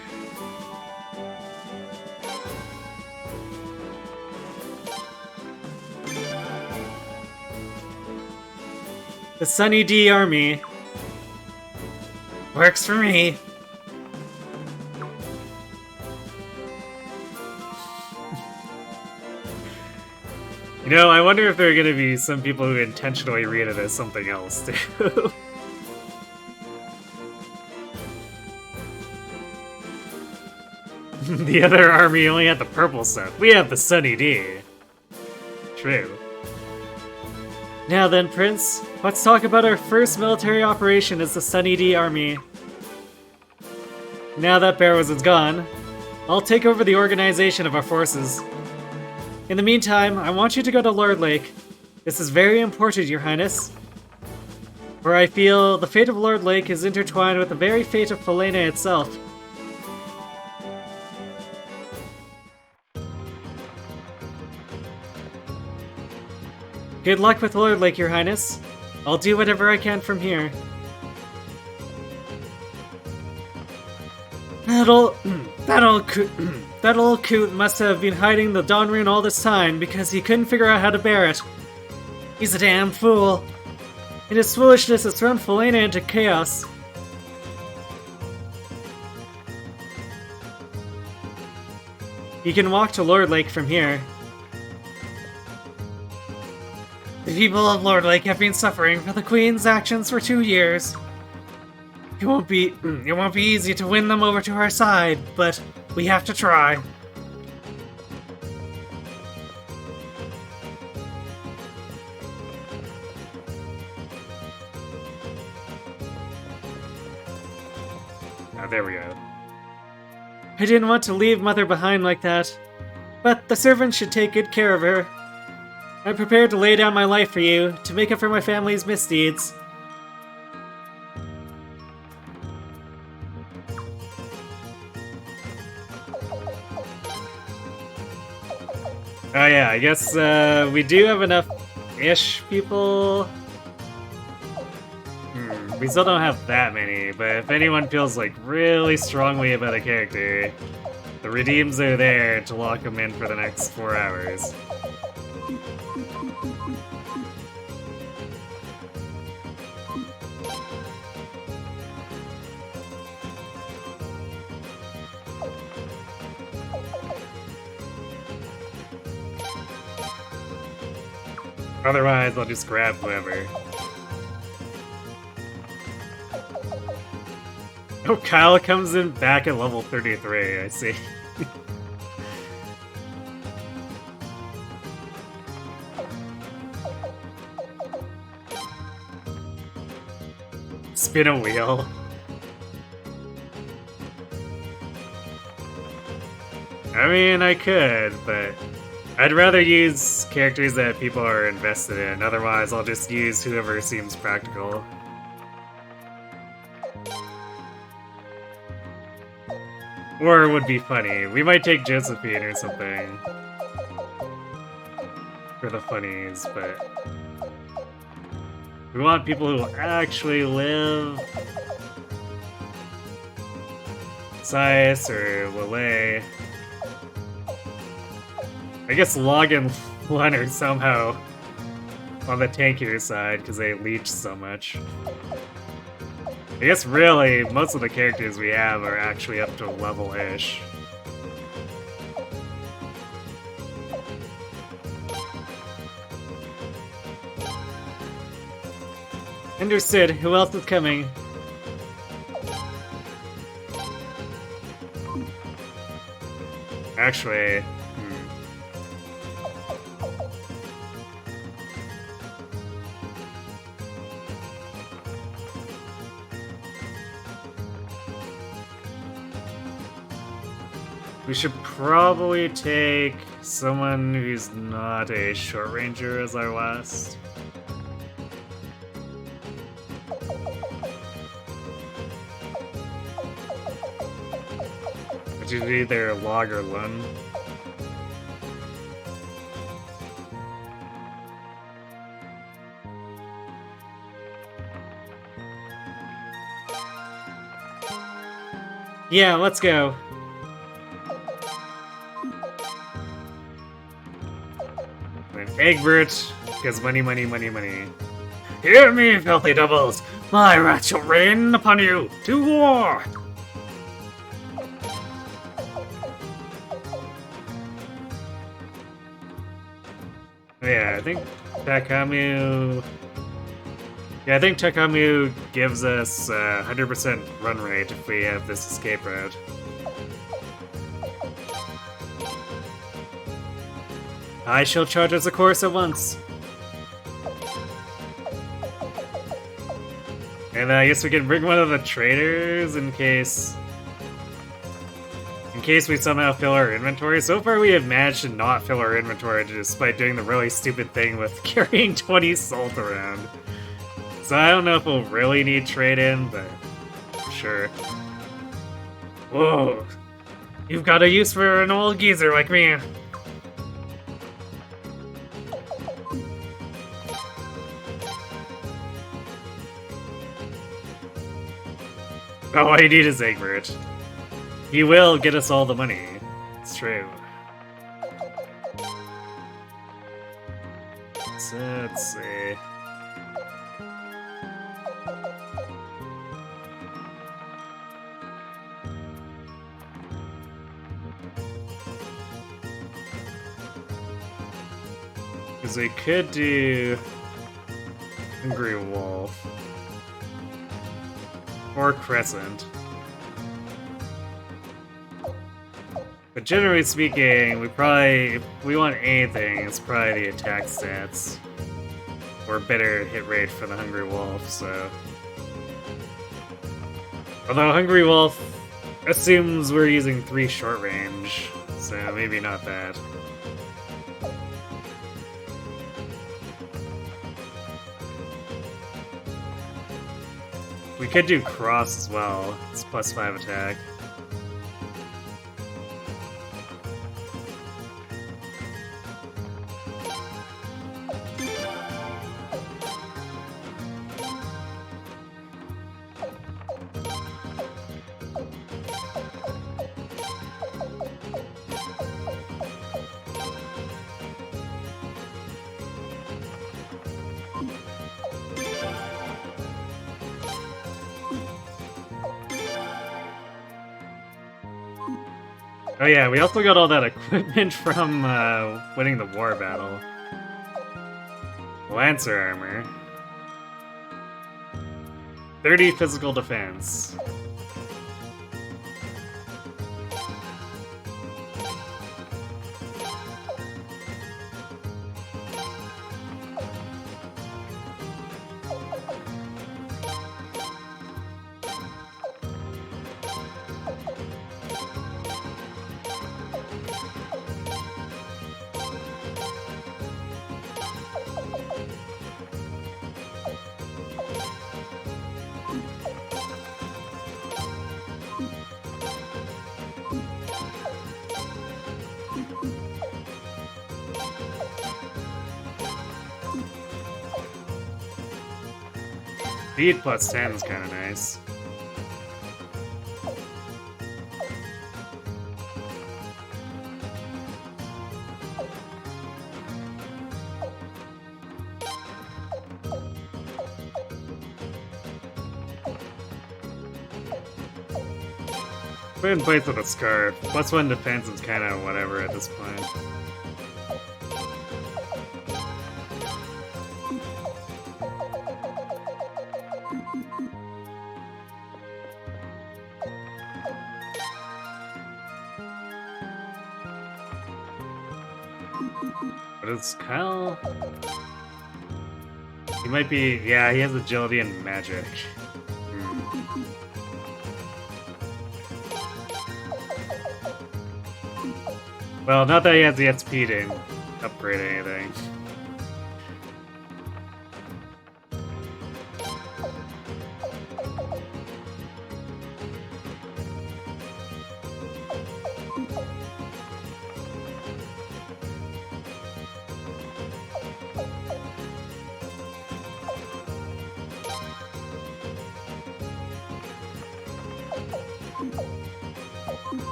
The Sunny D army works for me. You know, I wonder if there are gonna be some people who intentionally read it as something else, too. The other army only had the purple stuff. We have the Sunny D. True. Now then, Prince, let's talk about our first military operation as the Sunny D army. Now that Barrows is gone, I'll take over the organization of our forces. In the meantime, I want you to go to Lord Lake. This is very important, Your Highness. For I feel the fate of Lord Lake is intertwined with the very fate of Felena itself. Good luck with Lord Lake, Your Highness. I'll do whatever I can from here. That old coot must have been hiding the Dawn Rune all this time because he couldn't figure out how to bear it. He's a damn fool. And his foolishness has thrown Felena into chaos. You can walk to Lord Lake from here. The people of Lord Lake have been suffering for the Queen's actions for 2 years. It won't be easy to win them over to our side, but we have to try. Ah, there we go. I didn't want to leave Mother behind like that, but the servants should take good care of her. I'm prepared to lay down my life for you, to make up for my family's misdeeds. Oh yeah, I guess we do have enough-ish people. We still don't have that many, but if anyone feels like really strongly about a character, the redeems are there to lock them in for the next 4 hours. Otherwise, I'll just grab whoever. Oh, Kyle comes in back at level 33, I see. Spin a wheel. I mean, I could, but I'd rather use characters that people are invested in, otherwise I'll just use whoever seems practical. Or it would be funny. We might take Josephine or something. For the funnies, but... we want people who actually live. Sias or Lele. I guess Log and Leonard somehow on the tankier side because they leech so much. I guess really most of the characters we have are actually up to level-ish. Understood. Who else is coming? Actually, we should probably take someone who's not a short ranger as our last. Which is either Log or Lun. Yeah, let's go. And Egbert, because money, money, money, money. Hear me, filthy devils! My wrath shall rain upon you! To war! Yeah, I think Takamu... yeah, I think Takamu gives us 100% run rate if we have this escape route. I shall charge us a course at once. And I guess we can bring one of the traders in case we somehow fill our inventory. So far we have managed to not fill our inventory despite doing the really stupid thing with carrying 20 salt around. So I don't know if we'll really need trade-in, but sure. Whoa! You've got a use for an old geezer like me. Oh, all you need is Egbert. He will get us all the money. It's true. So, let's see. Because we could do Hungry Wolf. Or Crescent. But generally speaking, if we want anything, it's probably the attack stats. Or better hit rate for the Hungry Wolf, so... although Hungry Wolf assumes we're using 3 short range, so maybe not that. We could do Cross as well. It's +5 attack. Oh yeah, we also got all that equipment from winning the war battle. Lancer armor. 30 physical defense. Speed plus 10 is kind of nice. Go ahead and place with a scarf. Plus 1 defense is kind of whatever at this point. But it's Kyle. He might be. Yeah, he has agility and magic. Well, not that he has the XP to upgrade anything.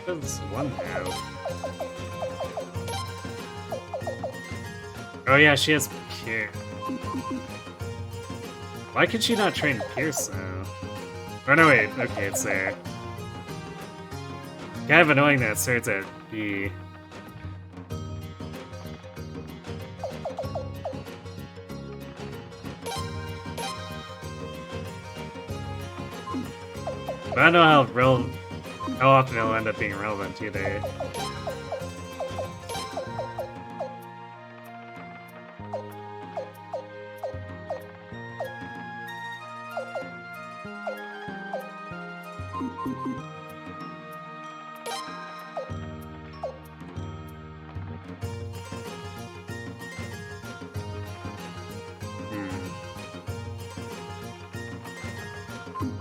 What does one have? Oh yeah, she has Pierce. Why could she not train Pierce though? Oh no, wait. Okay, it's there. Kind of annoying that it starts at B. But I don't know how often it'll end up being relevant either.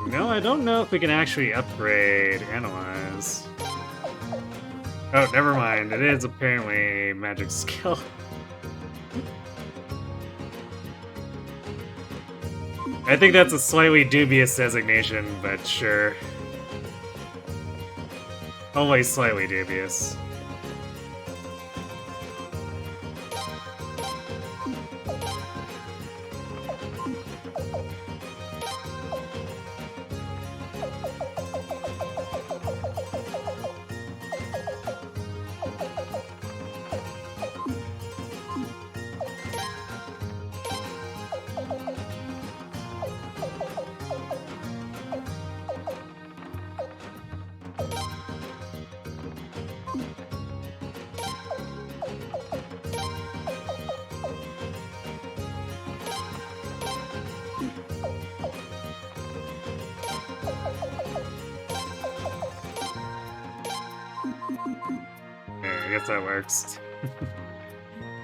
No, I don't know if we can actually upgrade Analyze. Oh, never mind. It is apparently a magic skill. I think that's a slightly dubious designation, but sure. Only slightly dubious. I guess that works.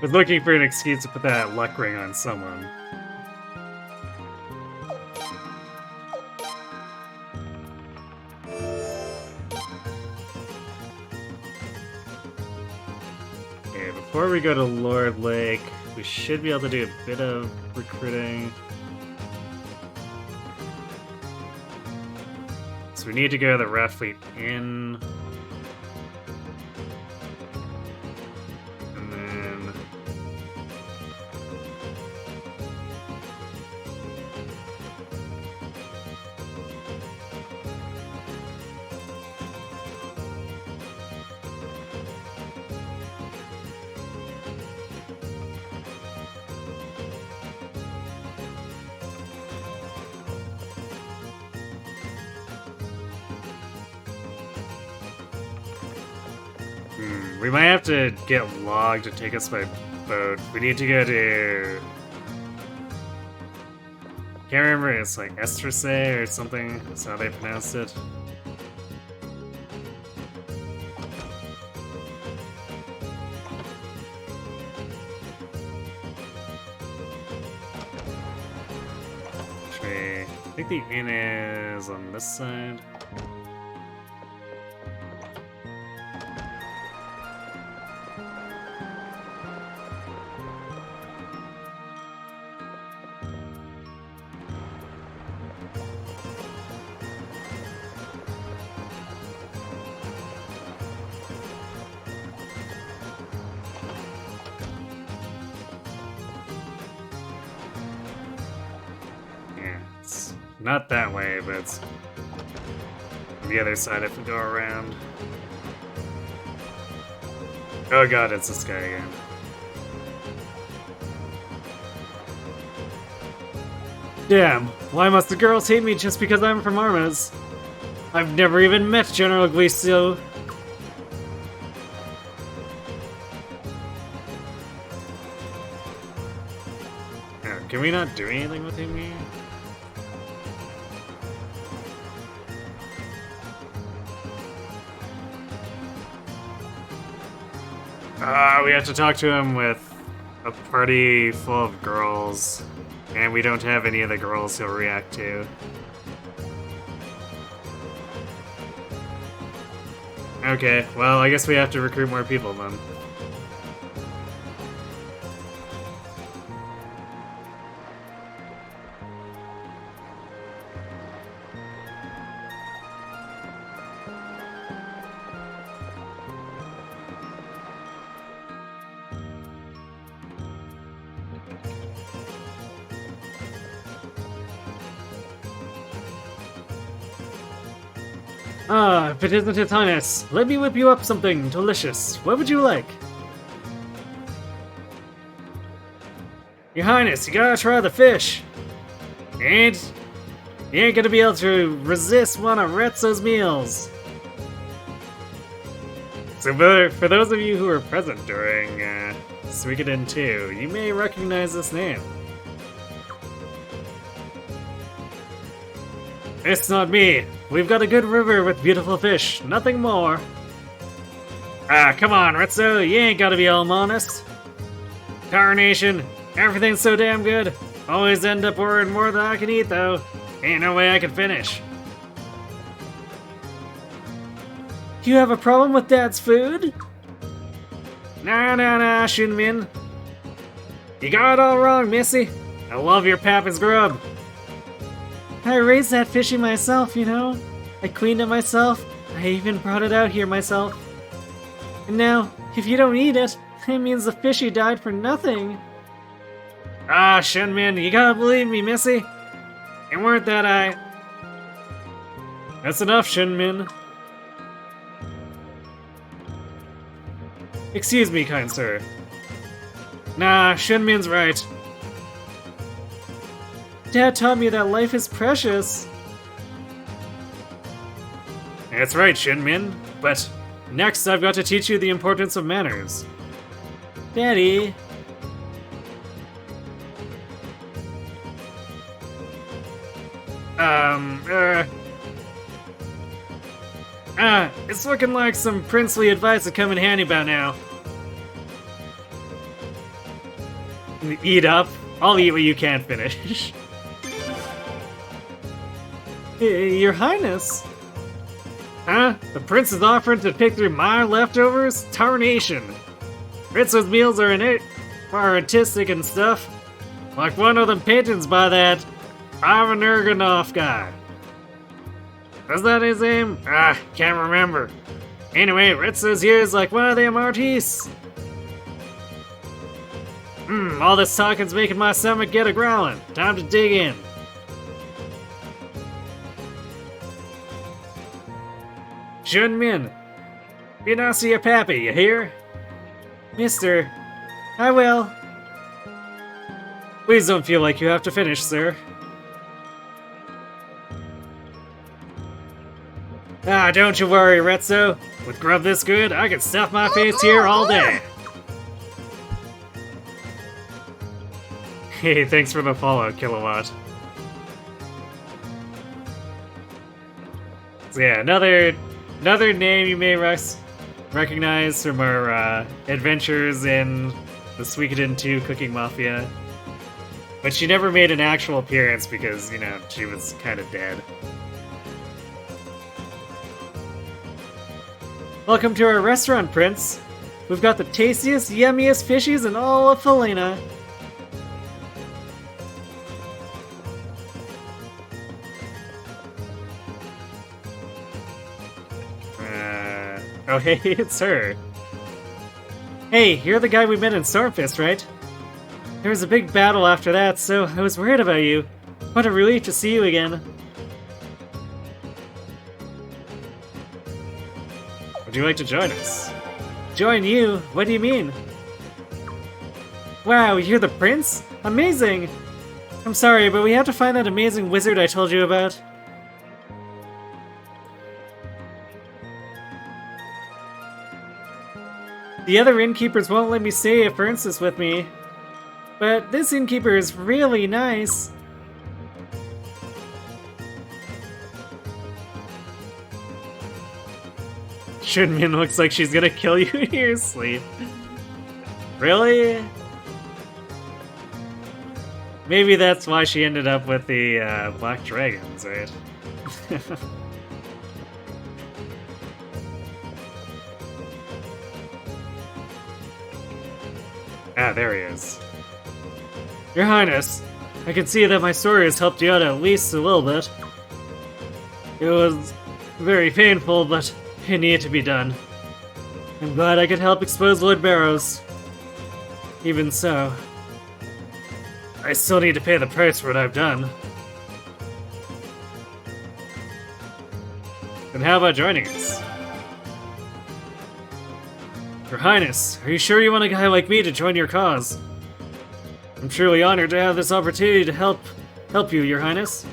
Was looking for an excuse to put that luck ring on someone. Okay, before we go to Lord Lake, we should be able to do a bit of recruiting. So we need to go to the Rat Fleet Inn. We might have to get Log to take us by boat. We need to go to... Can't remember, it's like Estrase or something. That's how they pronounced it. Actually, I think the inn is on this side. not that way, but the other side if we go around. Oh god, it's this guy again. Damn, why must the girls hate me just because I'm from Armas? I've never even met General Guicio. Can we not do anything with him here? We have to talk to him with a party full of girls, and we don't have any of the girls he'll react to. Okay, well, I guess we have to recruit more people then. Ah, if it isn't His Highness, let me whip you up something delicious. What would you like? Your Highness, you gotta try the fish. And you ain't gonna be able to resist one of Retzo's meals. So for those of you who were present during Suikoden 2, you may recognize this name. It's not me. We've got a good river with beautiful fish, nothing more. Ah, come on, Retzo, you ain't gotta be all honest. Tarnation, everything's so damn good. Always end up ordering more than I can eat, though. Ain't no way I can finish. You have a problem with Dad's food? Nah, Shunmin. You got it all wrong, Missy. I love your Papa's grub. I raised that fishy myself, you know? I cleaned it myself. I even brought it out here myself. And now, if you don't eat it, it means the fishy died for nothing. Ah, Shunmin, you gotta believe me, Missy. It weren't that I... That's enough, Shunmin. Excuse me, kind sir. Nah, Shunmin's right. Dad taught me that life is precious. That's right, Shunmin. But next I've got to teach you the importance of manners. Daddy. It's looking like some princely advice would come in handy by now. Eat up. I'll eat what you can't finish. Your Highness? Huh? The prince is offering to pick through my leftovers? Tarnation! Ritzo's meals are artistic and stuff. Like one of them paintings by that Ivan Ergonov guy. Was that his name? Ah, can't remember. Anyway, Ritzo's here is like one of them artists. All this talking's making my stomach get a growling. Time to dig in. Shunmin, be nice to your pappy, you hear? Mister, I will. Please don't feel like you have to finish, sir. Ah, don't you worry, Retzo. With grub this good, I can stuff my face here all day. Hey, thanks for the follow, Kilowatt. So yeah, another name you may recognize from our adventures in the Suikoden 2 Cooking Mafia. But she never made an actual appearance because, you know, she was kind of dead. Welcome to our restaurant, Prince. We've got the tastiest, yummiest fishies in all of Felina. Oh hey, it's her. Hey, you're the guy we met in Stormfist, right? There was a big battle after that, so I was worried about you. What a relief to see you again. Would you like to join us? Join you? What do you mean? Wow, you're the prince? Amazing! I'm sorry, but we have to find that amazing wizard I told you about. The other innkeepers won't let me stay if Ernst is with me. But this innkeeper is really nice. Shunmin looks like she's gonna kill you in your sleep. Really? Maybe that's why she ended up with the black dragons, right? Ah, there he is. Your Highness, I can see that my story has helped you out at least a little bit. It was very painful, but it needed to be done. I'm glad I could help expose Lord Barrows. Even so, I still need to pay the price for what I've done. Then how about joining us? Your Highness, are you sure you want a guy like me to join your cause? I'm truly honored to have this opportunity to help you, Your Highness.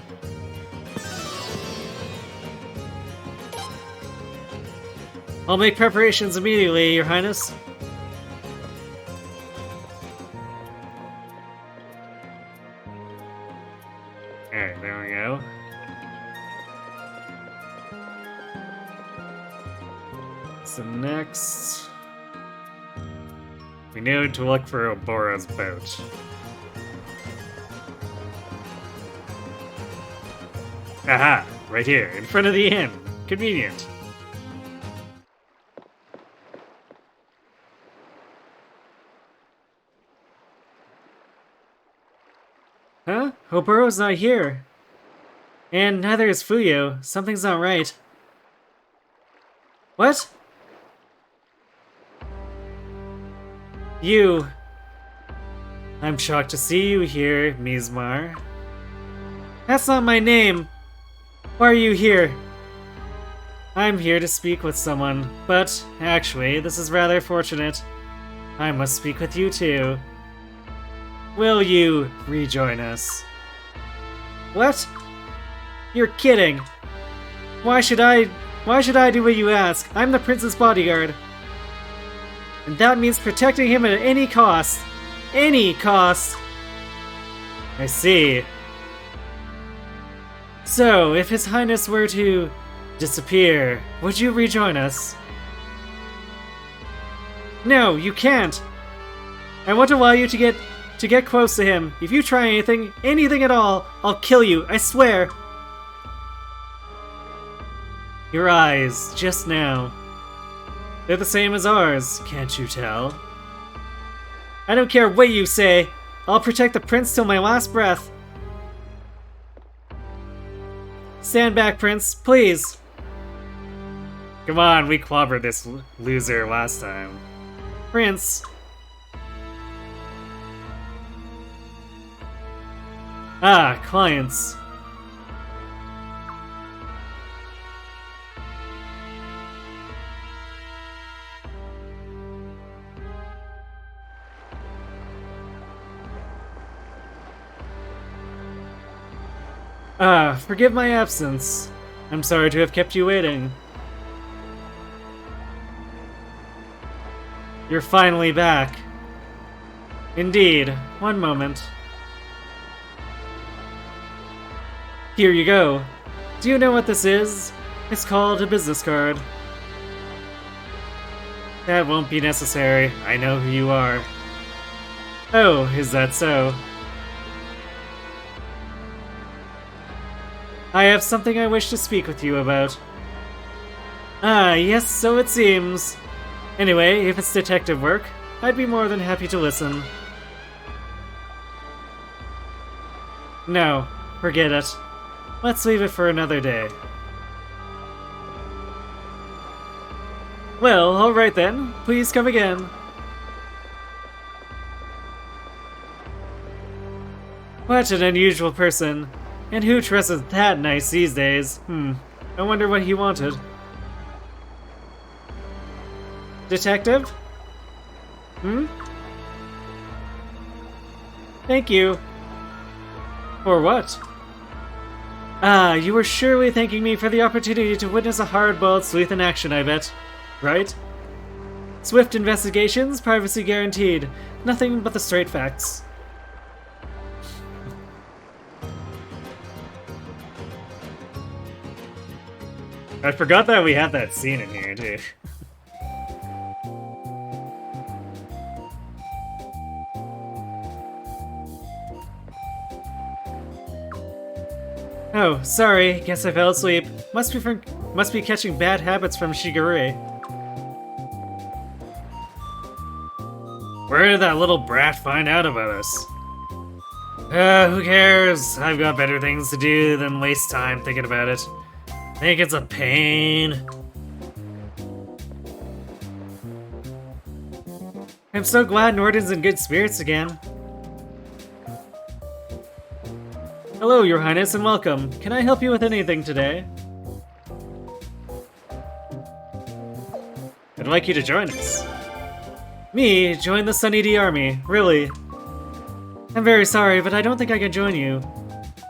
I'll make preparations immediately, Your Highness. Alright, there we go. So next, we need to look for Obora's boat. Aha! Right here, in front of the inn. Convenient. Huh? Oboro's not here. And neither is Fuyo. Something's not right. What? You. I'm shocked to see you here, Mizmar. That's not my name. Why are you here? I'm here to speak with someone, but actually, this is rather fortunate. I must speak with you too. Will you rejoin us? What? You're kidding. Why should I do what you ask? I'm the prince's bodyguard. And that means protecting him at any cost. Any cost! I see. So, if His Highness were to disappear, would you rejoin us? No, you can't! I won't allow you to get close to him. If you try anything at all, I'll kill you, I swear! Your eyes, just now. They're the same as ours, can't you tell? I don't care what you say. I'll protect the prince till my last breath. Stand back, Prince, please. Come on, we clobbered this loser last time. Prince. Ah, clients. Ah, forgive my absence. I'm sorry to have kept you waiting. You're finally back. Indeed. One moment. Here you go. Do you know what this is? It's called a business card. That won't be necessary. I know who you are. Oh, is that so? I have something I wish to speak with you about. Ah, yes, so it seems. Anyway, if it's detective work, I'd be more than happy to listen. No, forget it. Let's leave it for another day. Well, alright then. Please come again. What an unusual person. And who dresses that nice these days? I wonder what he wanted. Detective? Thank you. For what? Ah, you were surely thanking me for the opportunity to witness a hard-boiled sleuth in action, I bet. Right? Swift investigations, privacy guaranteed. Nothing but the straight facts. I forgot that we had that scene in here, too. Oh, sorry. Guess I fell asleep. Must be catching bad habits from Shigure. Where did that little brat find out about us? Who cares? I've got better things to do than waste time thinking about it. Think it's a pain. I'm so glad Norden's in good spirits again. Hello, Your Highness, and welcome. Can I help you with anything today? I'd like you to join us. Me? Join the Sunny D Army? Really? I'm very sorry, but I don't think I can join you.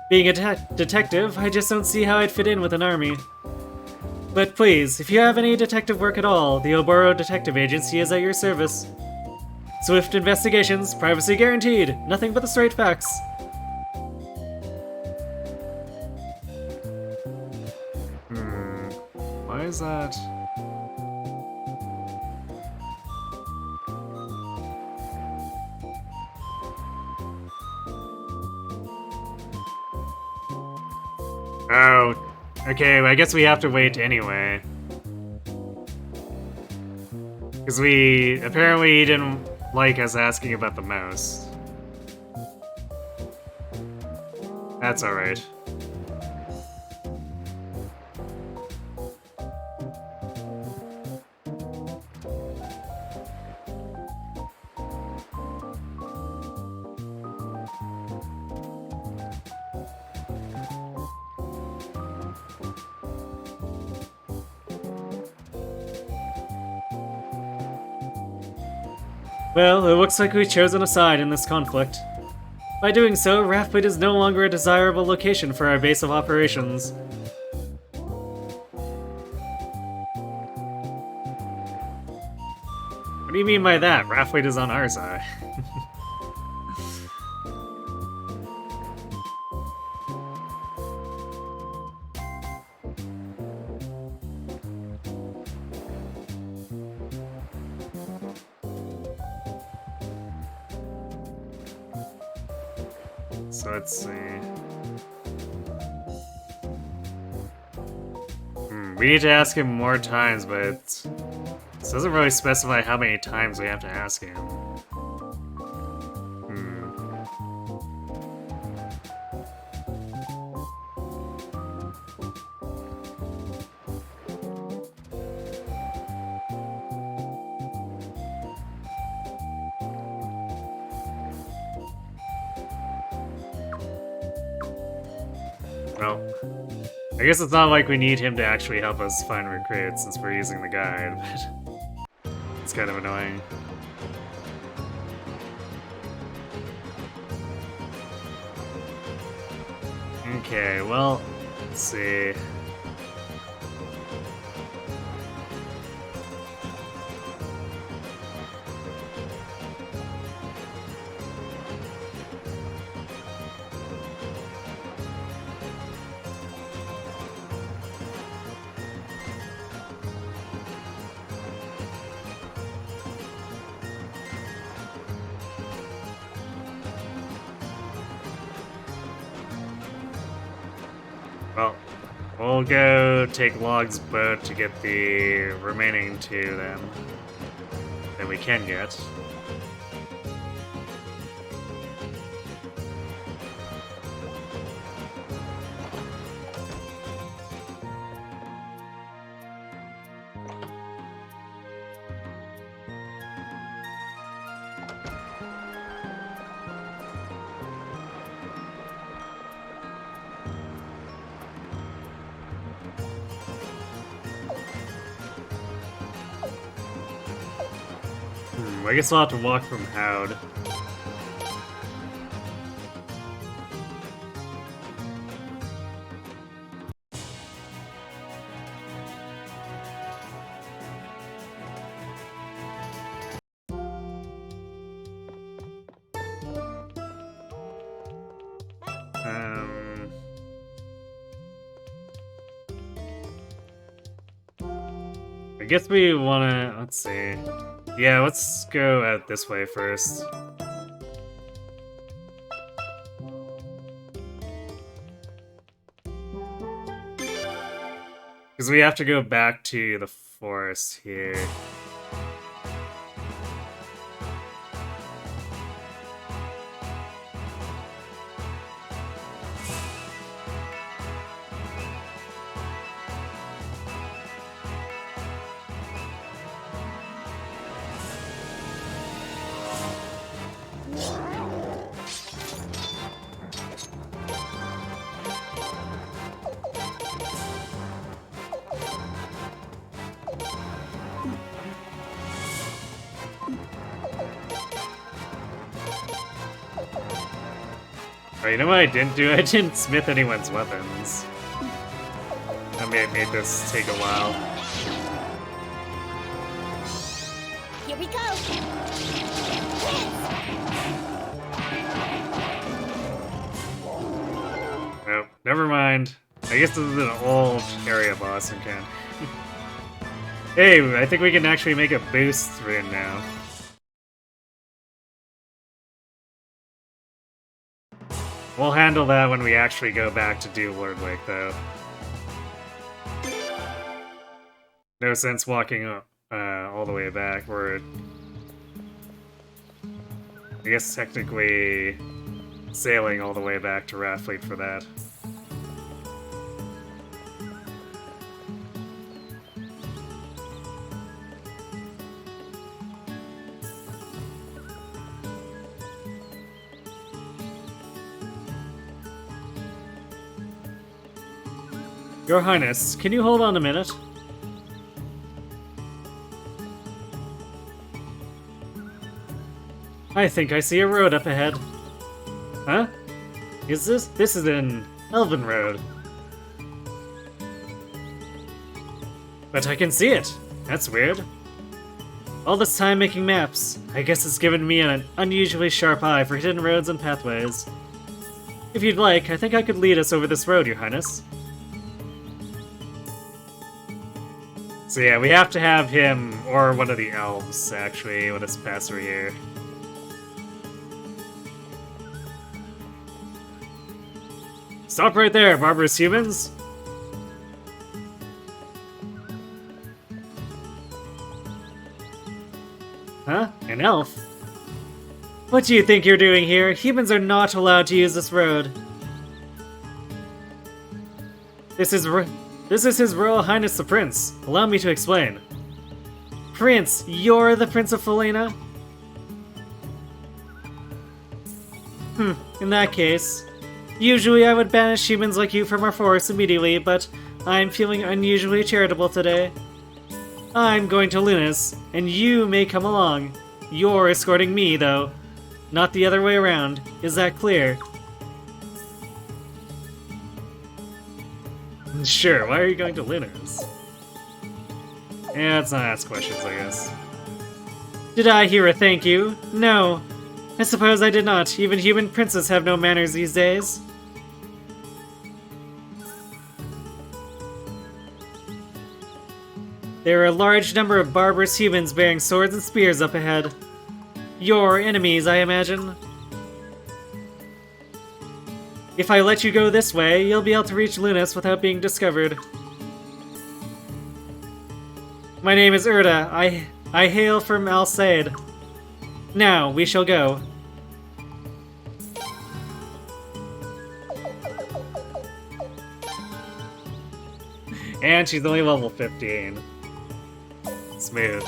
Being a detective, I just don't see how I'd fit in with an army. But please, if you have any detective work at all, the Oboro Detective Agency is at your service. Swift investigations, privacy guaranteed, nothing but the straight facts. Why is that? Oh, okay, well, I guess we have to wait anyway. Because we apparently didn't like us asking about the mouse. That's alright. Well, it looks like we've chosen a side in this conflict. By doing so, Rathbite is no longer a desirable location for our base of operations. What do you mean by that? Rathbite is on our side. So let's see. We need to ask him more times, but it doesn't really specify how many times we have to ask him. Well, I guess it's not like we need him to actually help us find recruits since we're using the guide, but it's kind of annoying. Okay, well, let's see. Well, we'll go take Log's boat to get the remaining two then. That we can get. I guess we'll have to walk from Howd. I guess we wanna, let's see. Yeah, let's go out this way first. Because we have to go back to the forest here. Oh, you know what I didn't do? I didn't smith anyone's weapons. That may have made this take a while. Here we go. Oh, never mind. I guess this is an old area boss and can. Hey, I think we can actually make a boost rune now. We'll handle that when we actually go back to do Lordwick, though. No sense walking all the way back. We're, I guess, technically sailing all the way back to Rathfleet for that. Your Highness, can you hold on a minute? I think I see a road up ahead. Huh? Is this? This is an Elven road. But I can see it. That's weird. All this time making maps. I guess it's given me an unusually sharp eye for hidden roads and pathways. If you'd like, I think I could lead us over this road, Your Highness. So yeah, we have to have him, or one of the elves, actually, let us pass through here. Stop right there, barbarous humans! Huh? An elf? What do you think you're doing here? Humans are not allowed to use this road. This is His Royal Highness the Prince. Allow me to explain. Prince, you're the Prince of Felina? In that case. Usually I would banish humans like you from our forest immediately, but I'm feeling unusually charitable today. I'm going to Lunas, and you may come along. You're escorting me, though. Not the other way around. Is that clear? Sure, why are you going to Lunas? Yeah, let's not ask questions, I guess. Did I hear a thank you? No. I suppose I did not. Even human princes have no manners these days. There are a large number of barbarous humans bearing swords and spears up ahead. Your enemies, I imagine. If I let you go this way, you'll be able to reach Lunas without being discovered. My name is Urda. I hail from Alsaid. Now, we shall go. And she's only level 15. Smooth.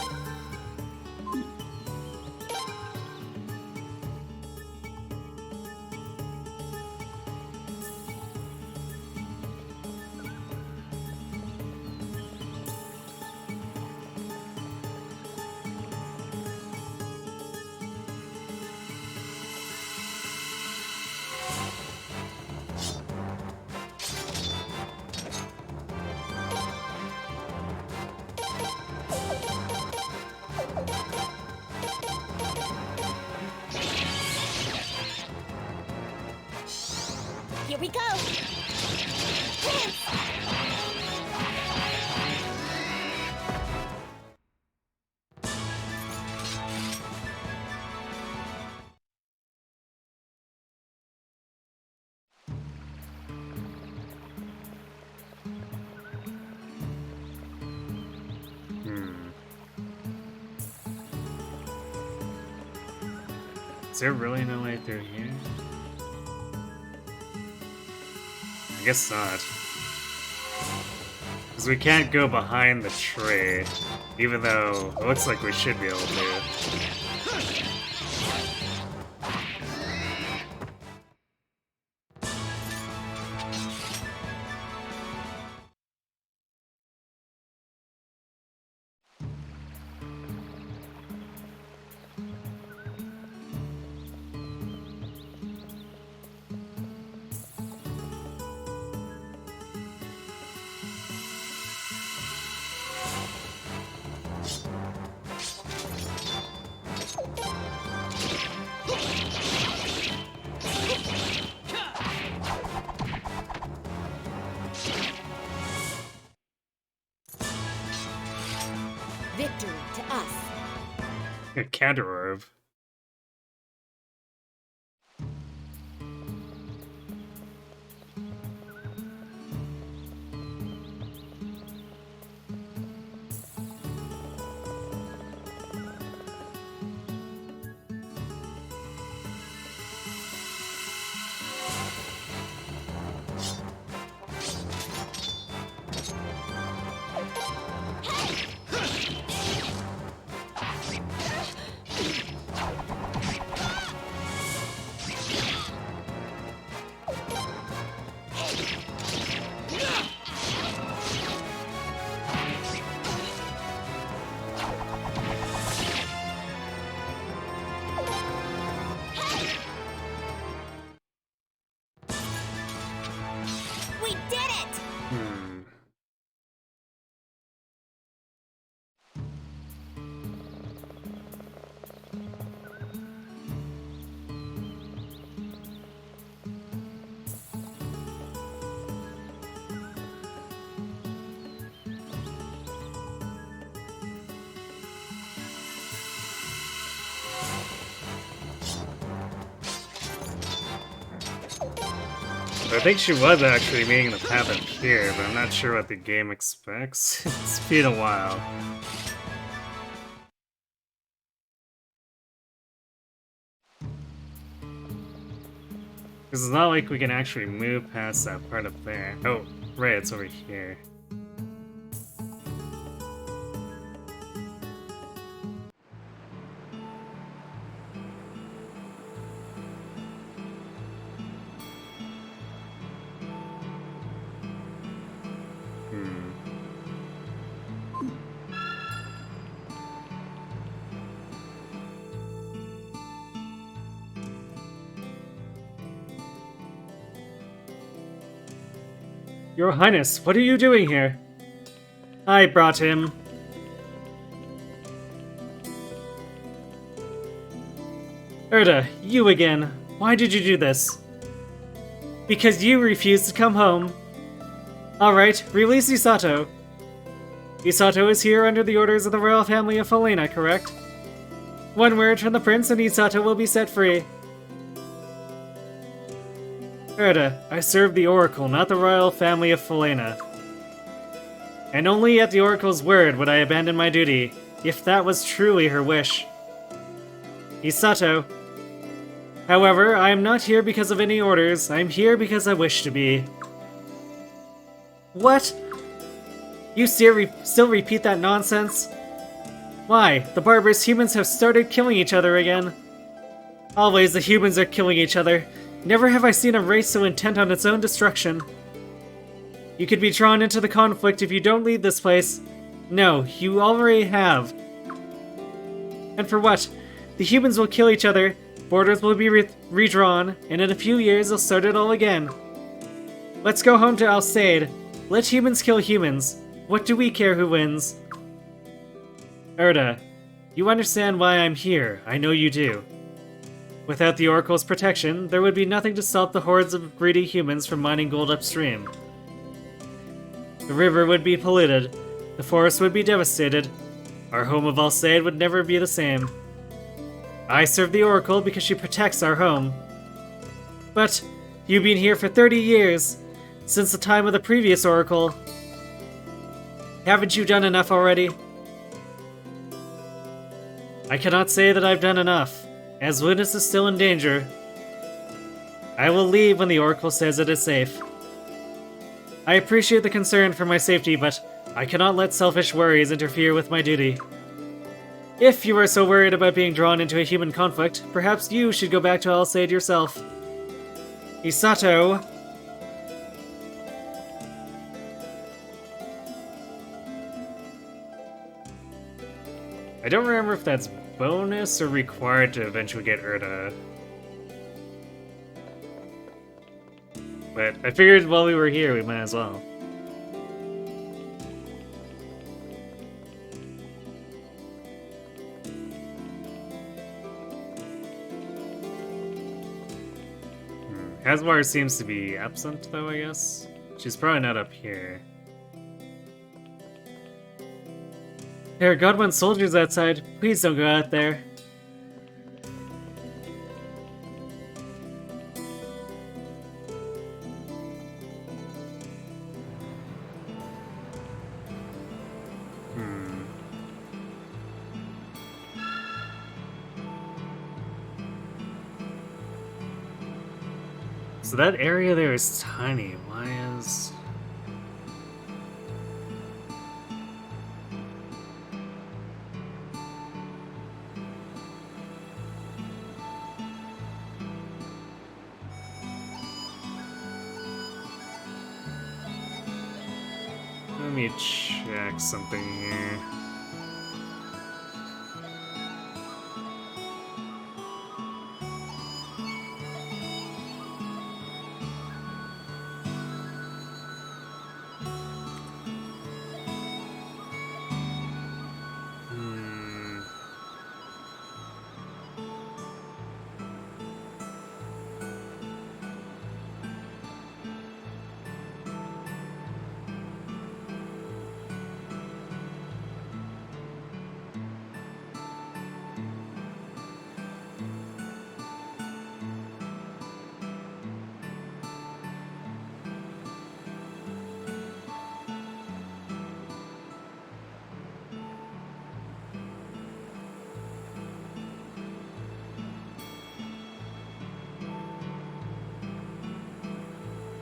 Here we go! Prince! Is there really no way through here? I guess not. Because we can't go behind the tree, even though it looks like we should be able to. Victory to us. A counter orb. We did it! I think she was actually meaning to have it here, but I'm not sure what the game expects. It's been a while. Because it's not like we can actually move past that part up there. Oh, right, it's over here. Your Highness, what are you doing here? I brought him. Erda, you again. Why did you do this? Because you refused to come home. Alright, release Isato. Isato is here under the orders of the royal family of Felina, correct? One word from the prince and Isato will be set free. Erda, I serve the Oracle, not the royal family of Felina. And only at the Oracle's word would I abandon my duty, if that was truly her wish. Isato. However, I am not here because of any orders, I am here because I wish to be. What? You still repeat that nonsense? Why, the barbarous humans have started killing each other again. Always the humans are killing each other. Never have I seen a race so intent on its own destruction. You could be drawn into the conflict if you don't leave this place. No, you already have. And for what? The humans will kill each other, borders will be redrawn, and in a few years they'll start it all again. Let's go home to Alsaid. Let humans kill humans. What do we care who wins? Erda, you understand why I'm here. I know you do. Without the Oracle's protection, there would be nothing to stop the hordes of greedy humans from mining gold upstream. The river would be polluted, the forest would be devastated, our home of Alsaid would never be the same. I serve the Oracle because she protects our home. But you've been here for 30 years, since the time of the previous Oracle. Haven't you done enough already? I cannot say that I've done enough, as Witness is still in danger. I will leave when the Oracle says it is safe. I appreciate the concern for my safety, but I cannot let selfish worries interfere with my duty. If you are so worried about being drawn into a human conflict, perhaps you should go back to Alsaid yourself. Isato! I don't remember if that's bonus or required to eventually get Erda. But I figured while we were here, we might as well. Hasmar seems to be absent, though, I guess. She's probably not up here. There are Godwin soldiers outside. Please don't go out there. So that area there is tiny. Why is... Let me check something here.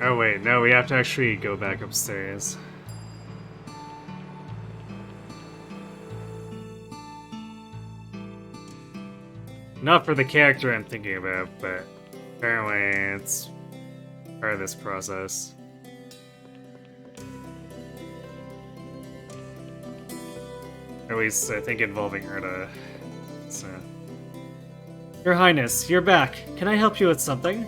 Oh wait, no, we have to actually go back upstairs. Not for the character I'm thinking about, but apparently it's part of this process. Or at least I think involving Erda. So. Your Highness, you're back. Can I help you with something?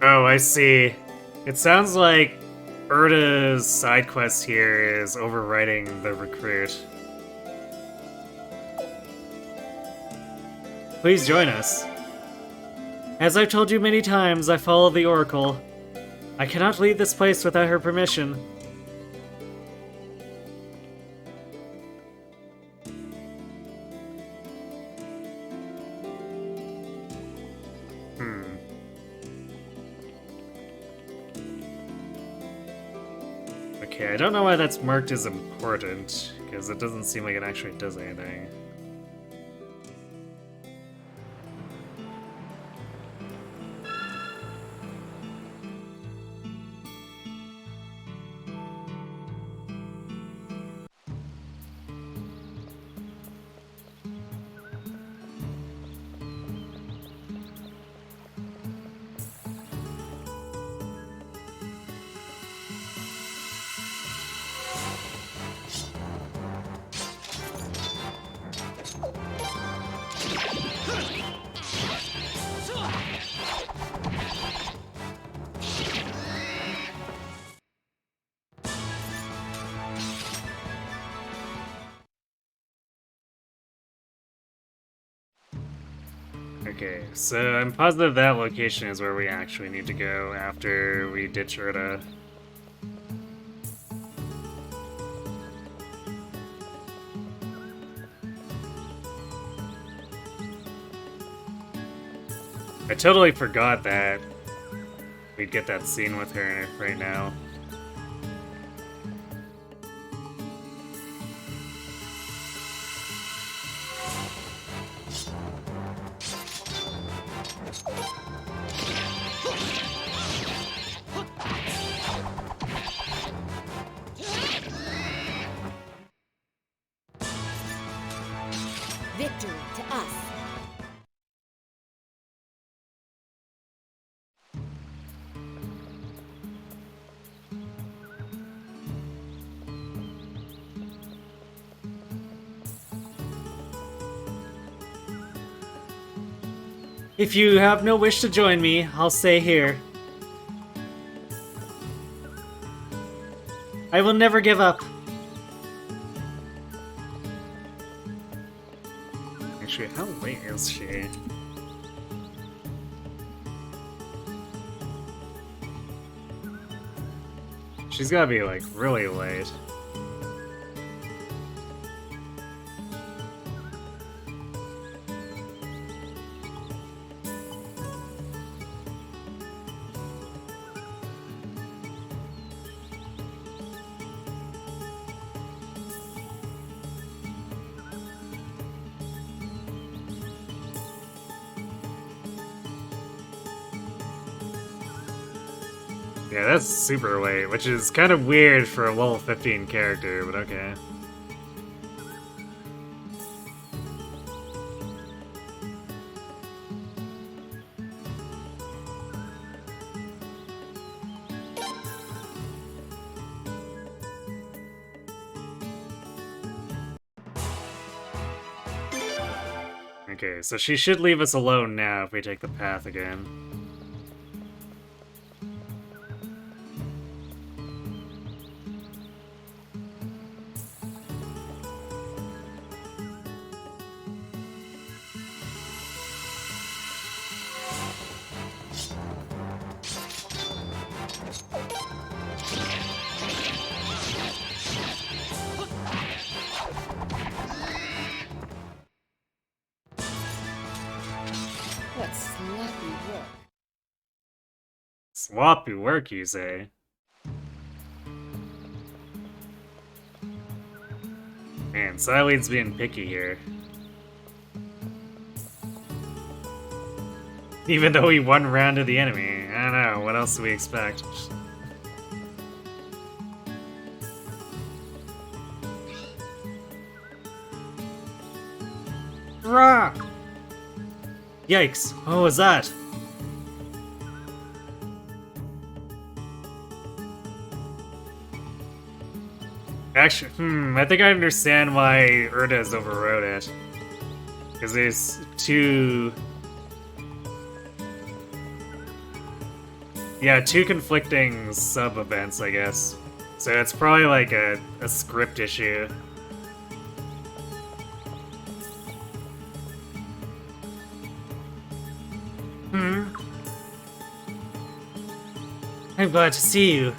Oh, I see. It sounds like Erda's side quest here is overriding the recruit. Please join us. As I've told you many times, I follow the Oracle. I cannot leave this place without her permission. Okay, I don't know why that's marked as important, because it doesn't seem like it actually does anything. Okay, so I'm positive that location is where we actually need to go after we ditch Urda. I totally forgot that we'd get that scene with her right now. Victory to us. If you have no wish to join me, I'll stay here. I will never give up. Actually, how late is she? She's gotta be, like, really late. Yeah, that's super late, which is kind of weird for a level 15 character, but okay. Okay, so she should leave us alone now if we take the path again. What sloppy work. Sloppy work, you say? Man, Sileid's being picky here. Even though he won round to the enemy. I don't know, what else do we expect? Rah! Yikes, what was that? Actually, I think I understand why Urda's overrode it. Because there's two conflicting sub-events, I guess. So it's probably like a script issue. I'm glad to see you.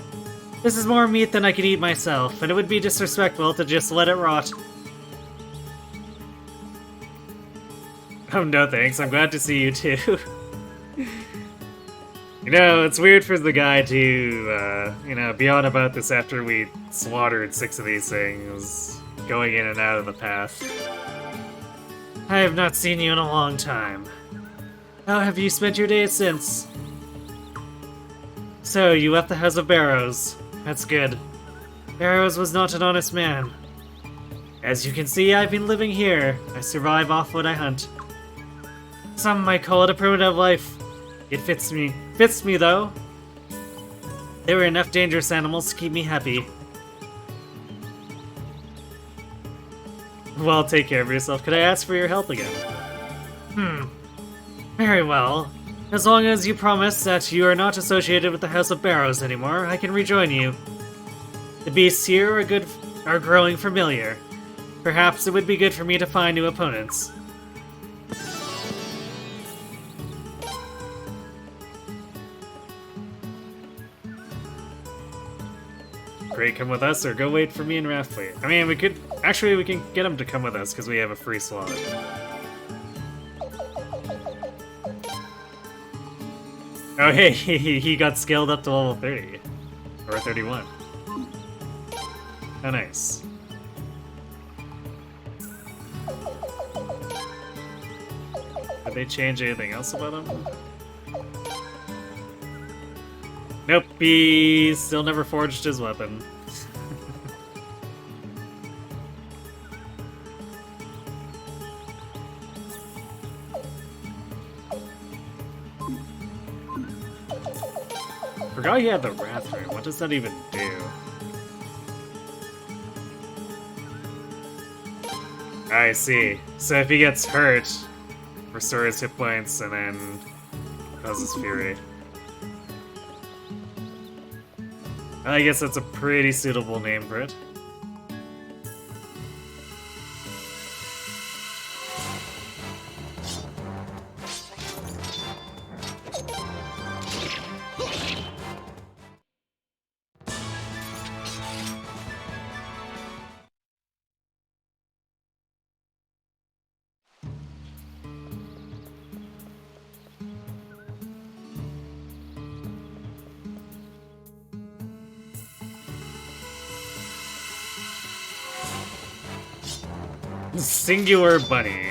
This is more meat than I could eat myself, and it would be disrespectful to just let it rot. Oh, no thanks. I'm glad to see you too. You know, it's weird for the guy to, be on about this after we slaughtered 6 of these things, going in and out of the path. I have not seen you in a long time. How have you spent your days since? So, you left the House of Barrows. That's good. Barrows was not an honest man. As you can see, I've been living here. I survive off what I hunt. Some might call it a primitive life. It fits me. Fits me, though. There were enough dangerous animals to keep me happy. Well, take care of yourself. Could I ask for your help again? Very well. As long as you promise that you are not associated with the House of Barrows anymore, I can rejoin you. The beasts here are growing familiar. Perhaps it would be good for me to find new opponents. Great, come with us, or go wait for me and Raftly. I mean, we can get him to come with us, because we have a free slot. Oh hey, he got scaled up to level 30. Or 31. Oh nice. Did they change anything else about him? Nope, he still never forged his weapon. Forgot he had the Wrath Ring. What does that even do? I see. So if he gets hurt, restores hit points and then causes Fury. I guess that's a pretty suitable name for it. Singular bunny.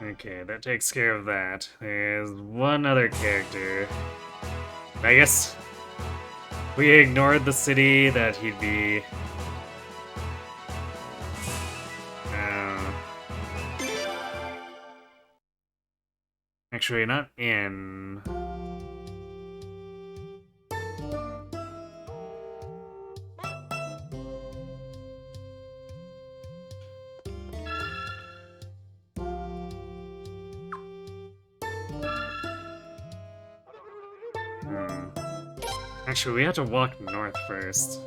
Okay, that takes care of that. There's one other character. I guess we ignored the city that he'd be. Actually, not in. Actually, we have to walk north first.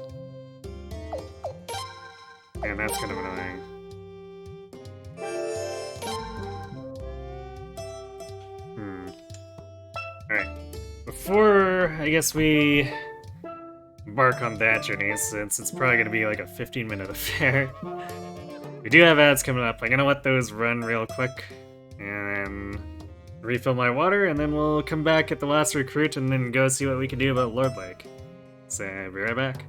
And that's kind of annoying. Alright. Before, I guess we embark on that journey, since it's probably going to be like a 15-minute affair. We do have ads coming up. I'm going to let those run real quick. And then refill my water, and then we'll come back at the last recruit and then go see what we can do about Lord Lake. So, be right back.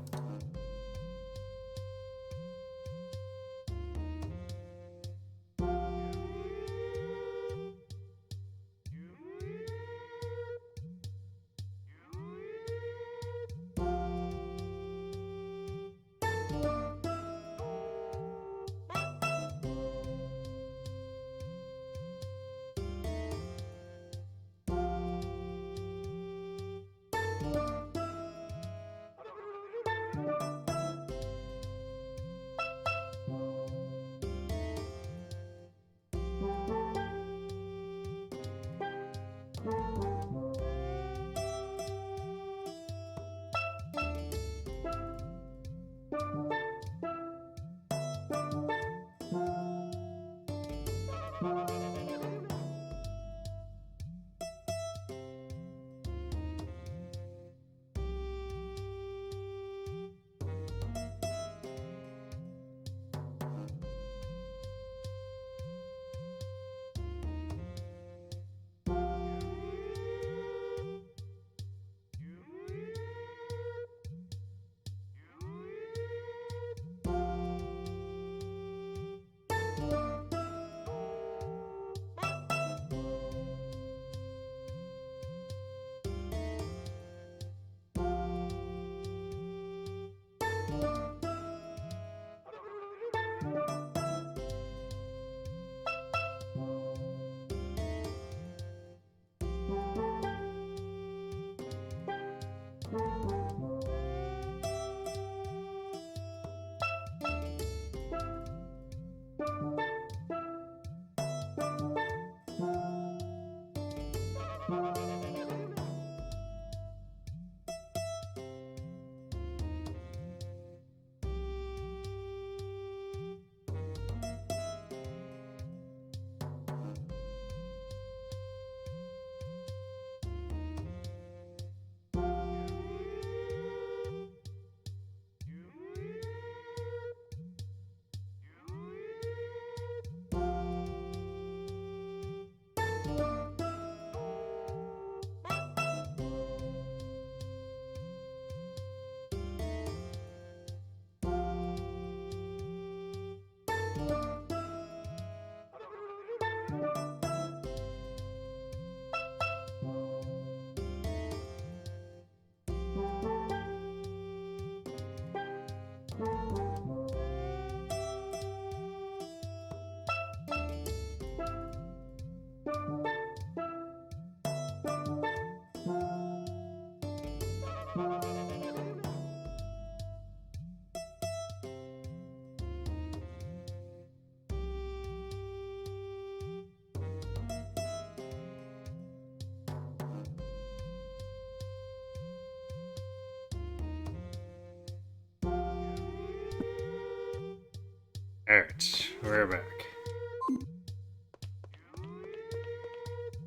Alright, we're back.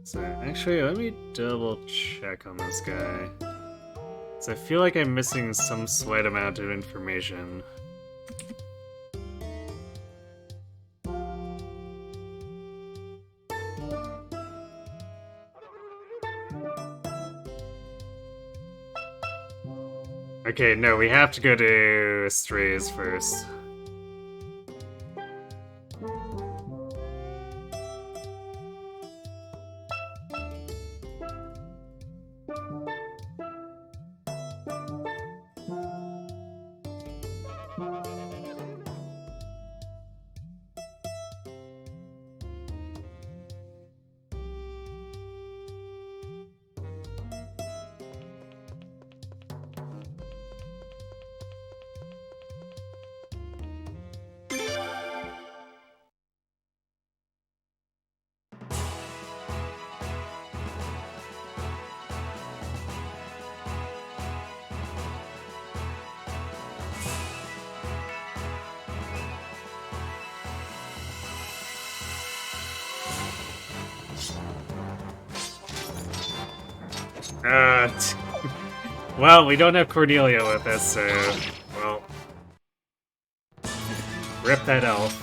So, actually, let me double check on this guy. So I feel like I'm missing some slight amount of information. Okay, no, we have to go to Strays first. Well, we don't have Cornelia with us, so... well... rip that elf.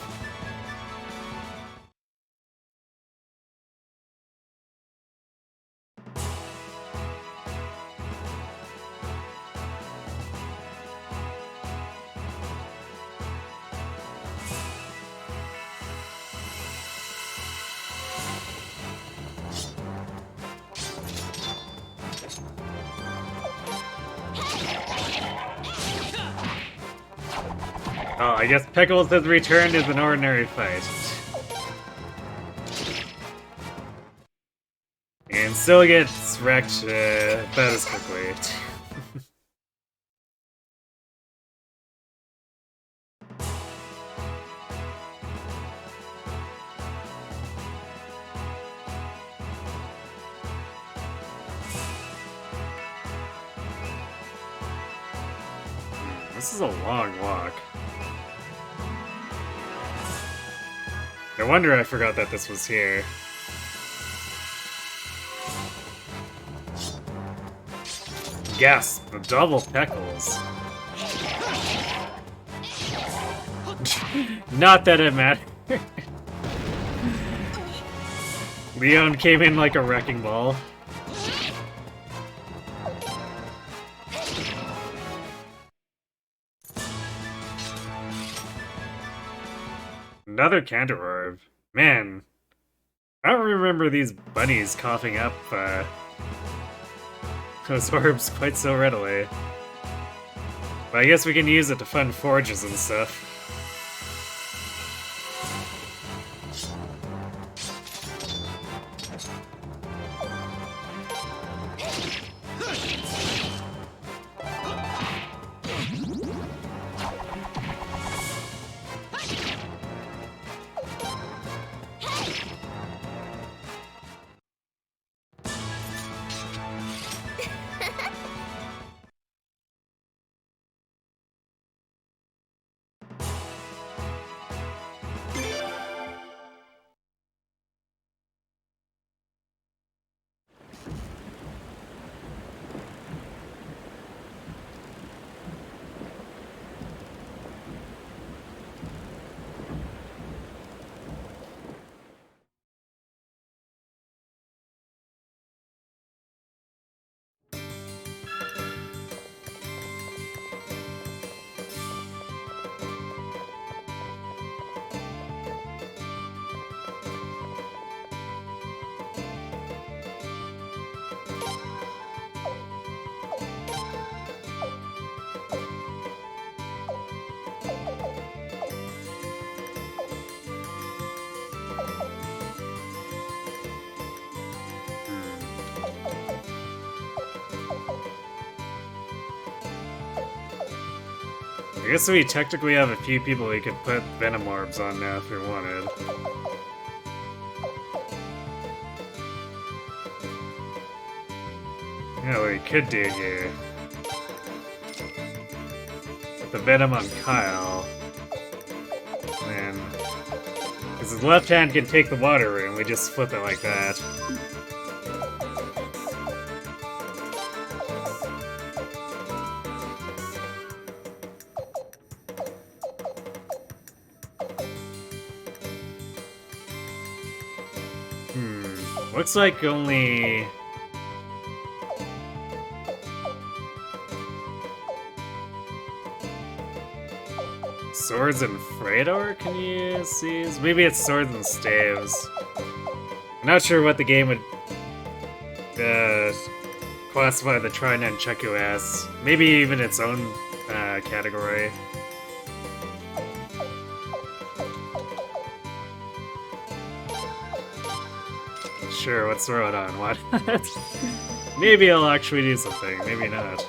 Oh, I guess Pickles has returned as an ordinary fight. And still gets wrecked about as quickly. This is a long walk. No wonder I forgot that this was here. Yes, the double Pickles. Not that it mattered. Leon came in like a wrecking ball. Another Cantor Orb. Man, I don't remember these bunnies coughing up those orbs quite so readily. But I guess we can use it to fund forges and stuff. I guess we technically have a few people we could put Venom Orbs on now if we wanted. Yeah, what we could do here. Put the Venom on Kyle. And because his left hand can take the water room, we just flip it like that. Looks like only... Swords and Freydor can use these? Maybe it's Swords and Staves. I'm not sure what the game would classify the Tri-Nunchaku as. Maybe even its own category. Sure, let's throw it on. What? Maybe I'll actually do something, maybe not.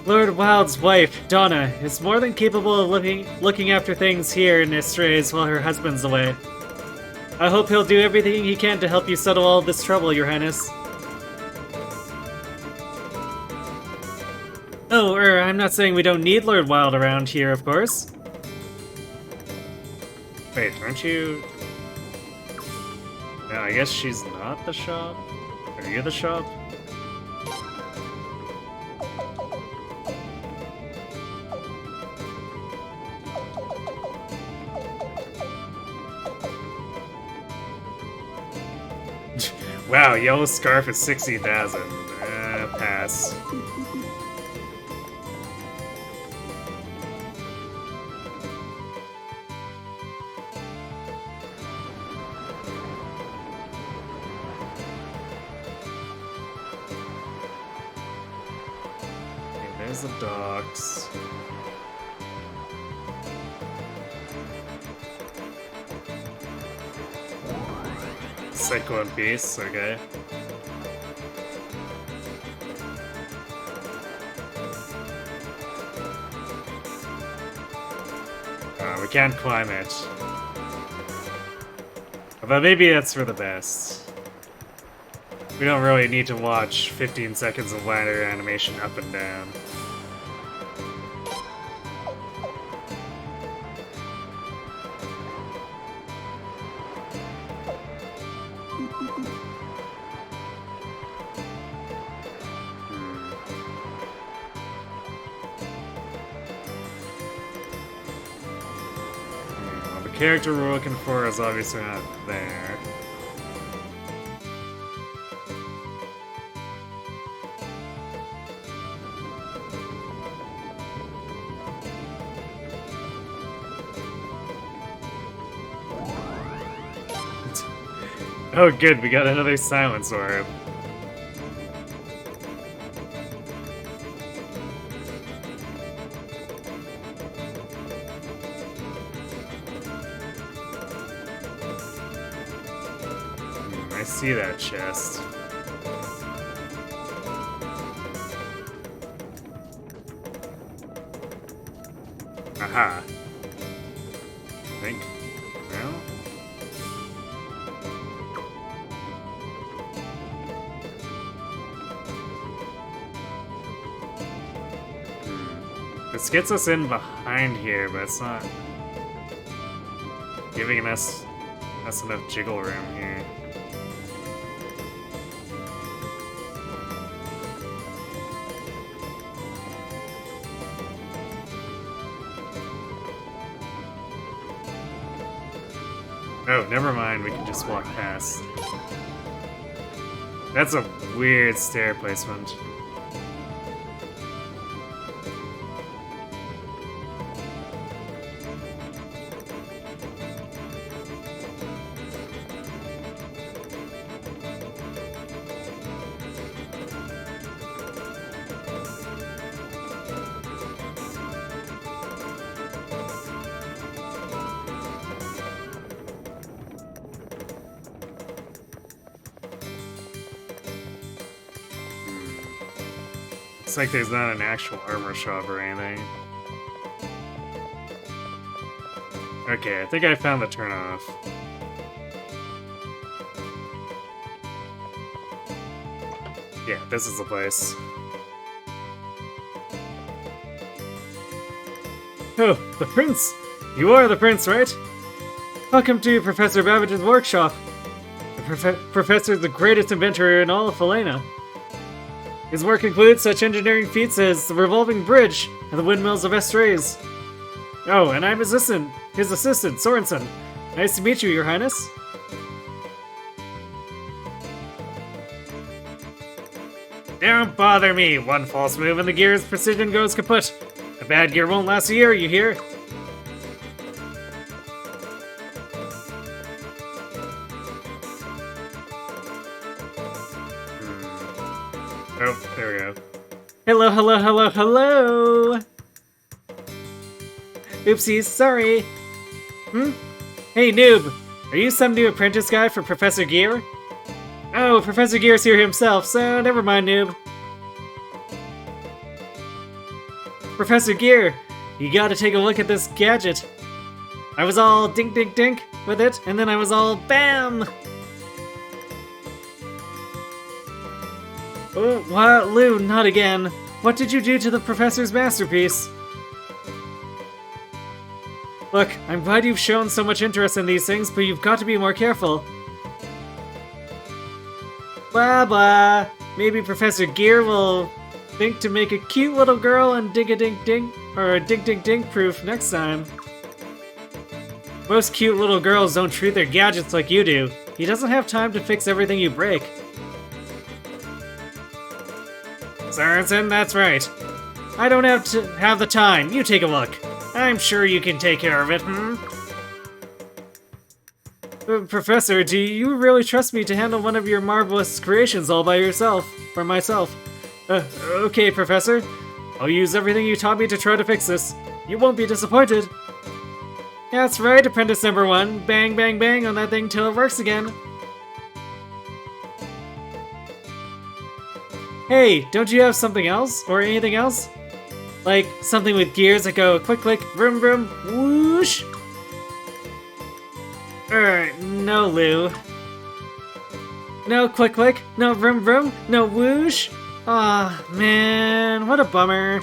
Lord Wild's wife, Donna, is more than capable of looking after things here in Estrays while her husband's away. I hope he'll do everything he can to help you settle all this trouble, Your Highness. Oh, I'm not saying we don't need Lord Wild around here, of course. Wait, aren't you... No, I guess she's not the shop? Are you the shop? Wow, yellow scarf is 60,000. Pass. Okay, there's the docks. Psycho and Peace, okay. We can't climb it. But maybe that's for the best. We don't really need to watch 15 seconds of ladder animation up and down. The character we're looking for is obviously not there. Oh good, we got another silence orb. I see that chest. Aha. I think. No? This gets us in behind here, but it's not giving us enough jiggle room here. Oh, never mind, we can just walk past. That's a weird stair placement. Looks like there's not an actual armor shop or anything. Okay, I think I found the turnoff. Yeah, this is the place. Oh, the prince! You are the prince, right? Welcome to Professor Babbage's workshop. The professor is the greatest inventor in all of Helena. His work includes such engineering feats as the revolving bridge and the windmills of Estrays. Oh, and I'm his assistant, Sorensen. Nice to meet you, Your Highness. Don't bother me. One false move and the gear's precision goes kaput. A bad gear won't last a year, you hear? Oh, there we go. Hello, hello, hello, hello! Oopsies, sorry. Hey, noob! Are you some new apprentice guy for Professor Gear? Oh, Professor Gear's here himself, so never mind, noob. Professor Gear, you gotta take a look at this gadget. I was all dink dink dink with it, and then I was all BAM! Oh, what? Lou, not again. What did you do to the professor's masterpiece? Look, I'm glad you've shown so much interest in these things, but you've got to be more careful. Blah blah. Maybe Professor Gear will think to make a cute little girl and dig-a-dink-dink, or a dink-dink-dink proof next time. Most cute little girls don't treat their gadgets like you do. He doesn't have time to fix everything you break. Sorensen, that's right. I don't have to have the time. You take a look. I'm sure you can take care of it, Professor, do you really trust me to handle one of your marvelous creations all by yourself? For myself? Okay, Professor. I'll use everything you taught me to try to fix this. You won't be disappointed. That's right, apprentice number 1. Bang, bang, bang on that thing till it works again. Hey, don't you have something else? Or anything else? Like, something with gears that go click click, vroom vroom, whoosh? No, Lou. No click click, no vroom vroom, no whoosh? Aw, man, what a bummer.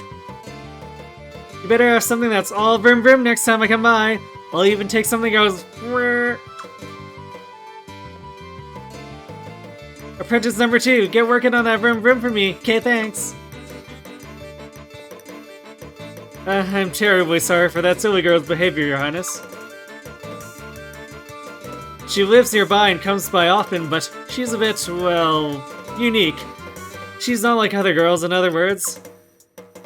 You better have something that's all vroom vroom next time I come by. I'll even take something that goes whirr. Apprentice number 2, get working on that vroom vroom for me. Okay, thanks. I'm terribly sorry for that silly girl's behavior, Your Highness. She lives nearby and comes by often, but she's a bit, well, unique. She's not like other girls, in other words.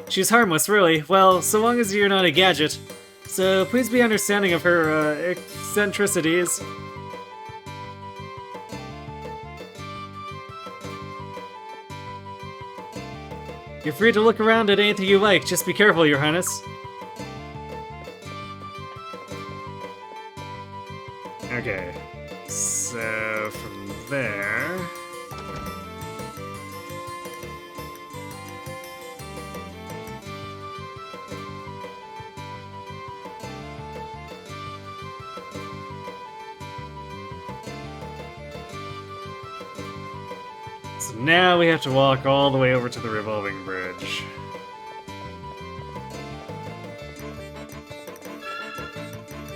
She's harmless, really. Well, so long as you're not a gadget. So please be understanding of her, eccentricities. You're free to look around at anything you like, just be careful, Your Highness. Okay, so from there... So now we have to walk all the way over to the revolving bridge.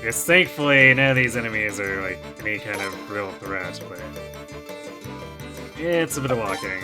Yes, thankfully none of these enemies are like any kind of real threat, but it's a bit of walking.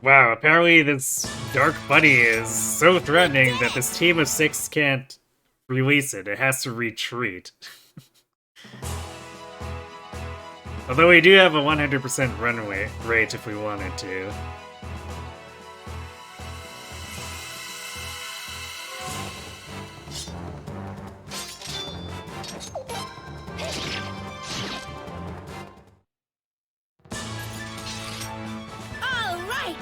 Wow, apparently this Dark Bunny is so threatening that this team of 6 can't release it. It has to retreat. Although we do have a 100% runway rate if we wanted to. All right.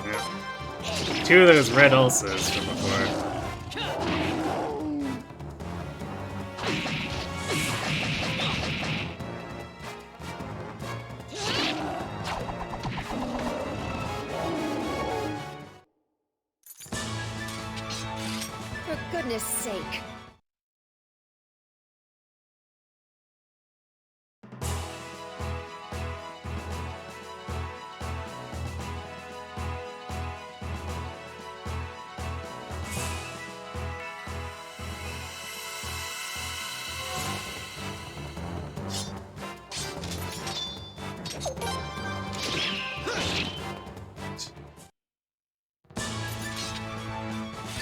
Yeah. Two of those red ulcers from before. For goodness sake.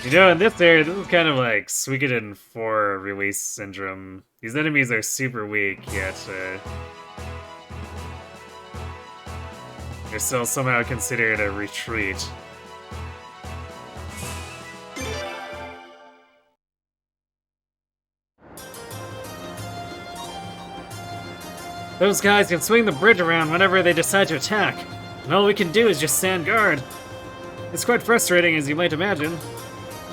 You know, in this area, this is kind of like Suikoden 4 release syndrome. These enemies are super weak, yet they're still somehow considered a retreat. Those guys can swing the bridge around whenever they decide to attack, and all we can do is just stand guard. It's quite frustrating, as you might imagine.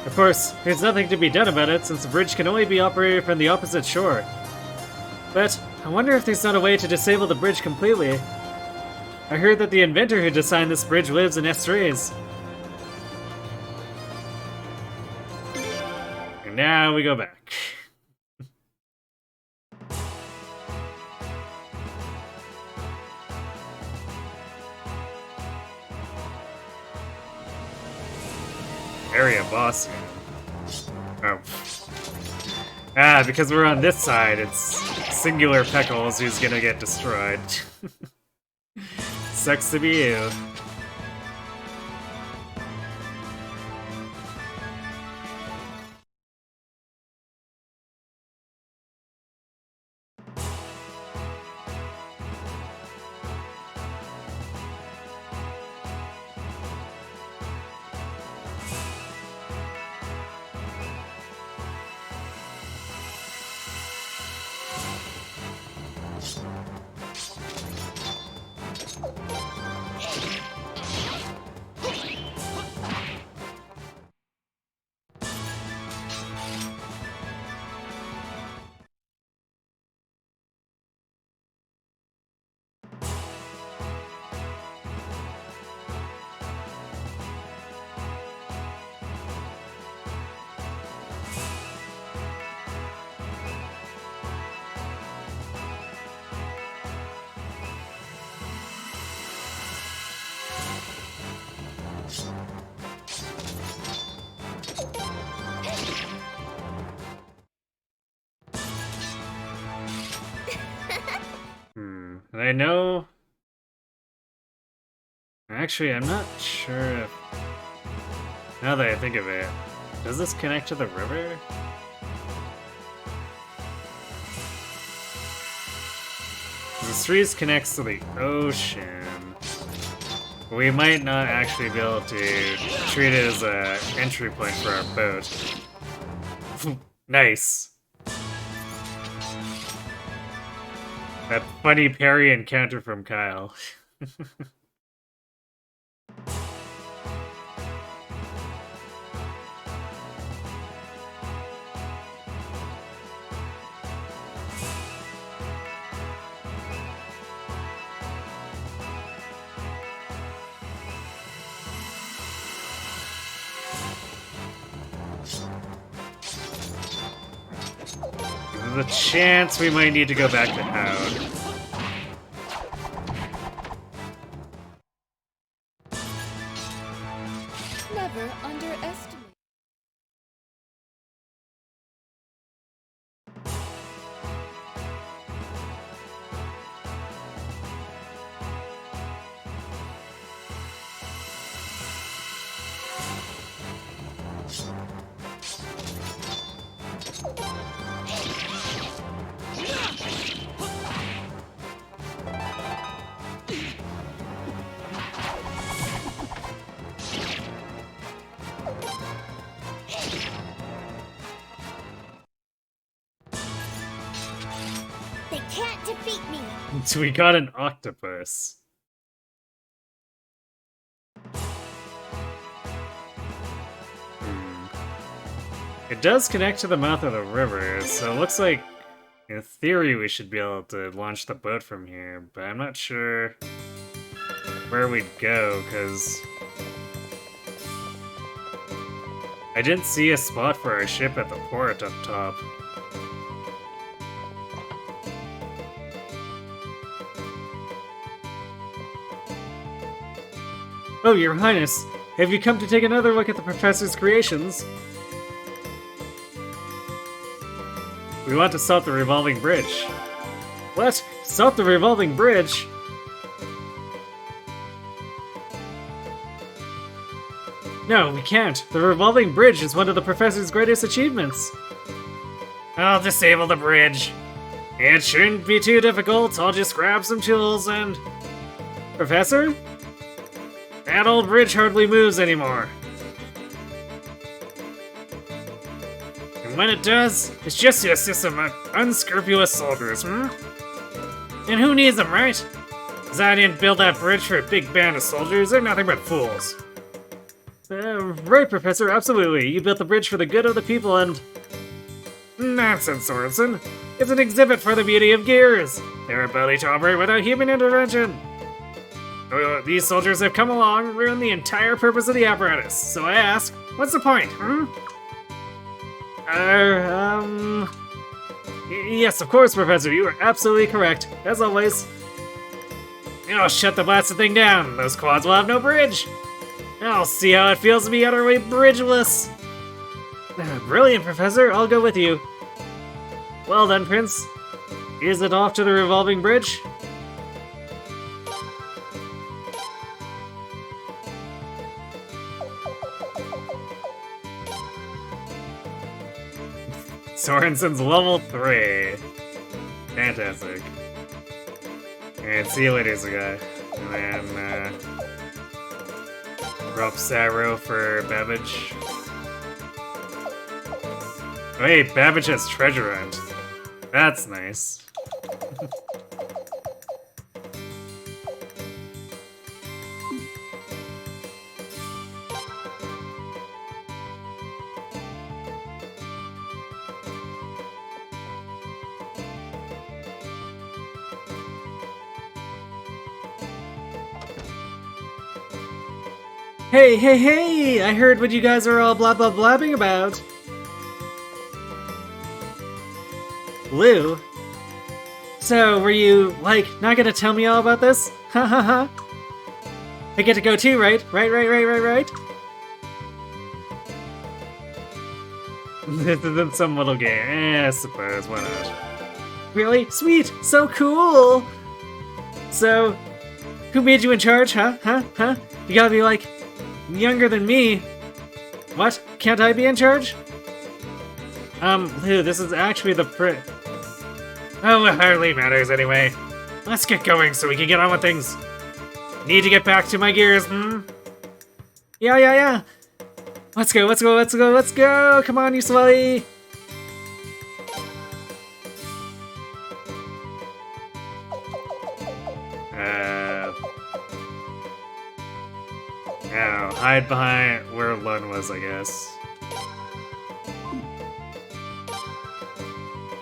Of course, there's nothing to be done about it since the bridge can only be operated from the opposite shore. But I wonder if there's not a way to disable the bridge completely. I heard that the inventor who designed this bridge lives in Estrays. And now we go back. Area boss. Oh. Ah, because we're on this side, it's Singular Peckles who's gonna get destroyed. Sucks to be you. And I know... Actually, I'm not sure if... Now that I think of it, does this connect to the river? The street connects to the ocean. But we might not actually be able to treat it as an entry point for our boat. Nice. That funny parry encounter from Kyle. There's a chance we might need to go back to Hound. They can't defeat me. We got an octopus. It does connect to the mouth of the river, so it looks like, in theory, we should be able to launch the boat from here, but I'm not sure where we'd go, because I didn't see a spot for our ship at the port up top. Oh, Your Highness, have you come to take another look at the Professor's creations? We want to stop the revolving bridge. What? Stop the revolving bridge? No, we can't. The revolving bridge is one of the Professor's greatest achievements. I'll disable the bridge. It shouldn't be too difficult. I'll just grab some tools and... Professor? That old bridge hardly moves anymore. And when it does, it's just a system of unscrupulous soldiers, And who needs them, right? 'Cause I didn't build that bridge for a big band of soldiers. They're nothing but fools. Right, Professor, absolutely. You built the bridge for the good of the people and... Nonsense, Sorensen. It's an exhibit for the beauty of gears. Their ability to operate without human intervention. These soldiers have come along, ruined the entire purpose of the apparatus. So I ask, what's the point, Yes, of course, Professor, you are absolutely correct, as always. Oh, shut the blasted thing down. Those quads will have no bridge. I'll see how it feels to be utterly bridgeless. Brilliant, Professor, I'll go with you. Well then, Prince. Is it off to the revolving bridge? Sorensen's level 3. Fantastic. And see you later, Zagai. And then, drop Saro for Babbage. Wait, Babbage has treasure hunt. That's nice. Hey, hey, hey! I heard what you guys are all blah blah blabbing about. Lou? So, were you, like, not gonna tell me all about this? Ha ha ha! I get to go too, right? Right? This isn't some little game. I suppose, why not? Really? Sweet! So cool! So, who made you in charge, huh? You gotta be, like, younger than me. What? Can't I be in charge? Lou, this is actually the Oh, it hardly matters anyway. Let's get going so we can get on with things. Need to get back to my gears, Yeah. Let's go! Come on, you swelly! Now, hide behind where Lun was, I guess.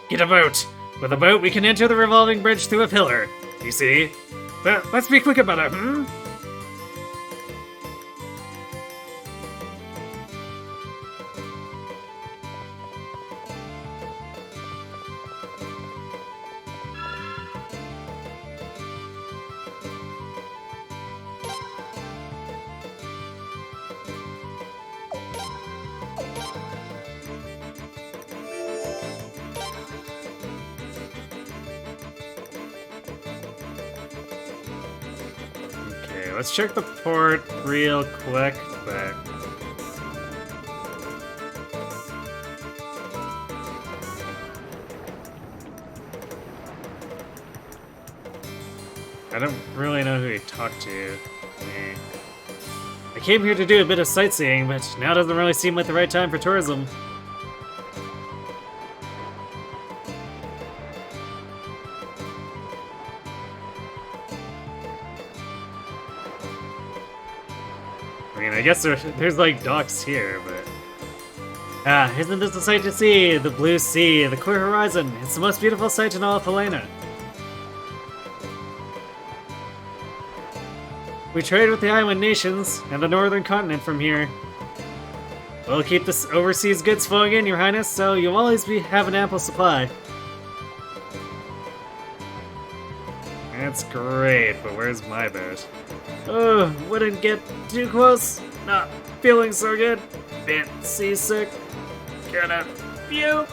Get a boat! With a boat, we can enter the revolving bridge through a pillar. You see? But let's be quick about it, Let's check the port real quick, but... I don't really know who to talk to. I came here to do a bit of sightseeing, but now doesn't really seem like the right time for tourism. mean, I guess there's like docks here, but... Ah, isn't this a sight to see? The blue sea, the clear horizon. It's the most beautiful sight in all of Helena. We trade with the island nations and the northern continent from here. We'll keep this overseas goods flowing in, Your Highness, so you'll always have an ample supply. That's great, but where's my boat? Oh, wouldn't get too close. Not feeling so good. Bit seasick. Gonna puke.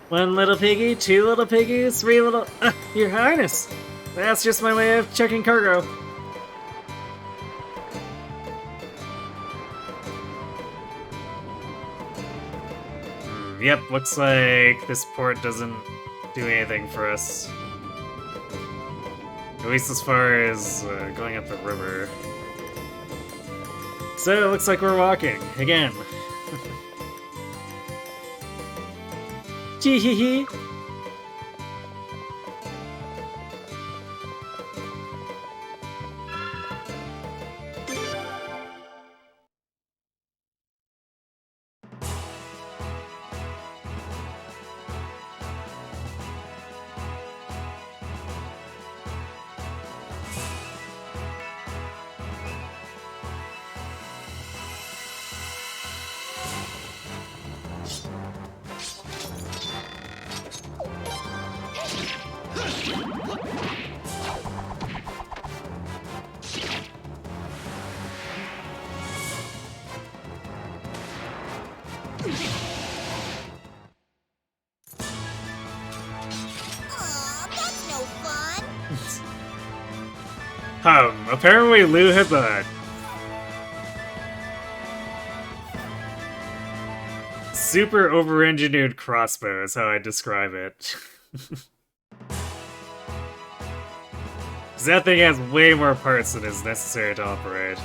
One little piggy, two little piggies, three little... Your Highness! That's just my way of checking cargo. Yep, looks like this port doesn't do anything for us. At least as far as going up the river. So it looks like we're walking, again. Chee hee hee! Aw, that's no fun. Apparently Lou had that. Super over-engineered crossbow is how I describe it. 'Cause that thing has way more parts than is necessary to operate.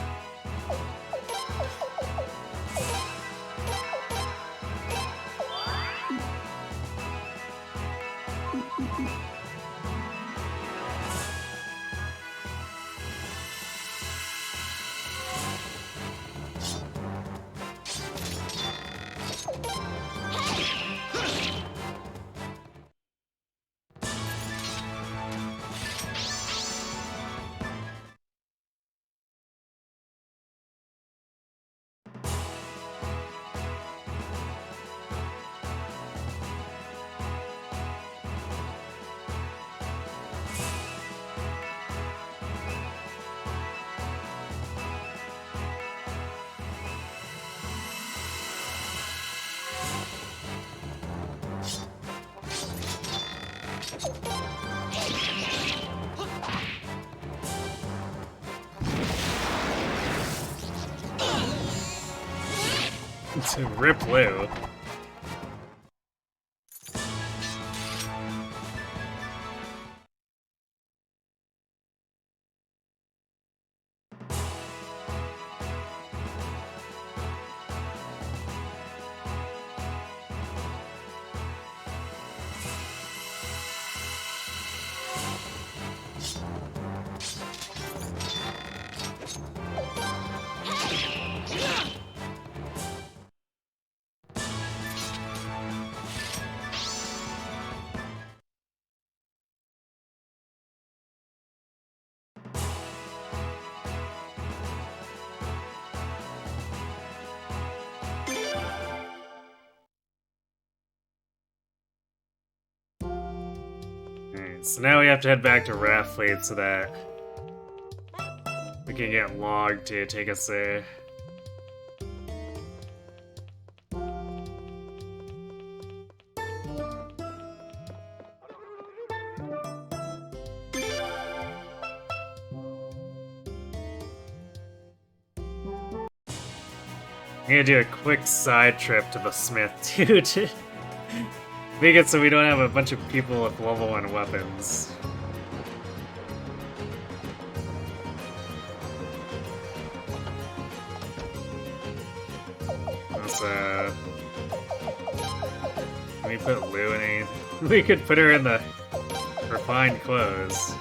To rip Lou. So now we have to head back to Rathfleet so that we can get logged to take us there. I'm gonna do a quick side trip to the smith too to make it so we don't have a bunch of people with level 1 weapons. Let's me put Lou in a... We could put her in the refined clothes.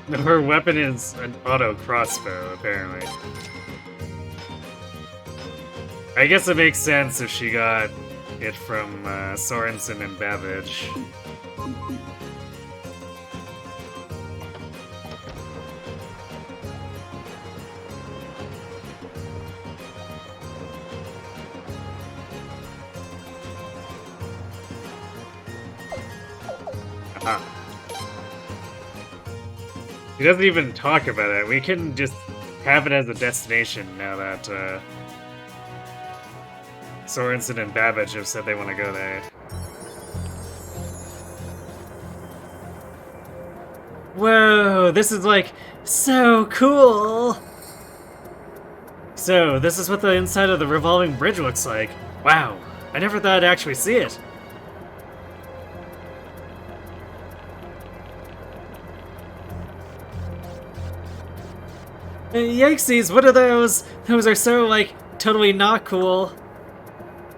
Her weapon is an auto crossbow, apparently. I guess it makes sense if she got it from Sorensen and Babbage. Aha. He doesn't even talk about it. We can just have it as a destination now that Sorensen and Babbage have said they want to go there. Whoa, this is like so cool! So, this is what the inside of the revolving bridge looks like. Wow, I never thought I'd actually see it. Yikesies, what are those? Those are so, like, totally not cool.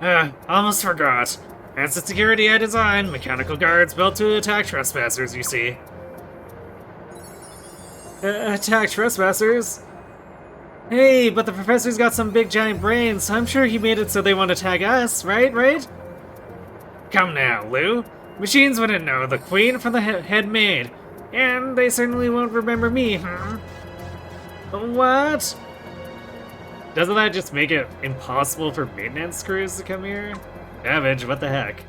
Almost forgot. That's the security I designed. Mechanical guards built to attack trespassers, you see. Attack trespassers? Hey, but the professor's got some big giant brains, so I'm sure he made it so they want to attack us, right? Come now, Lou. Machines wouldn't know the queen from the head maid. And they certainly won't remember me, What? Doesn't that just make it impossible for maintenance crews to come here? Savage, what the heck?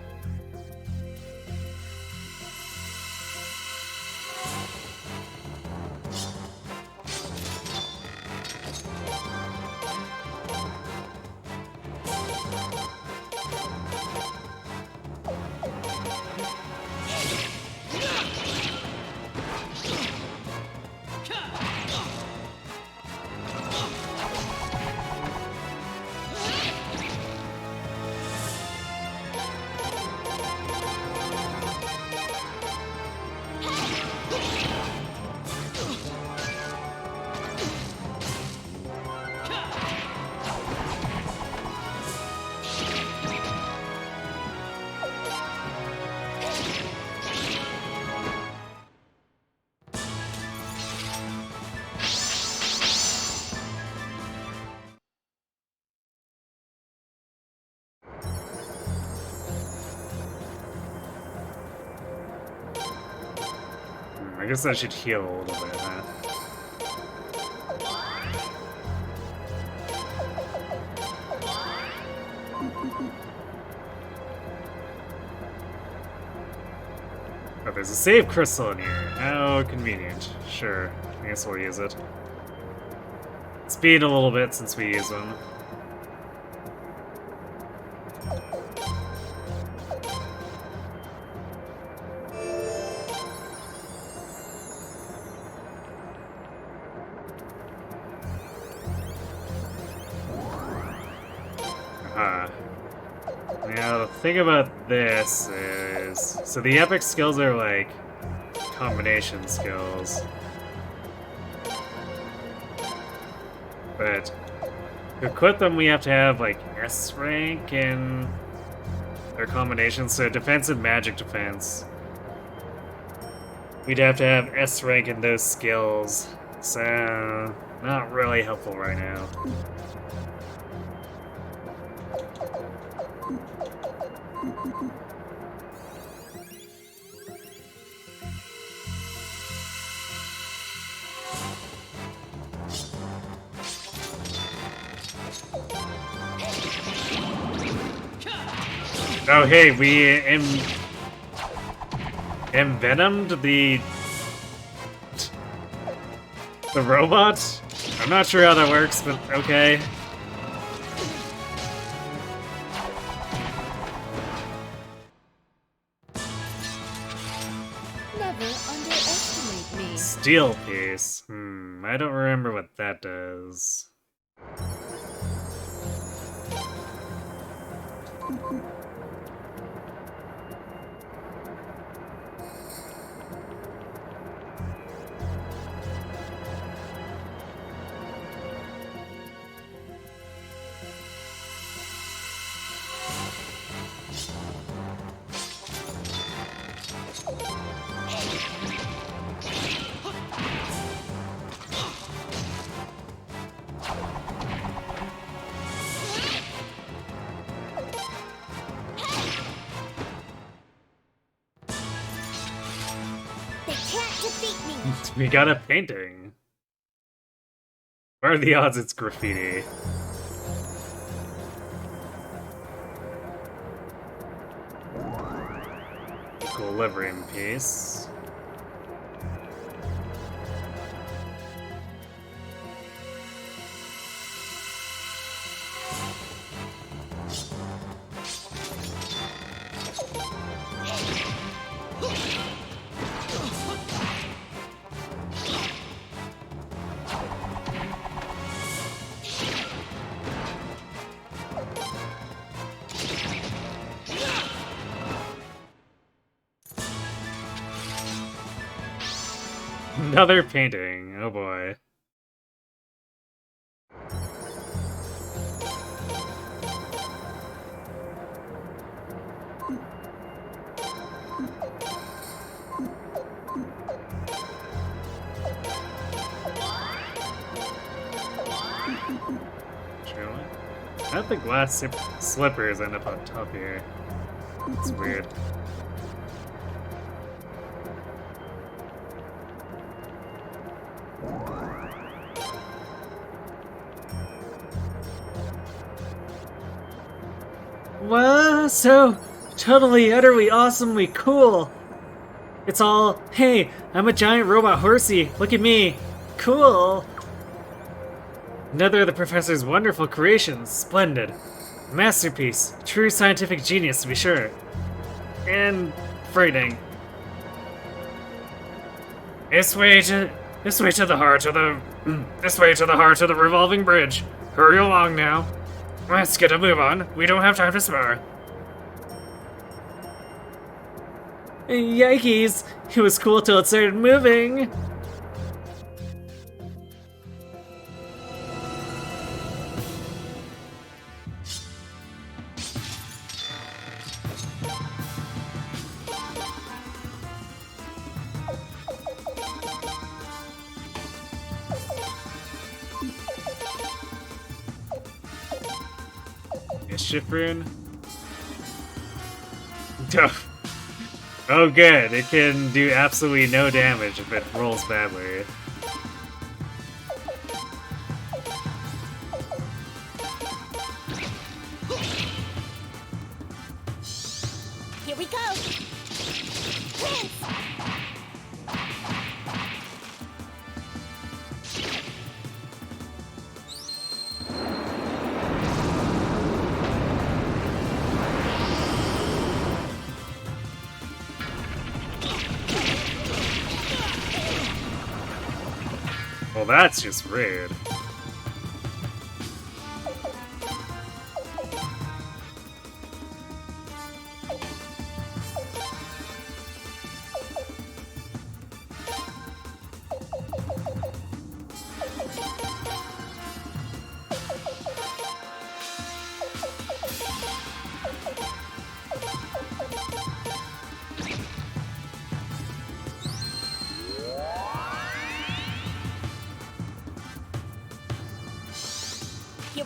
I guess I should heal a little bit, huh? Oh, there's a save crystal in here. How convenient. Sure, I guess we'll use it. Speed a little bit since we use them. Now, the thing about this is... So the epic skills are like combination skills. But to equip them, we have to have like S rank in their combinations. So defense and magic defense. We'd have to have S rank in those skills. So, not really helpful right now. Oh hey, we envenomed the robot? I'm not sure how that works, but okay. Never underestimate me. Steel piece. I don't remember what that does. They can't defeat me. We got a painting. What are the odds it's graffiti? Equilibrium piece. Another painting, oh boy. How'd the glass slippers end up on top here? It's weird. Wow, so totally, utterly, awesomely cool. It's all, hey, I'm a giant robot horsey. Look at me. Cool. Another of the professor's wonderful creations. Splendid. Masterpiece. True scientific genius, to be sure. And frightening. This way to the heart of the revolving bridge. Hurry along now. Let's get a move on. We don't have time to spare. Yikes! It was cool till it started moving. Mischief rune? Oh good, it can do absolutely no damage if it rolls badly. Here we go. Prince. Well, that's just rude.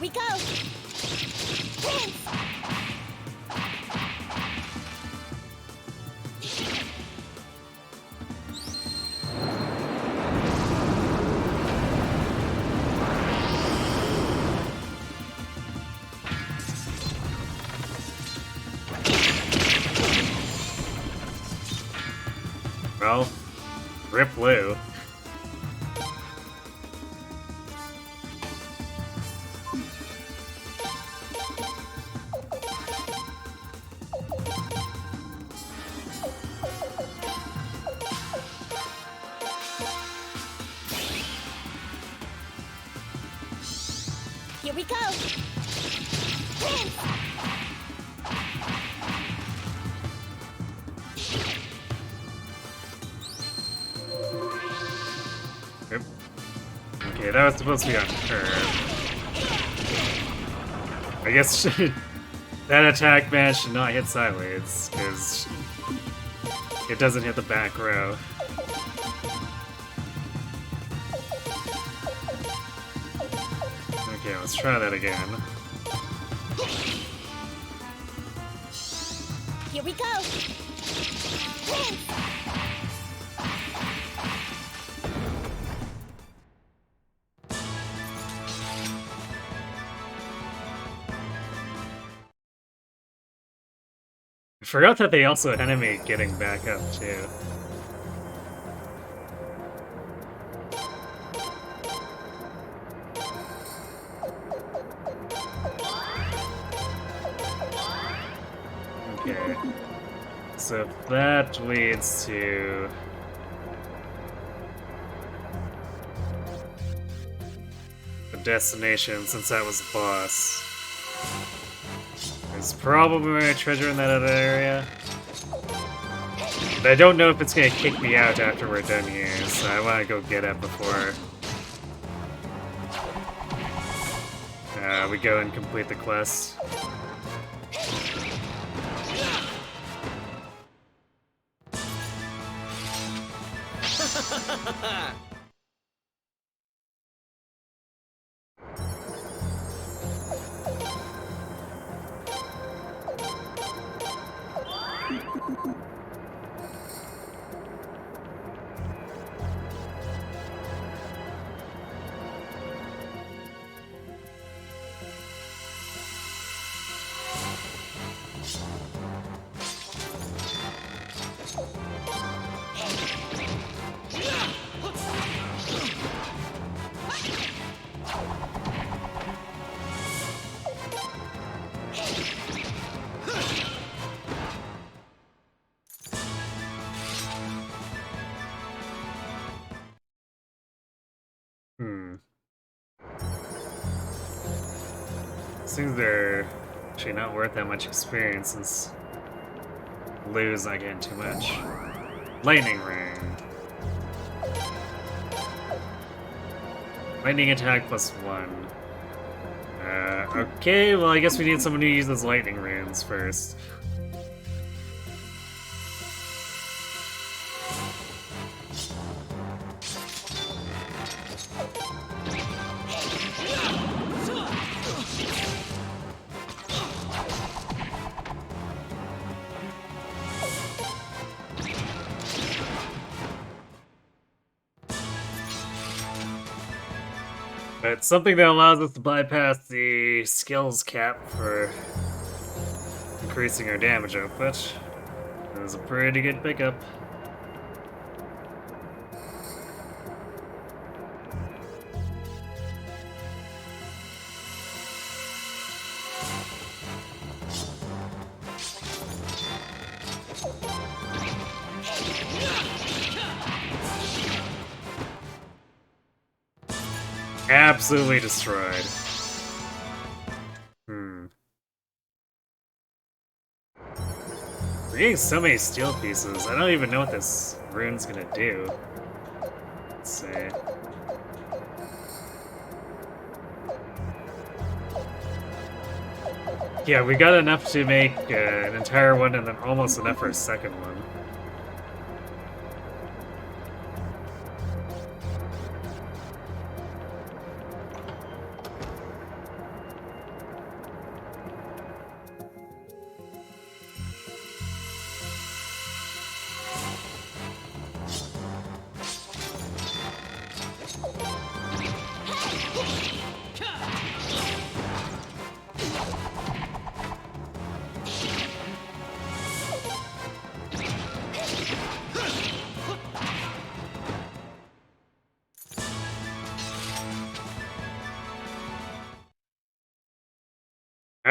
we go! Prince! Well, rip Lou. Here we go! Prince! Yep. Okay, that was supposed to be on curve. I guess that attack man should not hit sideways, because it doesn't hit the back row. Okay, let's try that again. Here we go! Prince! I forgot that they also animate getting back up, too. Okay. So that leads to... the destination, since that was the boss. There's probably a treasure in that other area. But I don't know if it's gonna kick me out after we're done here, so I wanna go get it before we go and complete the quest. Seems they're actually not worth that much experience since Lou's not getting too much. Lightning Ring. Lightning attack +1. Okay, well I guess we need someone to use those lightning runes first. It's something that allows us to bypass the skills cap for increasing our damage output. It was a pretty good pickup. Absolutely destroyed. We're getting so many steel pieces. I don't even know what this rune's gonna do. Let's see. Yeah, we got enough to make an entire one and then almost enough for a second one.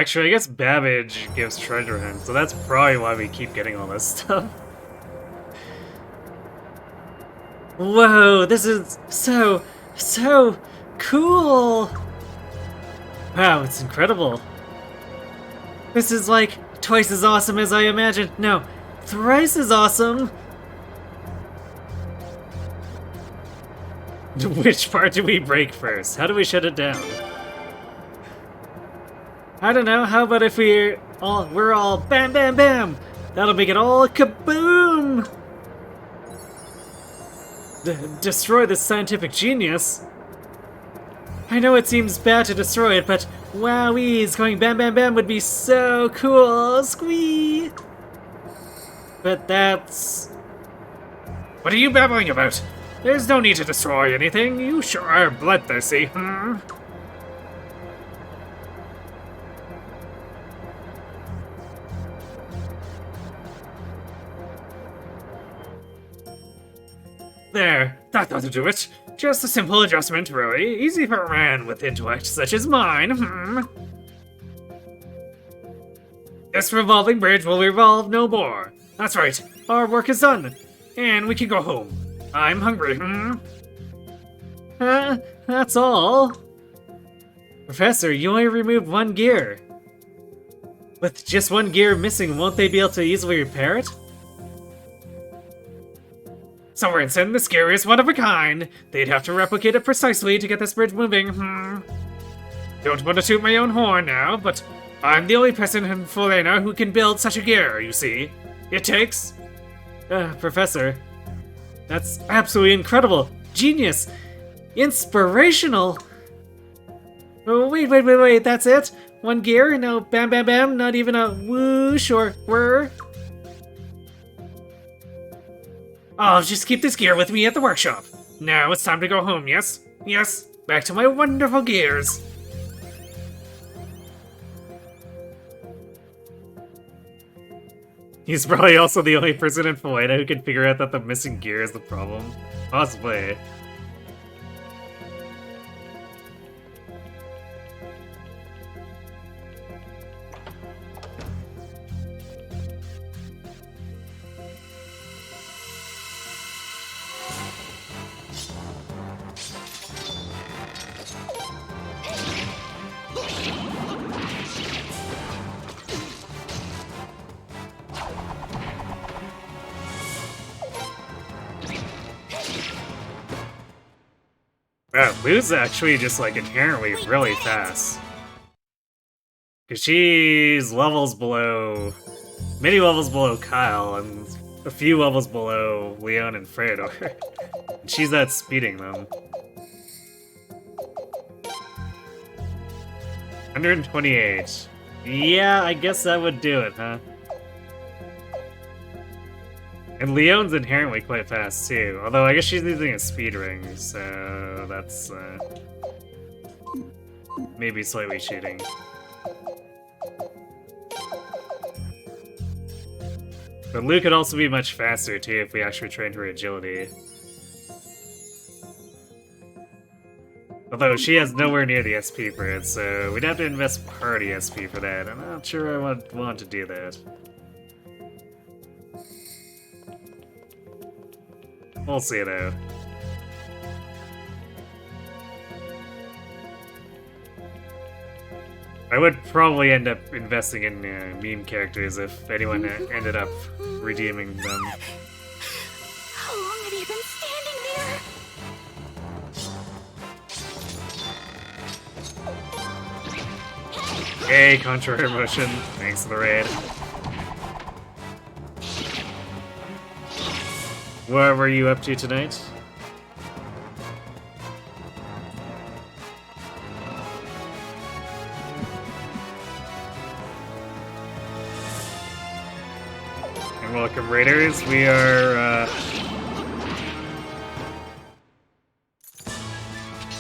Actually, I guess Babbage gives treasure hints, so that's probably why we keep getting all this stuff. Whoa, this is so cool! Wow, it's incredible. This is like twice as awesome as I imagined. No, thrice as awesome! Which part do we break first? How do we shut it down? I don't know, how about if we're all bam bam bam? That'll make it all kaboom! Destroy this scientific genius? I know it seems bad to destroy it, but wowies, going bam bam bam would be so cool! Squee! But that's... What are you babbling about? There's no need to destroy anything. You sure are bloodthirsty, hmm? There, that ought to do it. Just a simple adjustment, really. Easy for a man with intellect such as mine, hmm? This revolving bridge will revolve no more. That's right, our work is done. And we can go home. I'm hungry, hmm? That's all. Professor, you only removed one gear. With just one gear missing, won't they be able to easily repair it? So Rinson, this gear is one of a kind. They'd have to replicate it precisely to get this bridge moving, hmm? Don't want to toot my own horn now, but I'm the only person in Fulena who can build such a gear, you see. It takes... Professor, that's absolutely incredible. Genius. Inspirational. Oh, wait, that's it? One gear? No bam bam bam? Not even a whoosh or whir? I'll just keep this gear with me at the workshop. Now it's time to go home, yes? Yes, back to my wonderful gears. He's probably also the only person in Fulena who can figure out that the missing gear is the problem. Possibly. Wow, Lou's actually just like inherently really fast. Cause she's levels below, many levels below Kyle, and a few levels below Leon and Fredo. And she's outspeeding them. 128. Yeah, I guess that would do it, huh? And Leon's inherently quite fast too, although I guess she's using a speed ring, so that's maybe slightly cheating. But Lou could also be much faster too if we actually trained her agility. Although she has nowhere near the SP for it, so we'd have to invest party SP for that. I'm not sure I would want to do that. We'll see though. I would probably end up investing in meme characters if anyone ended up redeeming them. How long have you been standing there? Yay, contrary motion. Thanks for the raid. What were you up to tonight? And welcome, Raiders. We are,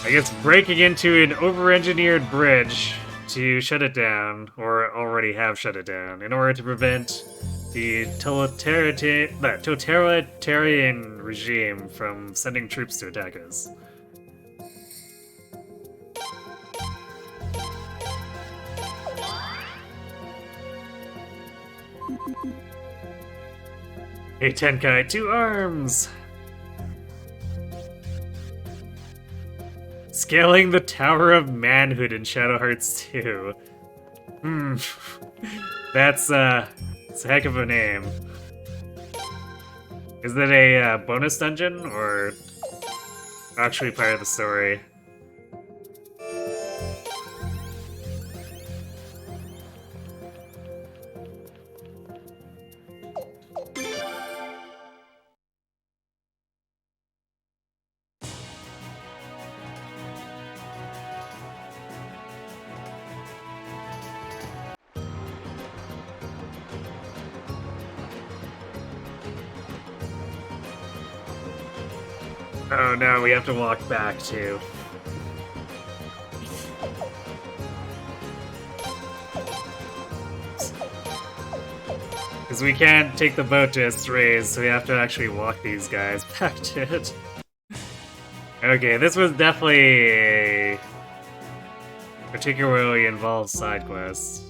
I guess breaking into an over-engineered bridge to shut it down, or already have shut it down, in order to prevent the totalitarian regime from sending troops to attack us. Hey Tenkai, 2 arms! Scaling the Tower of Manhood in Shadow Hearts 2. That's it's a heck of a name. Is it a bonus dungeon, or actually part of the story? Oh no, we have to walk back too. Because we can't take the boat to Estrays, so we have to actually walk these guys back to it. Okay, this was definitely a particularly involved side quest.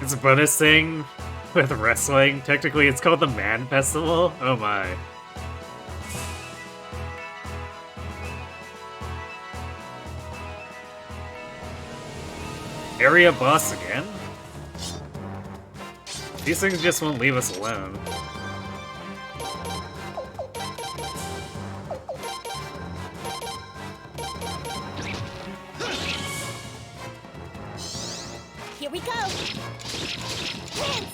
It's a bonus thing with wrestling. Technically, it's called the Man Festival. Oh my. Area boss again? These things just won't leave us alone. Here we go! Prince!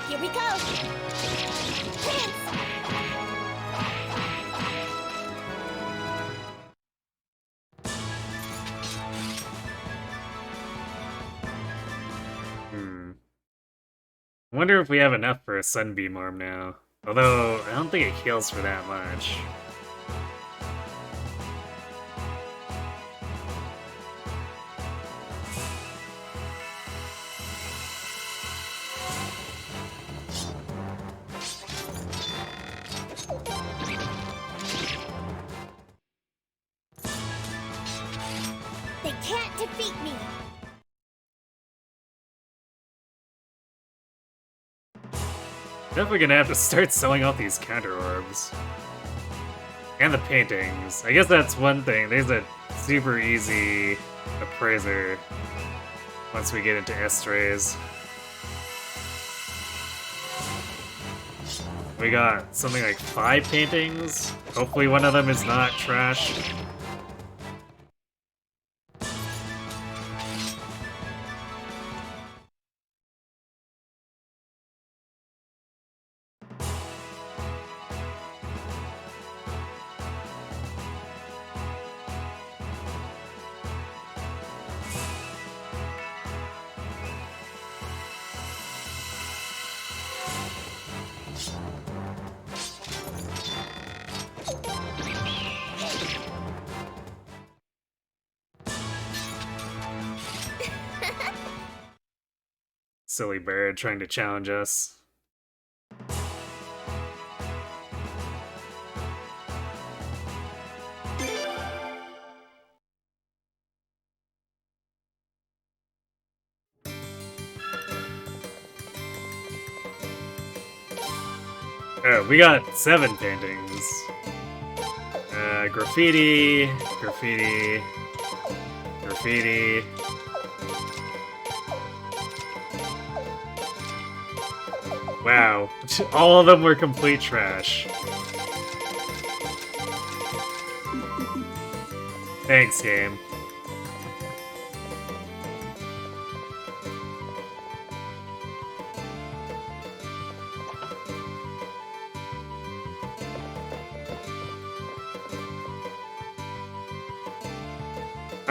Here we go! Prince! I wonder if we have enough for a Sunbeam Arm now. Although, I don't think it heals for that much. They can't defeat me! Definitely gonna have to start selling off these counter orbs. And the paintings. I guess that's one thing. There's a super easy appraiser once we get into Estrays. We got something like 5 paintings. Hopefully one of them is not trash. Silly bird trying to challenge us. Oh, we got 7 paintings. Graffiti, graffiti, graffiti. Wow, all of them were complete trash. Thanks, game.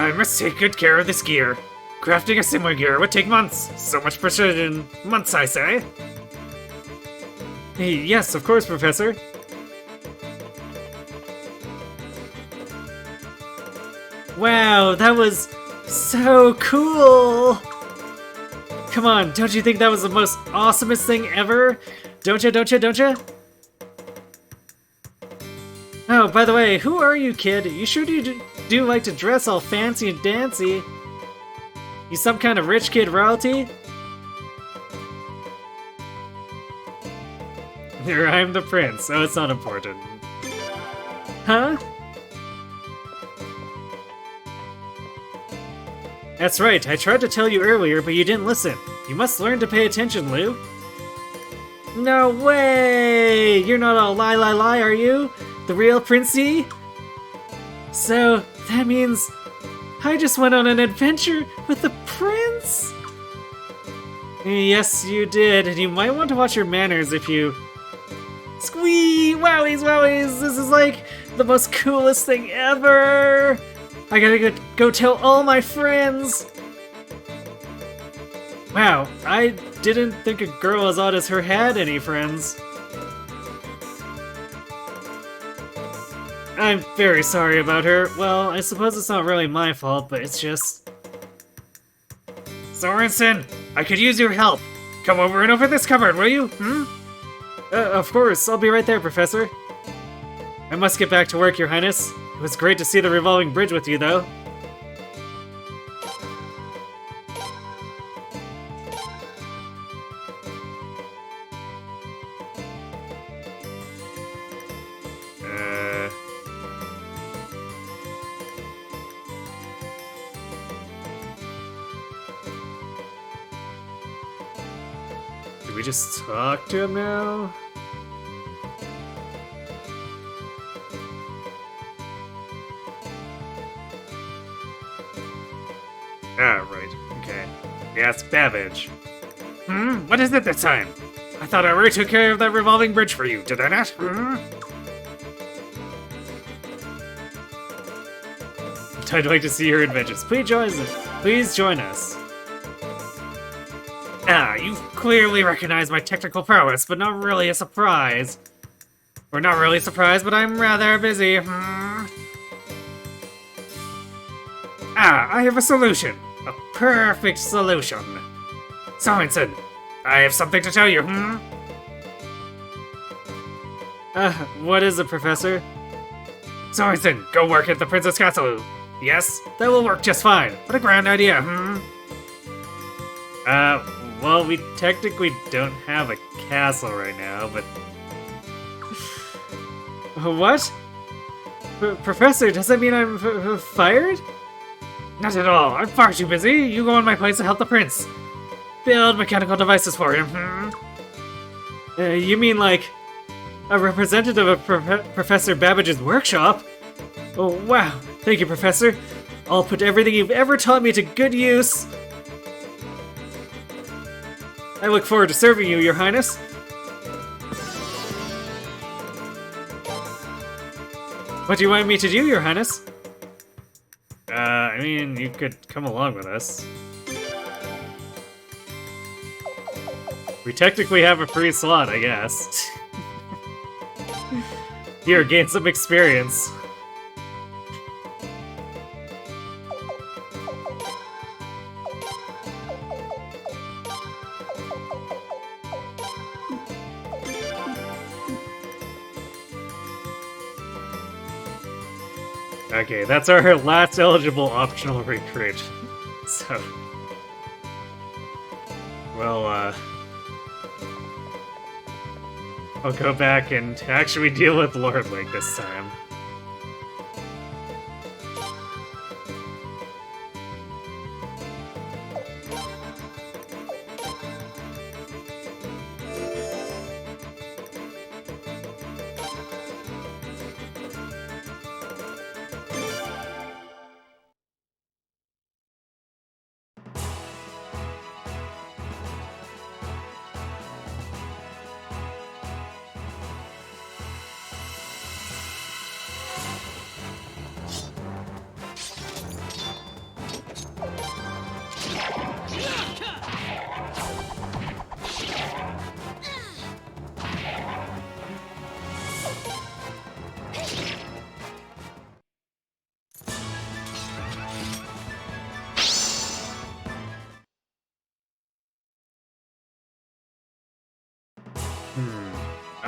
I must take good care of this gear. Crafting a similar gear would take months. So much precision. Months, I say. Yes, of course, Professor. Wow, that was so cool! Come on, don't you think that was the most awesomest thing ever? Don't ya? Oh, by the way, who are you, kid? You sure do like to dress all fancy and dancy? You some kind of rich kid royalty? I'm the prince, so it's not important. Huh? That's right, I tried to tell you earlier, but you didn't listen. You must learn to pay attention, Lou. No way! You're not all lie, are you? The real Princey? So, that means I just went on an adventure with the prince? Yes, you did, and you might want to watch your manners if you... Squee! Wowies! This is like the most coolest thing ever! I gotta go tell all my friends! Wow, I didn't think a girl as odd as her had any friends. I'm very sorry about her. Well, I suppose it's not really my fault, but it's just... Sorensen, I could use your help. Come over and open this cupboard, will you? Of course, I'll be right there, Professor. I must get back to work, Your Highness. It was great to see the revolving bridge with you, though. Did we just talk to him now? Ah, right. Okay. Yes, Babbage. What is it this time? I thought I already took care of that revolving bridge for you, did I not? I'd like to see your adventures. Please join us. Ah, you've clearly recognized my technical prowess, but not really a surprise. Or not really surprised, but I'm rather busy. Ah, I have a solution. A perfect solution. Sorensen, I have something to tell you, What is it, Professor? Sorensen, go work at the Princess Castle. Yes, that will work just fine. What a grand idea, Well, we technically don't have a castle right now, but... What? Professor, does that mean I'm fired? Not at all. I'm far too busy. You go in my place to help the prince. Build mechanical devices for him. You mean like a representative of Professor Babbage's workshop? Oh, wow. Thank you, Professor. I'll put everything you've ever taught me to good use. I look forward to serving you, Your Highness. What do you want me to do, Your Highness? I mean, you could come along with us. We technically have a free slot, I guess. Here, gain some experience. Okay, that's our last eligible optional recruit. So... Well, I'll go back and actually deal with Lord Link this time.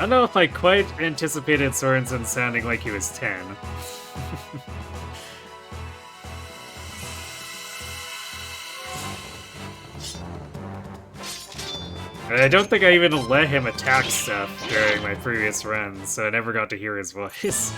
I don't know if I quite anticipated Sorensen sounding like he was 10. And I don't think I even let him attack stuff during my previous runs, so I never got to hear his voice.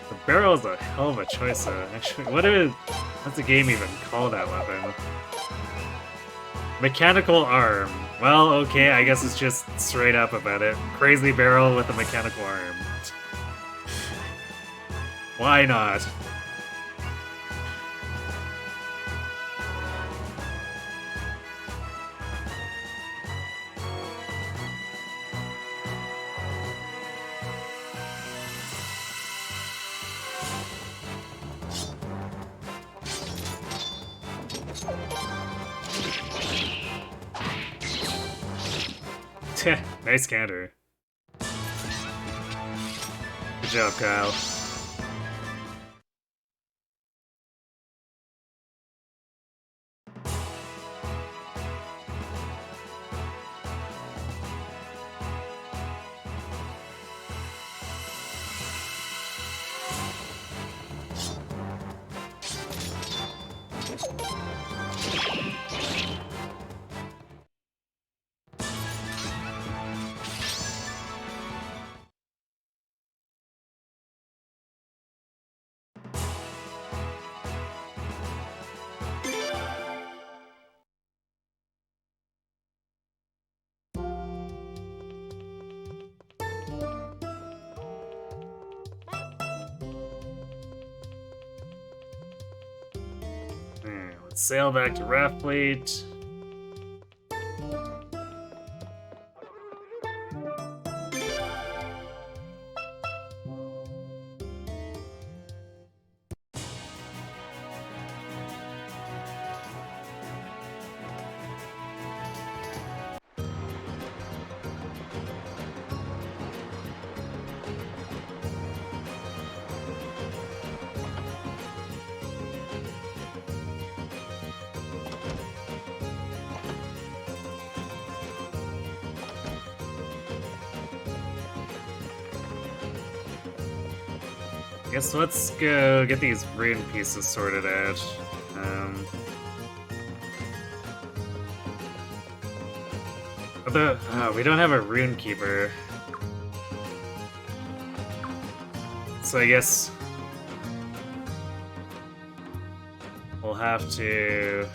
The barrel is a hell of a choice, though. Actually, what's the game even call that weapon? Mechanical arm. Well, okay, I guess it's just straight up about it. Crazy barrel with a mechanical arm. Why not? Nice counter. Good job, Kyle. Let's sail back to Raftfleet. Guess let's go get these rune pieces sorted out. We don't have a rune keeper. So I guess we'll have to...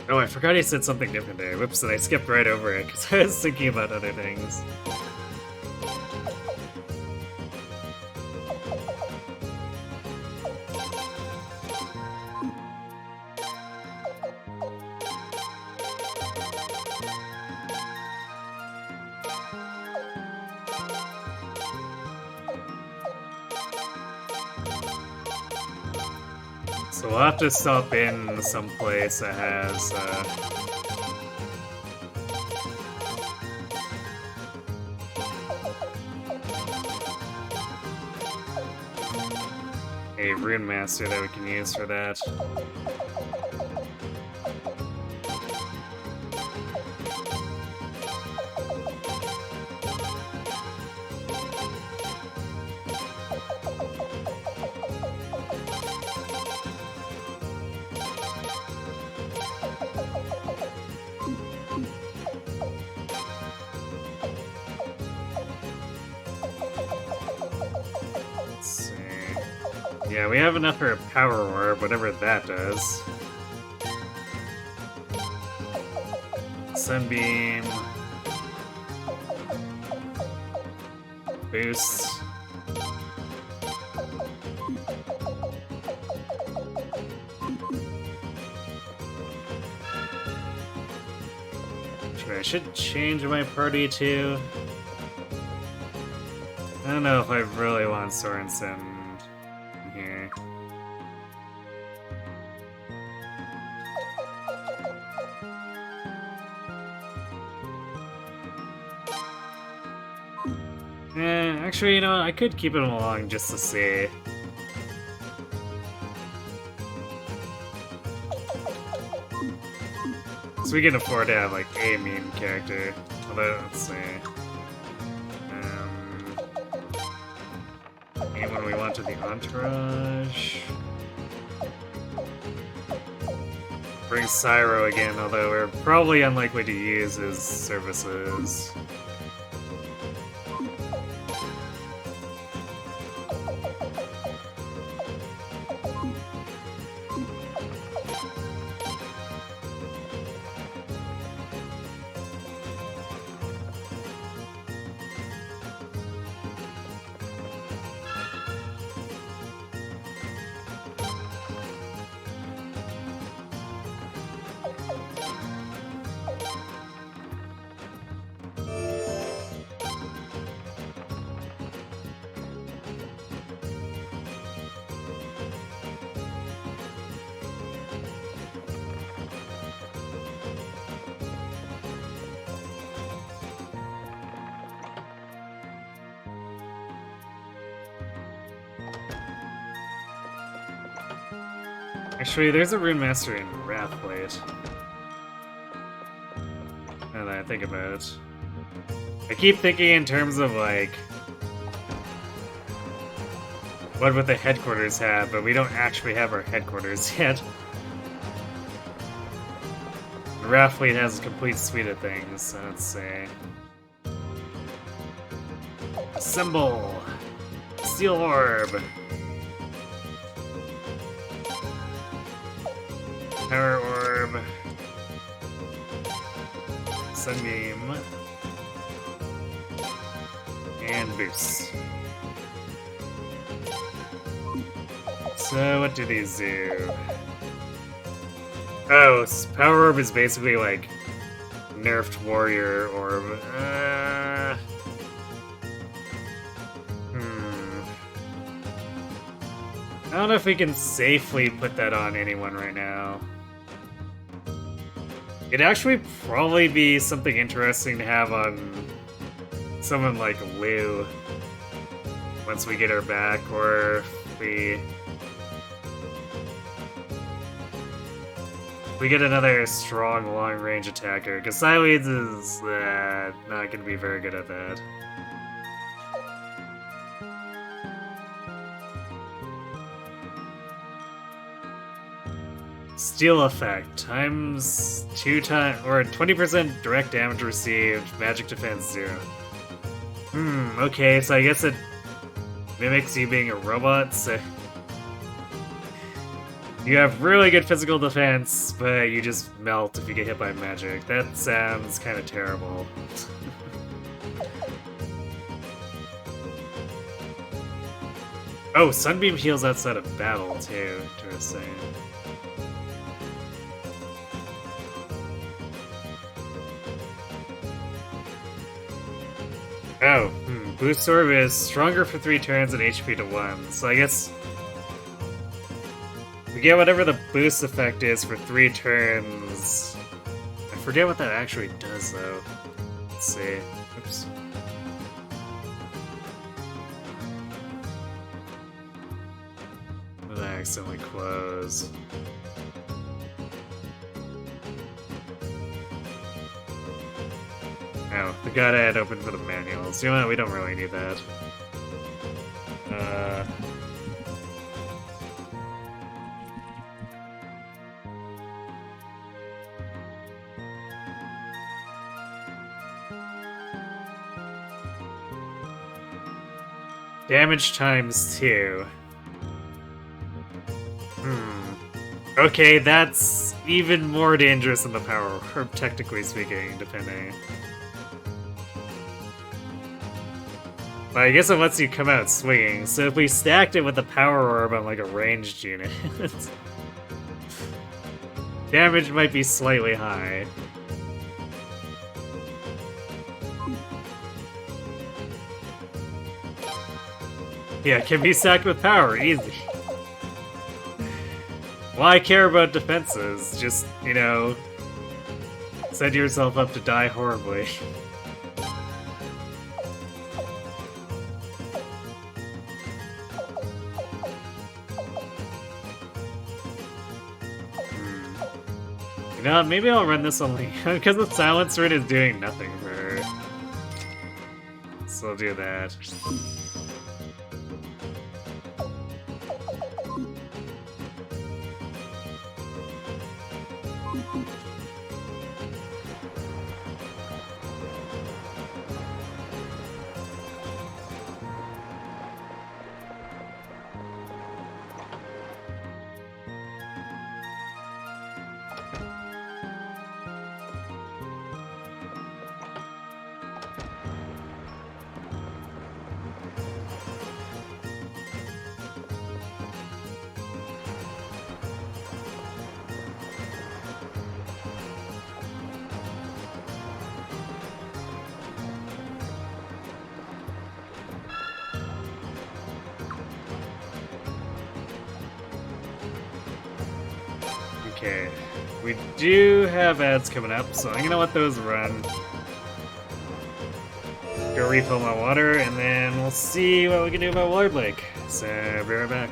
Oh, I forgot he said something different there. Whoops, and I skipped right over it because I was thinking about other things. So we'll have to stop in someplace that has a rune master that we can use for that. Yeah, we have enough for a power orb, whatever that does. Sunbeam. Boost. I should change my party to... I don't know if I really want Sorensen here. Actually, you know what? I could keep him along just to see. So we can afford to have, like, a meme character. Although, let's see. Anyone we want to the entourage? Bring Cyro again, although we're probably unlikely to use his services. Actually, there's a Rune Master in Wrathblade. Now that I think about it. I keep thinking in terms of, like, what would the headquarters have, but we don't actually have our headquarters yet. Wrathblade has a complete suite of things, so let's see. Symbol! Steel Orb! Power Orb, Sunbeam, and Boost. So what do these do? Oh, Power Orb is basically like nerfed Warrior Orb. I don't know if we can safely put that on anyone right now. It'd actually probably be something interesting to have on someone like Liu once we get her back, or if we get another strong long-range attacker, because Sileeds is not going to be very good at that. Steel effect times 2 times or 20% direct damage received, magic defense 0. Okay, so I guess it mimics you being a robot, so you have really good physical defense, but you just melt if you get hit by magic. That sounds kind of terrible. Oh, Sunbeam heals outside of battle too. Interesting. Oh, Boost Orb is stronger for 3 turns and HP to 1, so I guess we get whatever the boost effect is for 3 turns. I forget what that actually does, though. Let's see. Oops. What did I accidentally close? Oh, the god I had open for the manuals. You know what? We don't really need that. Damage times 2. Okay, that's even more dangerous than the Power Orb, technically speaking, depending. But I guess it lets you come out swinging, so if we stacked it with the Power Orb on like a ranged unit, damage might be slightly high. Yeah, it can be stacked with power, easy. Why care about defenses? Just, you know, set yourself up to die horribly. You know what, maybe I'll run this only because the silence rune is doing nothing for her. So I'll do that. Okay, we do have ads coming up, so I'm gonna let those run. Go refill my water, and then we'll see what we can do about Water Lake. So, be right back.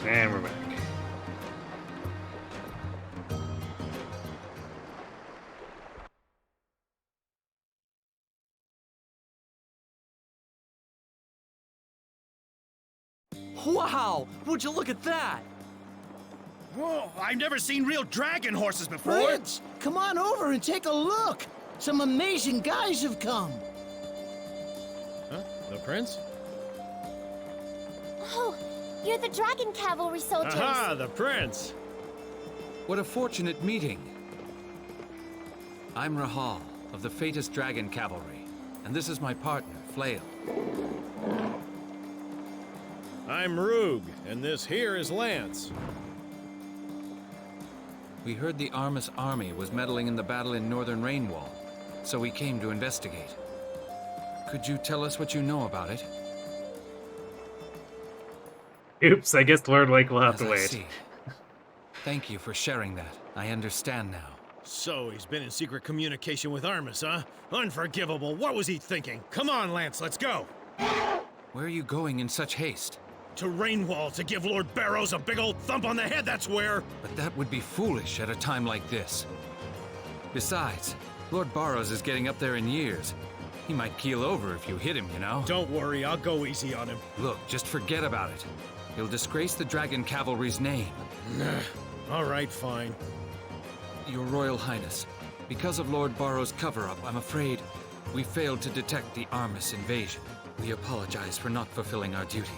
And we're back. Wow! Would you look at that? Whoa, I've never seen real dragon horses before. Prince, come on over and take a look. Some amazing guys have come. Huh? The prince? Oh, you're the Dragon Cavalry soldiers. Aha, the prince! What a fortunate meeting. I'm Rahal of the Fatus Dragon Cavalry. and this is my partner, Flail. I'm Rug, and this here is Lance. We heard the Armus army was meddling in the battle in Northern Rainwall, so we came to investigate. Could you tell us what you know about it? Oops, I guess Lord Lake will have As to I wait. see. Thank you for sharing that. I understand now. So he's been in secret communication with Armus, huh? Unforgivable. What was he thinking? Come on, Lance, let's go. Where are you going in such haste? To Rainwall to give Lord Barrows a big old thump on the head, that's where. But that would be foolish at a time like this. Besides, Lord Barrows is getting up there in years. He might keel over if you hit him, you know? Don't worry, I'll go easy on him. Look, just forget about it. He'll disgrace the Dragon Cavalry's name. All right, fine. Your Royal Highness, because of Lord Barrow's cover-up, I'm afraid we failed to detect the Armus invasion. We apologize for not fulfilling our duty.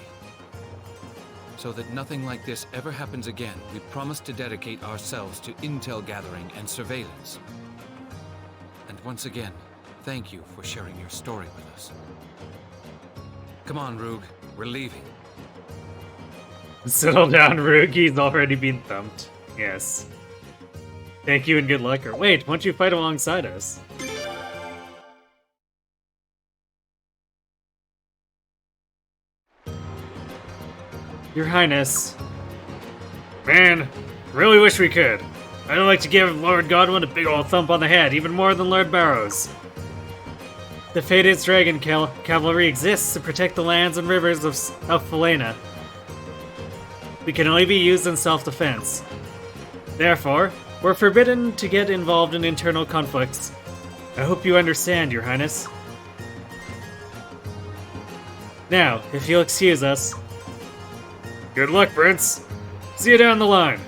So that nothing like this ever happens again, we promise to dedicate ourselves to intel gathering and surveillance. And once again, thank you for sharing your story with us. Come on, Rug, we're leaving. Settle down, Rug. He's already been thumped. Yes. Thank you and good luck. Or wait, why don't you fight alongside us? Your Highness. Man, really wish we could. I'd like to give Lord Godwin a big old thump on the head, even more than Lord Barrows. The fated Dragon Cavalry exists to protect the lands and rivers of Falena. We can only be used in self-defense. Therefore, we're forbidden to get involved in internal conflicts. I hope you understand, Your Highness. Now, if you'll excuse us. Good luck, Prince. See you down the line.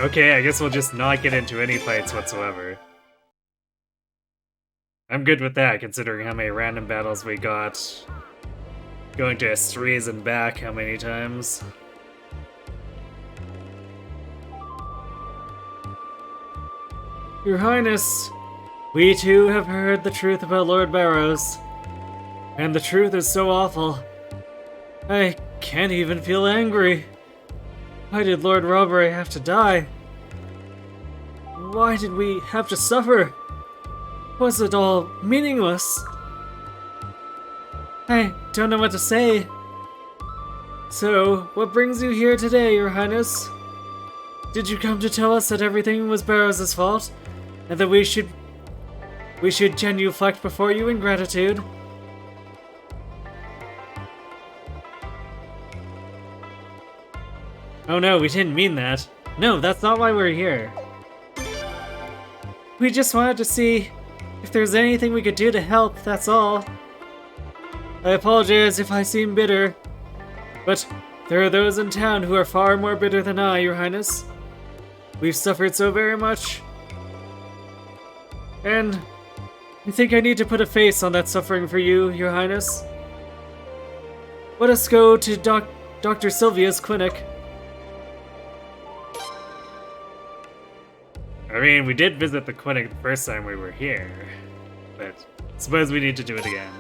Okay, I guess we'll just not get into any fights whatsoever. I'm good with that, considering how many random battles we got. Going to Estrees and back how many times. Your Highness, we too have heard the truth about Lord Barrows. And the truth is so awful. I can't even feel angry. Why did Lord Robbery have to die? Why did we have to suffer? Was it all meaningless? I don't know what to say. So, what brings you here today, Your Highness? Did you come to tell us that everything was Barrows' fault? And that we should genuflect before you in gratitude? Oh no, we didn't mean that. No, that's not why we're here. We just wanted to see if there's anything we could do to help, that's all. I apologize if I seem bitter, but there are those in town who are far more bitter than I, Your Highness. We've suffered so very much. And I think I need to put a face on that suffering for you, Your Highness. Let us go to Dr. Sylvia's clinic. I mean, we did visit the clinic the first time we were here, but suppose we need to do it again.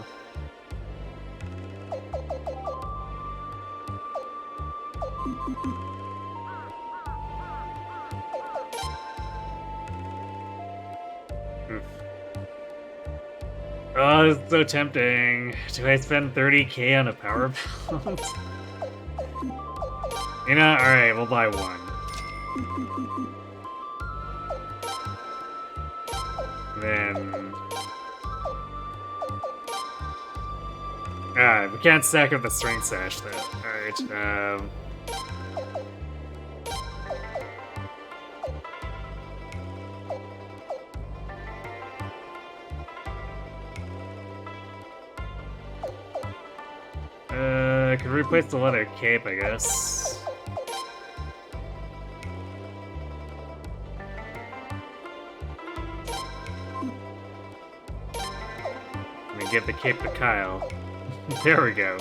Oh, this is so tempting. Do I spend 30k on a power pelt? You know, alright, we'll buy one. Then... we can't stack up the strength sash though. Alright, could replace the leather cape, I guess. And then give the cape to Kyle. There we go.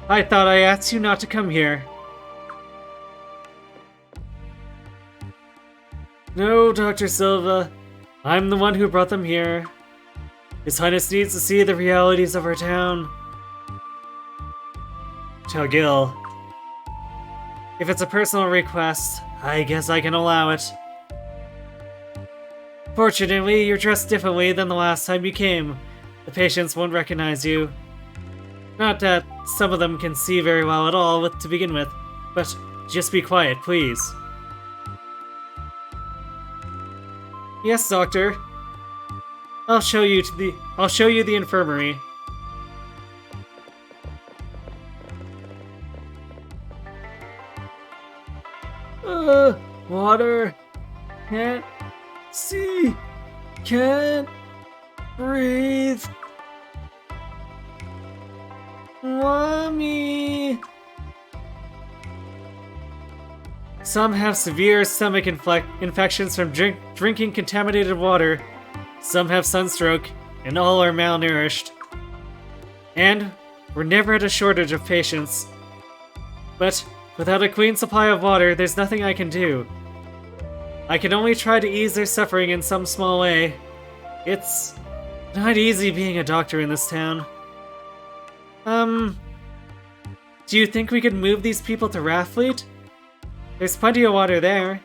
I thought I asked you not to come here. No, Dr. Silva. I'm the one who brought them here. His Highness needs to see the realities of our town. Tell Gil. If it's a personal request, I guess I can allow it. Fortunately, you're dressed differently than the last time you came. The patients won't recognize you. Not that some of them can see very well at all to begin with, but just be quiet, please. Yes, Doctor. I'll show you the infirmary. Water. Can't see. Can't breathe. Mommy. Some have severe stomach infections from drinking contaminated water. Some have sunstroke, and all are malnourished. And we're never at a shortage of patients. But without a clean supply of water, there's nothing I can do. I can only try to ease their suffering in some small way. It's not easy being a doctor in this town. Do you think we could move these people to Rathfleet? There's plenty of water there.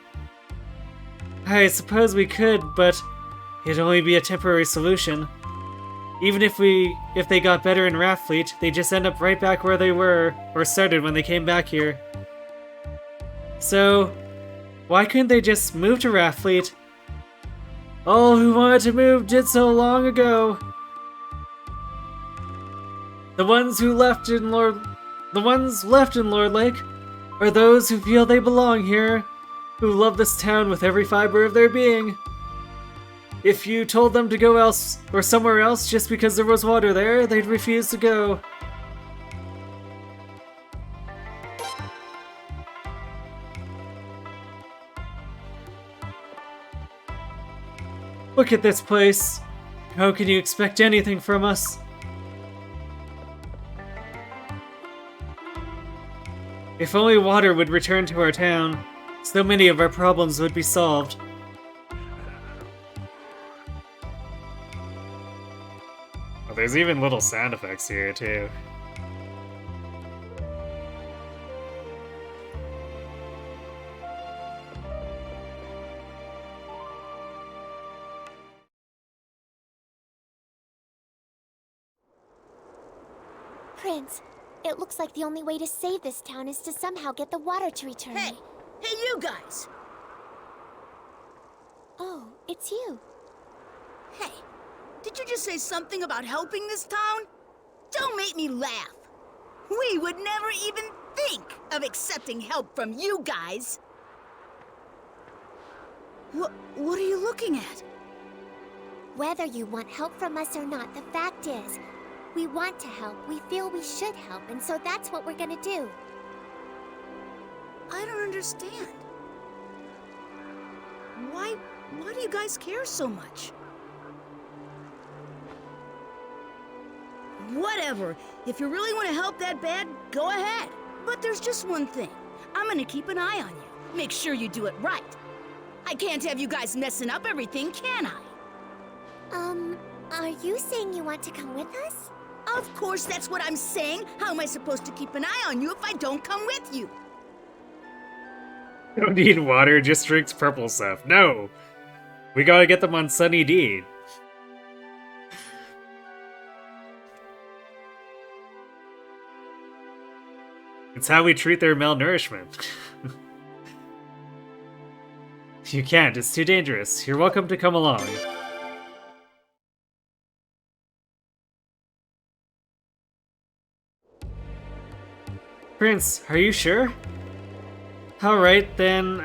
I suppose we could, but it'd only be a temporary solution. Even if they got better in Rathfleet, they just end up right back where they were, or started when they came back here. So, why couldn't they just move to Rathfleet? All who wanted to move did so long ago. The ones left in Lord Lake are those who feel they belong here, who love this town with every fiber of their being. If you told them to go else or somewhere else just because there was water there, they'd refuse to go. Look at this place. How can you expect anything from us? If only water would return to our town, so many of our problems would be solved. Well, there's even little sound effects here, too. Prince, it looks like the only way to save this town is to somehow get the water to return. Hey, you guys! Oh, it's you. Hey, did you just say something about helping this town? Don't make me laugh. We would never even think of accepting help from you guys. What are you looking at? Whether you want help from us or not, the fact is, we want to help, we feel we should help, and so that's what we're gonna do. I don't understand. Why do you guys care so much? Whatever. If you really want to help that bad, go ahead. But there's just one thing. I'm gonna keep an eye on you. Make sure you do it right. I can't have you guys messing up everything, can I? Are you saying you want to come with us? Of course, that's what I'm saying. How am I supposed to keep an eye on you if I don't come with you? Don't need water, just drinks purple stuff. No! We gotta get them on Sunny D. It's how we treat their malnourishment. You can't, it's too dangerous. You're welcome to come along. Prince, are you sure? Alright, then,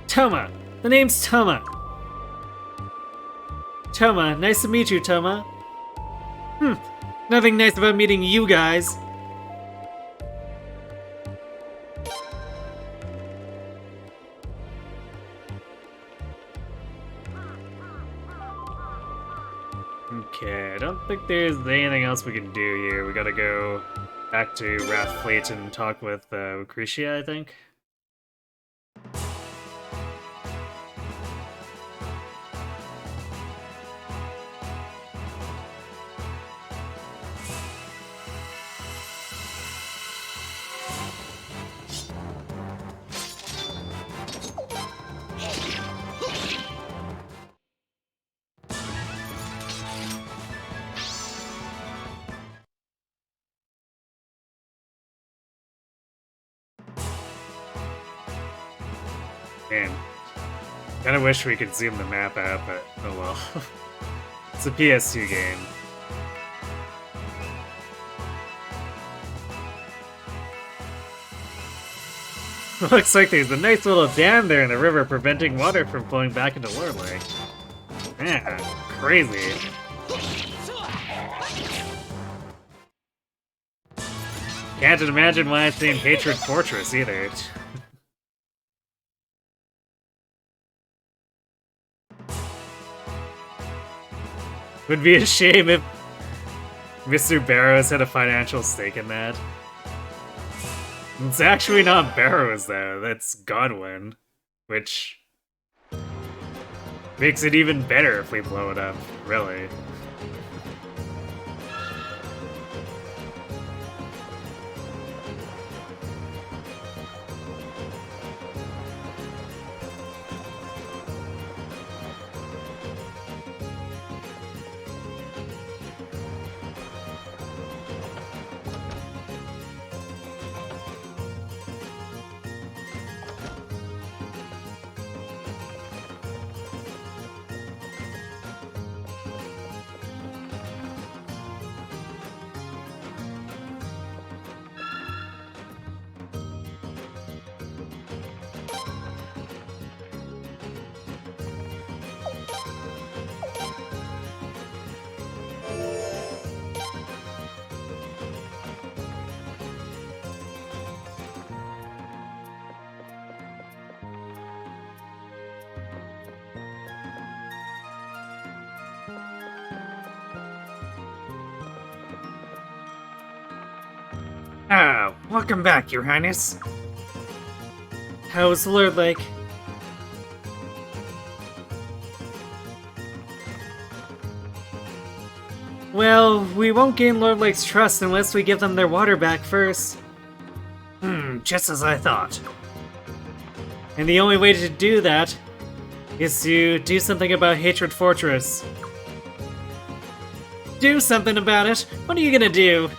Toma! The name's Toma! Toma, nice to meet you, Toma. Nothing nice about meeting you guys. Okay, I don't think there's anything else we can do here. We gotta go back to Wrath Fleet and talk with Lucretia, I think. Man, kinda wish we could zoom the map out, but oh well. It's a PS2 game. Looks like there's a nice little dam there in the river preventing water from flowing back into Lord Lake. Man, crazy. Can't imagine why it's named Hatred Fortress either. Would be a shame if Mr. Barrows had a financial stake in that. It's actually not Barrows though, that's Godwin, which makes it even better if we blow it up, really. Ah, welcome back, Your Highness. How's Lord Lake? Well, we won't gain Lord Lake's trust unless we give them their water back first. Just as I thought. And the only way to do that is to do something about Hatred Fortress. Do something about it? What are you gonna do?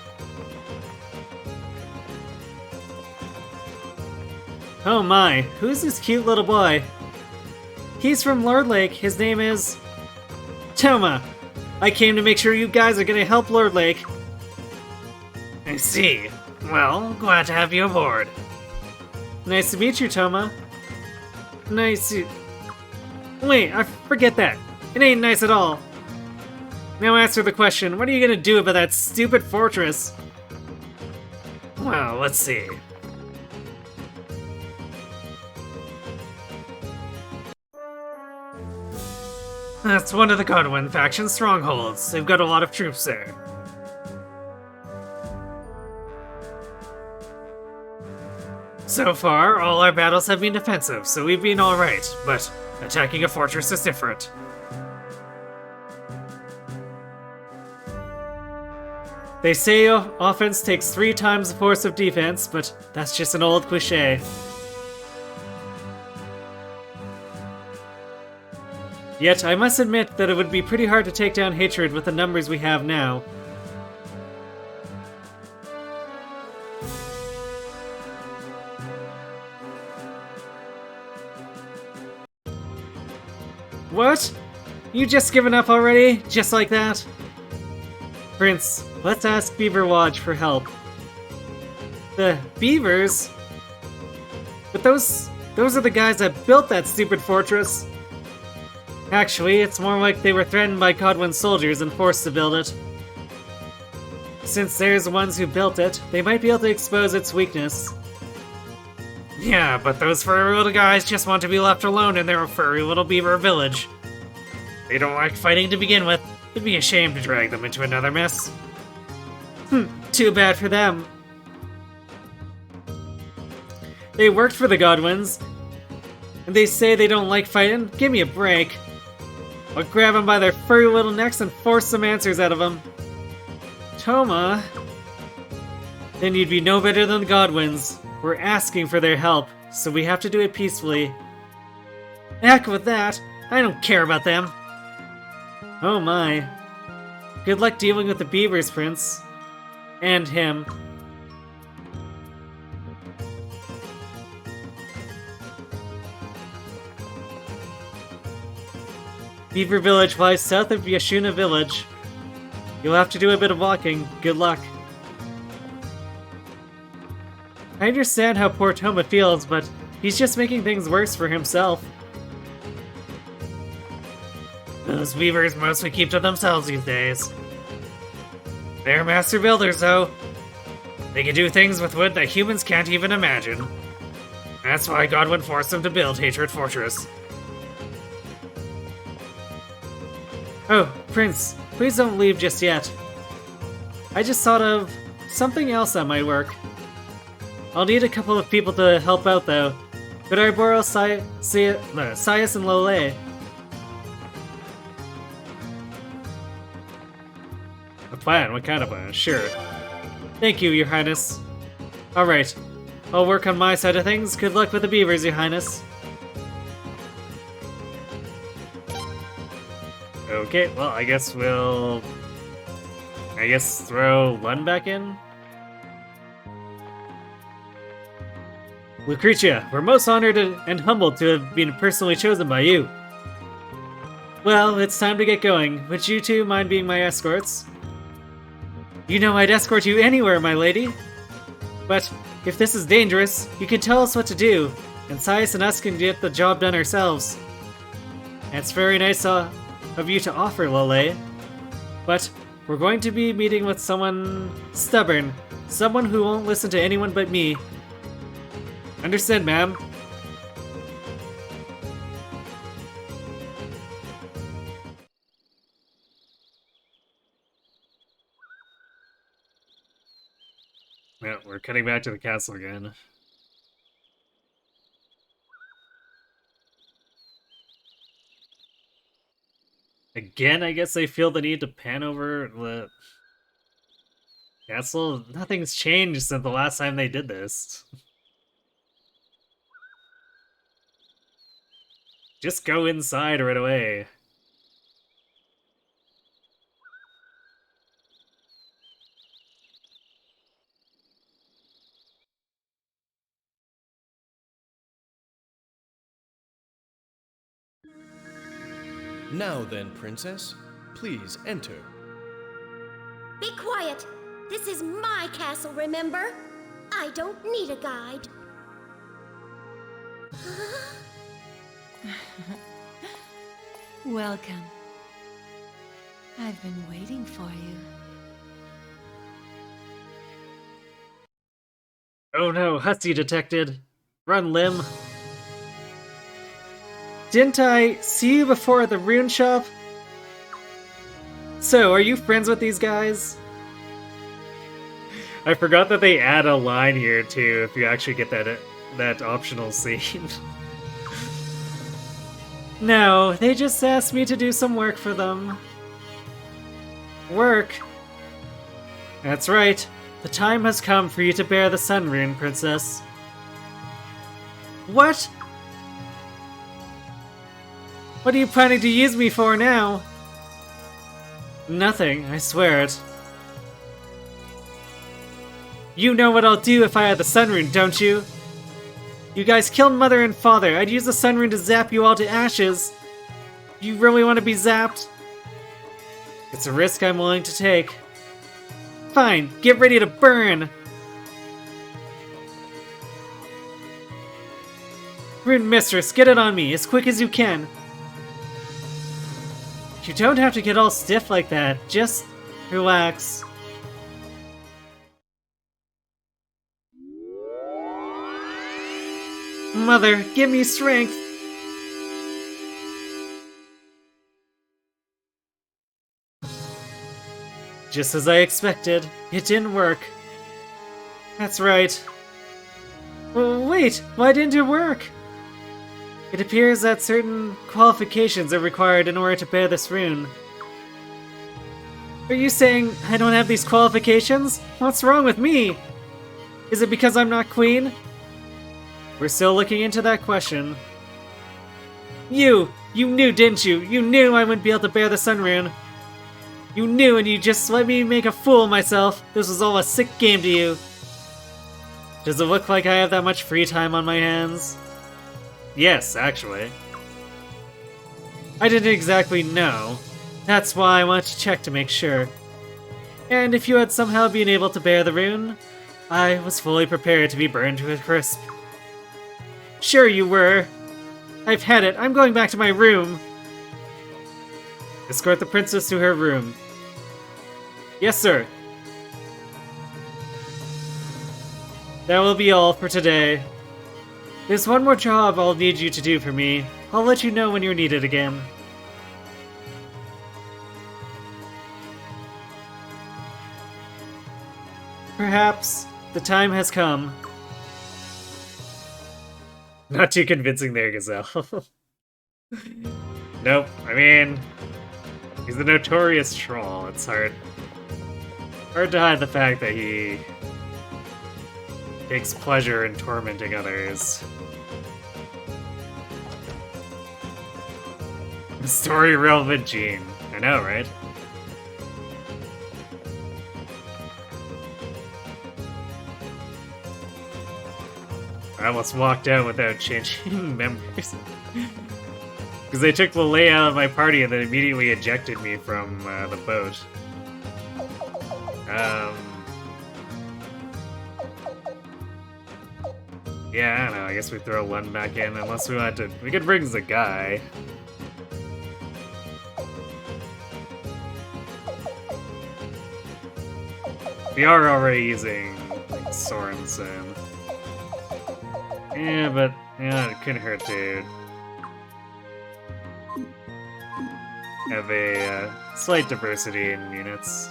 Oh my, who's this cute little boy? He's from Lord Lake. His name is... Toma. I came to make sure you guys are gonna help Lord Lake. I see. Well, glad to have you aboard. Nice to meet you, Toma. Nice to... Wait, I forget that. It ain't nice at all. Now answer the question, what are you gonna do about that stupid fortress? Well, let's see. That's one of the Godwin faction strongholds. They've got a lot of troops there. So far, all our battles have been defensive, so we've been alright, but attacking a fortress is different. They say offense takes 3 times the force of defense, but that's just an old cliche. Yet, I must admit that it would be pretty hard to take down Hatred with the numbers we have now. What? You just given up already? Just like that? Prince, let's ask Beaver Lodge for help. The Beavers? those are the guys that built that stupid fortress. Actually, it's more like they were threatened by Godwin's soldiers and forced to build it. Since they're the ones who built it, they might be able to expose its weakness. Yeah, but those furry little guys just want to be left alone in their furry little beaver village. They don't like fighting to begin with. It'd be a shame to drag them into another mess. Too bad for them. They worked for the Godwins, and they say they don't like fighting? Give me a break. I'll grab them by their furry little necks and force some answers out of them. Toma. Then you'd be no better than the Godwins. We're asking for their help, so we have to do it peacefully. Heck with that. I don't care about them. Oh my. Good luck dealing with the beavers, Prince. And him. Beaver Village lies south of Yashuna Village. You'll have to do a bit of walking. Good luck. I understand how poor Toma feels, but he's just making things worse for himself. Those beavers mostly keep to themselves these days. They're master builders, though. They can do things with wood that humans can't even imagine. That's why Godwin forced them to build Hatred Fortress. Oh, Prince, please don't leave just yet. I just thought of something else that might work. I'll need a couple of people to help out, though. Could I borrow Sias and Lole? A plan? What kind of plan? Sure. Thank you, Your Highness. Alright. I'll work on my side of things. Good luck with the beavers, Your Highness. Okay, well, I guess we'll... throw Lun back in? Lucretia, we're most honored and humbled to have been personally chosen by you. Well, it's time to get going. Would you two mind being my escorts? You know I'd escort you anywhere, my lady. But if this is dangerous, you can tell us what to do, and Sias and us can get the job done ourselves. It's very nice of you to offer, Lole. But we're going to be meeting with someone stubborn, someone who won't listen to anyone but me. Understood, ma'am. Yeah, we're cutting back to the castle again. Again, I guess I feel the need to pan over the castle. Nothing's changed since the last time they did this. Just go inside right away. Now then, Princess, please enter. Be quiet. This is my castle, remember? I don't need a guide. Welcome. I've been waiting for you. Oh no, Hussy detected. Run, Lim. Didn't I see you before at the rune shop? So, are you friends with these guys? I forgot that they add a line here too if you actually get that optional scene. No, they just asked me to do some work for them. Work? That's right. The time has come for you to bear the Sun Rune, Princess. What? What are you planning to use me for now? Nothing, I swear it. You know what I'll do if I had the Sun Rune, don't you? You guys killed Mother and Father. I'd use the Sun Rune to zap you all to ashes. You really want to be zapped? It's a risk I'm willing to take. Fine, get ready to burn! Rune Mistress, get it on me, as quick as you can. You don't have to get all stiff like that, just relax. Mother, give me strength! Just as I expected, it didn't work. That's right. Wait, why didn't it work? It appears that certain qualifications are required in order to bear this rune. Are you saying I don't have these qualifications? What's wrong with me? Is it because I'm not queen? We're still looking into that question. You knew, didn't you? You knew I wouldn't be able to bear the sun rune. You knew and you just let me make a fool of myself. This was all a sick game to you. Does it look like I have that much free time on my hands? Yes, actually. I didn't exactly know. That's why I wanted to check to make sure. And if you had somehow been able to bear the rune, I was fully prepared to be burned to a crisp. Sure you were. I've had it. I'm going back to my room. Escort the princess to her room. Yes, sir. That will be all for today. There's one more job I'll need you to do for me. I'll let you know when you're needed again. Perhaps the time has come. Not too convincing there, Gazelle. Nope, I mean, he's a notorious troll. It's hard to hide the fact that he takes pleasure in tormenting others. Story relevant Gene. I know, right? I almost walked out without changing members. Because they took the layout of my party and then immediately ejected me from the boat. Yeah, I don't know, I guess we throw Lund back in, unless we want to... We could bring the guy. We are already using like, Sorensen. Yeah, but yeah, it couldn't hurt to have a slight diversity in units.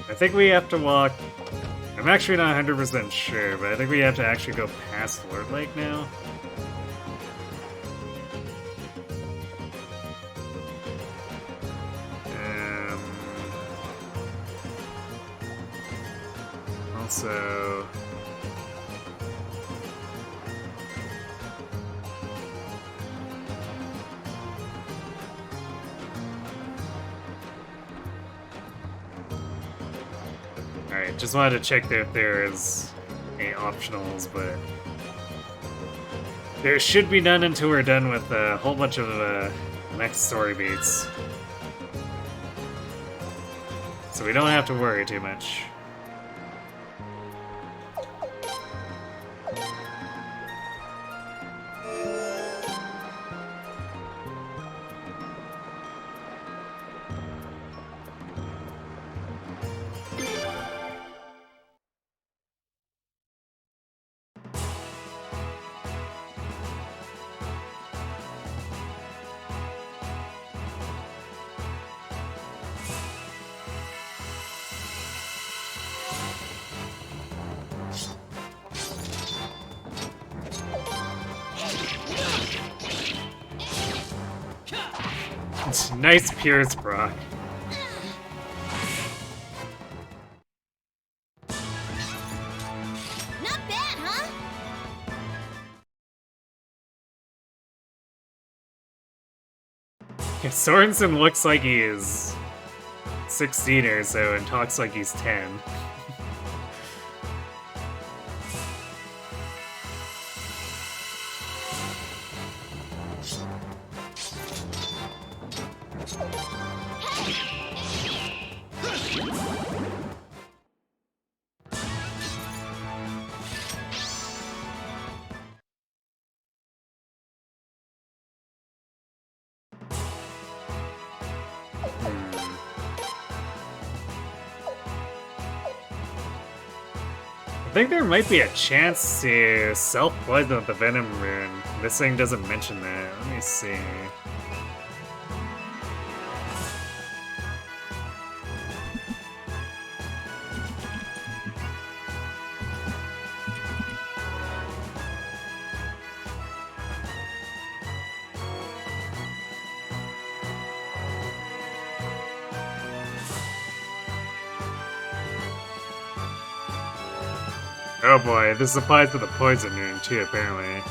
I think we have to walk... I'm actually not 100% sure, but I think we have to actually go past Lord Lake now. Also... Alright, just wanted to check if there is any optionals, but there should be none until we're done with a whole bunch of next story beats. So we don't have to worry too much. Nice Pierce, Brock. Not bad, huh? Sorensen looks like he is 16 or so and talks like he's 10. I think there might be a chance to self-poison with the Venom Rune. This thing doesn't mention that. Let me see. Oh boy, this applies to the poison rune too, apparently.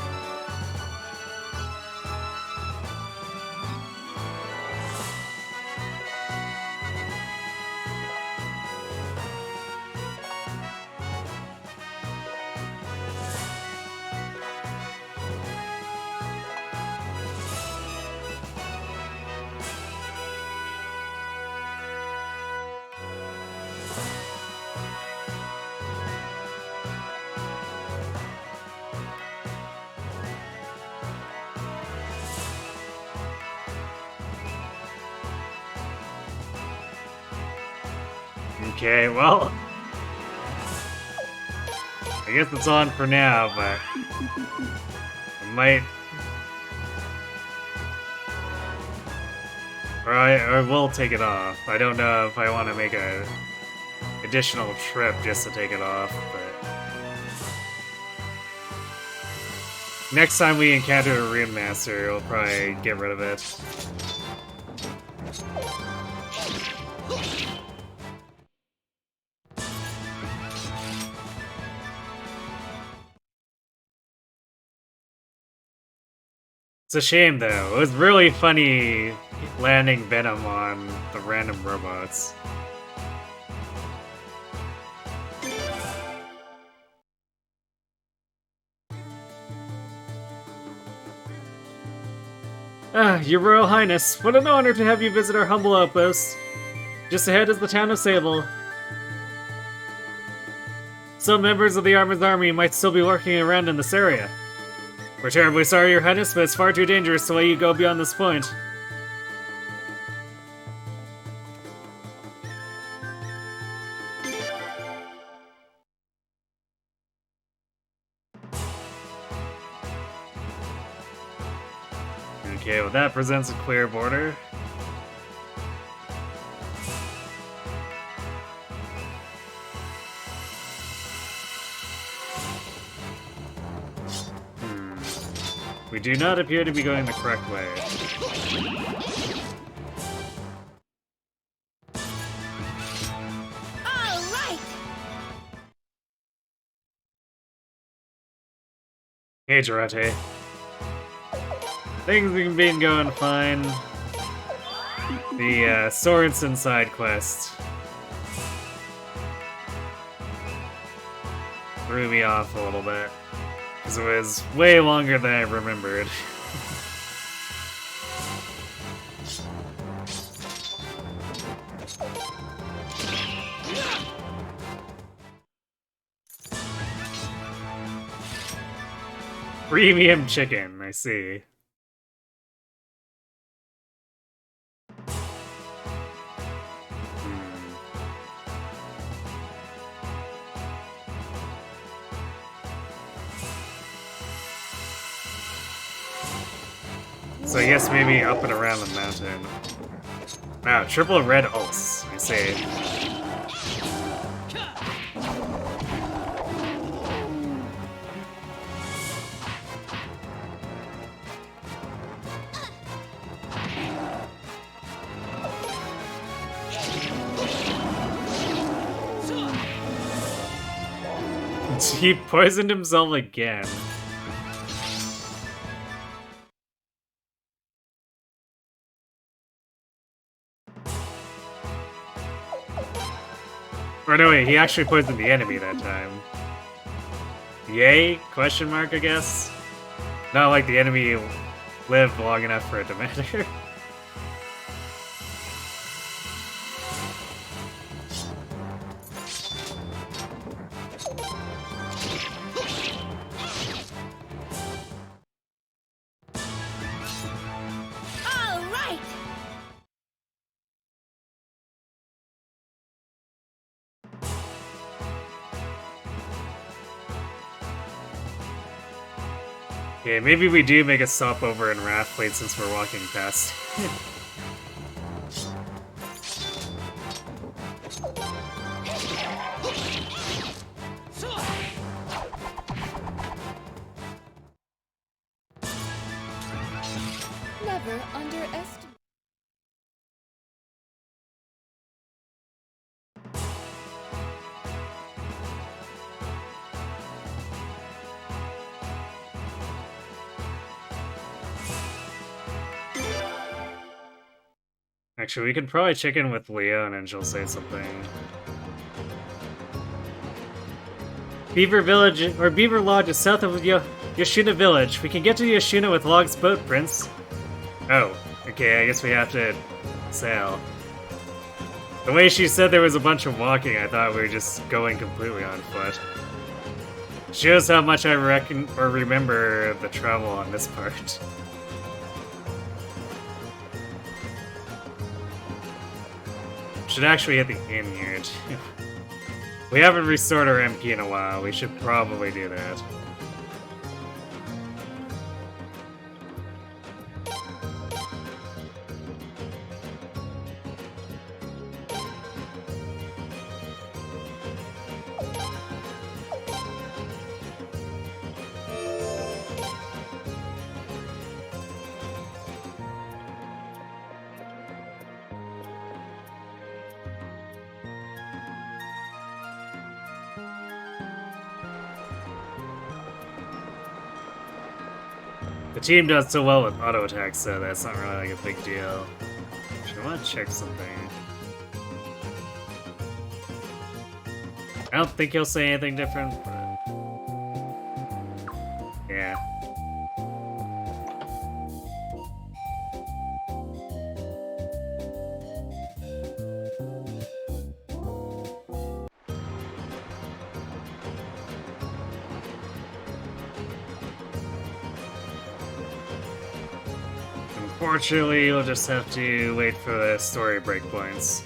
Okay, well, I guess it's on for now, but I might, or I will take it off. I don't know if I want to make a additional trip just to take it off, but next time we encounter a Rune Master, we'll probably get rid of it. It's a shame, though. It was really funny landing Venom on the random robots. Your Royal Highness, what an honor to have you visit our humble outpost. Just ahead is the town of Sable. Some members of the Armor's army might still be lurking around in this area. We're terribly sorry, Your Highness, but it's far too dangerous to let you go beyond this point. Okay, well that presents a clear border. We do not appear to be going the correct way. All right. Hey, Jarate. Things have been going fine. The Sorensen side quest threw me off a little bit. Because it was way longer than I remembered. Premium chicken, I see. So I guess maybe up and around the mountain. Wow, triple red ults, I see. He poisoned himself again. Or no, wait, he actually poisoned the enemy that time. Yay? Question mark, I guess? Not like the enemy lived long enough for it to matter. All right! Okay, maybe we do make a stop over in Wrathblade since we're walking past. Never underestimate. Actually, we could probably check in with Leon and she'll say something. Beaver Village, or Beaver Lodge is south of Yoshina Village. We can get to Yoshina with Log's boat, Prince. Oh, okay, I guess we have to sail. The way she said there was a bunch of walking, I thought we were just going completely on foot. Shows how much I reckon or remember the travel on this part. Should actually hit the inn here, too. We haven't restored our MP in a while. We should probably do that. The team does so well with auto attacks, so that's not really like a big deal. Actually, I want to check something. I don't think he'll say anything different, but... yeah. Unfortunately, you'll just have to wait for the story breakpoints.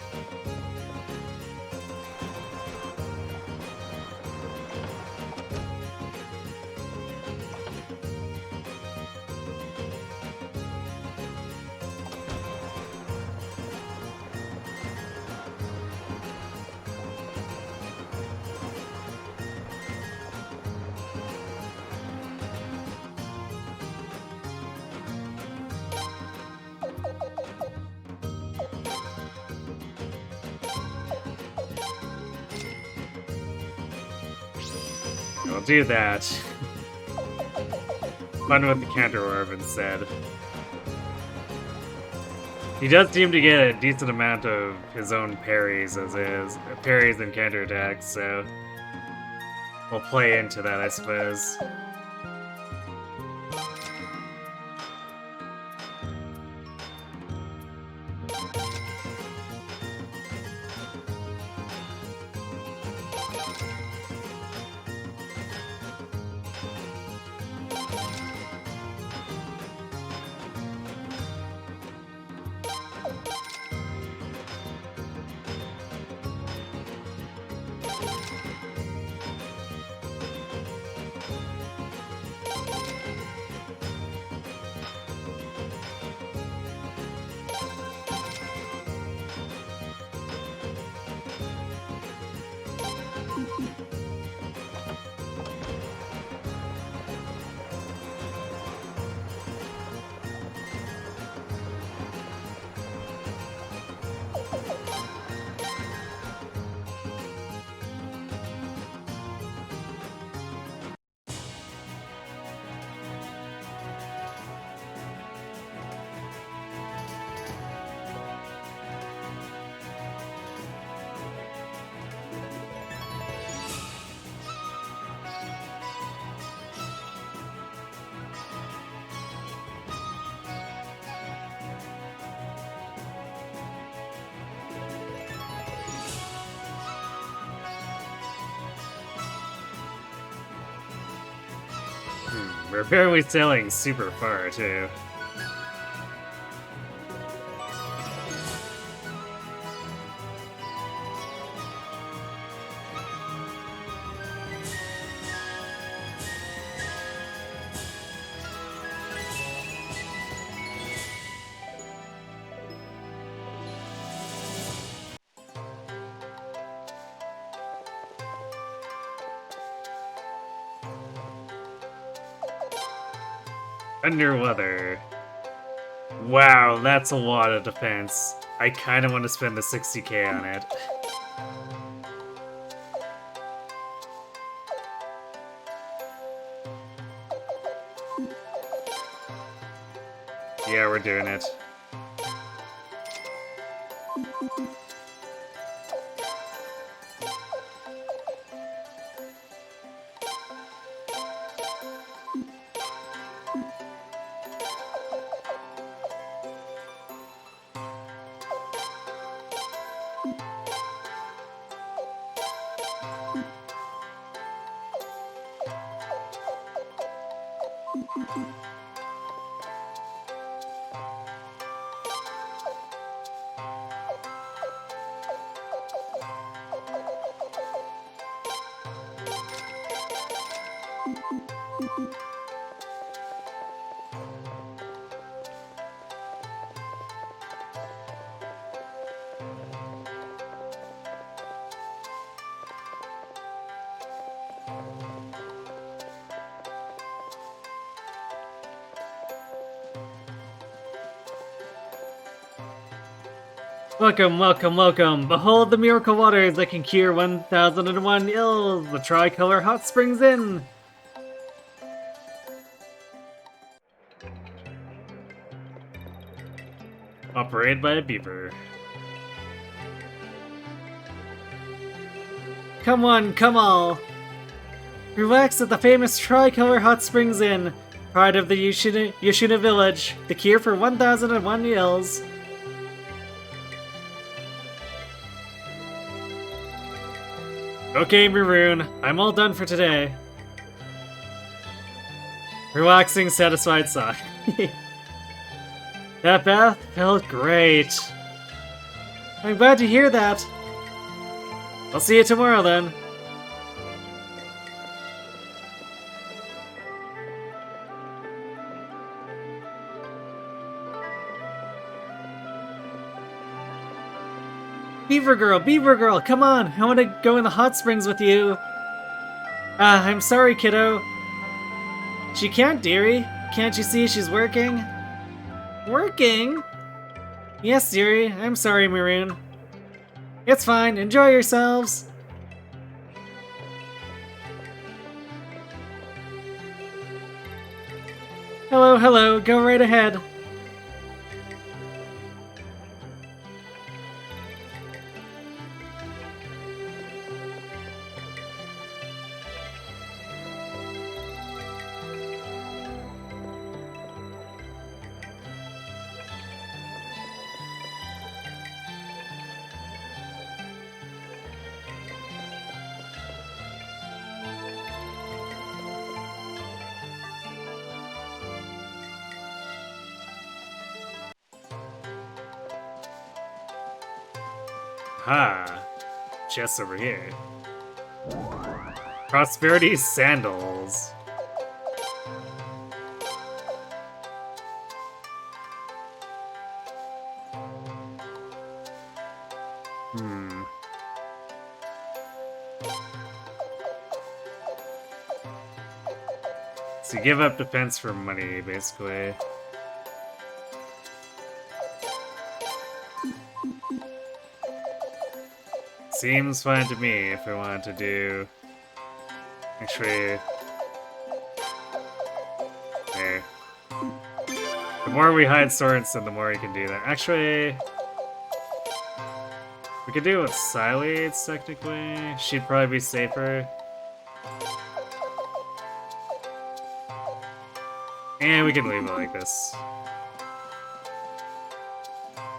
We'll do that. Fun with the counter orb instead. He does seem to get a decent amount of his own parries as is. Parries and counterattacks, so we'll play into that, I suppose. We're apparently sailing super far, too. Underweather. Wow, that's a lot of defense. I kind of want to spend the 60k on it. Yeah, we're doing it. Welcome, welcome, welcome! Behold the miracle waters that can cure 1001 ills! The tricolor hot springs in! Operated by a beaver. Come on, come all! Relax at the famous tricolor hot springs inn, pride of the Yoshina village, the cure for 1001 ills. Okay, Maroon, I'm all done for today. Relaxing, satisfied sigh. That bath felt great. I'm glad to hear that. I'll see you tomorrow then. Beaver Girl, come on! I want to go in the hot springs with you. I'm sorry, kiddo. She can't, dearie. Can't you see she's working? Working? Yes, dearie. I'm sorry, Maroon. It's fine. Enjoy yourselves. Hello, hello. Go right ahead. Ha! Chests over here. Prosperity sandals. So you give up defense for money, basically. Seems fine to me if I wanted to do... Actually... There. The more we hide Sorensen, the more you can do that. Actually... We could do it with Sileads, technically. She'd probably be safer. And we can leave it like this.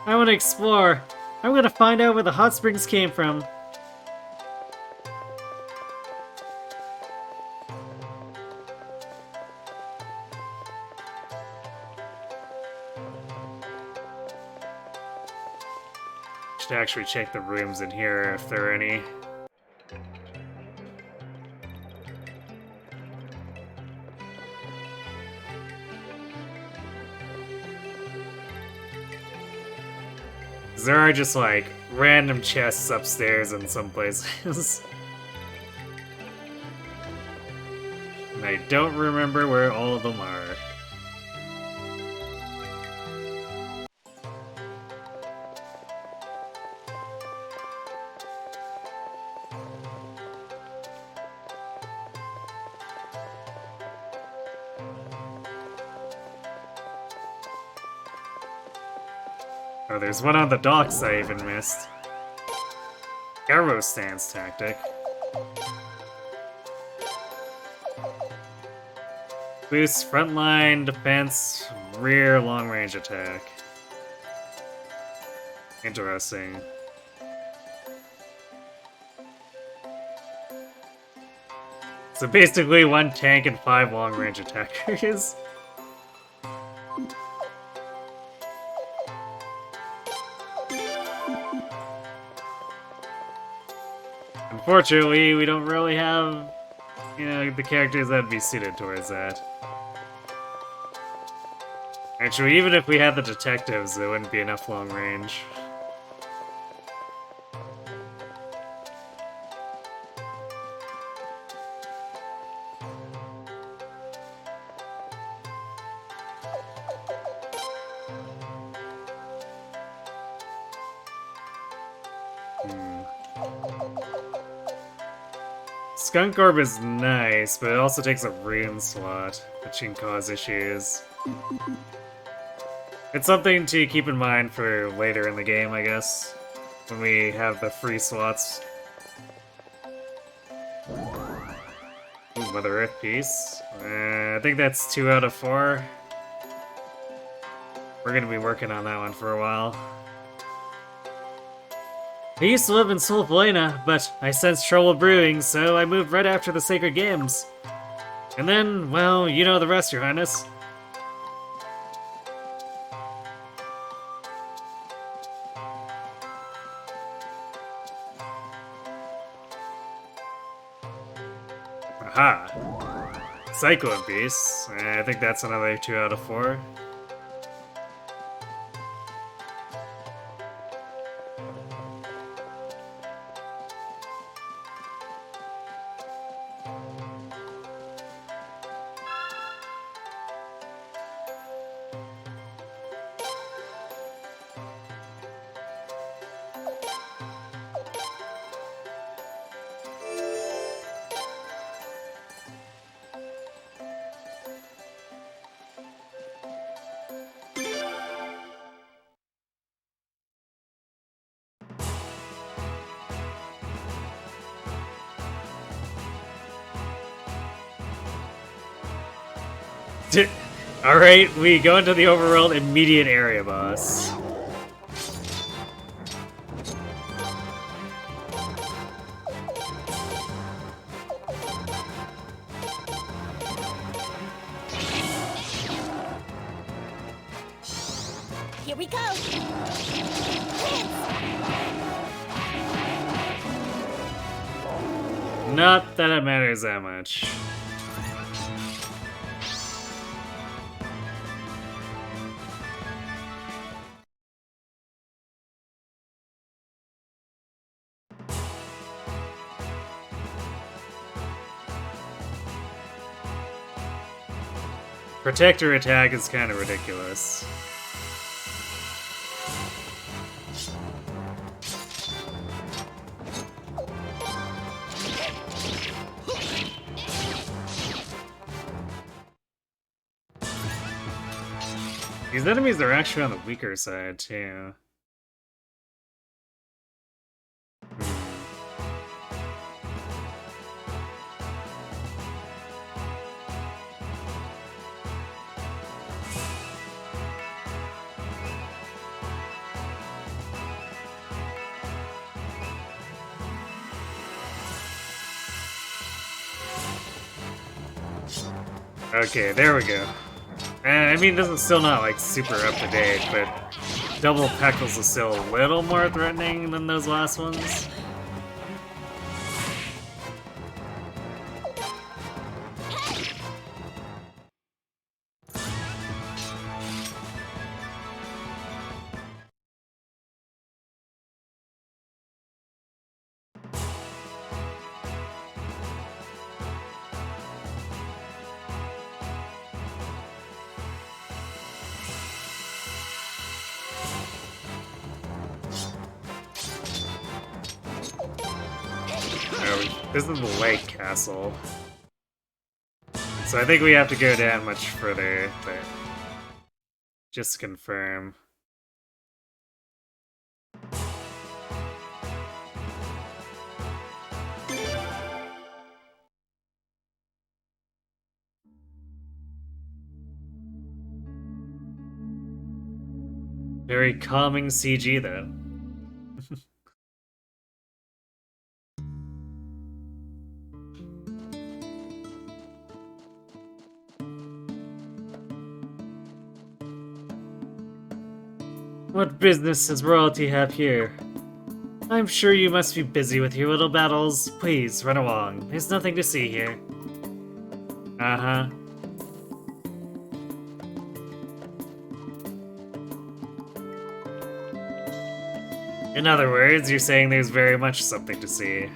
I want to explore. I'm gonna find out where the hot springs came from. Should actually check the rooms in here if there are any. There are just like random chests upstairs in some places. And I don't remember where all of them are. Oh, there's one on the docks I even missed. Arrow stance tactic. Boosts frontline defense, rear long range attack. Interesting. So basically 1 tank and 5 long range attackers. Unfortunately, we don't really have, you know, the characters that'd be suited towards that. Actually, even if we had the detectives, there wouldn't be enough long range. Skunk Orb is nice, but it also takes a rune slot, which can cause issues. It's something to keep in mind for later in the game, I guess, when we have the free slots. Ooh, Mother Earth piece. I think that's 2 out of 4. We're gonna be working on that one for a while. I used to live in Solvalena, but I sensed trouble brewing, so I moved right after the Sacred Games. And then, well, you know the rest, Your Highness. Aha! Cyclone Beast. I think that's another 2 out of 4. Alright, we go into the overworld immediate area boss. Here we go! Not that it matters that much. Protector attack is kind of ridiculous. These enemies are actually on the weaker side, too. Okay, there we go. I mean, this is still not, like, super up-to-date, but double peckles is still a little more threatening than those last ones. This is the Lake Castle. So I think we have to go down much further, but just to confirm. Very calming CG though. What business does royalty have here? I'm sure you must be busy with your little battles. Please, run along. There's nothing to see here. Uh-huh. In other words, you're saying there's very much something to see.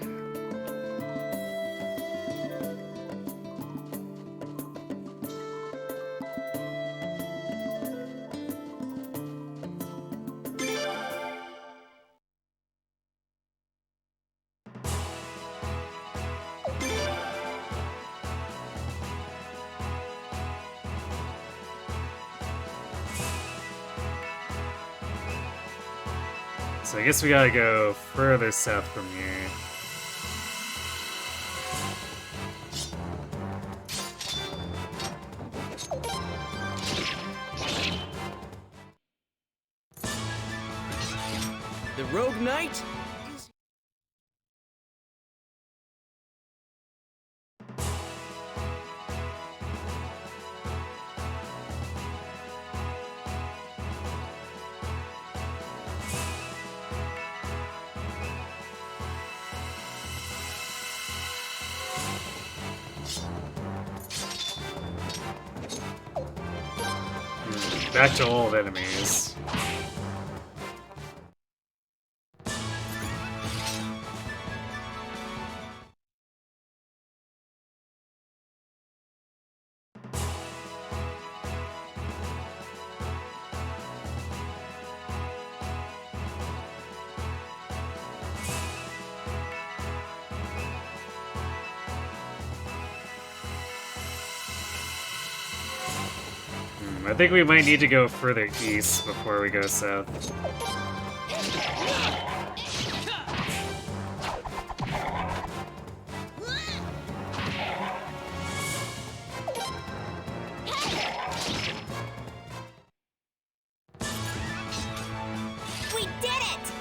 So I guess we gotta go further south from here. The Rogue Knight? Back to old enemies. I think we might need to go further east before we go south. We did it!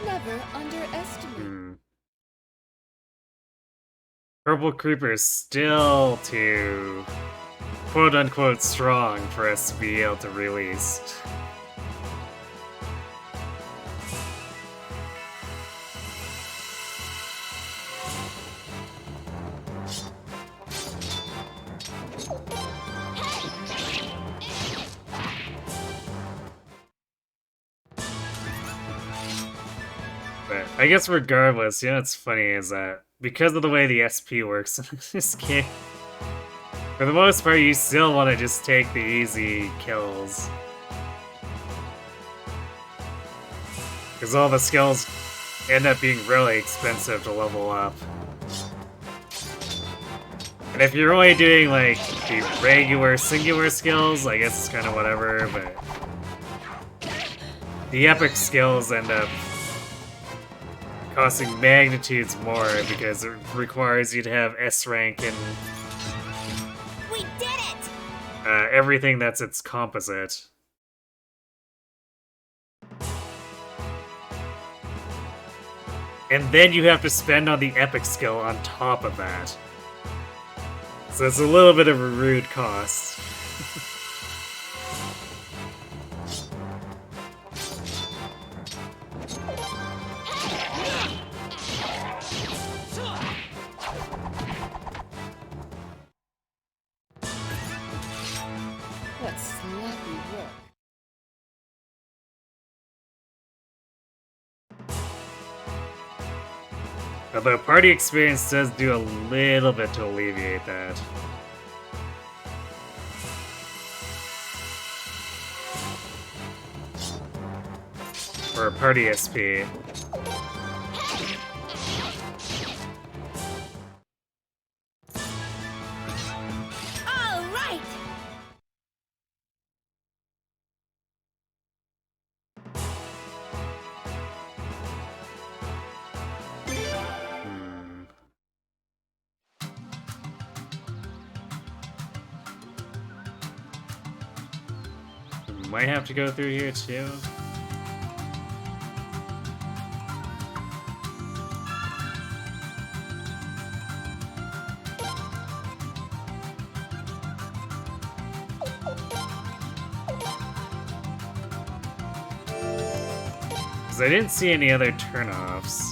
Never underestimate. Purple Creeper is still too quote-unquote strong for us to be able to release. But I guess regardless, you know what's funny is that because of the way the SP works in this game, for the most part, you still want to just take the easy kills. Because all the skills end up being really expensive to level up. And if you're only doing, like, the regular singular skills, I guess it's kind of whatever, but the epic skills end up costing magnitudes more because it requires you to have S rank and We did it! everything that's its composite. And then you have to spend on the epic skill on top of that. So it's a little bit of a rude cost. What sloppy work. Although party experience does do a little bit to alleviate that. For party SP. All right! Might have to go through here too. Because I didn't see any other turnoffs.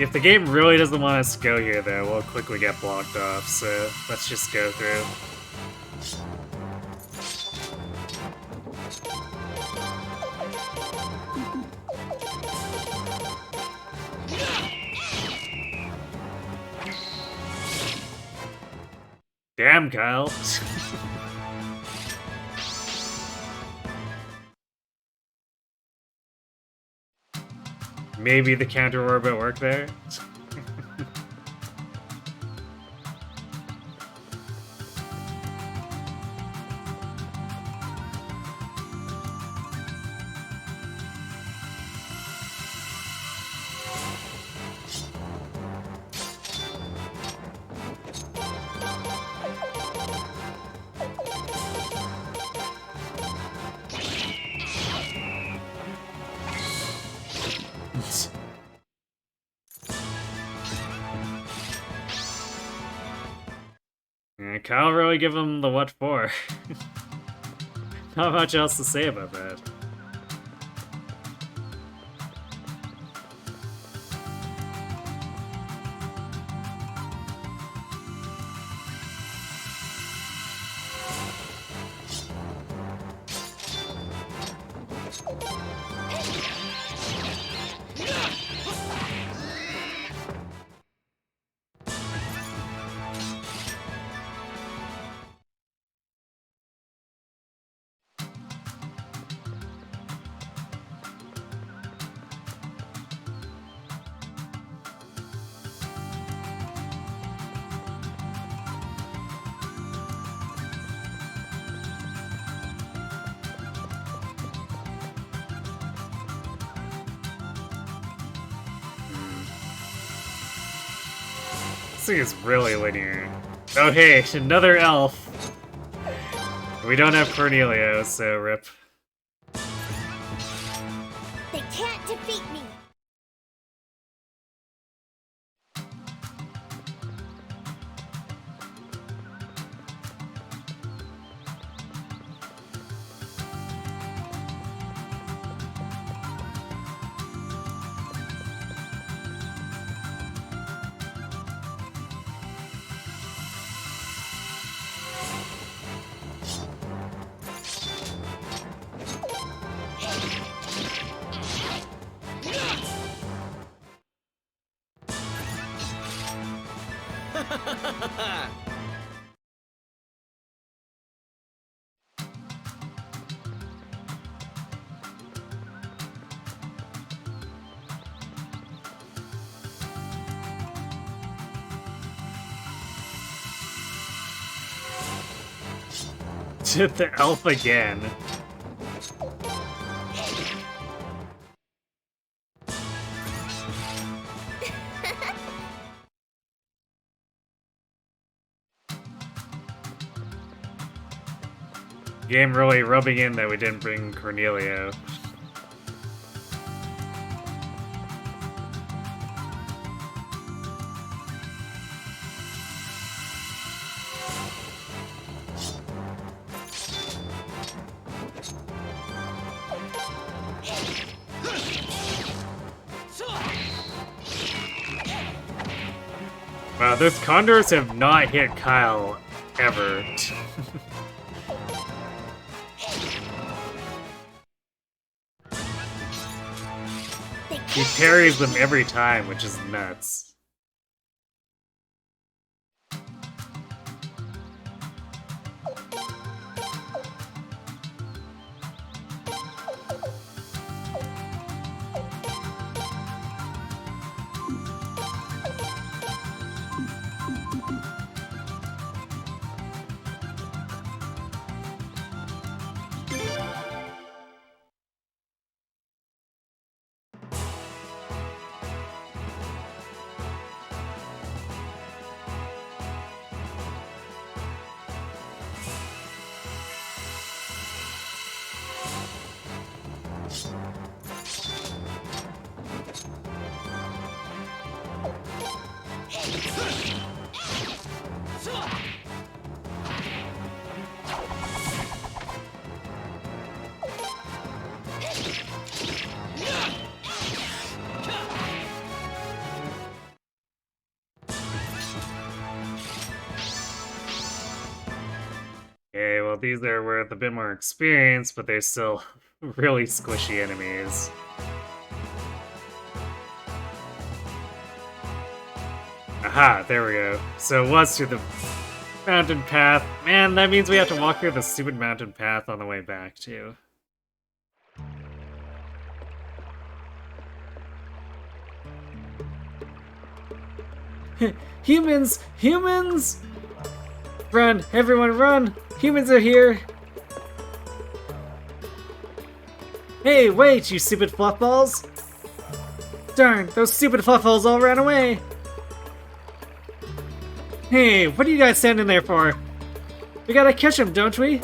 If the game really doesn't want us to go here, though, we'll quickly get blocked off, so let's just go through. Damn, Kyle. Maybe the counter orbit worked there? Yeah, Kyle really give him the what for. Not much else to say about that. This thing is really linear. Oh hey, another elf! We don't have Cornelio, so rip. They can't defeat me! To the elf again. Game really rubbing in that we didn't bring Cornelio. Wow, those condors have not hit Kyle ever. He parries them every time, which is nuts. Okay, well these are worth a bit more experience, but they're still really squishy enemies. Aha, there we go. So it was through the mountain path. Man, that means we have to walk through the stupid mountain path on the way back, too. Humans! Humans! Run! Everyone run! Humans are here! Hey, wait, you stupid fluffballs! Darn, those stupid fluffballs all ran away! Hey, what are you guys standing there for? We gotta catch them, don't we?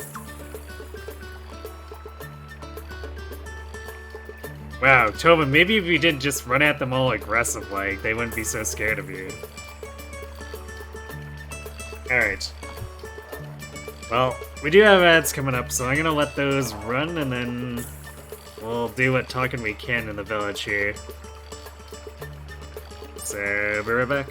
Wow, Tobin, maybe if you didn't just run at them all aggressive like, they wouldn't be so scared of you. Alright. Well, we do have ads coming up, so I'm gonna let those run, and then we'll do what talking we can in the village here. So, be right back.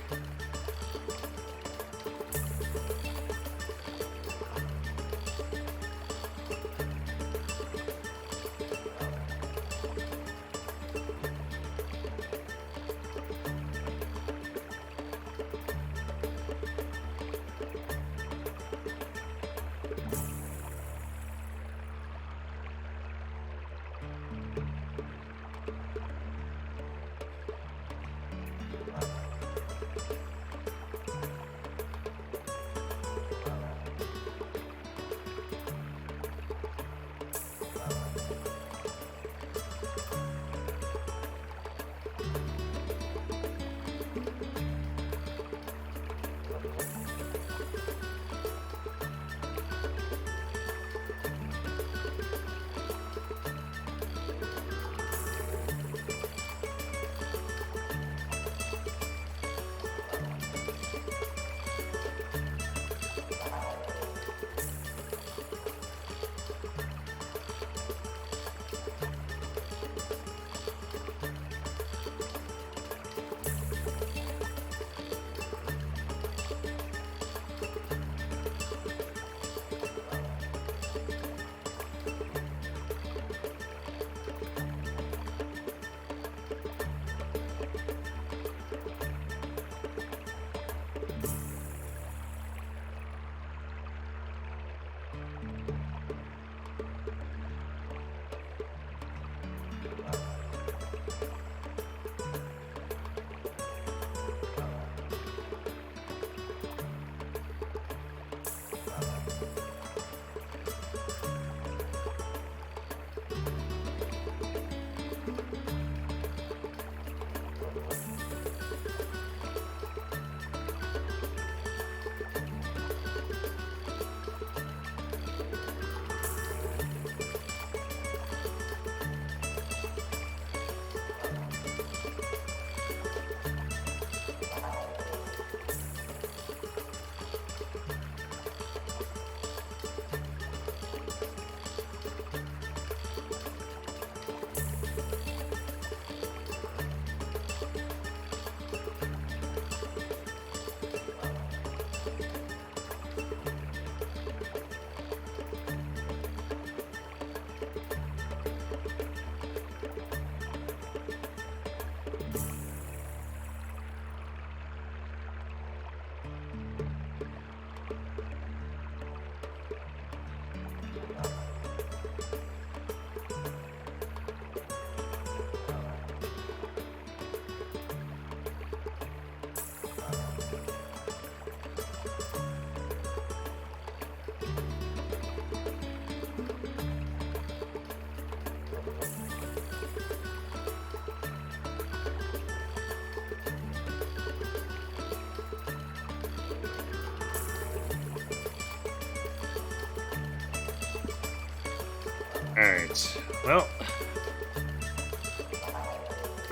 Alright, well.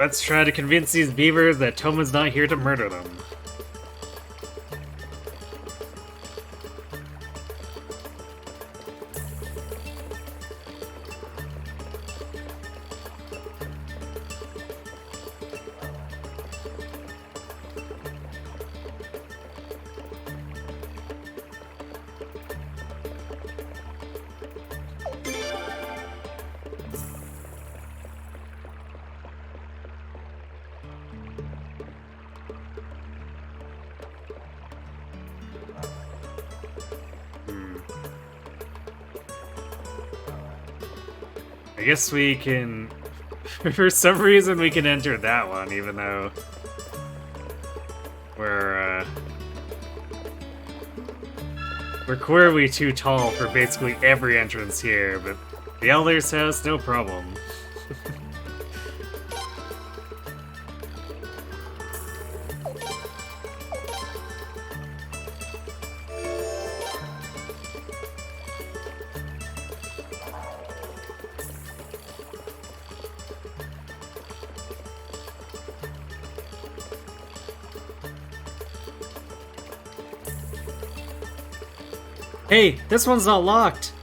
Let's try to convince these beavers that Toma's not here to murder them. I guess we can... For some reason we can enter that one, even though... We're clearly too tall for basically every entrance here, but the Elder's house, no problem. Hey, this one's not locked!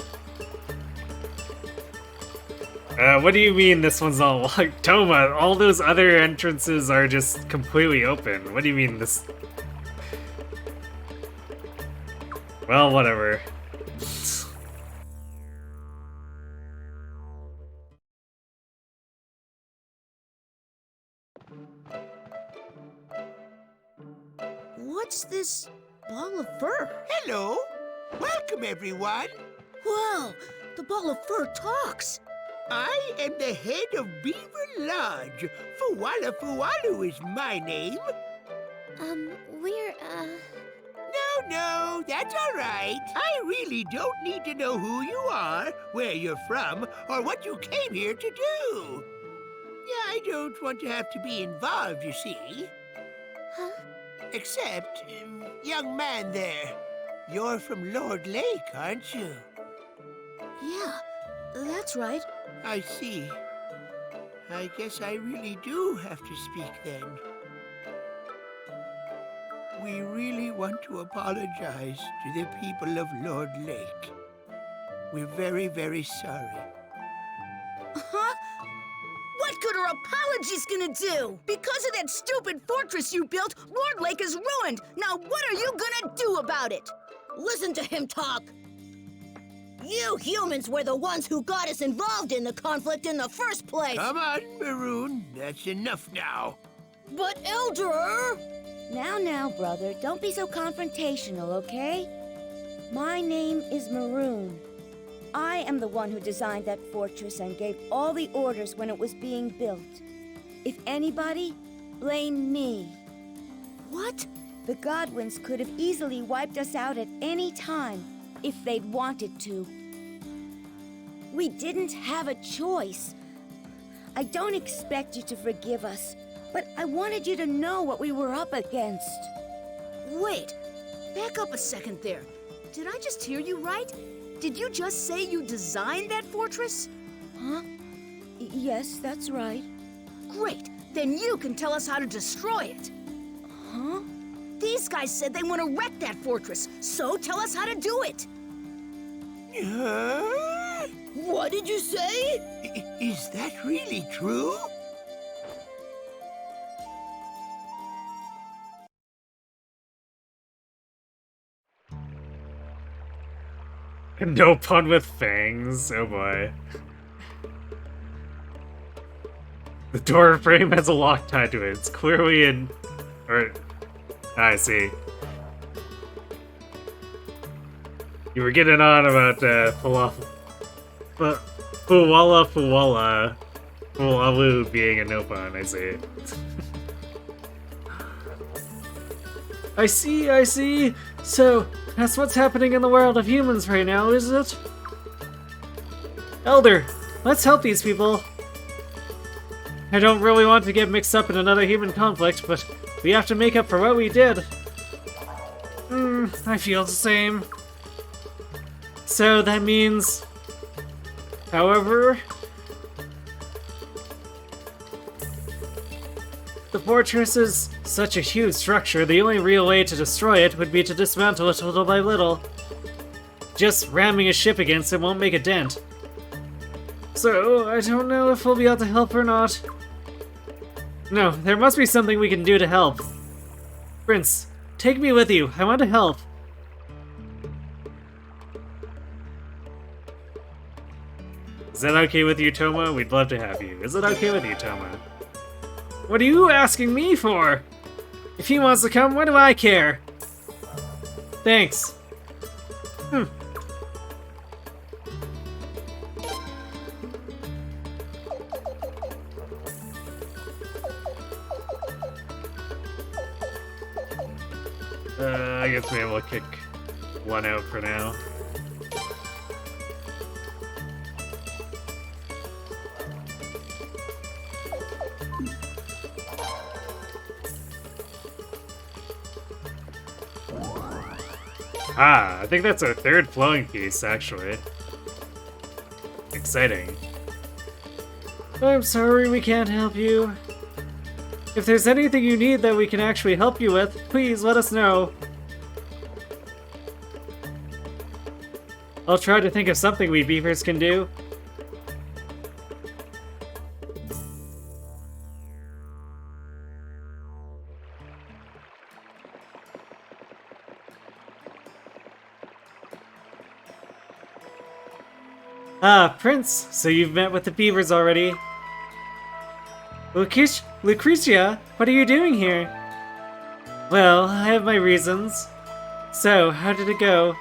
What do you mean this one's not locked? Toma, all those other entrances are just completely open. What do you mean this... Well, whatever. What's this ball of fur? Hello. Welcome, everyone. Whoa, the ball of fur talks. I am the head of Beaver Lodge. Fuwala Fuwalu is my name. No, that's all right. I really don't need to know who you are, where you're from, or what you came here to do. Yeah, I don't want to have to be involved, you see. Huh? Except, young man there, you're from Lord Lake, aren't you? Yeah, that's right. I see. I guess I really do have to speak then. We really want to apologize to the people of Lord Lake. We're very, very sorry. Huh? What good are apologies gonna do? Because of that stupid fortress you built, Lord Lake is ruined. Now what are you gonna do about it? Listen to him talk. You humans were the ones who got us involved in the conflict in the first place. Come on, Maroon. That's enough now. But Elder... Now, brother, don't be so confrontational, okay? My name is Maroon. I am the one who designed that fortress and gave all the orders when it was being built. If anybody, blame me. What? The Godwins could have easily wiped us out at any time, if they'd wanted to. We didn't have a choice. I don't expect you to forgive us, but I wanted you to know what we were up against. Wait, back up a second there. Did I just hear you right? Did you just say you designed that fortress? Huh? Yes, that's right. Great, then you can tell us how to destroy it. Huh? These guys said they want to wreck that fortress, so tell us how to do it. What did you say? Is that really true? No pun with fangs. Oh boy. The door frame has a lock tied to it. It's clearly in... Or... I see. You were getting on about falafel... But... Fuwala... Fualalu being a no pun, I see. I see! So, that's what's happening in the world of humans right now, is it? Elder, let's help these people. I don't really want to get mixed up in another human conflict, but we have to make up for what we did. I feel the same. So that means... However... The fortress is such a huge structure, the only real way to destroy it would be to dismantle it little by little. Just ramming a ship against it won't make a dent. So, I don't know if we'll be able to help or not. No, there must be something we can do to help. Prince, take me with you. I want to help. Is that okay with you, Toma? We'd love to have you. Is it okay with you, Toma? What are you asking me for? If he wants to come, what do I care? Thanks. I guess maybe we'll kick one out for now. Ah, I think that's our third flowing piece, actually. Exciting. I'm sorry we can't help you. If there's anything you need that we can actually help you with, please let us know. I'll try to think of something we beavers can do. Ah, Prince, so you've met with the beavers already. Lucretia, what are you doing here? Well, I have my reasons. So, how did it go?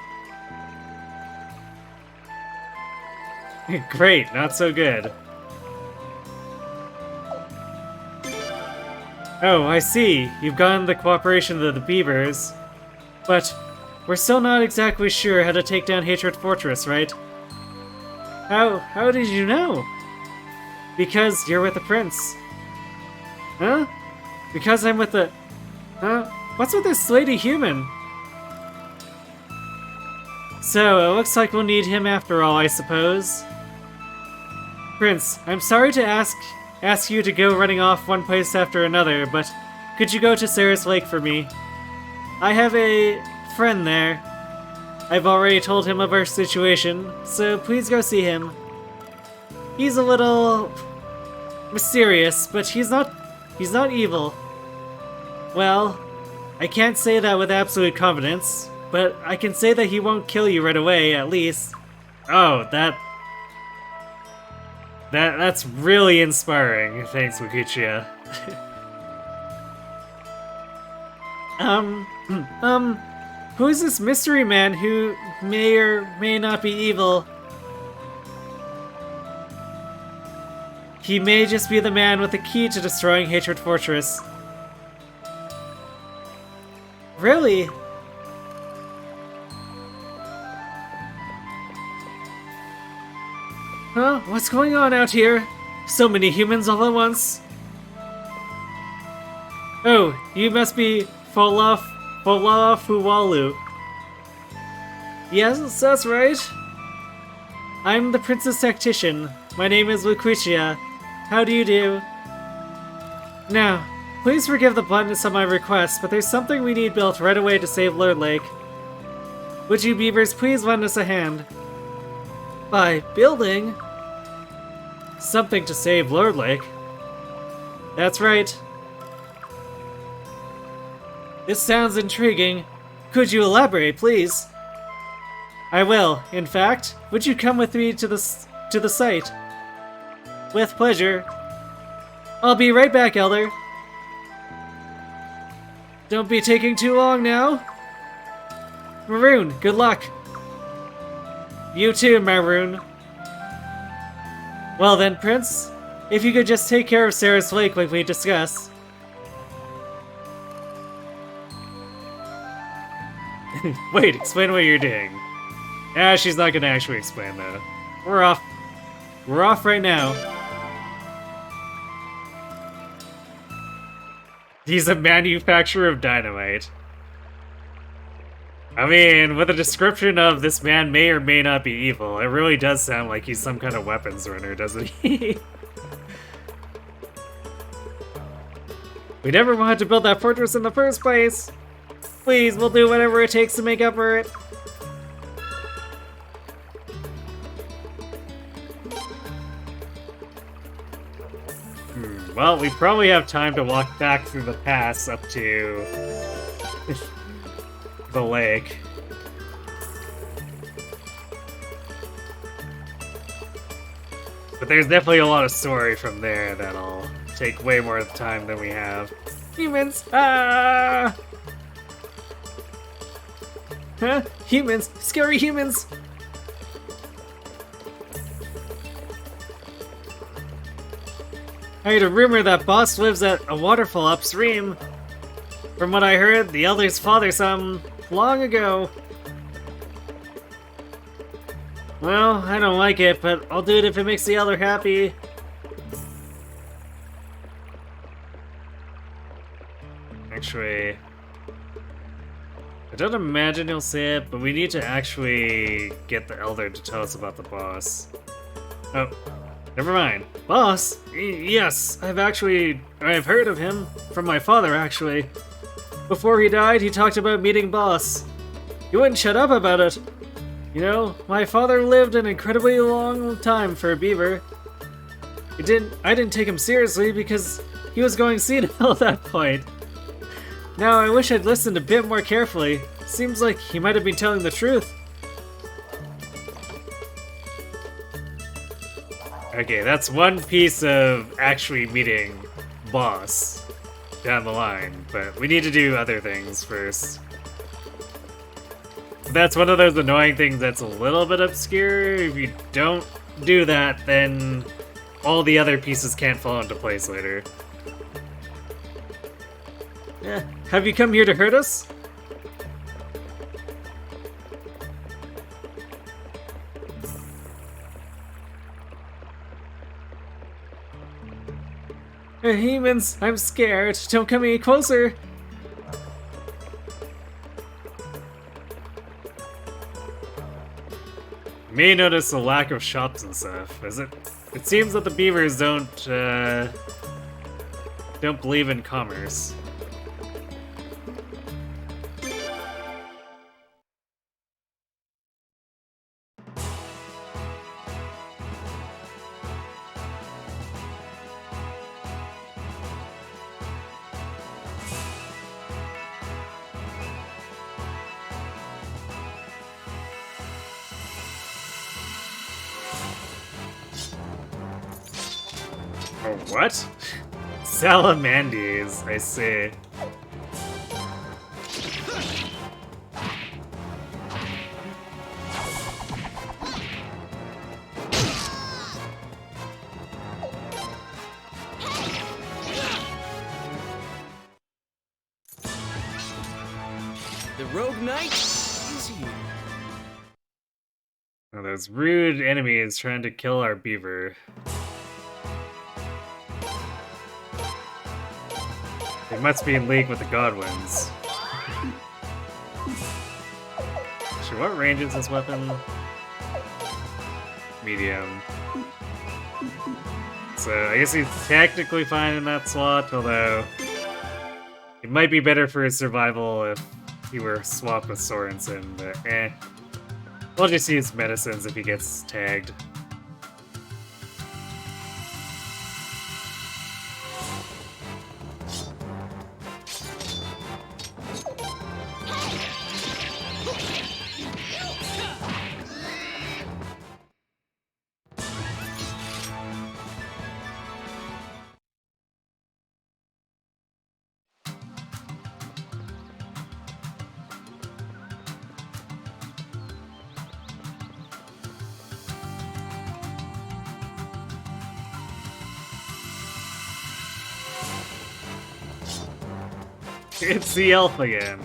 Great, not so good. Oh, I see. You've gotten the cooperation of the beavers. But, we're still not exactly sure how to take down Hatred Fortress, right? How did you know? Because you're with the prince. Huh? Because I'm with the... Huh? What's with this lady human? So, it looks like we'll need him after all, I suppose. Prince, I'm sorry to ask you to go running off one place after another, but could you go to Sarah's Lake for me? I have a friend there. I've already told him of our situation, so please go see him. He's a little... mysterious, but he's not evil. Well, I can't say that with absolute confidence, but I can say that he won't kill you right away, at least. Oh, that's really inspiring. Thanks, Lucretia. Who is this mystery man who may or may not be evil? He may just be the man with the key to destroying Hatred Fortress. Really? Huh? What's going on out here? So many humans all at once. Oh, you must be Folafuwalu. Yes, that's right. I'm the Princess Tactician. My name is Luquitia. How do you do? Now, please forgive the bluntness of my request, but there's something we need built right away to save Lord Lake. Would you beavers please lend us a hand? By building? Something to save Lord Lake. That's right. This sounds intriguing. Could you elaborate, please? I will. In fact, would you come with me to the site? With pleasure. I'll be right back, Elder. Don't be taking too long now. Maroon, good luck. You too, Maroon. Well then, Prince, if you could just take care of Sarah's Lake like we discussed. Wait, explain what you're doing. Ah, she's not gonna actually explain though. We're off. We're off right now. He's a manufacturer of dynamite. I mean, with a description of this man may or may not be evil, it really does sound like he's some kind of weapons runner, doesn't he? We never wanted to build that fortress in the first place. Please, we'll do whatever it takes to make up for it. Well, we probably have time to walk back through the pass up to the lake. But there's definitely a lot of story from there that'll take way more time than we have. Humans! Ah! Huh? Humans! Scary humans! I heard a rumor that Boss lives at a waterfall upstream. From what I heard, the Elder's father saw him long ago. Well, I don't like it, but I'll do it if it makes the Elder happy. Actually, I don't imagine he'll say it, but we need to actually get the Elder to tell us about the boss. Oh, never mind. Boss? Yes, I've heard of him. From my father, actually. Before he died, he talked about meeting Boss. He wouldn't shut up about it. You know, my father lived an incredibly long time for a beaver. I didn't take him seriously because he was going senile at that point. Now, I wish I'd listened a bit more carefully. Seems like he might have been telling the truth. Okay, that's one piece of actually meeting Boss down the line, but we need to do other things first. That's one of those annoying things that's a little bit obscure. If you don't do that, then all the other pieces can't fall into place later. Yeah. Have you come here to hurt us? Humans, I'm scared. Don't come any closer. You may notice a lack of shops and stuff. It seems that the beavers don't believe in commerce. What? Salamanders, I see. Rogue Knight is here. Now, those rude enemies trying to kill our beaver. They must be in league with the Godwins. Actually, what range is this weapon? Medium. So I guess he's technically fine in that slot, although it might be better for his survival if he were swapped with Sorensen, but eh. We'll just use medicines if he gets tagged. It's the elf again.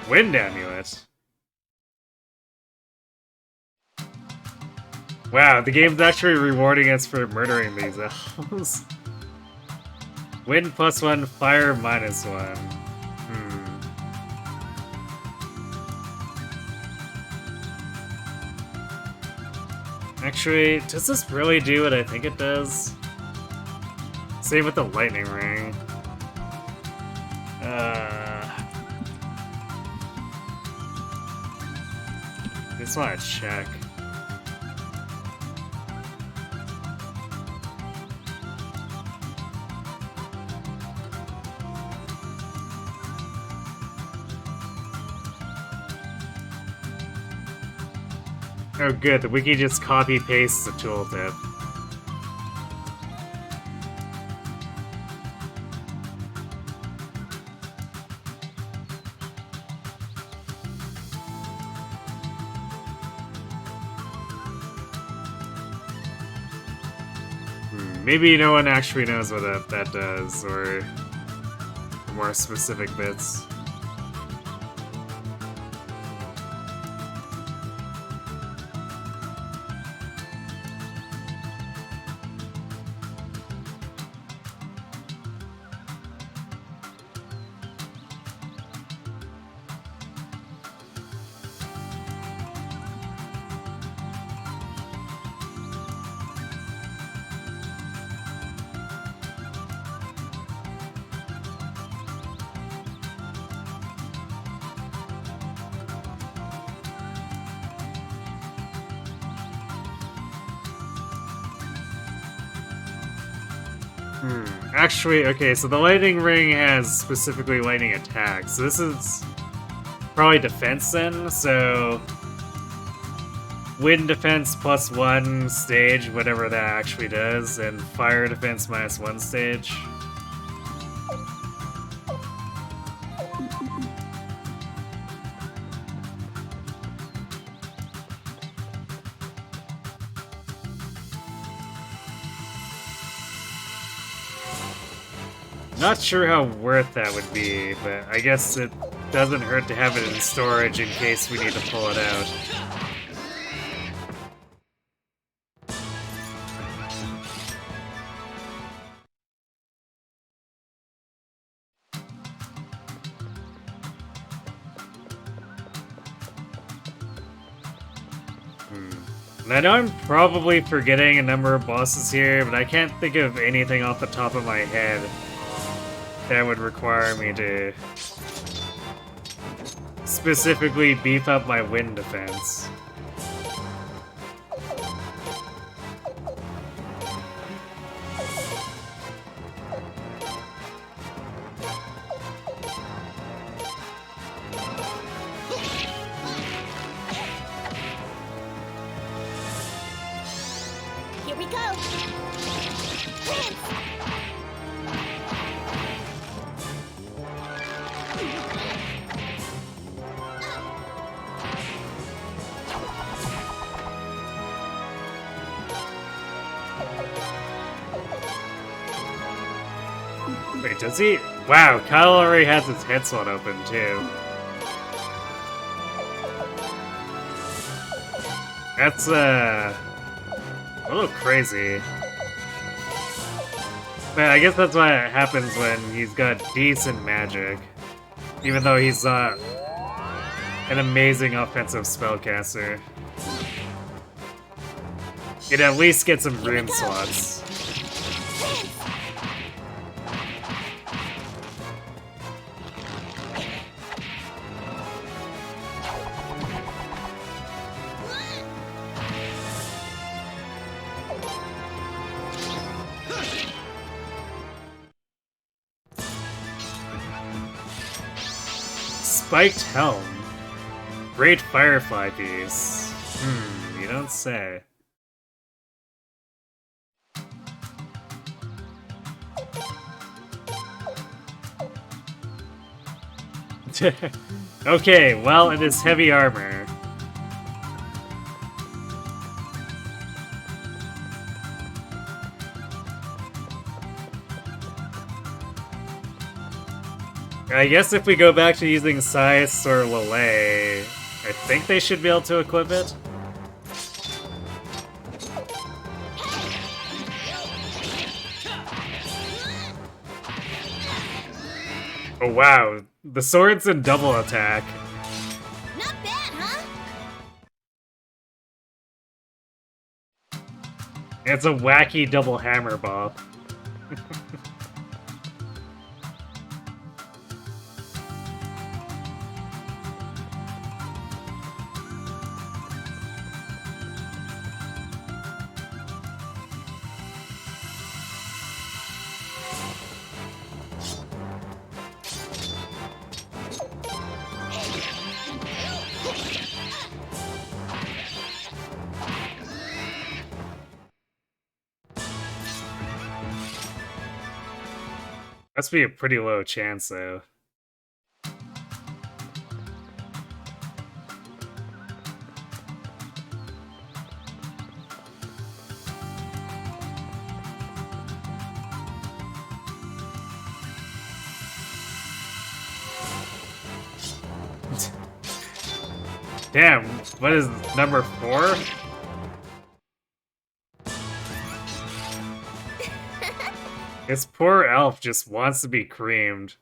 Wind amulet. Wow, the game's actually rewarding us for murdering these elves. Wind +1, fire -1. Actually, does this really do what I think it does? Same with the lightning ring. Just want to check. Oh good, the wiki just copy-pastes the tooltip. Maybe no one actually knows what that does, or more specific bits. Actually, okay, so the lightning ring has specifically lightning attacks. So this is probably defense then, so wind defense +1 stage, whatever that actually does, and fire defense -1 stage. Not sure how worth that would be, but I guess it doesn't hurt to have it in storage in case we need to pull it out. And I know I'm probably forgetting a number of bosses here, but I can't think of anything off the top of my head that would require me to specifically beef up my wind defense. Here we go! Prince! Wait, does he? Wow, Kyle already has his head slot open, too. That's, a little crazy. Man, I guess that's what happens when he's got decent magic. Even though he's, an amazing offensive spellcaster. You'd at least get some rune slots. Spiked Helm. Great Firefly piece. You don't say. Okay, well, it is heavy armor. I guess if we go back to using Scythe or Lele, I think they should be able to equip it. Oh wow, the sword's in double attack. Not bad, huh? It's a wacky double hammer bop. Must be a pretty low chance, though. Damn, what is number 4? This poor elf just wants to be creamed.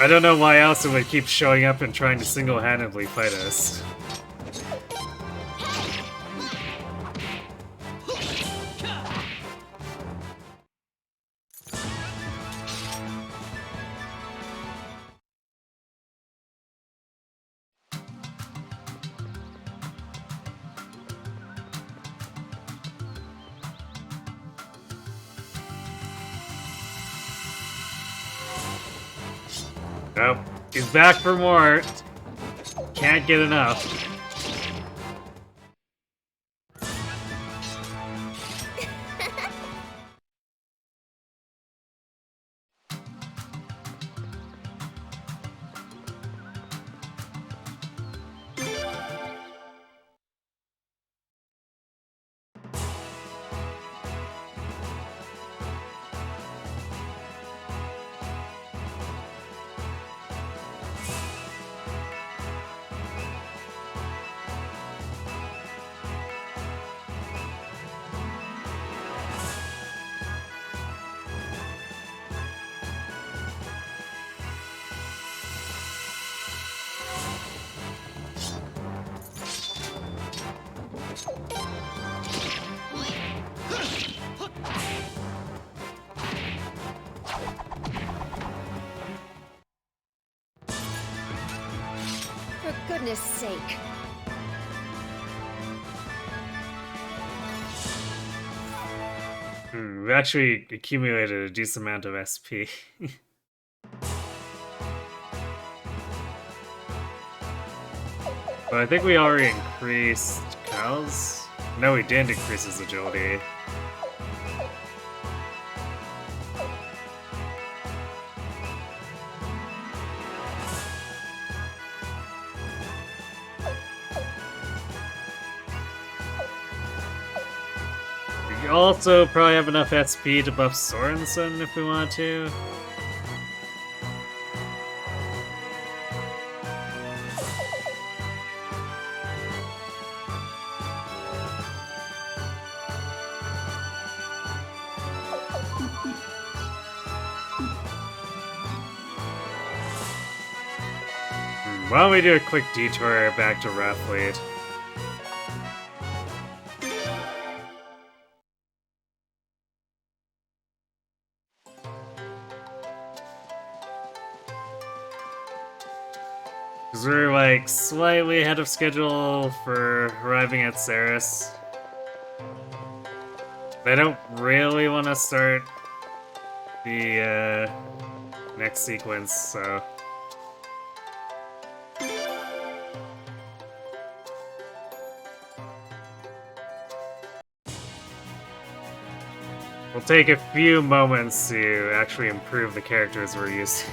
I don't know why else it would keep showing up and trying to single-handedly fight us. Nope. He's back for more. Can't get enough. For goodness sake. We've actually accumulated a decent amount of SP. But I think we already increased Kyle's? No, we didn't increase his agility. We also probably have enough SP to buff Sorensen if we want to. Why don't we do a quick detour back to Rathlead? Because we're like slightly ahead of schedule for arriving at Ceres. I don't really want to start the next sequence, so. We'll take a few moments to actually improve the characters we're using.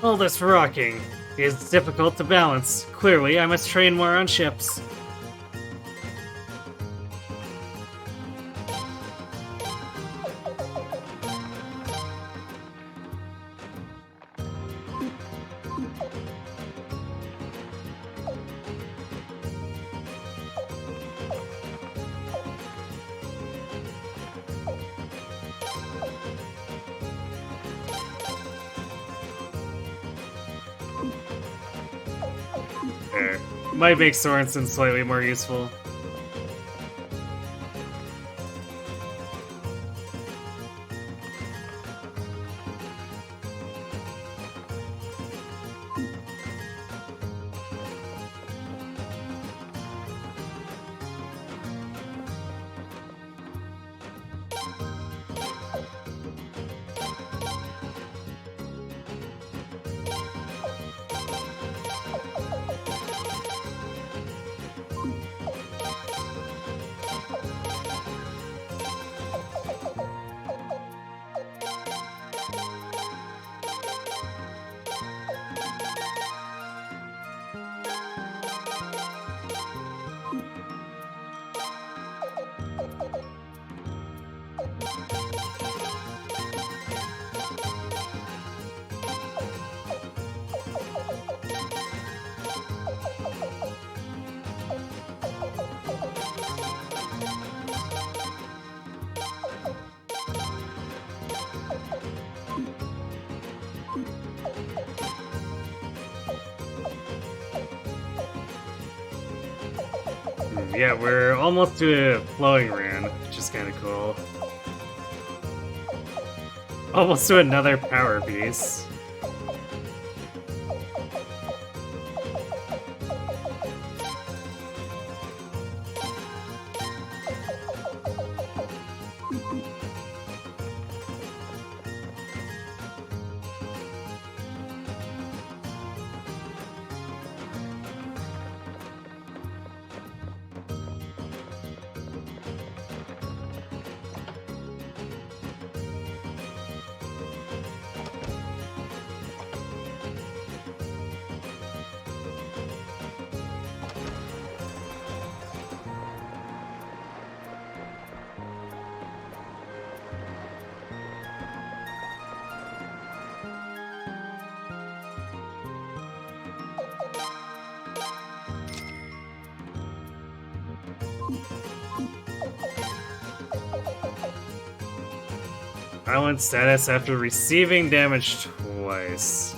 All this rocking is difficult to balance. Clearly, I must train more on ships. There. Might make Sorensen slightly more useful. Yeah, we're almost to a flowing rune, which is kind of cool. Almost to another power piece. Violent status after receiving damage twice.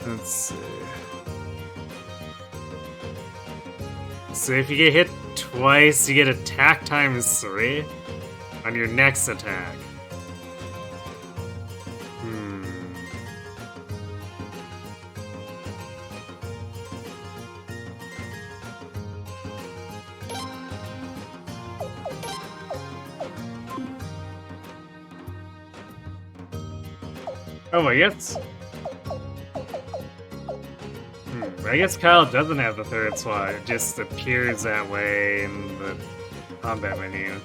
Let's see. So if you get hit twice, you get attack times 3 on your next attack. Oh, I guess. I guess Kyle doesn't have the third slot. It just appears that way in the combat menu.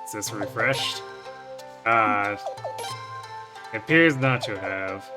Is this refreshed? It appears not to have.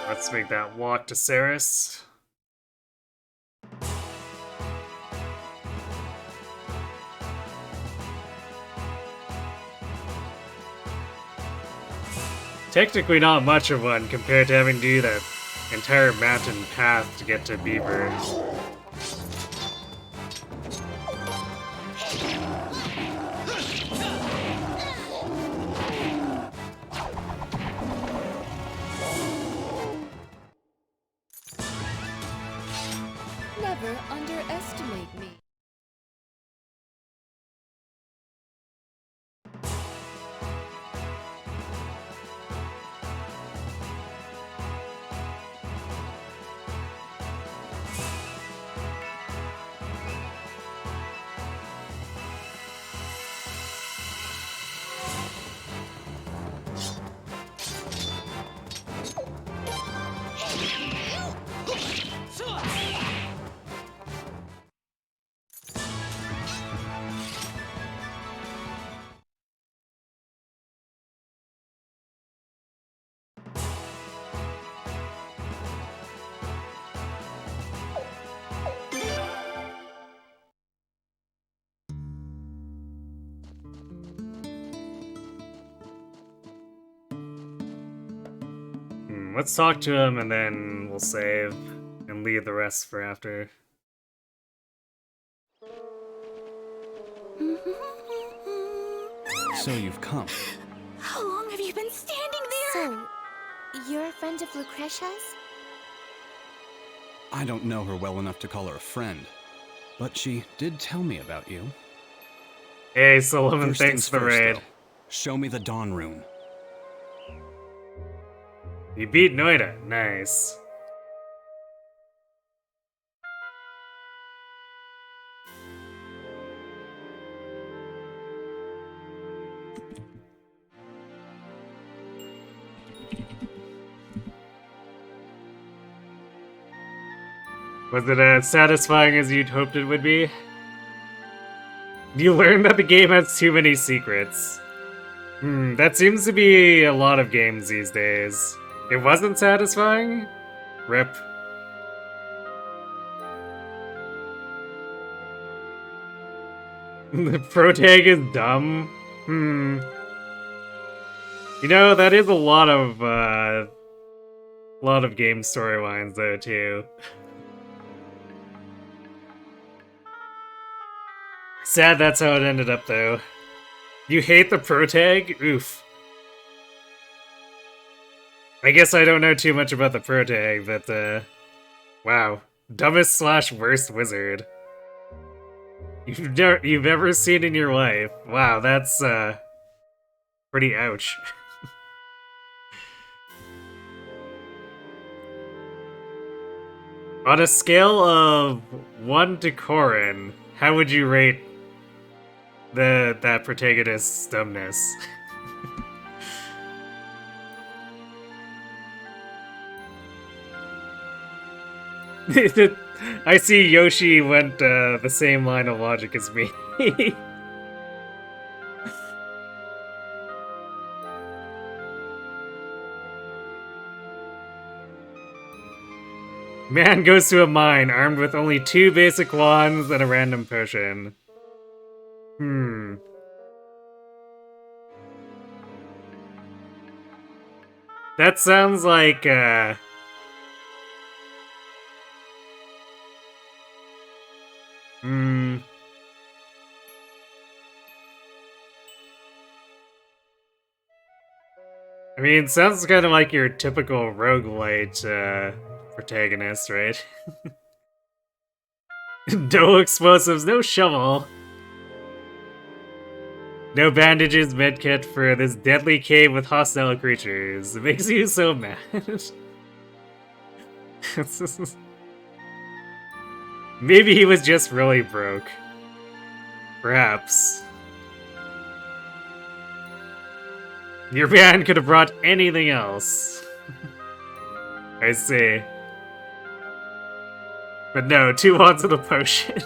Let's make that walk to Ceres. Technically not much of one compared to having to do that entire mountain path to get to Beaver. Never underestimate me. Let's talk to him and then we'll save and leave the rest for after. So you've come. How long have you been standing there? So, you're a friend of Lucretia's? I don't know her well enough to call her a friend, but she did tell me about you. Hey, Solomon, First thanks things for the first, raid. though. Show me the Dawn Rune. You beat Noida. Nice. Was it as satisfying as you'd hoped it would be? You learned that the game has too many secrets. That seems to be a lot of games these days. It wasn't satisfying? Rip. The protag is dumb? You know, that is a lot of game storylines though, too. Sad that's how it ended up, though. You hate the protag? Oof. I guess I don't know too much about the protag, but, wow. Dumbest / worst wizard. You've ever seen in your life. Wow, that's, pretty ouch. On a scale of 1 to Corrin, how would you rate that protagonist's dumbness? I see Yoshi went the same line of logic as me. Man goes to a mine armed with only 2 basic wands and a random potion. That sounds like, I mean, it sounds kind of like your typical roguelite, protagonist, right? No explosives, no shovel. No bandages, medkit for this deadly cave with hostile creatures. It makes you so mad. Maybe he was just really broke. Perhaps. Your man could have brought anything else. I see. But no, 2 wands of the potion.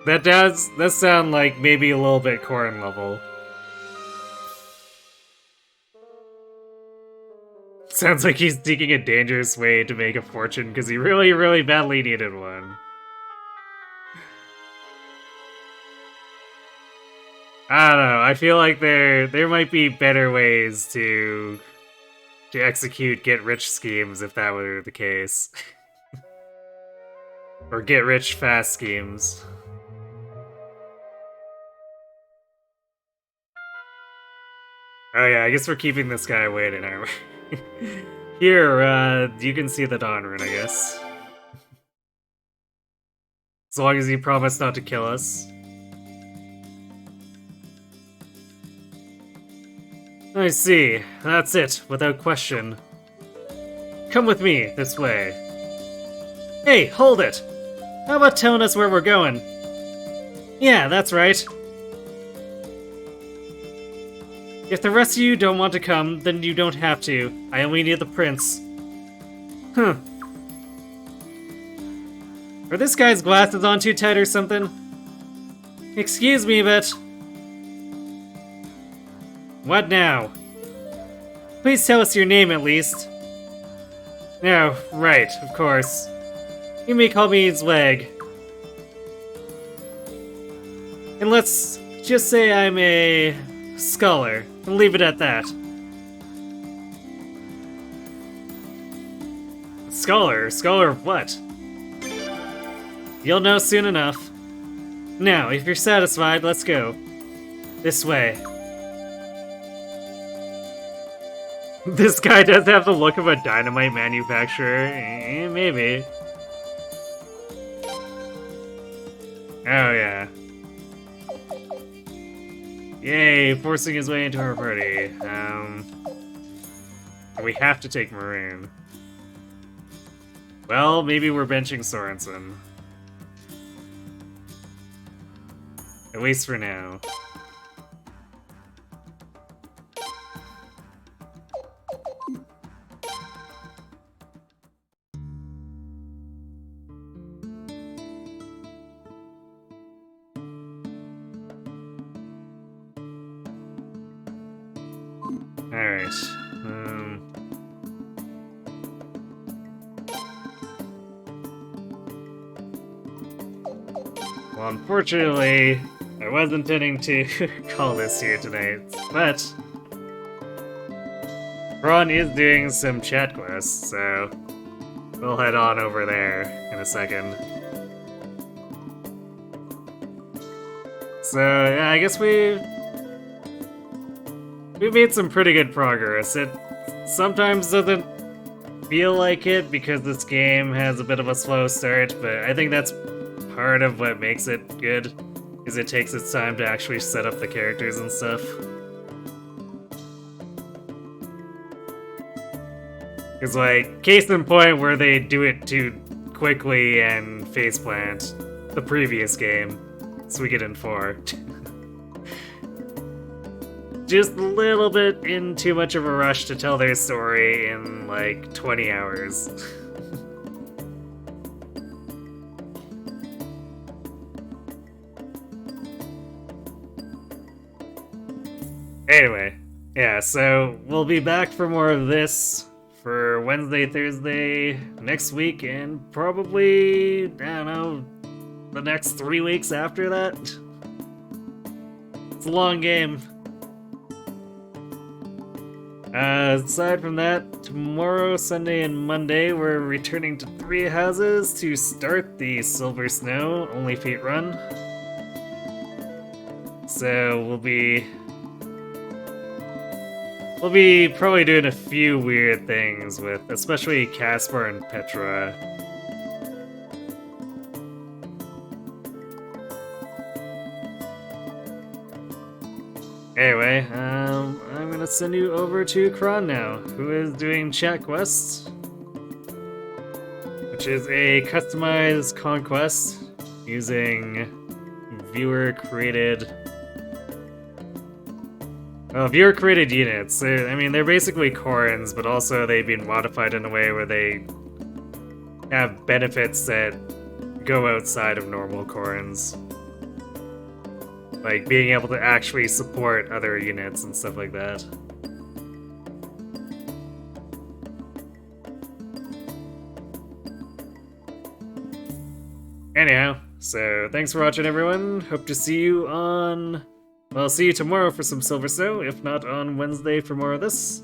That does sound like maybe a little bit Corrin level. Sounds like he's seeking a dangerous way to make a fortune because he really, really badly needed one. I don't know, I feel like there might be better ways to execute get-rich schemes if that were the case. Or get-rich-fast schemes. Oh yeah, I guess we're keeping this guy waiting, aren't we? Here, you can see the Dawn Rune, I guess. As long as you promise not to kill us. I see. That's it, without question. Come with me, this way. Hey, hold it! How about telling us where we're going? Yeah, that's right. If the rest of you don't want to come, then you don't have to. I only need the prince. Huh. Are this guy's glasses on too tight or something? Excuse me, but... What now? Please tell us your name at least. Oh, right, of course. You may call me Zwag. And let's just say I'm a... scholar. And leave it at that. Scholar? Scholar of what? You'll know soon enough. Now, if you're satisfied, let's go. This way. This guy does have the look of a dynamite manufacturer. Maybe. Oh, yeah. Yay, forcing his way into our party. We have to take Maroon. Well, maybe we're benching Sorensen. At least for now. Alright. Well, unfortunately, I was intending to call this here tonight, but Ron is doing some chat quests, so we'll head on over there in a second. So, yeah, I guess we made some pretty good progress. It sometimes doesn't feel like it because this game has a bit of a slow start, but I think that's part of what makes it good, is it takes its time to actually set up the characters and stuff. Because, like, case in point where they do it too quickly and faceplant the previous game, Suikoden 4. Just a little bit in too much of a rush to tell their story in, like, 20 hours. Anyway, yeah, so we'll be back for more of this for Wednesday, Thursday next week, and probably, I don't know, the next 3 weeks after that. It's a long game. Aside from that, tomorrow, Sunday, and Monday, we're returning to Three Houses to start the Silver Snow Only Feet run. So we'll be probably doing a few weird things with, especially Caspar and Petra. Anyway, I'm gonna send you over to Kron now, who is doing chat quests, which is a customized conquest using viewer-created units. I mean, they're basically Korans, but also they've been modified in a way where they have benefits that go outside of normal Korans. Like being able to actually support other units and stuff like that. Anyhow, so thanks for watching, everyone. Hope to see you on... Well, I'll see you tomorrow for some Silver Snow, if not on Wednesday for more of this.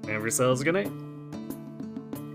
Have yourselves a good night.